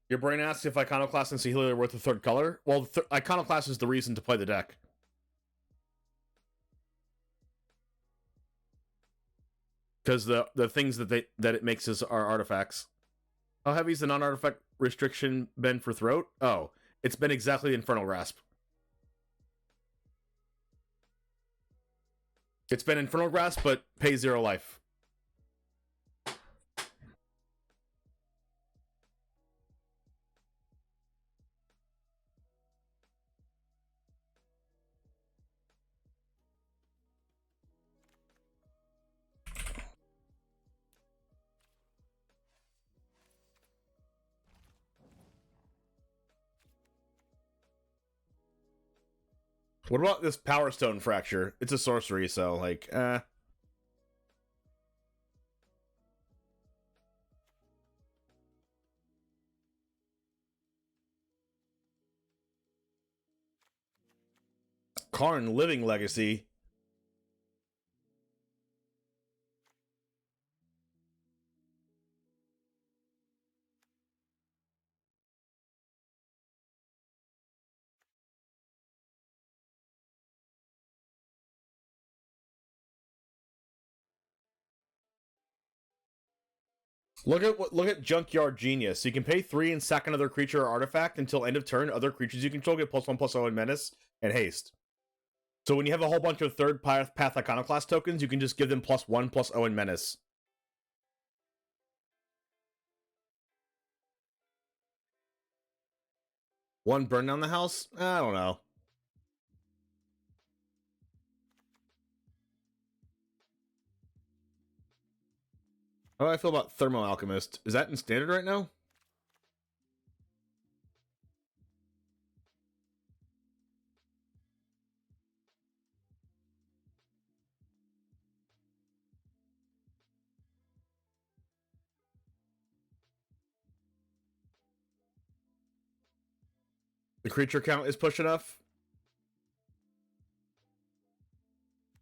Your brain asks if Iconoclast and Sahealia are worth a third color. Well, Iconoclast is the reason to play the deck. Because the things that it makes are artifacts. How heavy is the non-artifact restriction been for Throat? Oh, it's been exactly Infernal Grasp. It's been Infernal Grasp, but pay 0 life. What about this Power Stone Fracture? It's a sorcery, so, like, Karn Living Legacy. Look at Junkyard Genius. You can pay 3 and sack another creature or artifact until end of turn. Other creatures you control get +1/+0 in Menace and Haste. So when you have a whole bunch of third path Iconoclast tokens, you can just give them +1/+0 in Menace. One burn down the house? I don't know. How do I feel about Thermo Alchemist? Is that in standard right now? The creature count is push enough?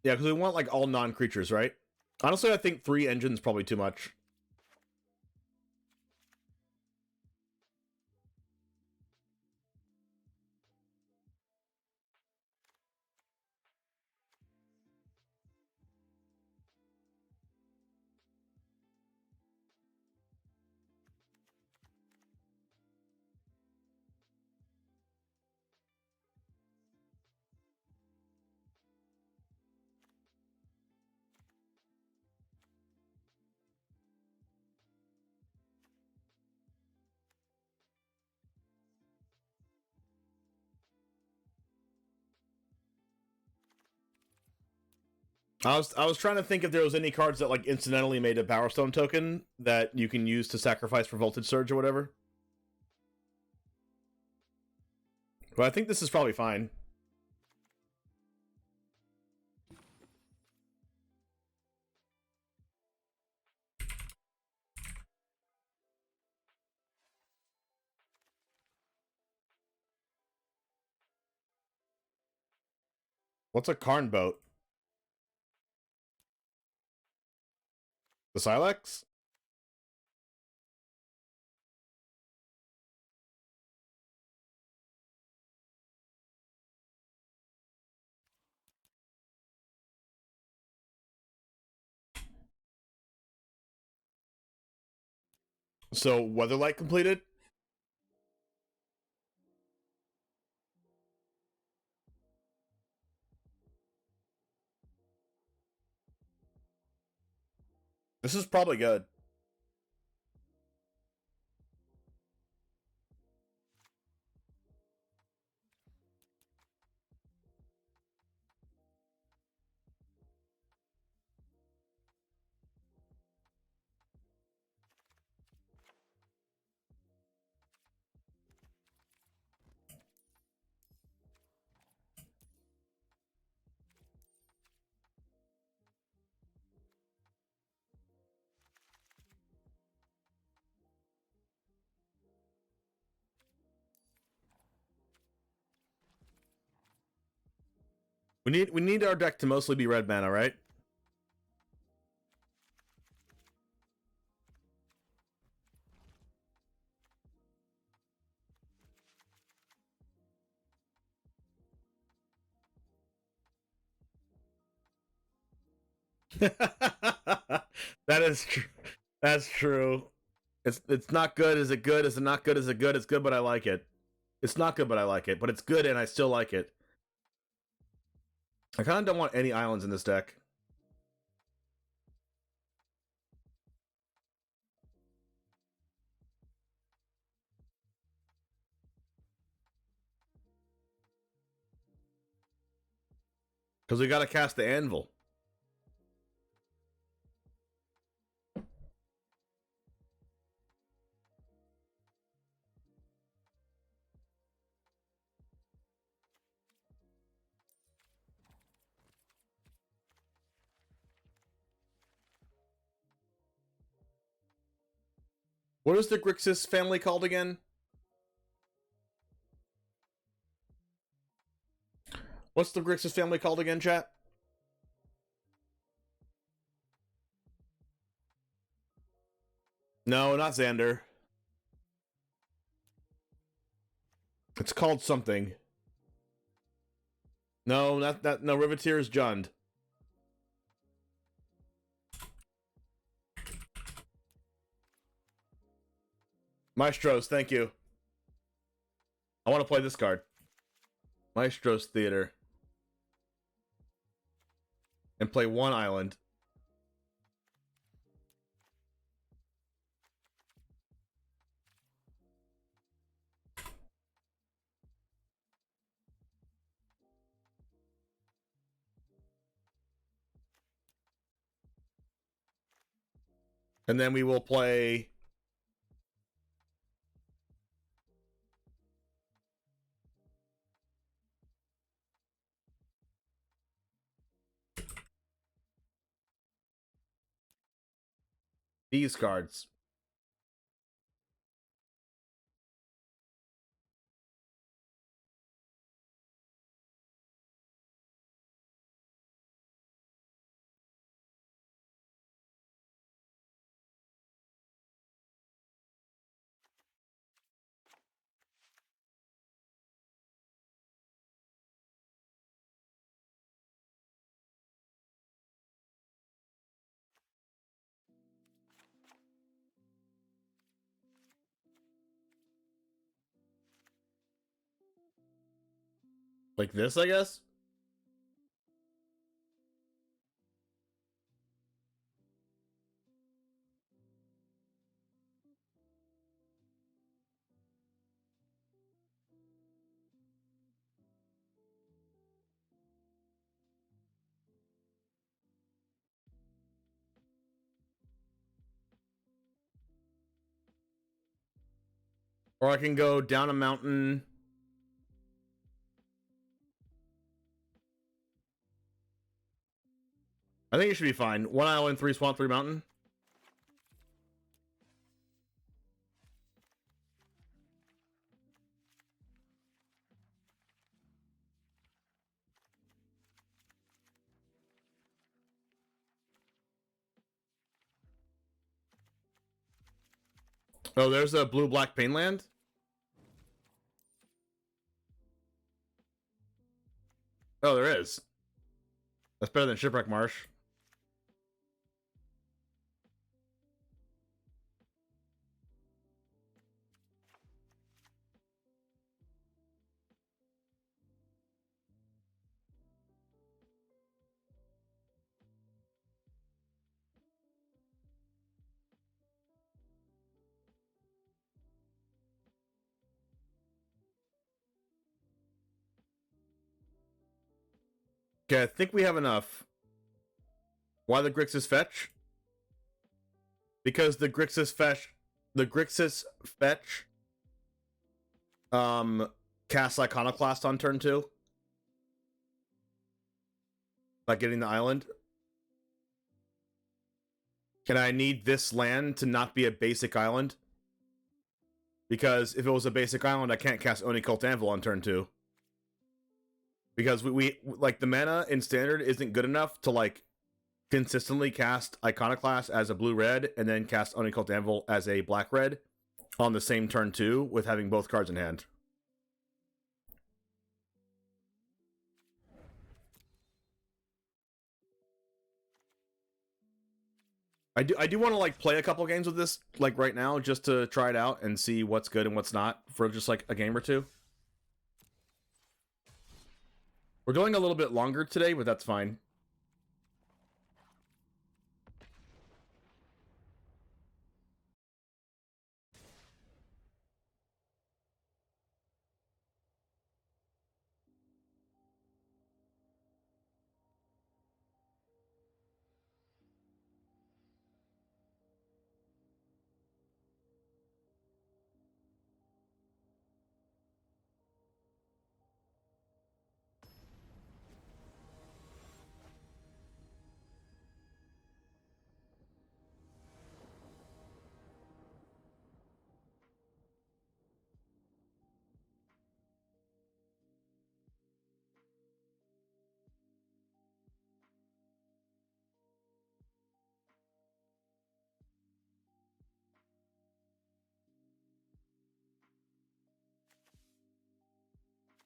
Yeah, because we want like all non-creatures, right? Honestly, I think 3 engines probably too much. I was trying to think if there was any cards that like incidentally made a Power Stone token that you can use to sacrifice for Voltage Surge or whatever. But I think this is probably fine. What's a Karn boat? The Silex? So, Weatherlight completed? This is probably good. We need our deck to mostly be red mana, right? That is true. That's true. It's not good. Is it good? Is it not good? Is it good? It's good, but I like it. It's not good, but I like it. But it's good, and I still like it. I kind of don't want any islands in this deck. Because we gotta cast the Anvil. What is the Grixis family called again? What's the Grixis family called again, chat? No, not Xander. It's called something. No, no, Riveteer is Jund. Maestros, thank you. I want to play this card. Maestros Theater. And play one island. And then we will play... these cards. Like this, I guess? Or I can go down a mountain. I think it should be fine. 1 island, 3 swamp, 3 mountain. Oh, there's a blue-black Painland. Oh, there is. That's better than Shipwreck Marsh. Okay, I think we have enough. Why the Grixis fetch? Because the Grixis fetch casts Iconoclast on turn 2 by getting the island. And I need this land to not be a basic island. Because if it was a basic island, I can't cast Oni Cult Anvil on turn 2. Because we like the mana in standard isn't good enough to like consistently cast Iconoclast as a blue-red and then cast Oni Cult Anvil as a black-red on the same turn 2 with having both cards in hand. I do want to like play a couple games with this like right now just to try it out and see what's good and what's not for just like a game or two. We're going a little bit longer today, but that's fine.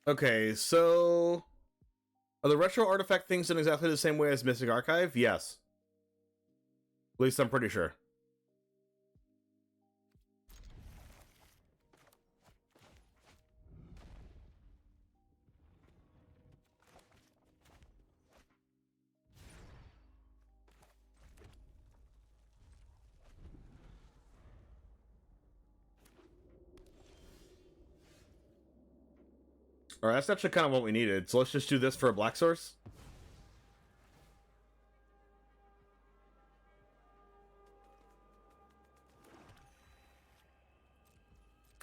Okay, so are the retro artifact things done exactly the same way as Mystic Archive? Yes. At least I'm pretty sure. Alright, that's actually kind of what we needed. So let's just do this for a black source.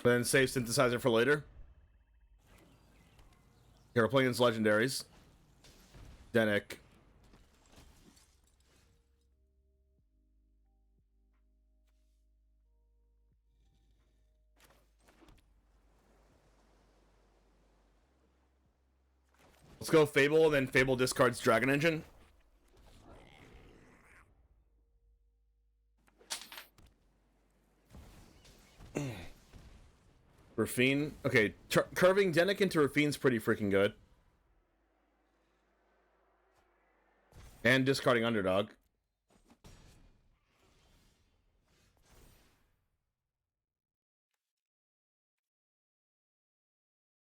Then save Synthesizer for later. Okay, we're playing as legendaries. Denick. Let's go Fable, and then Fable discards Dragon Engine. Rafine. Okay, curving Denick into Rafine's pretty freaking good. And discarding Underdog.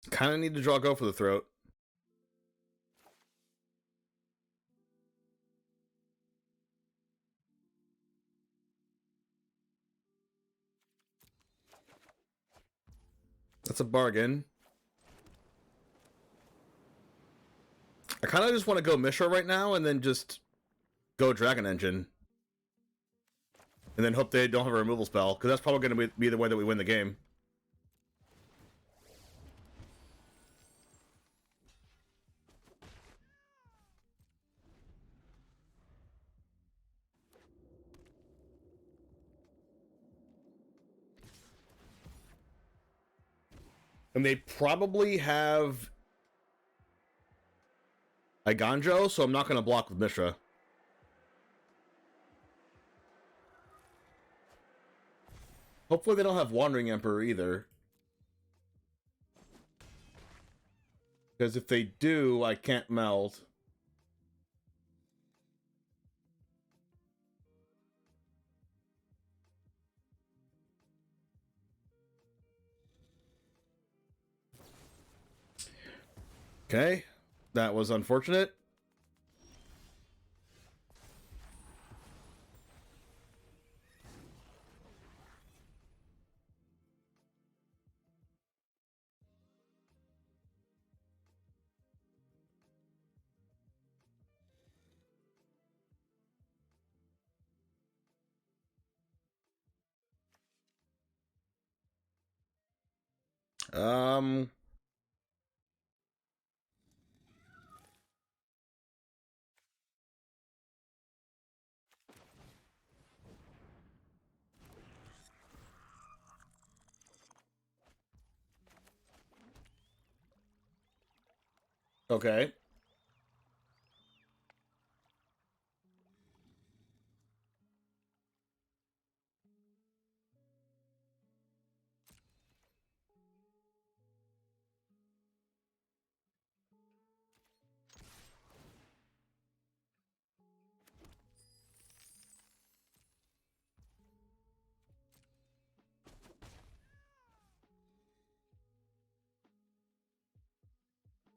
Kind of need to draw Go for the Throat. That's a bargain. I kind of just want to go Mishra right now and then just go Dragon Engine. And then hope they don't have a removal spell, because that's probably going to be the way that we win the game. And they probably have a Ganjo, so I'm not going to block with Mishra. Hopefully they don't have Wandering Emperor either. Because if they do, I can't meld. Okay, that was unfortunate. Um, okay.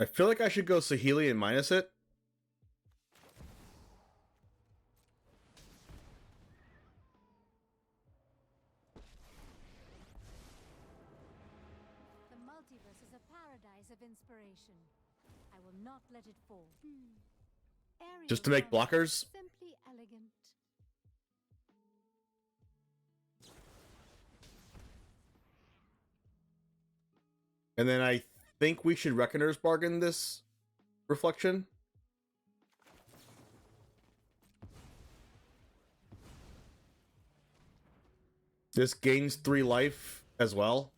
I feel like I should go Saheeli and minus it. The multiverse is a paradise of inspiration. I will not let it fall. Just to make Aerial blockers? simply elegant. And then I think we should Reckoner's Bargain this reflection. This gains 3 life as well.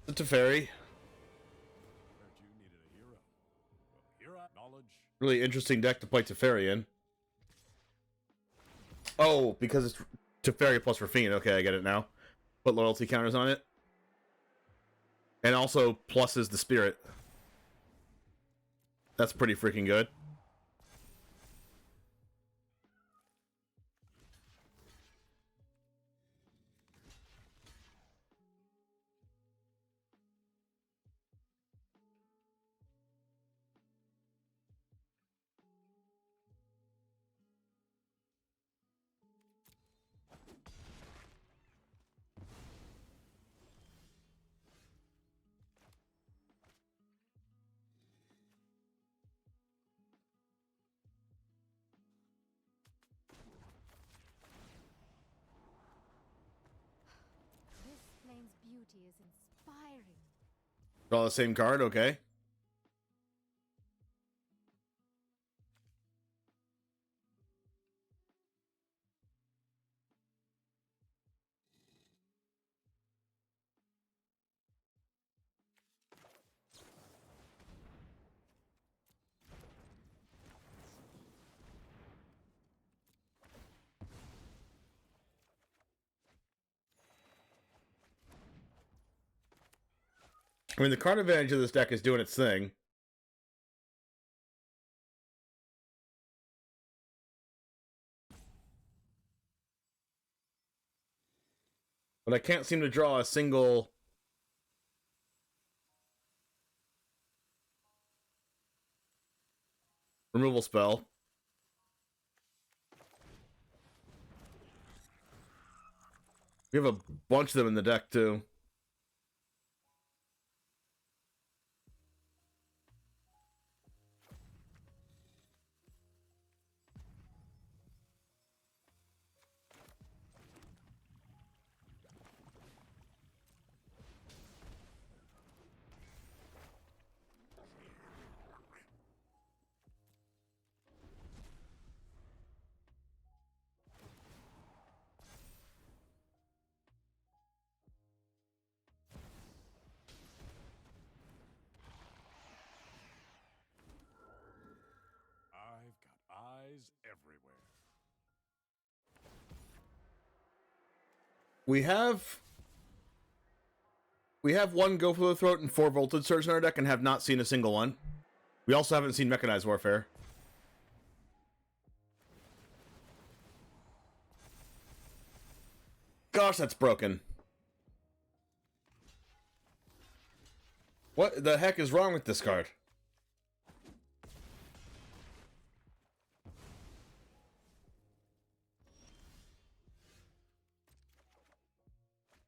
The Teferi. Really interesting deck to play Teferi in. Oh, because it's Teferi plus Rafine. Okay, I get it now. Put loyalty counters on it. And also pluses the spirit. That's pretty freaking good. This plane's beauty is inspiring. Draw the same card, okay. I mean, the card advantage of this deck is doing its thing. But I can't seem to draw a single removal spell. We have a bunch of them in the deck, too. everywhere. We have one Go for the Throat and 4 Voltage Surge in our deck and have not seen a single one. We also haven't seen Mechanized Warfare. Gosh, that's broken. What the heck is wrong with this card?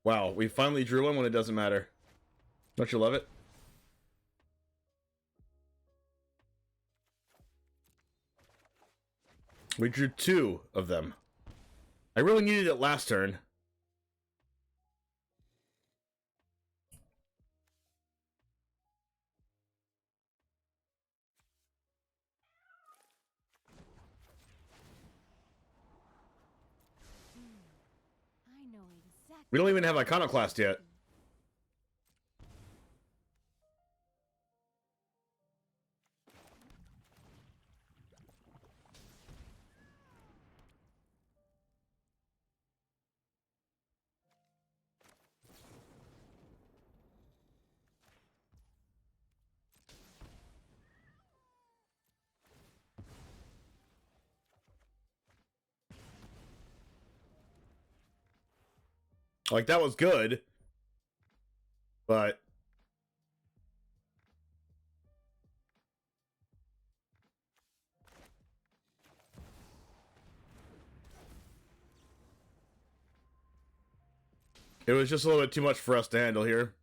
Wow, we finally drew one when it doesn't matter. Don't you love it? We drew 2 of them. I really needed it last turn. I know exactly. We don't even have Iconoclast yet. Like, that was good. But it was just a little bit too much for us to handle here.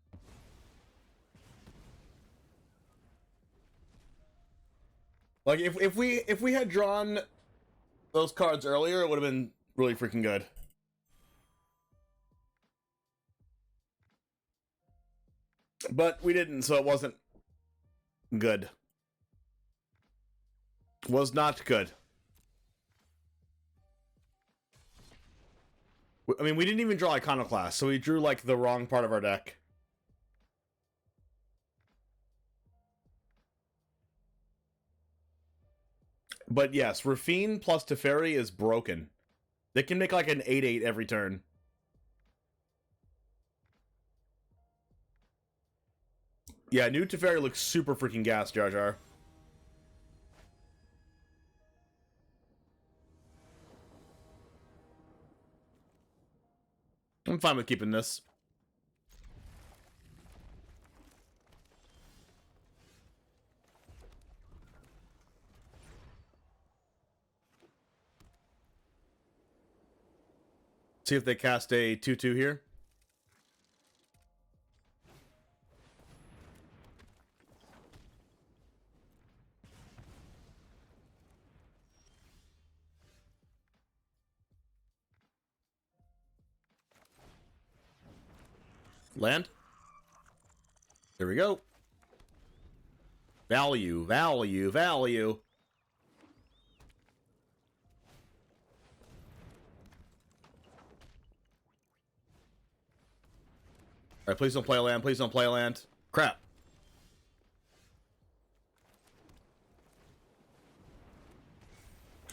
Like, if we had drawn those cards earlier, it would have been really freaking good. But we didn't, so it wasn't good. Was not good. I mean, we didn't even draw Iconoclast, so we drew, like, the wrong part of our deck. But yes, Rafine plus Teferi is broken. They can make, like, an 8/8 every turn. Yeah, new Teferi looks super freaking gas, Jar Jar. I'm fine with keeping this. See if they cast a 2/2 here. Land. There we go. Value, value, value. Alright, please don't play a land. Please don't play a land. Crap.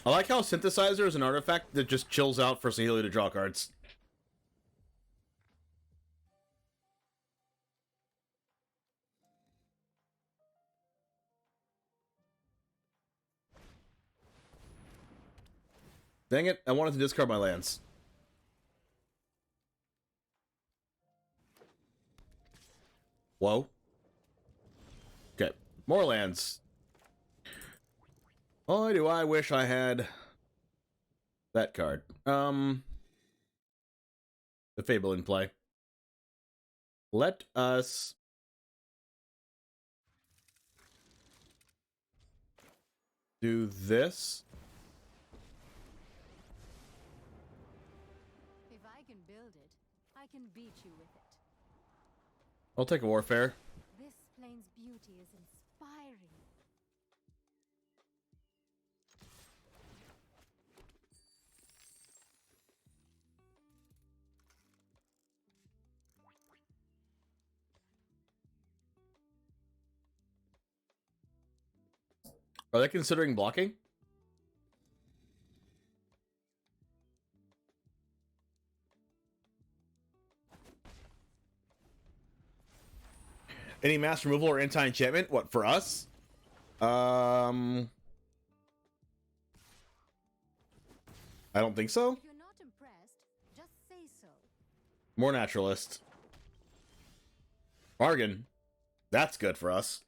I like how Synthesizer is an artifact that just chills out for Saheeli to draw cards. Dang it, I wanted to discard my lands. Whoa. Okay, more lands. Boy, do I wish I had that card. The Fable in play. Let us do this. If I can build it, I can beat you with it. I'll take a Warfare. This plane's beauty is inspiring. Are they considering blocking? Any mass removal or anti-enchantment? What, for us? I don't think so. If you're not impressed, just say so. More naturalist. Bargain. That's good for us.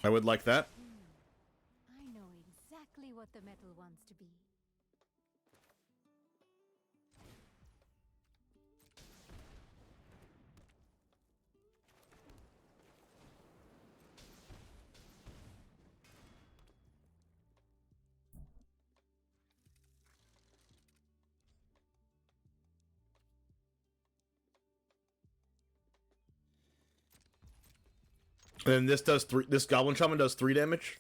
I would like that. I know exactly what the metal wants to be. And this does three. This Goblin Shaman does 3 damage.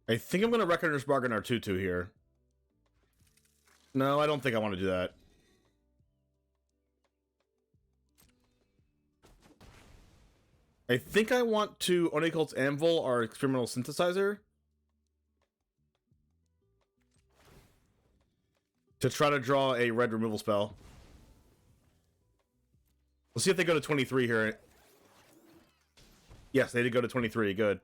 I think I'm going to Reckoner's Bargain our 2/2 here. No, I don't think I want to do that. I think I want to Onicult's Anvil, our experimental synthesizer, to try to draw a red removal spell. Let's see if they go to 23 here. Yes, they did go to 23. Good.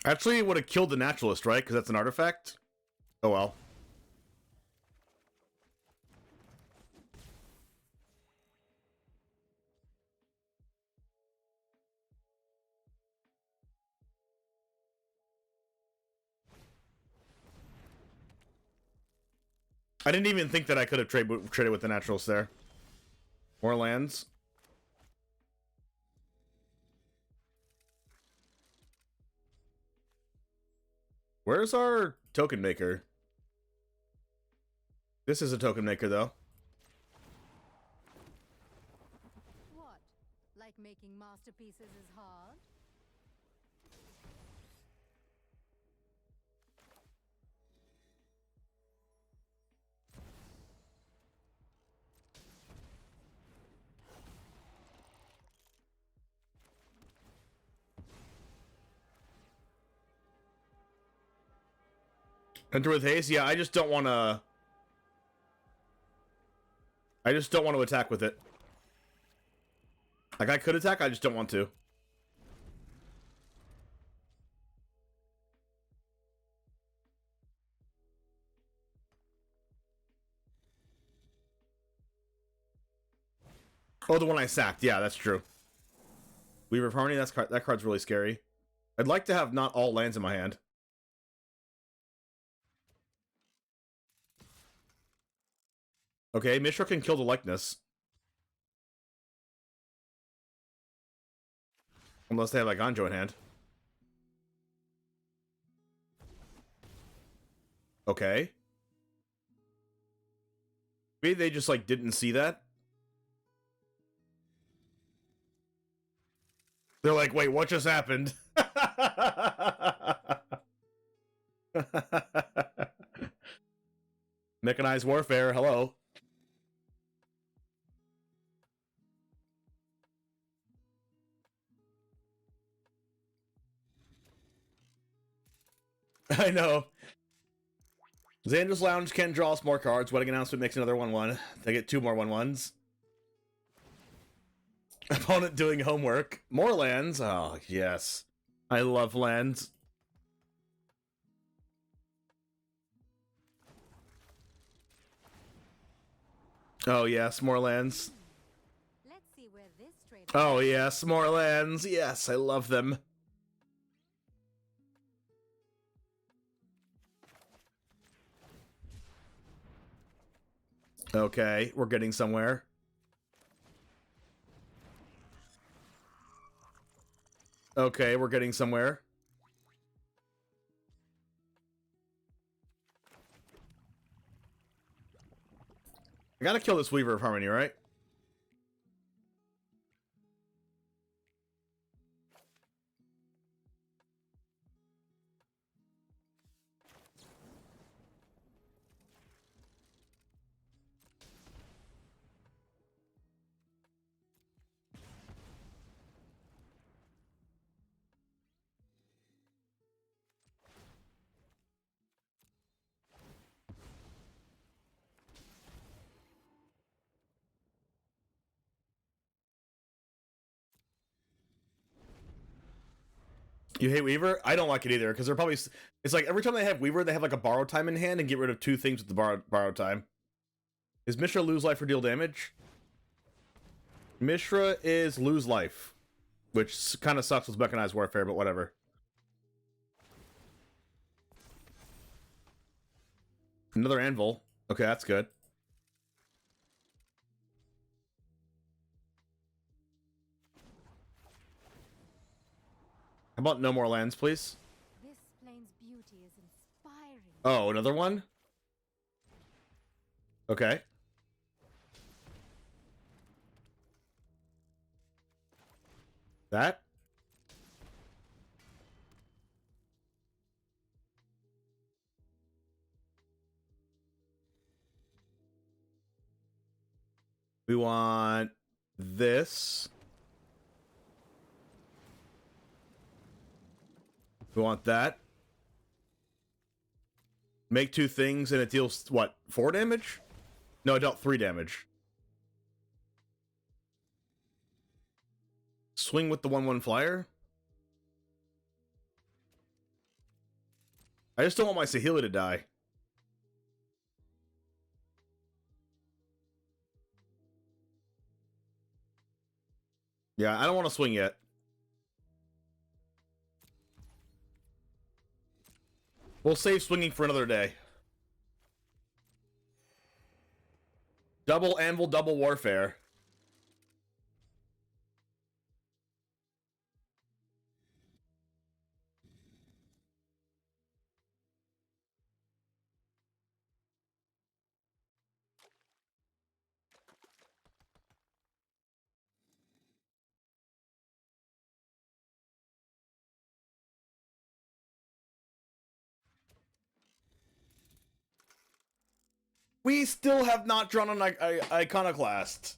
Actually, it would have killed the Naturalist, right? Because that's an artifact? Oh well. I didn't even think that I could have traded with the Naturalist there. More lands. Where's our token maker? This is a token maker, though. What? Like making masterpieces is hard? Enter with haste? Yeah, I just don't want to... I just don't want to attack with it. Like, I could attack, I just don't want to. Oh, the one I sacked. Yeah, that's true. Weaver of Harmony, that card's really scary. I'd like to have not all lands in my hand. Okay, Mishra can kill the likeness. Unless they have like Anjo in hand. Okay. Maybe they just like didn't see that. They're like, wait, what just happened? Mechanized warfare, hello. I know. Xander's Lounge can draw us more cards. Wedding Announcement makes another 1/1. They get 2 more 1/1s. Opponent doing homework. More lands. Oh, yes. I love lands. Oh yes, more lands. Let's see where this trade. Oh yes, more lands. Yes, I love them. Okay, we're getting somewhere. Okay, we're getting somewhere. I gotta kill this Weaver of Harmony, right? You hate Weaver? I don't like it either, because they're probably... It's like, every time they have Weaver, they have like a borrow time in hand and get rid of 2 things with the borrow time. Is Mishra lose life or deal damage? Mishra is lose life, which kind of sucks with Mechanized Warfare, but whatever. Another Anvil. Okay, that's good. How about no more lands, please? This plane's beauty is inspiring. Oh, another one? Okay. That? We want this. We want that. Make 2 things and it deals, what, 4 damage? No, it dealt 3 damage. Swing with the 1/1 flyer? I just don't want my Saheeli to die. Yeah, I don't want to swing yet. We'll save swinging for another day. Double Anvil, double Warfare. We still have not drawn an Iconoclast.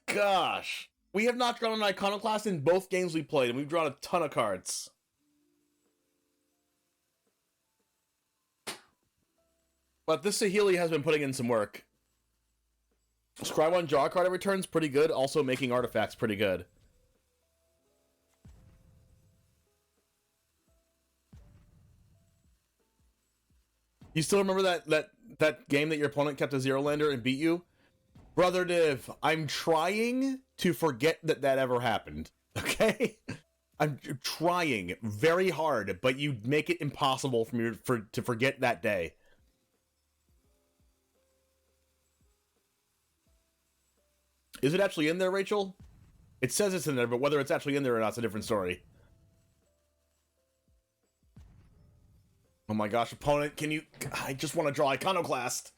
Gosh. We have not drawn an Iconoclast in both games we played, and we've drawn a ton of cards. But this Saheeli has been putting in some work. Scry 1 draw a card every turn's pretty good, also making artifacts pretty good. You still remember that game that your opponent kept a 0-lander and beat you? Brother Div, I'm trying to forget that ever happened, okay? I'm trying very hard, but you make it impossible for me to forget that day. Is it actually in there, Rachel? It says it's in there, but whether it's actually in there or not is a different story. Oh my gosh, opponent, can you... I just want to draw Iconoclast.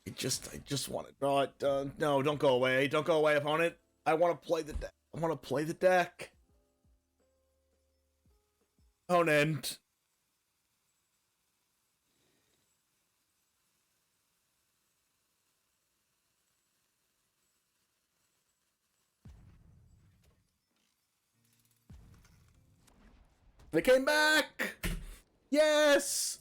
I just want to draw it. No, don't go away. Don't go away, opponent. I want to play the deck. I want to play the deck. Opponent. They came back! Yes!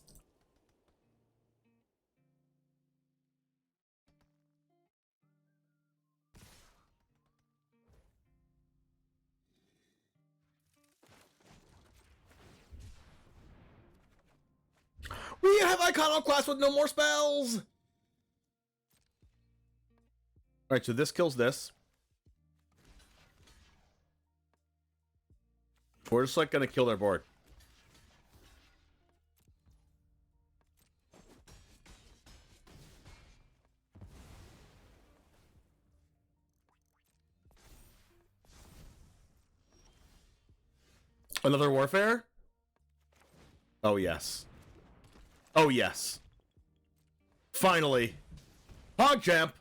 We have Iconoclast with no more spells! All right, so this kills this. We're just like gonna kill their board. Another warfare? Oh yes. Oh yes. Finally. PogChamp!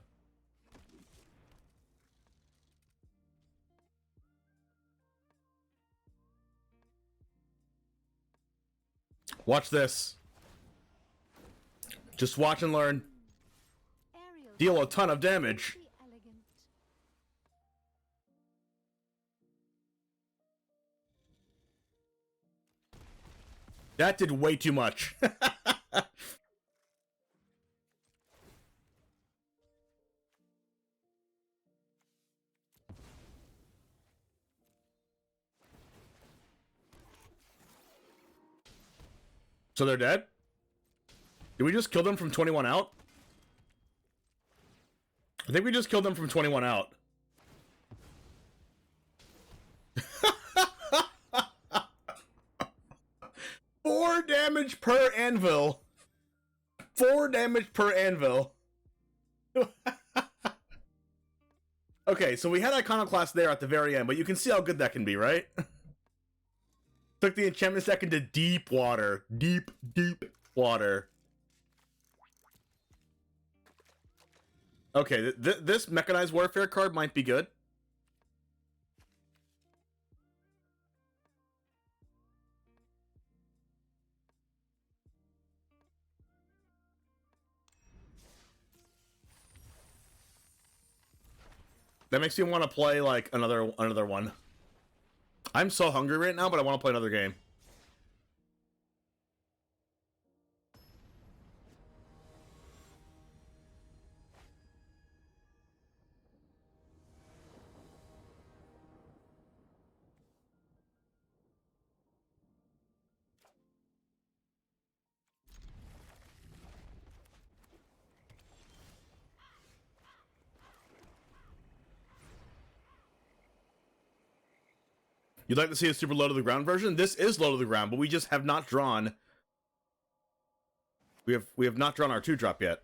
Watch this. Just watch and learn. Aerial Deal a ton of damage. be elegant. That did way too much. So they're dead? Did we just kill them from 21 out? I think we just killed them from 21 out. 4 damage per anvil. 4 damage per anvil. Okay, so we had Iconoclast there at the very end, but you can see how good that can be, right? Took the enchantment stack into deep water. Deep, deep water. Okay, this Mechanized Warfare card might be good. That makes me want to play, like, another one. I'm so hungry right now, but I want to play another game. You'd like to see a super low to the ground version? This is low to the ground, but we just have not drawn. We have not drawn our 2-drop yet.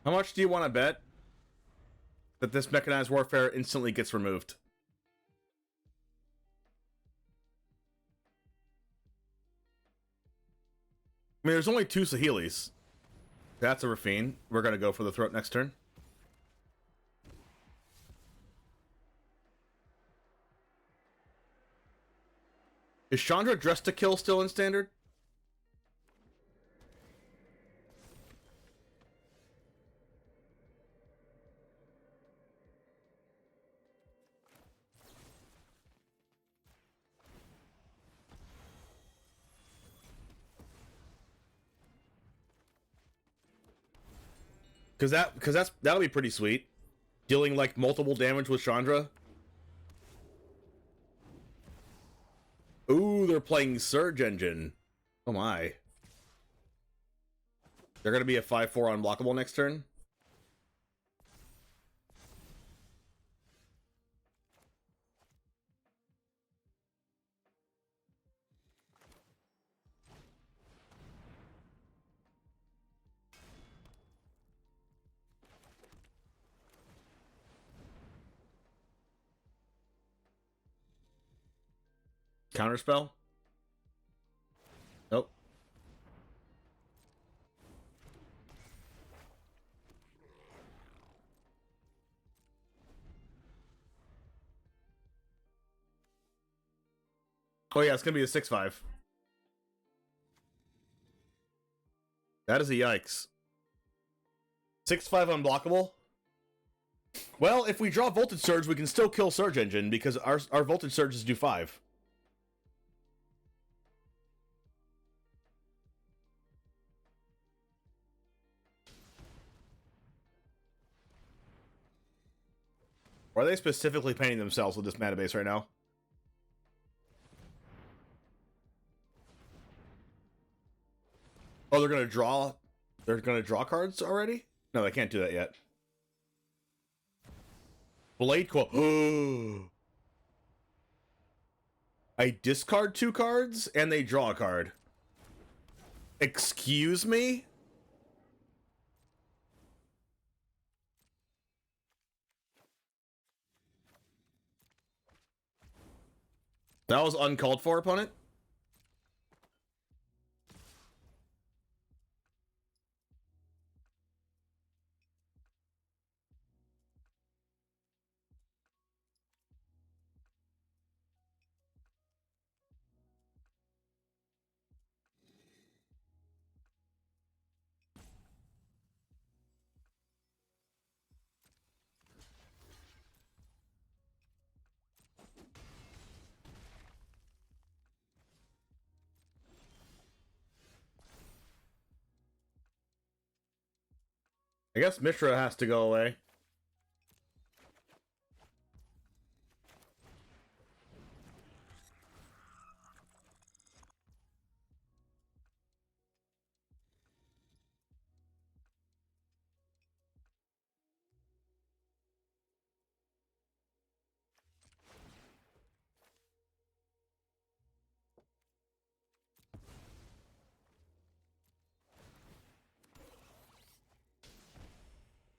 How much do you want to bet that this Mechanized Warfare instantly gets removed? I mean, there's only 2 Saheelis. That's a Rafine. We're going to go for the throat next turn. Is Chandra Dressed to Kill still in Standard? Because that'll be pretty sweet. Dealing like multiple damage with Chandra. Ooh, they're playing Surge Engine. Oh my. They're gonna be a 5/4 unblockable next turn. Counterspell? Nope. Oh yeah, it's gonna be a 6/5. That is a yikes. 6/5 unblockable? Well, if we draw Voltage Surge, we can still kill Surge Engine because our Voltage Surges do 5. Or are they specifically painting themselves with this mana base right now? Oh, they're gonna draw. They're gonna draw cards already? No, they can't do that yet. Blade Coil. I discard 2 cards and they draw a card. Excuse me? That was uncalled for, opponent. I guess Mishra has to go away.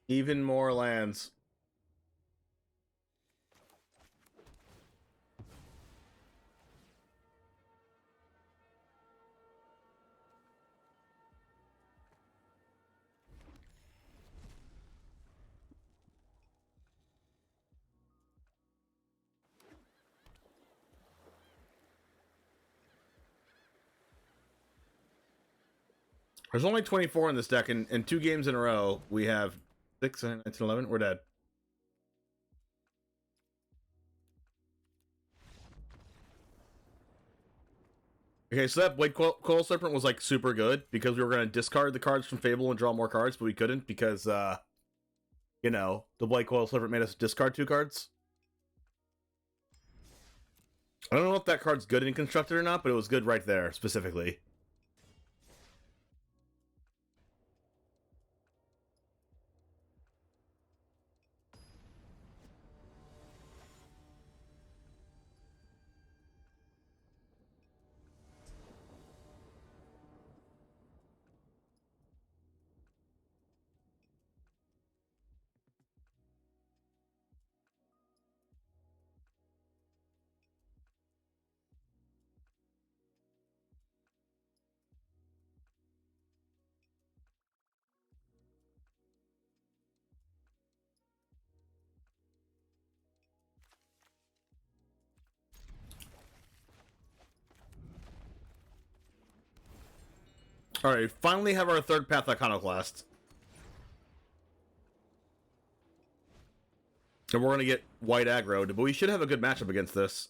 Even more lands. There's only 24 in this deck, and in 2 games in a row, we have 6, 9, 10, 11. We're dead. Okay, so that Blade Coil Serpent was like super good because we were going to discard the cards from Fable and draw more cards, but we couldn't because, you know, the Blade Coil Serpent made us discard 2 cards. I don't know if that card's good in Constructed or not, but it was good right there, specifically. Alright, finally have our 3rd Path Iconoclast. And we're going to get white aggroed, but we should have a good matchup against this.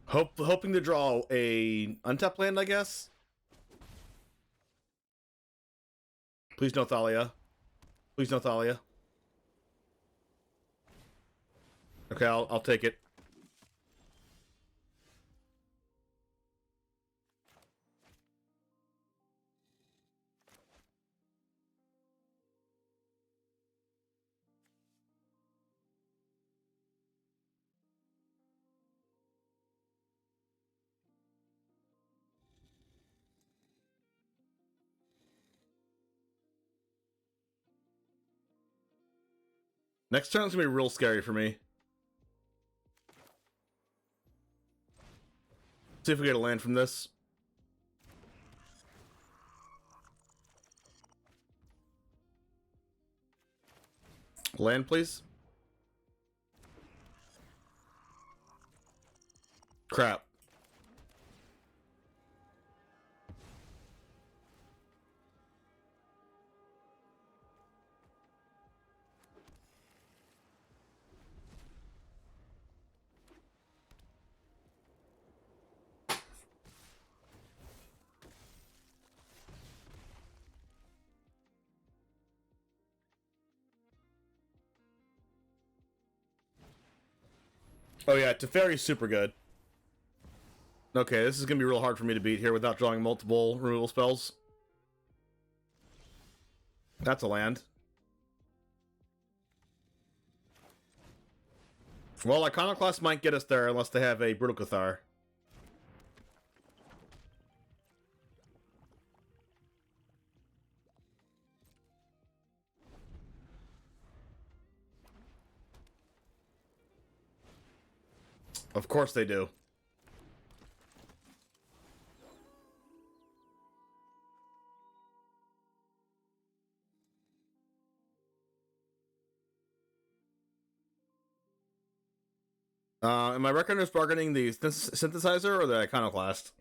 Hoping to draw a untapped land, I guess. Please no Thalia. Please no Thalia. Okay, I'll take it. Next turn's gonna be real scary for me. See if we get a land from this. Land, please. Crap. Oh yeah, Teferi's super good. Okay, this is gonna be real hard for me to beat here without drawing multiple removal spells. That's a land. Well, Iconoclast might get us there unless they have a Brutal Cathar. Of course they do. Am I reckoner's bargaining the synthesizer or the Iconoclast?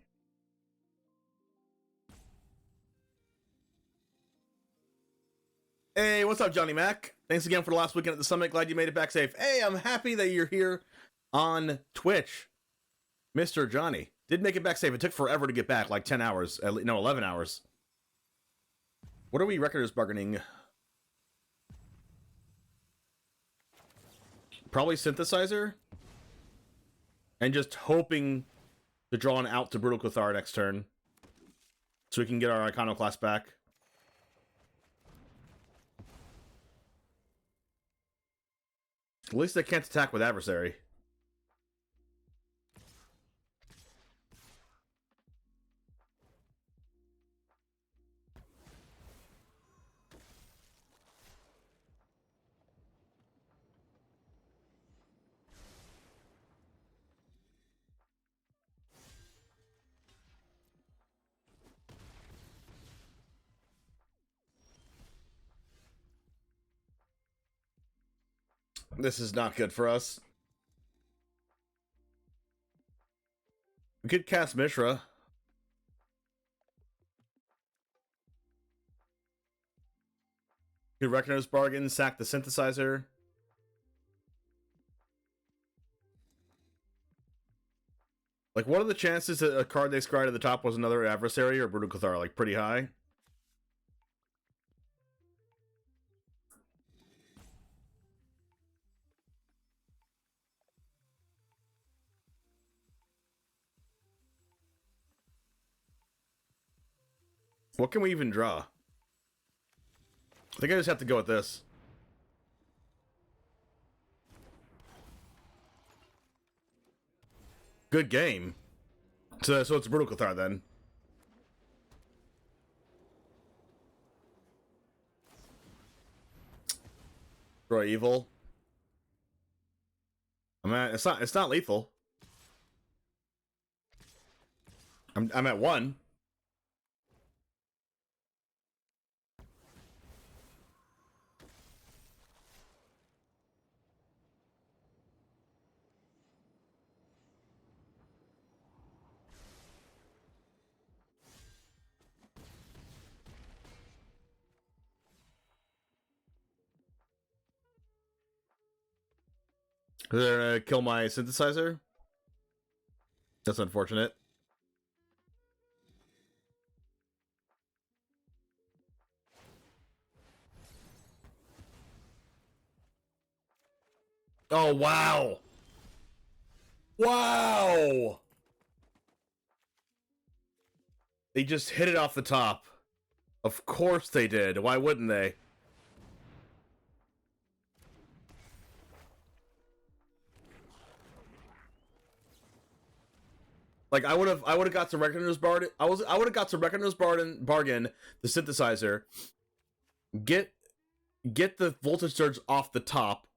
Hey, what's up, Johnny Mac? Thanks again for the last weekend at the summit. Glad you made it back safe. Hey, I'm happy that you're here on Twitch, Mr. Johnny. Did make it back safe. It took forever to get back, like 10 hours. No, 11 hours. What are we reckoners bargaining? Probably synthesizer? And just hoping to draw an out to Brutal Cathar next turn. So we can get our Iconoclast back. At least they can't attack with Adversary. This is not good for us. We could cast Mishra. Could Reckoner's Bargain, sack the Synthesizer. Like, what are the chances that a card they scryed at the top was another Adversary or Brutal Cathar? Like, pretty high. What can we even draw? I think I just have to go with this. Good game. So it's Brutal Cathar then. Destroy evil. It's not lethal. I'm at 1. They're gonna kill my synthesizer? That's unfortunate. Oh, wow! Wow! They just hit it off the top. Of course they did. Why wouldn't they? Like, I would have got to Reckoner's Bargain. I would have got to Reckoner's Bargain, the synthesizer. Get the Voltage Surge off the top.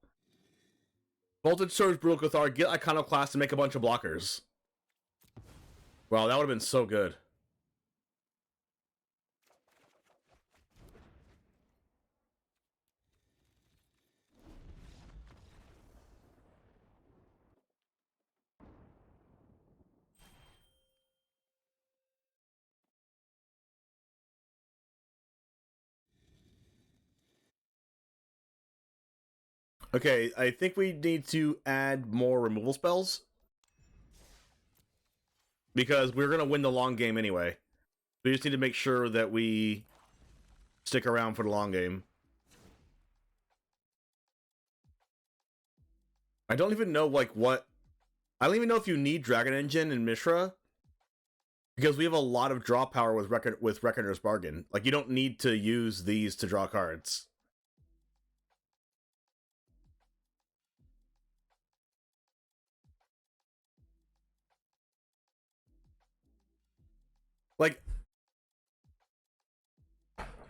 Voltage Surge, Brutal Cathar, get Iconoclast and make a bunch of blockers. Wow, that would have been so good. Okay, I think we need to add more removal spells. Because we're going to win the long game anyway. We just need to make sure that we stick around for the long game. I don't even know, like, what... I don't even know if you need Dragon Engine and Mishra. Because we have a lot of draw power with Reckoner's Bargain. Like, you don't need to use these to draw cards. Like,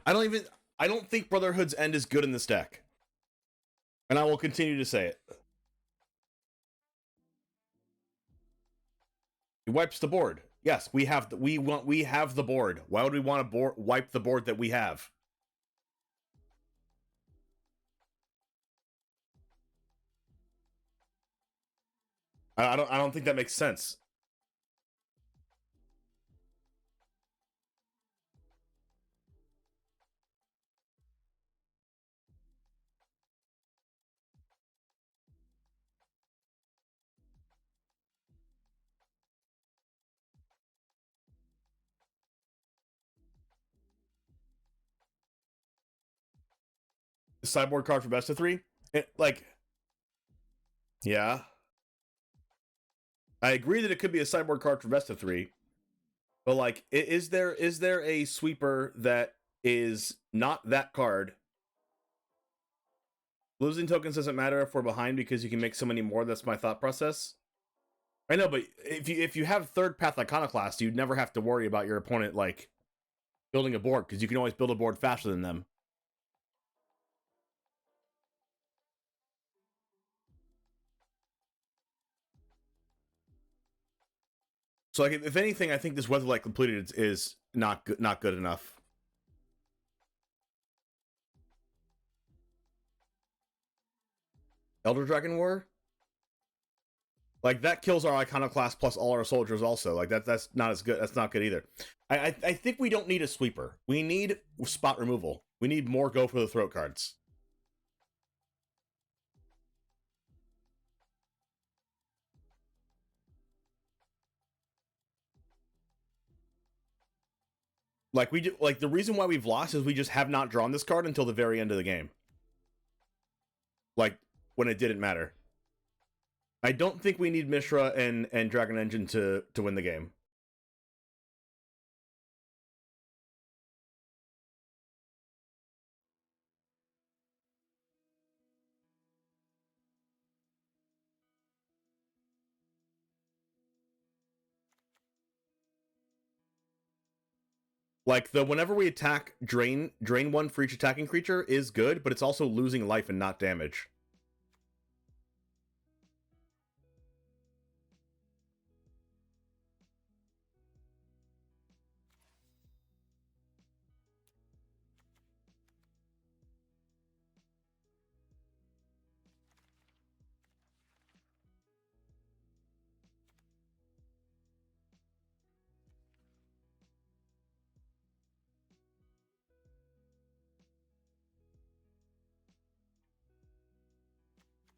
I don't think Brotherhood's End is good in this deck. And I will continue to say it. It wipes the board. Yes, we have we have the board. Why would we want to wipe the board that we have? I don't think that makes sense. Sideboard card for best of 3? Like, yeah. I agree that it could be a sideboard card for best of 3. But, like, is there a sweeper that is not that card? Losing tokens doesn't matter if we're behind because you can make so many more. That's my thought process. I know, but if you have third path Iconoclast, you'd never have to worry about your opponent, like, building a board, because you can always build a board faster than them. So, like, if anything, I think this Weatherlight Completed is not good enough. Elder Dragon War? Like, that kills our Iconoclast plus all our soldiers also. Like, that's not as good. That's not good either. I think we don't need a sweeper. We need spot removal. We need more go for the throat cards. Like, the reason why we've lost is we just have not drawn this card until the very end of the game. Like, when it didn't matter. I don't think we need Mishra and Dragon Engine to win the game. Like, whenever we attack, drain 1 for each attacking creature is good, but it's also losing life and not damage.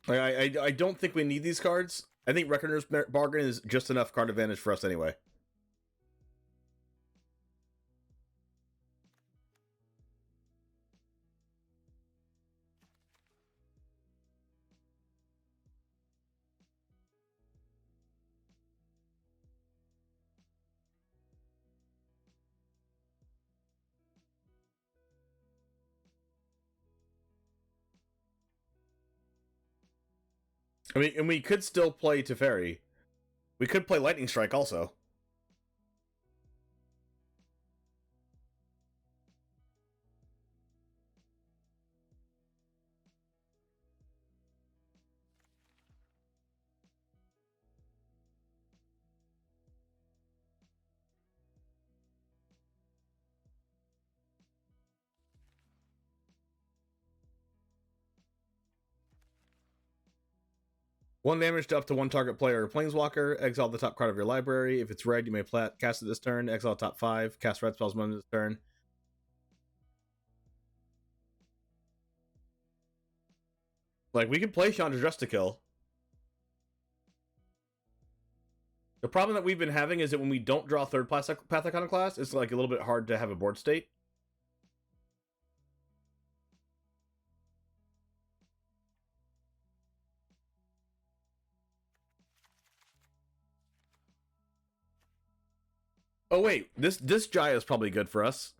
Like, I don't think we need these cards. I think Reckoner's Bargain is just enough card advantage for us anyway. I mean, and we could still play Teferi. We could play Lightning Strike also. One damage to up to one target player or planeswalker. Exile the top card of your library. If it's red, you may cast it this turn. Exile top 5. Cast red spells one this turn. Like, we can play Chandra just to kill. The problem that we've been having is that when we don't draw third path iconoclast, it's like a little bit hard to have a board state. Oh wait, this Jaya is probably good for us.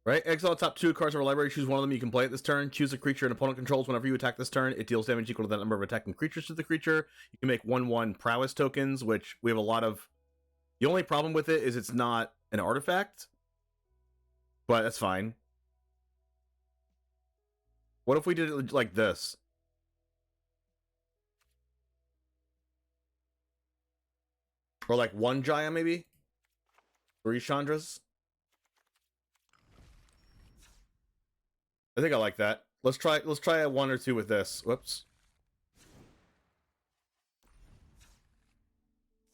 Right? Exile top 2 cards of our library. Choose one of them. You can play it this turn. Choose a creature an opponent controls. Whenever you attack this turn, it deals damage equal to that number of attacking creatures to the creature. You can make 1/1 prowess tokens, which we have a lot of. The only problem with it is it's not an artifact, but that's fine. What if we did it like this? Or like 1 Jaya, maybe? 3 Chandras? I think I like that. Let's try a 1 or 2 with this. Whoops.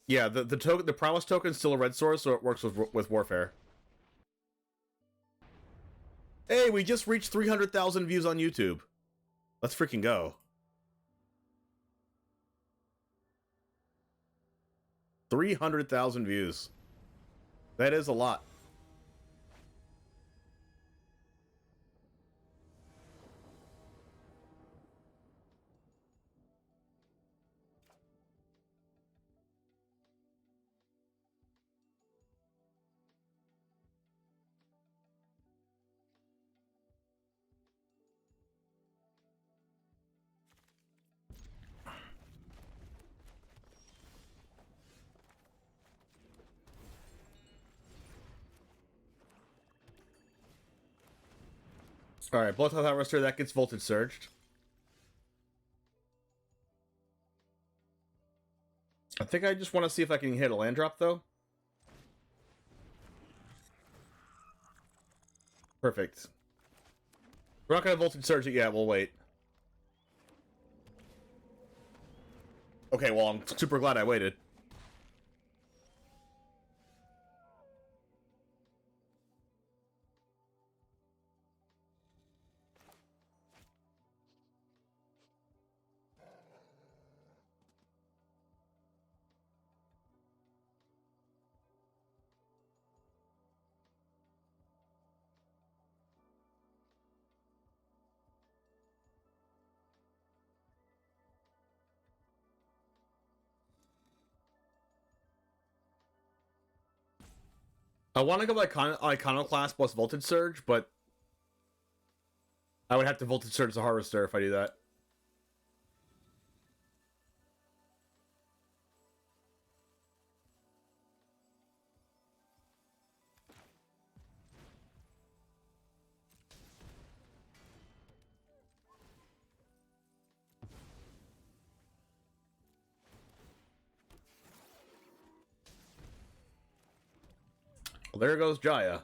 Yeah, the prowess token is still a red source, so it works with warfare. Hey, we just reached 300,000 views on YouTube. Let's freaking go. 300,000 views. That is a lot. Alright, Bloodhound Harvester, that gets Voltage Surged. I think I just want to see if I can hit a land drop, though. Perfect. We're not going to Voltage Surge it yet, we'll wait. Okay, well, I'm super glad I waited. I want to go like Iconoclast plus Voltage Surge, but I would have to Voltage Surge the Harvester if I do that. Well, there goes Jaya.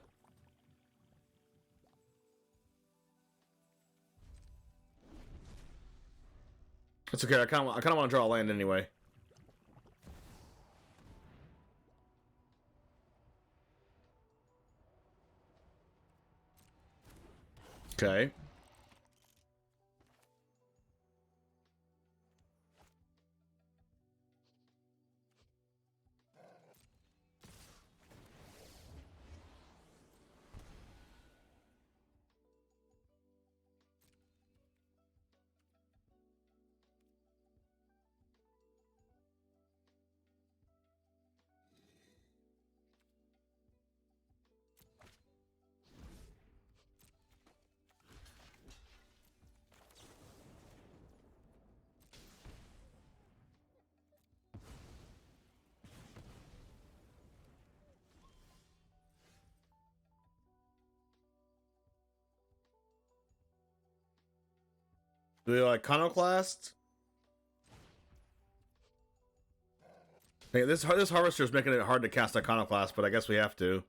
That's okay. I kind of want to draw a land anyway. Okay. Do we like Iconoclast? Hey, this Harvester is making it hard to cast Iconoclast, but I guess we have to.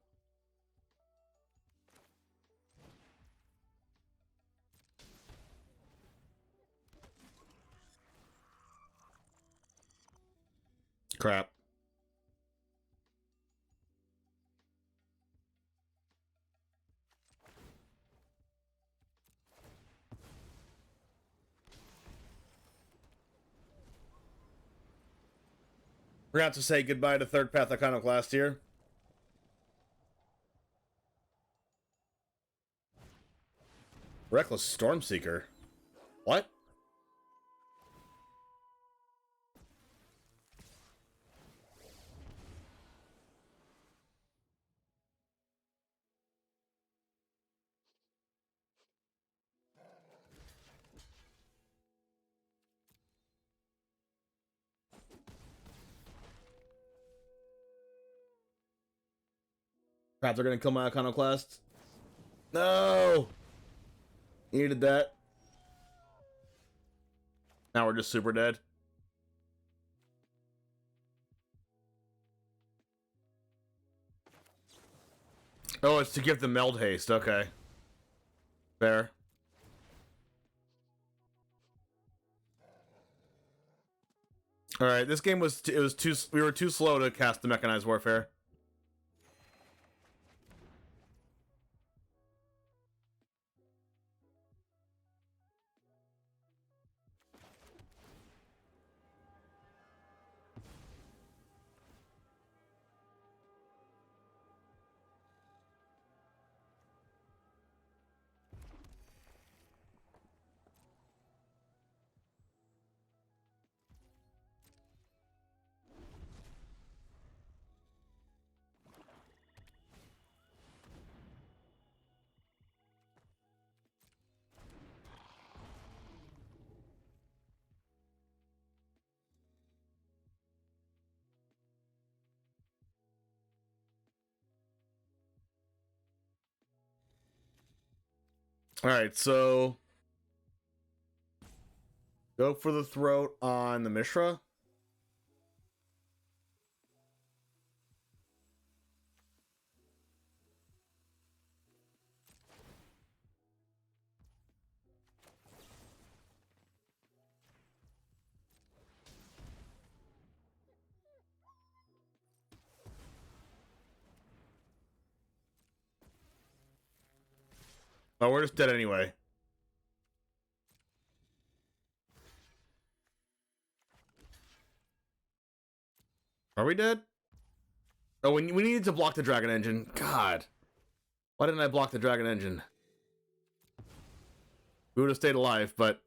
Crap. We're going to have to say goodbye to Third Path Iconoclast here. Reckless Stormseeker. What? Crap, they're gonna kill my Iconoclast. No! Needed that. Now we're just super dead. Oh, it's to give the meld haste. Okay. Fair. All right, this game was we were too slow to cast the mechanized warfare. All right, so go for the throat on the Mishra. Oh, we're just dead anyway. Are we dead? Oh, we needed to block the Dragon Engine. God. Why didn't I block the Dragon Engine? We would have stayed alive, but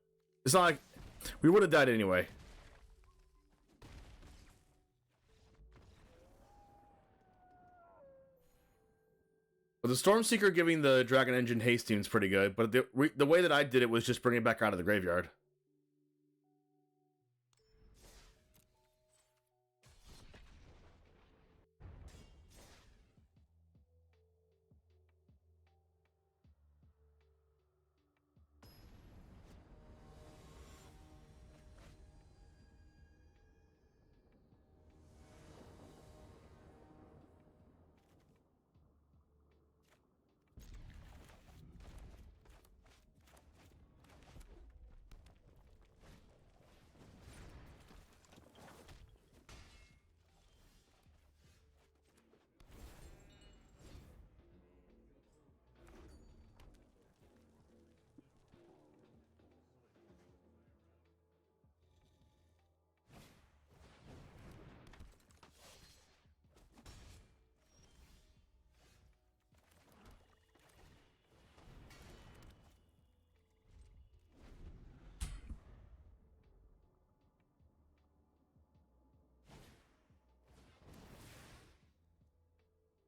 it's not like we would have died anyway. But the Stormseeker giving the Dragon Engine haste seems pretty good, but the way that I did it was just bring it back out of the graveyard.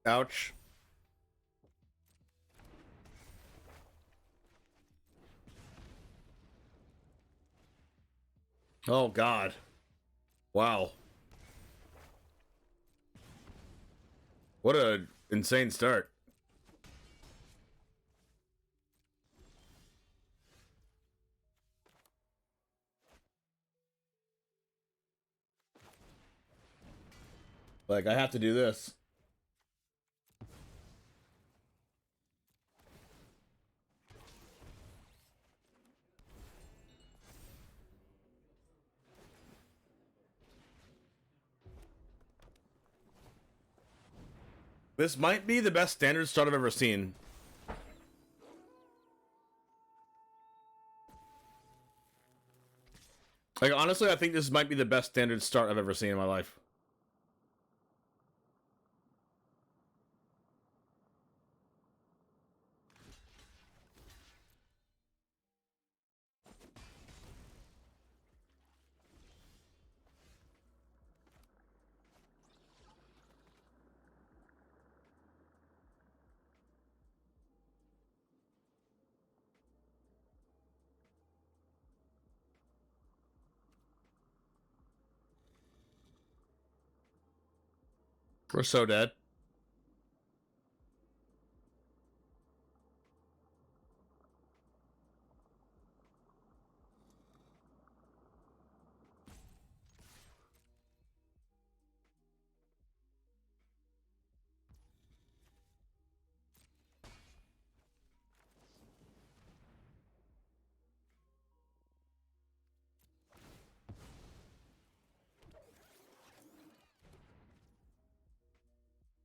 Ouch. Oh, God. Wow. What a insane start. Like, I have to do this. This might be the best standard start I've ever seen. Like, honestly, I think this might be the best standard start I've ever seen in my life. We're so dead.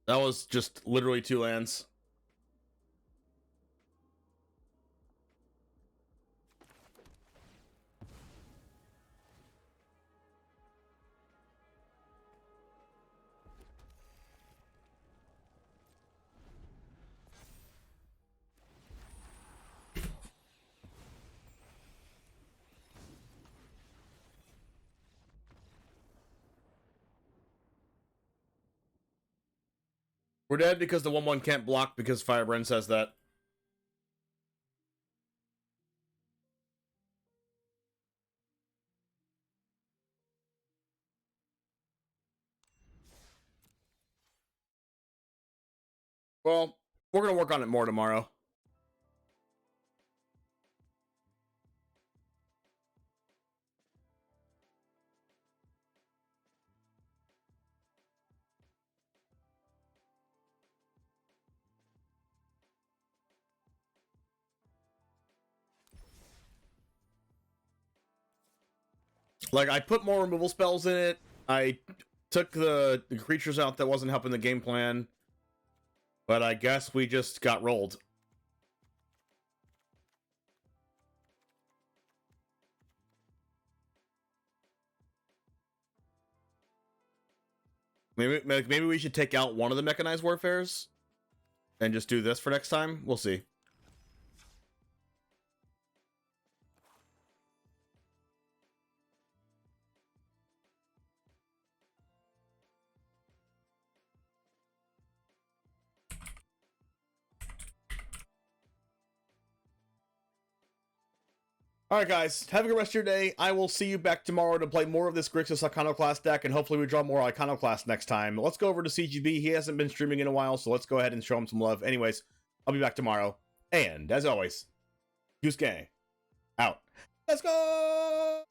That was just literally 2 lands. We're dead because the 1/1 can't block because Firebrand says that. Well, we're gonna work on it more tomorrow. Like, I put more removal spells in it. I took the creatures out that wasn't helping the game plan. But I guess we just got rolled. Maybe we should take out one of the mechanized warfares and just do this for next time. We'll see. Alright guys, have a good rest of your day. I will see you back tomorrow to play more of this Grixis Iconoclast deck, and hopefully we draw more Iconoclast next time. Let's go over to CGB. He hasn't been streaming in a while, so let's go ahead and show him some love. Anyways, I'll be back tomorrow. And, as always, Goose Gang, out. Let's go!